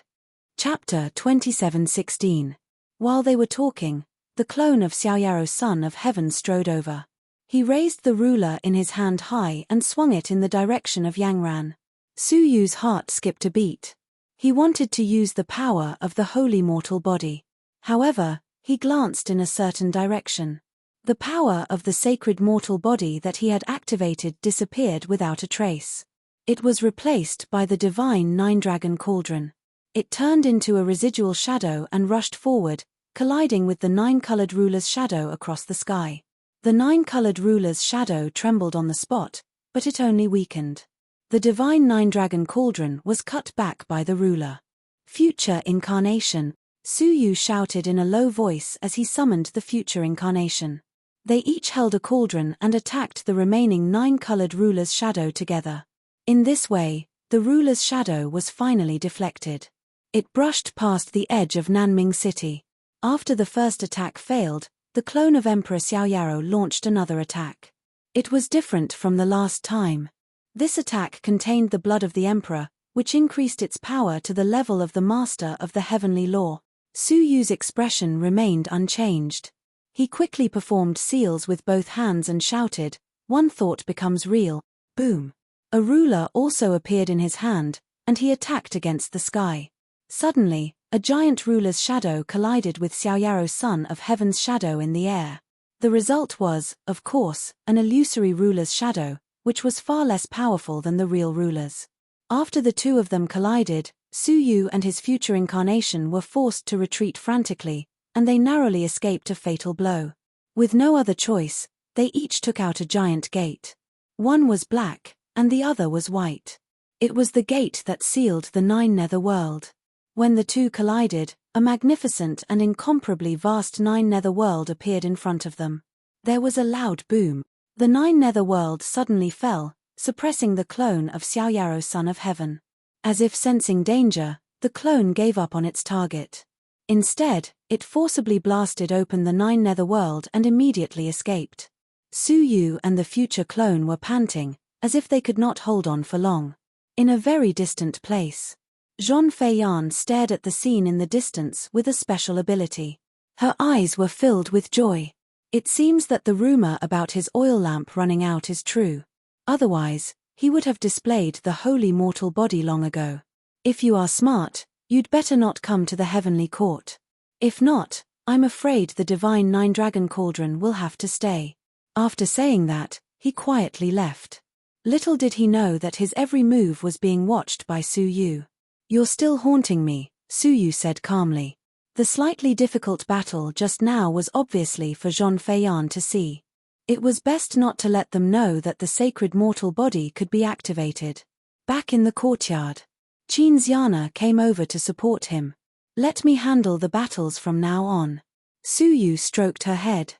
Chapter 27:16. While they were talking, the clone of Xiaoyaro's son of heaven strode over. He raised the ruler in his hand high and swung it in the direction of Yangran. Su Yu's heart skipped a beat. He wanted to use the power of the holy mortal body. However, he glanced in a certain direction. The power of the sacred mortal body that he had activated disappeared without a trace. It was replaced by the divine nine-dragon cauldron. It turned into a residual shadow and rushed forward, colliding with the nine-colored ruler's shadow across the sky. The nine-colored ruler's shadow trembled on the spot, but it only weakened. The divine nine-dragon cauldron was cut back by the ruler. Future incarnation, Su Yu shouted in a low voice as he summoned the future incarnation. They each held a cauldron and attacked the remaining nine-colored ruler's shadow together. In this way, the ruler's shadow was finally deflected. It brushed past the edge of Nanming City. After the first attack failed, the clone of Emperor Xiaoyaro launched another attack. It was different from the last time. This attack contained the blood of the Emperor, which increased its power to the level of the master of the heavenly law. Su Yu's expression remained unchanged. He quickly performed seals with both hands and shouted, "One thought becomes real." Boom. A ruler also appeared in his hand, and he attacked against the sky. Suddenly, a giant ruler's shadow collided with Xiaoyaro's son of heaven's shadow in the air. The result was, of course, an illusory ruler's shadow, which was far less powerful than the real ruler's. After the two of them collided, Su Yu and his future incarnation were forced to retreat frantically, and they narrowly escaped a fatal blow. With no other choice, they each took out a giant gate. One was black, and the other was white. It was the gate that sealed the Nine Netherworld. When the two collided, a magnificent and incomparably vast Nine Netherworld appeared in front of them. There was a loud boom. The Nine Netherworld suddenly fell, suppressing the clone of Xiaoyaro, son of heaven. As if sensing danger, the clone gave up on its target. Instead, it forcibly blasted open the Nine Netherworld and immediately escaped. Su Yu and the future clone were panting, as if they could not hold on for long. In a very distant place, Zhong Feiyan stared at the scene in the distance with a special ability. Her eyes were filled with joy. It seems that the rumor about his oil lamp running out is true. Otherwise, he would have displayed the holy mortal body long ago. If you are smart, you'd better not come to the heavenly court. If not, I'm afraid the divine Nine-Dragon Cauldron will have to stay. After saying that, he quietly left. Little did he know that his every move was being watched by Su Yu. You're still haunting me, Su Yu said calmly. The slightly difficult battle just now was obviously for Zhong Feiyan to see. It was best not to let them know that the sacred mortal body could be activated. Back in the courtyard, Qin Xiana came over to support him. Let me handle the battles from now on. Su Yu stroked her head.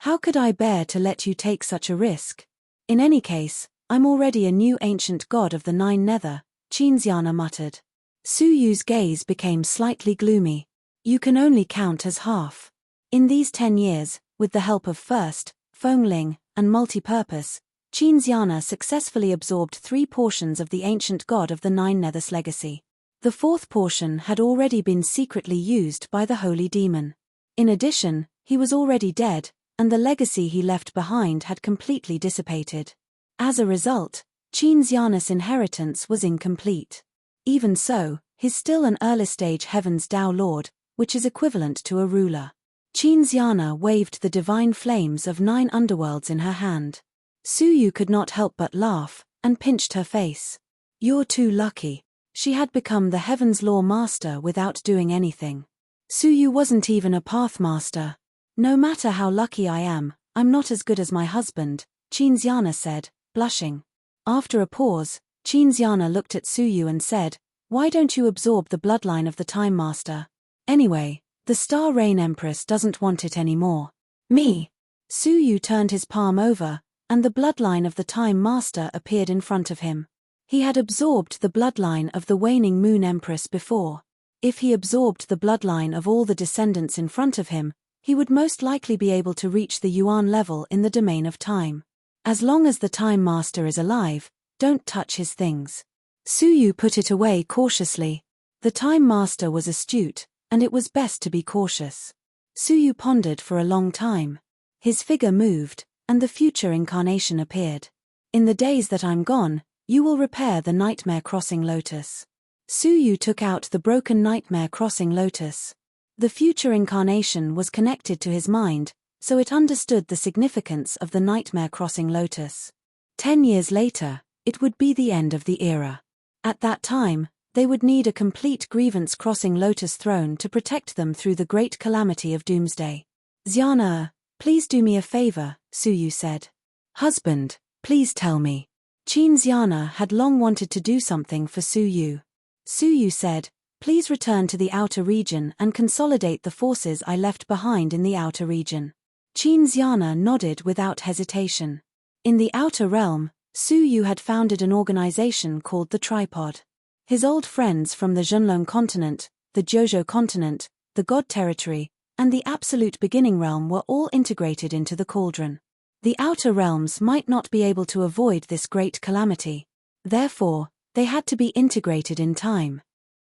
How could I bear to let you take such a risk? In any case, I'm already a new ancient god of the Nine Nether, Qin Xiana muttered. Su Yu's gaze became slightly gloomy. You can only count as half. In these 10 years, with the help of First, Fengling, and Multipurpose, Qin Xiana successfully absorbed 3 portions of the ancient god of the Nine Nether's legacy. The 4th portion had already been secretly used by the holy demon. In addition, he was already dead, and the legacy he left behind had completely dissipated. As a result, Qin Xiana's inheritance was incomplete. Even so, he's still an early-stage Heaven's Dao Lord, which is equivalent to a ruler. Qin Xiana waved the divine flames of 9 underworlds in her hand. Su Yu could not help but laugh, and pinched her face. You're too lucky. She had become the Heaven's Law Master without doing anything. Su Yu wasn't even a Pathmaster. No matter how lucky I am, I'm not as good as my husband, Qin Xiana said, blushing. After a pause, Qin Xiana looked at Su Yu and said, why don't you absorb the bloodline of the Time Master? Anyway, the Star Rain Empress doesn't want it anymore. Me. Su Yu turned his palm over, and the bloodline of the Time Master appeared in front of him. He had absorbed the bloodline of the Waning Moon Empress before. If he absorbed the bloodline of all the descendants in front of him, he would most likely be able to reach the Yuan level in the domain of time. As long as the Time Master is alive, don't touch his things. Su Yu put it away cautiously. The Time Master was astute, and it was best to be cautious. Su Yu pondered for a long time. His figure moved, and the future incarnation appeared. In the days that I'm gone, you will repair the Nightmare Crossing Lotus. Su Yu took out the broken Nightmare Crossing Lotus. The future incarnation was connected to his mind, so it understood the significance of the Nightmare Crossing Lotus. 10 years later, it would be the end of the era. At that time, they would need a complete grievance crossing Lotus throne to protect them through the great calamity of Doomsday. Xiana, please do me a favor, Su Yu said. Husband, please tell me. Qin Xiana had long wanted to do something for Su Yu. Su Yu said, please return to the outer region and consolidate the forces I left behind in the outer region. Qin Xiana nodded without hesitation. In the outer realm, Su Yu had founded an organization called the Tripod. His old friends from the Zhenlong continent, the Jiuzhou continent, the God territory, and the absolute beginning realm were all integrated into the Cauldron. The outer realms might not be able to avoid this great calamity. Therefore, they had to be integrated in time.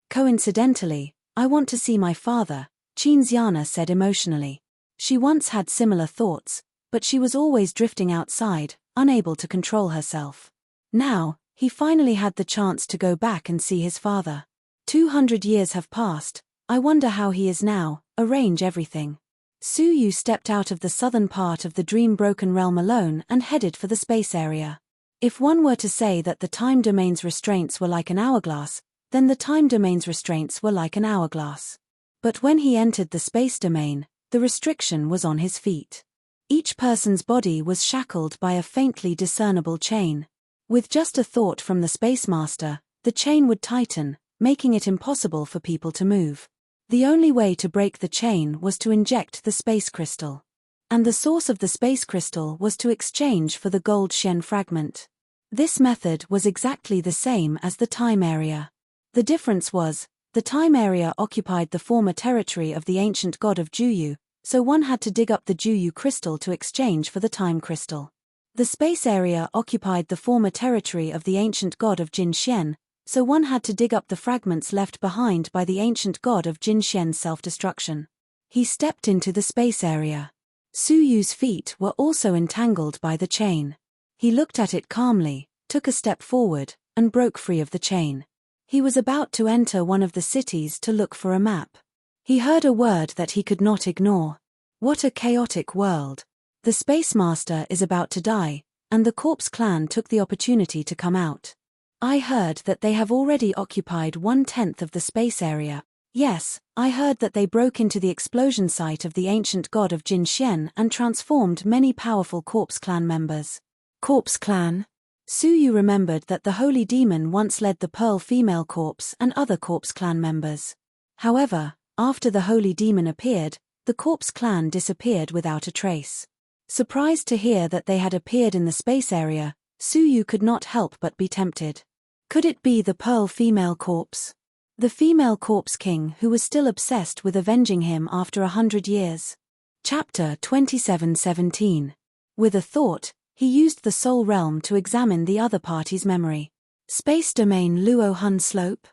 Coincidentally, I want to see my father, Qin Xiana said emotionally. She once had similar thoughts, but she was always drifting outside, unable to control herself. Now, he finally had the chance to go back and see his father. 200 years have passed, I wonder how he is now, arrange everything. Su Yu stepped out of the southern part of the dream-broken realm alone and headed for the space area. If one were to say that the time domain's restraints were like an hourglass, then the time domain's restraints were like an hourglass. But when he entered the space domain, the restriction was on his feet. Each person's body was shackled by a faintly discernible chain. With just a thought from the Space Master, the chain would tighten, making it impossible for people to move. The only way to break the chain was to inject the space crystal. And the source of the space crystal was to exchange for the gold Shen fragment. This method was exactly the same as the time area. The difference was, the time area occupied the former territory of the ancient god of Juyu, so one had to dig up the Juyu crystal to exchange for the time crystal. The space area occupied the former territory of the ancient god of Jin Xian, so one had to dig up the fragments left behind by the ancient god of Jin Xian's self-destruction. He stepped into the space area. Su Yu's feet were also entangled by the chain. He looked at it calmly, took a step forward, and broke free of the chain. He was about to enter one of the cities to look for a map. He heard a word that he could not ignore. What a chaotic world. The Space Master is about to die, and the Corpse Clan took the opportunity to come out. I heard that they have already occupied 1/10 of the space area. Yes, I heard that they broke into the explosion site of the ancient god of Jin Xian and transformed many powerful Corpse Clan members. Corpse Clan? Su Yu remembered that the Holy Demon once led the Pearl Female Corpse and other Corpse Clan members. However, after the Holy Demon appeared, the Corpse Clan disappeared without a trace. Surprised to hear that they had appeared in the space area, Su Yu could not help but be tempted. Could it be the Pearl Female Corpse? The female Corpse King who was still obsessed with avenging him after 100 years. Chapter 27:17. With a thought, he used the Soul Realm to examine the other party's memory. Space Domain Luo Hun Slope?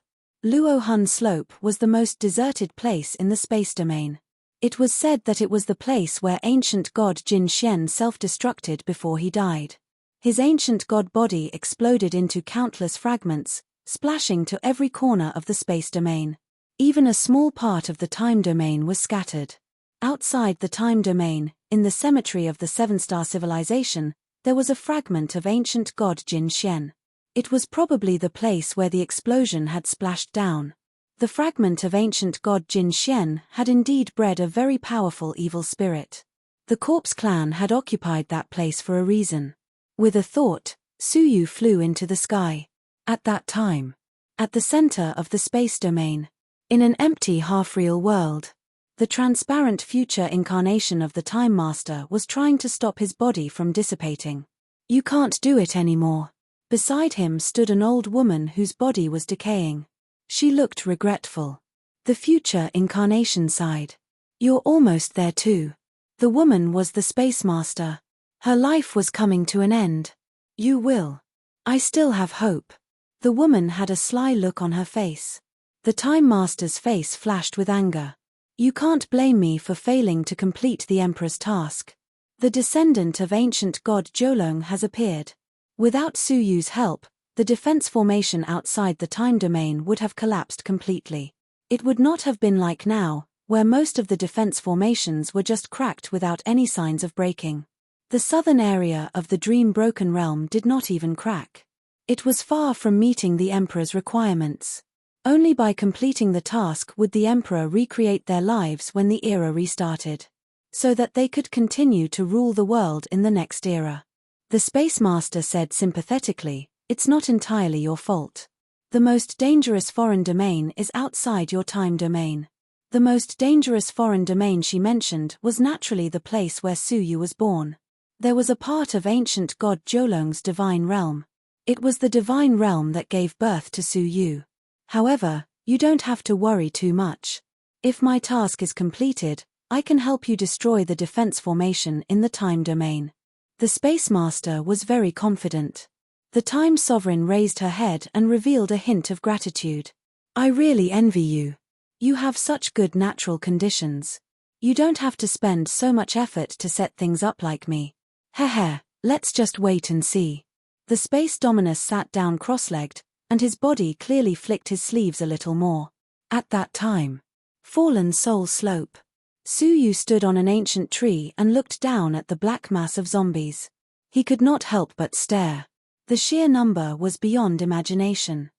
Luo Hun Slope was the most deserted place in the space domain. It was said that it was the place where ancient god Jin Xian self-destructed before he died. His ancient god body exploded into countless fragments, splashing to every corner of the space domain. Even a small part of the time domain was scattered. Outside the time domain, in the cemetery of the Seven-Star Civilization, there was a fragment of ancient god Jin Xian. It was probably the place where the explosion had splashed down. The fragment of ancient god Jin Xian had indeed bred a very powerful evil spirit. The Corpse Clan had occupied that place for a reason. With a thought, Su Yu flew into the sky. At that time, at the center of the space domain, in an empty half-real world, the transparent future incarnation of the Time Master was trying to stop his body from dissipating. You can't do it anymore. Beside him stood an old woman whose body was decaying. She looked regretful. The future incarnation sighed. You're almost there too. The woman was the Space Master. Her life was coming to an end. You will. I still have hope. The woman had a sly look on her face. The Time Master's face flashed with anger. You can't blame me for failing to complete the Emperor's task. The descendant of ancient god Zhou has appeared. Without Su Yu's help, the defense formation outside the time domain would have collapsed completely. It would not have been like now, where most of the defense formations were just cracked without any signs of breaking. The southern area of the Dream-Broken Realm did not even crack. It was far from meeting the Emperor's requirements. Only by completing the task would the Emperor recreate their lives when the era restarted, so that they could continue to rule the world in the next era. The Space Master said sympathetically, "It's not entirely your fault. The most dangerous foreign domain is outside your time domain." The most dangerous foreign domain she mentioned was naturally the place where Su Yu was born. There was a part of ancient god Zhou divine realm. It was the divine realm that gave birth to Su Yu. However, you don't have to worry too much. If my task is completed, I can help you destroy the defense formation in the time domain. The Space Master was very confident. The Time Sovereign raised her head and revealed a hint of gratitude. I really envy you. You have such good natural conditions. You don't have to spend so much effort to set things up like me. Heh, let's just wait and see. The Space Dominus sat down cross-legged, and his body clearly flicked his sleeves a little more. At that time, Fallen Soul Slope. Su Yu stood on an ancient tree and looked down at the black mass of zombies. He could not help but stare. The sheer number was beyond imagination.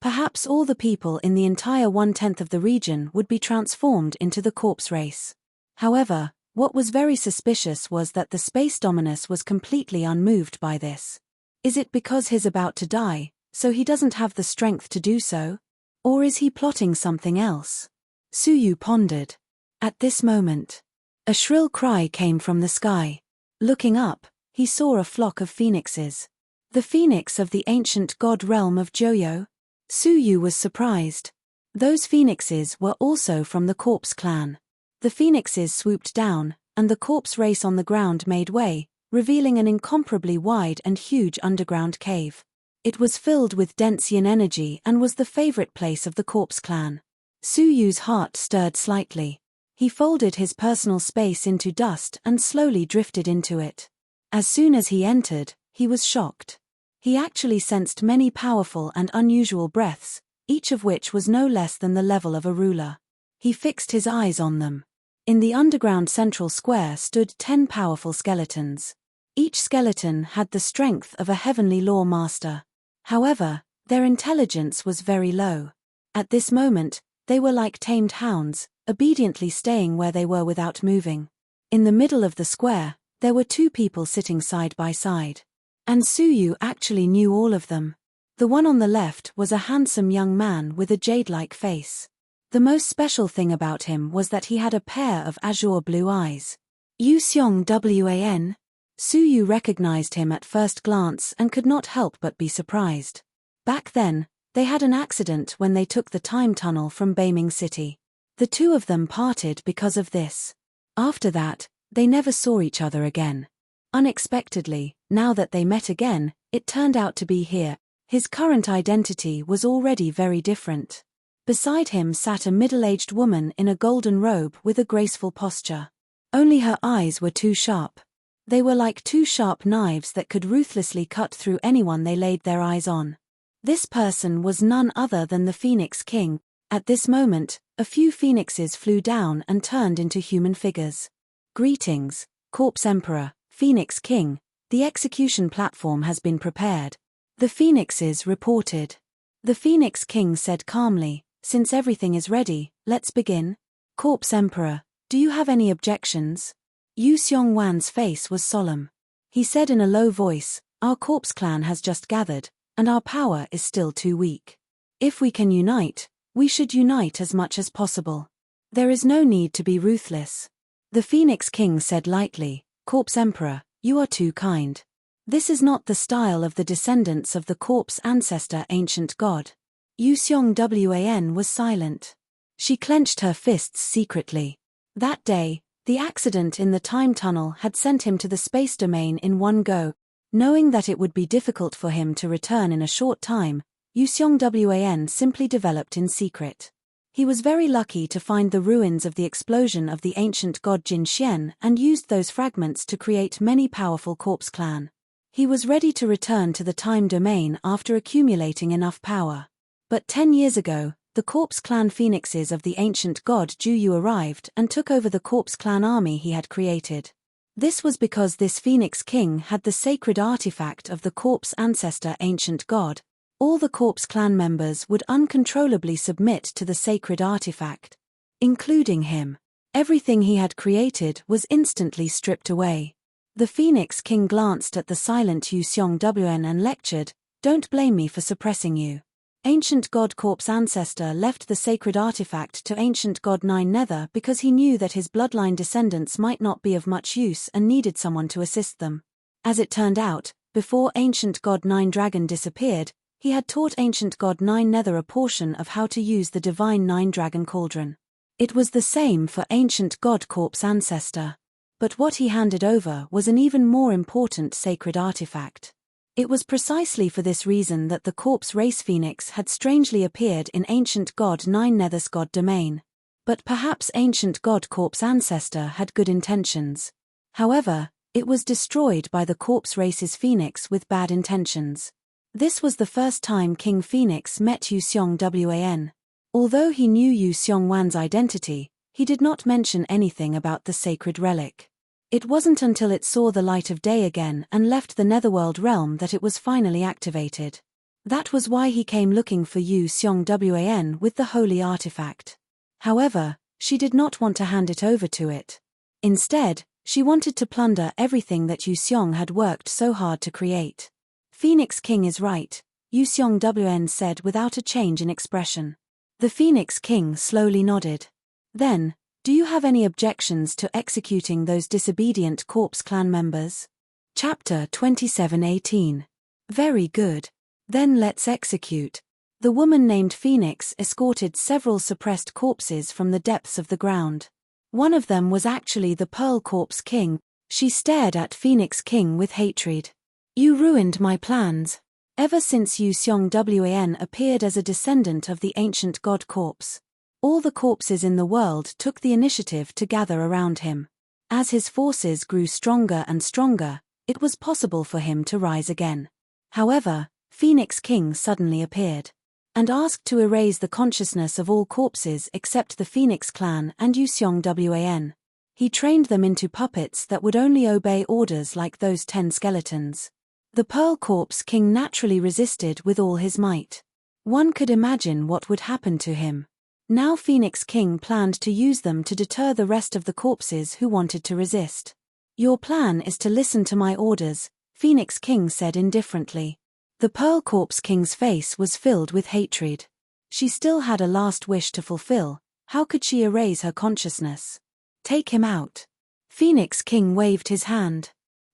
Perhaps all the people in the entire 1/10 of the region would be transformed into the corpse race. However, what was very suspicious was that the Space Dominus was completely unmoved by this. Is it because he's about to die, so he doesn't have the strength to do so? Or is he plotting something else? Suyu pondered. At this moment, a shrill cry came from the sky. Looking up, he saw a flock of phoenixes. The phoenix of the ancient god realm of Joyo? Suyu was surprised. Those phoenixes were also from the corpse clan. The phoenixes swooped down, and the corpse race on the ground made way, revealing an incomparably wide and huge underground cave. It was filled with dense yin energy and was the favorite place of the corpse clan. Suyu's heart stirred slightly. He folded his personal space into dust and slowly drifted into it. As soon as he entered, he was shocked. He actually sensed many powerful and unusual breaths, each of which was no less than the level of a ruler. He fixed his eyes on them. In the underground central square stood 10 powerful skeletons. Each skeleton had the strength of a heavenly law master. However, their intelligence was very low. At this moment, they were like tamed hounds, obediently staying where they were without moving. In the middle of the square, there were 2 people sitting side by side. And Suyu actually knew all of them. The one on the left was a handsome young man with a jade-like face. The most special thing about him was that he had a pair of azure blue eyes. Yu Xiong Wan? Suyu recognized him at first glance and could not help but be surprised. Back then, they had an accident when they took the time tunnel from Beiming City. The 2 of them parted because of this. After that, they never saw each other again. Unexpectedly, now that they met again, it turned out to be here. His current identity was already very different. Beside him sat a middle-aged woman in a golden robe with a graceful posture. Only her eyes were too sharp. They were like 2 sharp knives that could ruthlessly cut through anyone they laid their eyes on. This person was none other than the Phoenix King. At this moment, a few phoenixes flew down and turned into human figures. Greetings, Corpse Emperor, Phoenix King, the execution platform has been prepared. The phoenixes reported. The Phoenix King said calmly, since everything is ready, let's begin. Corpse Emperor, do you have any objections? Yu Xiongwan's face was solemn. He said in a low voice, our corpse clan has just gathered, and our power is still too weak. If we can unite, we should unite as much as possible. There is no need to be ruthless. The Phoenix King said lightly, Corpse Emperor, you are too kind. This is not the style of the descendants of the corpse ancestor ancient god. Yu Wan was silent. She clenched her fists secretly. That day, the accident in the time tunnel had sent him to the space domain in one go. Knowing that it would be difficult for him to return in a short time, Yu Wan simply developed in secret. He was very lucky to find the ruins of the explosion of the ancient god Jin Xian and used those fragments to create many powerful corpse clan. He was ready to return to the time domain after accumulating enough power. But 10 years ago, the corpse clan phoenixes of the ancient god Juyu arrived and took over the corpse clan army he had created. This was because this Phoenix King had the sacred artifact of the corpse ancestor ancient god. All the corpse clan members would uncontrollably submit to the sacred artifact, including him. Everything he had created was instantly stripped away. The Phoenix King glanced at the silent Yu Wan and lectured, don't blame me for suppressing you. Ancient god corpse ancestor left the sacred artifact to ancient god Nine Nether because he knew that his bloodline descendants might not be of much use and needed someone to assist them. As it turned out, before ancient god Nine Dragon disappeared, he had taught ancient god Nine Nether a portion of how to use the divine Nine Dragon Cauldron. It was the same for ancient god corpse ancestor. But what he handed over was an even more important sacred artifact. It was precisely for this reason that the corpse race phoenix had strangely appeared in ancient god Nine Nether's god domain. But perhaps ancient god corpse ancestor had good intentions. However, it was destroyed by the corpse race's phoenix with bad intentions. This was the first time King Phoenix met Yu Wan. Although he knew Yu Xiongwan's identity, he did not mention anything about the sacred relic. It wasn't until it saw the light of day again and left the Netherworld realm that it was finally activated. That was why he came looking for Yu Wan with the holy artifact. However, she did not want to hand it over to it. Instead, she wanted to plunder everything that Yu Xiong had worked so hard to create. Phoenix King is right. Yu Xiongwen said without a change in expression. The Phoenix King slowly nodded. Then, do you have any objections to executing those disobedient corpse clan members? Chapter 27:18. Very good. Then let's execute. The woman named Phoenix escorted several suppressed corpses from the depths of the ground. One of them was actually the Pearl Corpse King. She stared at Phoenix King with hatred. You ruined my plans. Ever since Yu Xiongwen appeared as a descendant of the ancient god corpse, all the corpses in the world took the initiative to gather around him. As his forces grew stronger and stronger, it was possible for him to rise again. However, Phoenix King suddenly appeared and asked to erase the consciousness of all corpses except the Phoenix clan and Yu Xiongwen. He trained them into puppets that would only obey orders like those 10 skeletons. The Pearl Corpse King naturally resisted with all his might. One could imagine what would happen to him. Now Phoenix King planned to use them to deter the rest of the corpses who wanted to resist. Your plan is to listen to my orders, Phoenix King said indifferently. The Pearl Corpse King's face was filled with hatred. She still had a last wish to fulfill. How could she erase her consciousness? Take him out. Phoenix King waved his hand.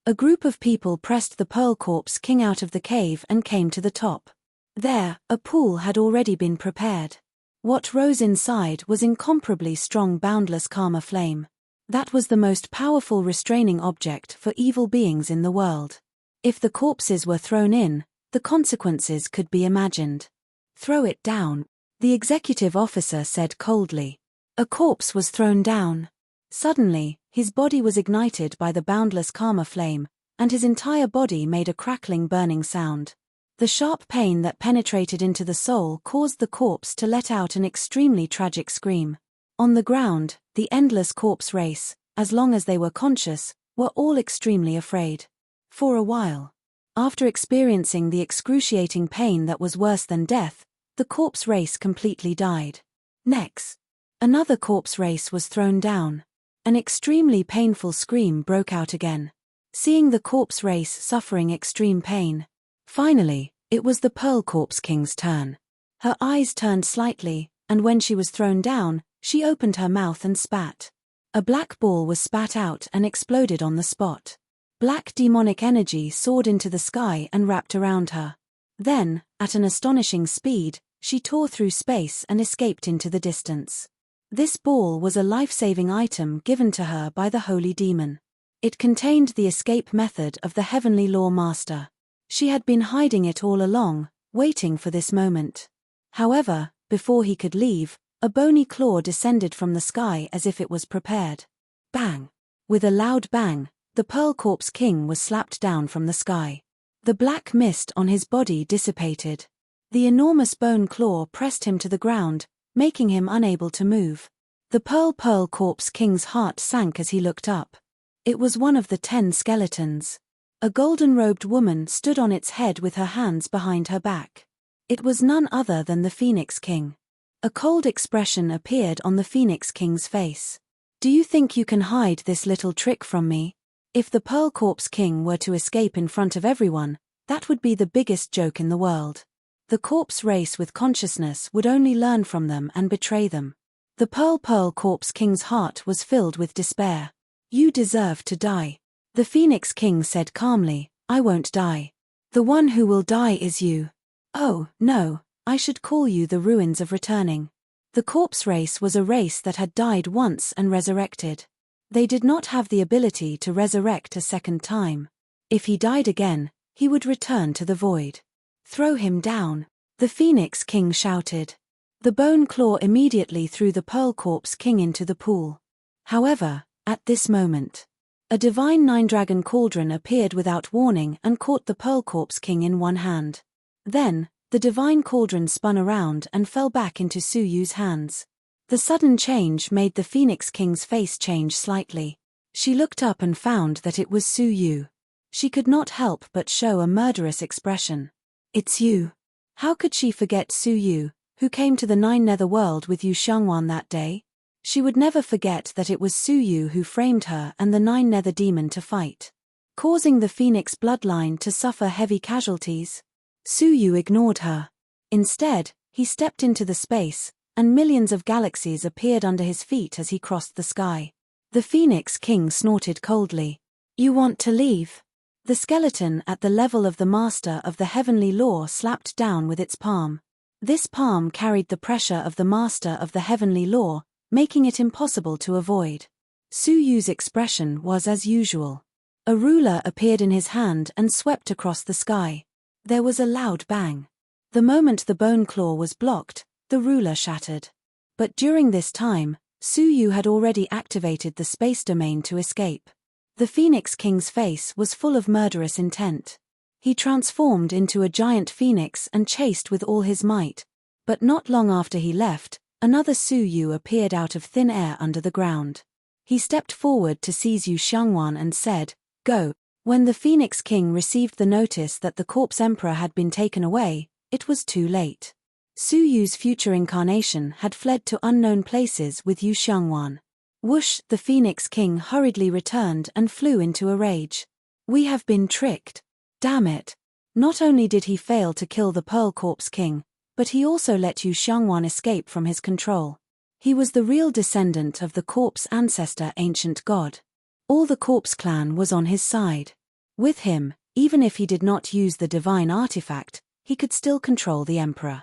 A group of people pressed the Pearl Corpse King out of the cave and came to the top. There, a pool had already been prepared. What rose inside was incomparably strong boundless karma flame. That was the most powerful restraining object for evil beings in the world. If the corpses were thrown in, the consequences could be imagined. Throw it down, the executive officer said coldly. A corpse was thrown down. Suddenly, his body was ignited by the boundless karma flame, and his entire body made a crackling burning sound. The sharp pain that penetrated into the soul caused the corpse to let out an extremely tragic scream. On the ground, the endless corpse race, as long as they were conscious, were all extremely afraid. For a while. After experiencing the excruciating pain that was worse than death, the corpse race completely died. Next, another corpse race was thrown down. An extremely painful scream broke out again. Seeing the corpse race suffering extreme pain. Finally, it was the Pearl Corpse King's turn. Her eyes turned slightly, and when she was thrown down, she opened her mouth and spat. A black ball was spat out and exploded on the spot. Black demonic energy soared into the sky and wrapped around her. Then, at an astonishing speed, she tore through space and escaped into the distance. This ball was a life-saving item given to her by the holy demon. It contained the escape method of the heavenly law master. She had been hiding it all along, waiting for this moment. However, before he could leave, a bony claw descended from the sky as if it was prepared. Bang! With a loud bang, the Pearl Corpse King was slapped down from the sky. The black mist on his body dissipated. The enormous bone claw pressed him to the ground, making him unable to move. The Pearl Corpse King's heart sank as he looked up. It was one of the 10 skeletons. A golden-robed woman stood on its head with her hands behind her back. It was none other than the Phoenix King. A cold expression appeared on the Phoenix King's face. Do you think you can hide this little trick from me? If the Pearl Corpse King were to escape in front of everyone, that would be the biggest joke in the world. The corpse race with consciousness would only learn from them and betray them. The Pearl Corpse King's heart was filled with despair. You deserve to die. The Phoenix King said calmly, I won't die. The one who will die is you. Oh, no, I should call you the ruins of returning. The corpse race was a race that had died once and resurrected. They did not have the ability to resurrect a second time. If he died again, he would return to the void. Throw him down, the Phoenix King shouted. The bone claw immediately threw the Pearl Corpse King into the pool. However, at this moment, a divine 9-dragon cauldron appeared without warning and caught the Pearl Corpse King in one hand. Then, the divine cauldron spun around and fell back into Su Yu's hands. The sudden change made the Phoenix King's face change slightly. She looked up and found that it was Su Yu. She could not help but show a murderous expression. It's you. How could she forget Su Yu, who came to the 9 Netherworld with Yu Xiongwan that day? She would never forget that it was Su Yu who framed her and the 9 Nether Demon to fight, causing the Phoenix bloodline to suffer heavy casualties. Su Yu ignored her. Instead, he stepped into the space, and millions of galaxies appeared under his feet as he crossed the sky. The Phoenix King snorted coldly. You want to leave? The skeleton at the level of the master of the heavenly law slapped down with its palm. This palm carried the pressure of the master of the heavenly law, making it impossible to avoid. Su Yu's expression was as usual. A ruler appeared in his hand and swept across the sky. There was a loud bang. The moment the bone claw was blocked, the ruler shattered. But during this time, Su Yu had already activated the space domain to escape. The Phoenix King's face was full of murderous intent. He transformed into a giant phoenix and chased with all his might. But not long after he left, another Su Yu appeared out of thin air under the ground. He stepped forward to seize Yu Xiangwan and said, "Go." When the Phoenix King received the notice that the corpse emperor had been taken away, it was too late. Su Yu's future incarnation had fled to unknown places with Yu Xiangwan. Whoosh! The Phoenix King hurriedly returned and flew into a rage. We have been tricked. Damn it. Not only did he fail to kill the Pearl Corpse King, but he also let Yu Xiangwan escape from his control. He was the real descendant of the corpse ancestor ancient god. All the corpse clan was on his side. With him, even if he did not use the divine artifact, he could still control the emperor.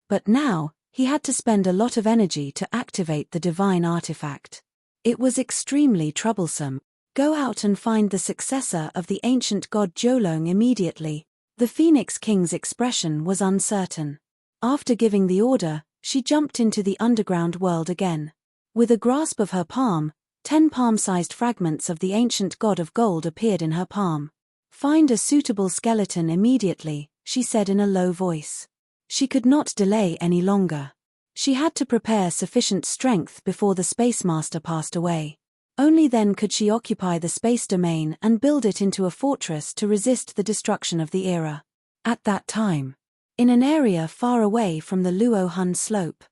But now, he had to spend a lot of energy to activate the divine artifact. It was extremely troublesome. Go out and find the successor of the ancient god Zhoulong immediately. The Phoenix King's expression was uncertain. After giving the order, she jumped into the underground world again. With a grasp of her palm, 10 palm-sized fragments of the ancient god of gold appeared in her palm. Find a suitable skeleton immediately, she said in a low voice. She could not delay any longer. She had to prepare sufficient strength before the Space Master passed away. Only then could she occupy the space domain and build it into a fortress to resist the destruction of the era. At that time, in an area far away from the Luo Han slope,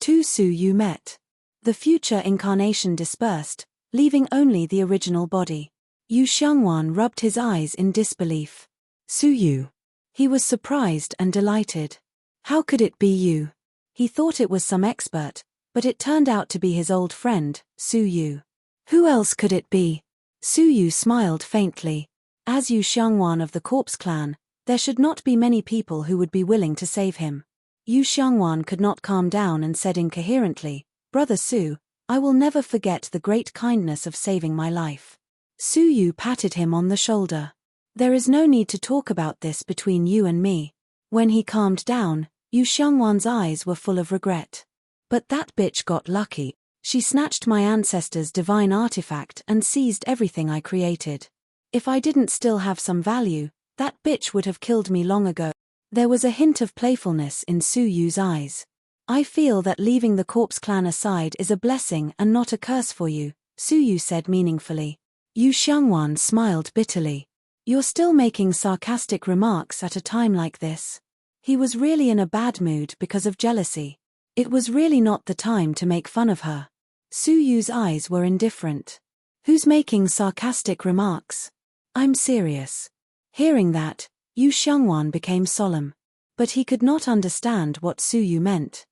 two Su Yu met. The future incarnation dispersed, leaving only the original body. Yu Xiangwan rubbed his eyes in disbelief. Su Yu. He was surprised and delighted. How could it be you? He thought it was some expert, but it turned out to be his old friend, Su Yu. Who else could it be? Su Yu smiled faintly. As Yu Xiangwan of the Corpse Clan, there should not be many people who would be willing to save him. Yu Xiangwan could not calm down and said incoherently, Brother Su, I will never forget the great kindness of saving my life. Su Yu patted him on the shoulder. There is no need to talk about this between you and me. When he calmed down, Yu Xiangwan's eyes were full of regret. But that bitch got lucky. She snatched my ancestor's divine artifact and seized everything I created. If I didn't still have some value, that bitch would have killed me long ago. There was a hint of playfulness in Su Yu's eyes. I feel that leaving the Corpse Clan aside is a blessing and not a curse for you, Su Yu said meaningfully. Yu Xiangwan smiled bitterly. You're still making sarcastic remarks at a time like this. He was really in a bad mood because of jealousy. It was really not the time to make fun of her. Su Yu's eyes were indifferent. Who's making sarcastic remarks? I'm serious. Hearing that, Yu Xiangwan became solemn. But he could not understand what Su Yu meant.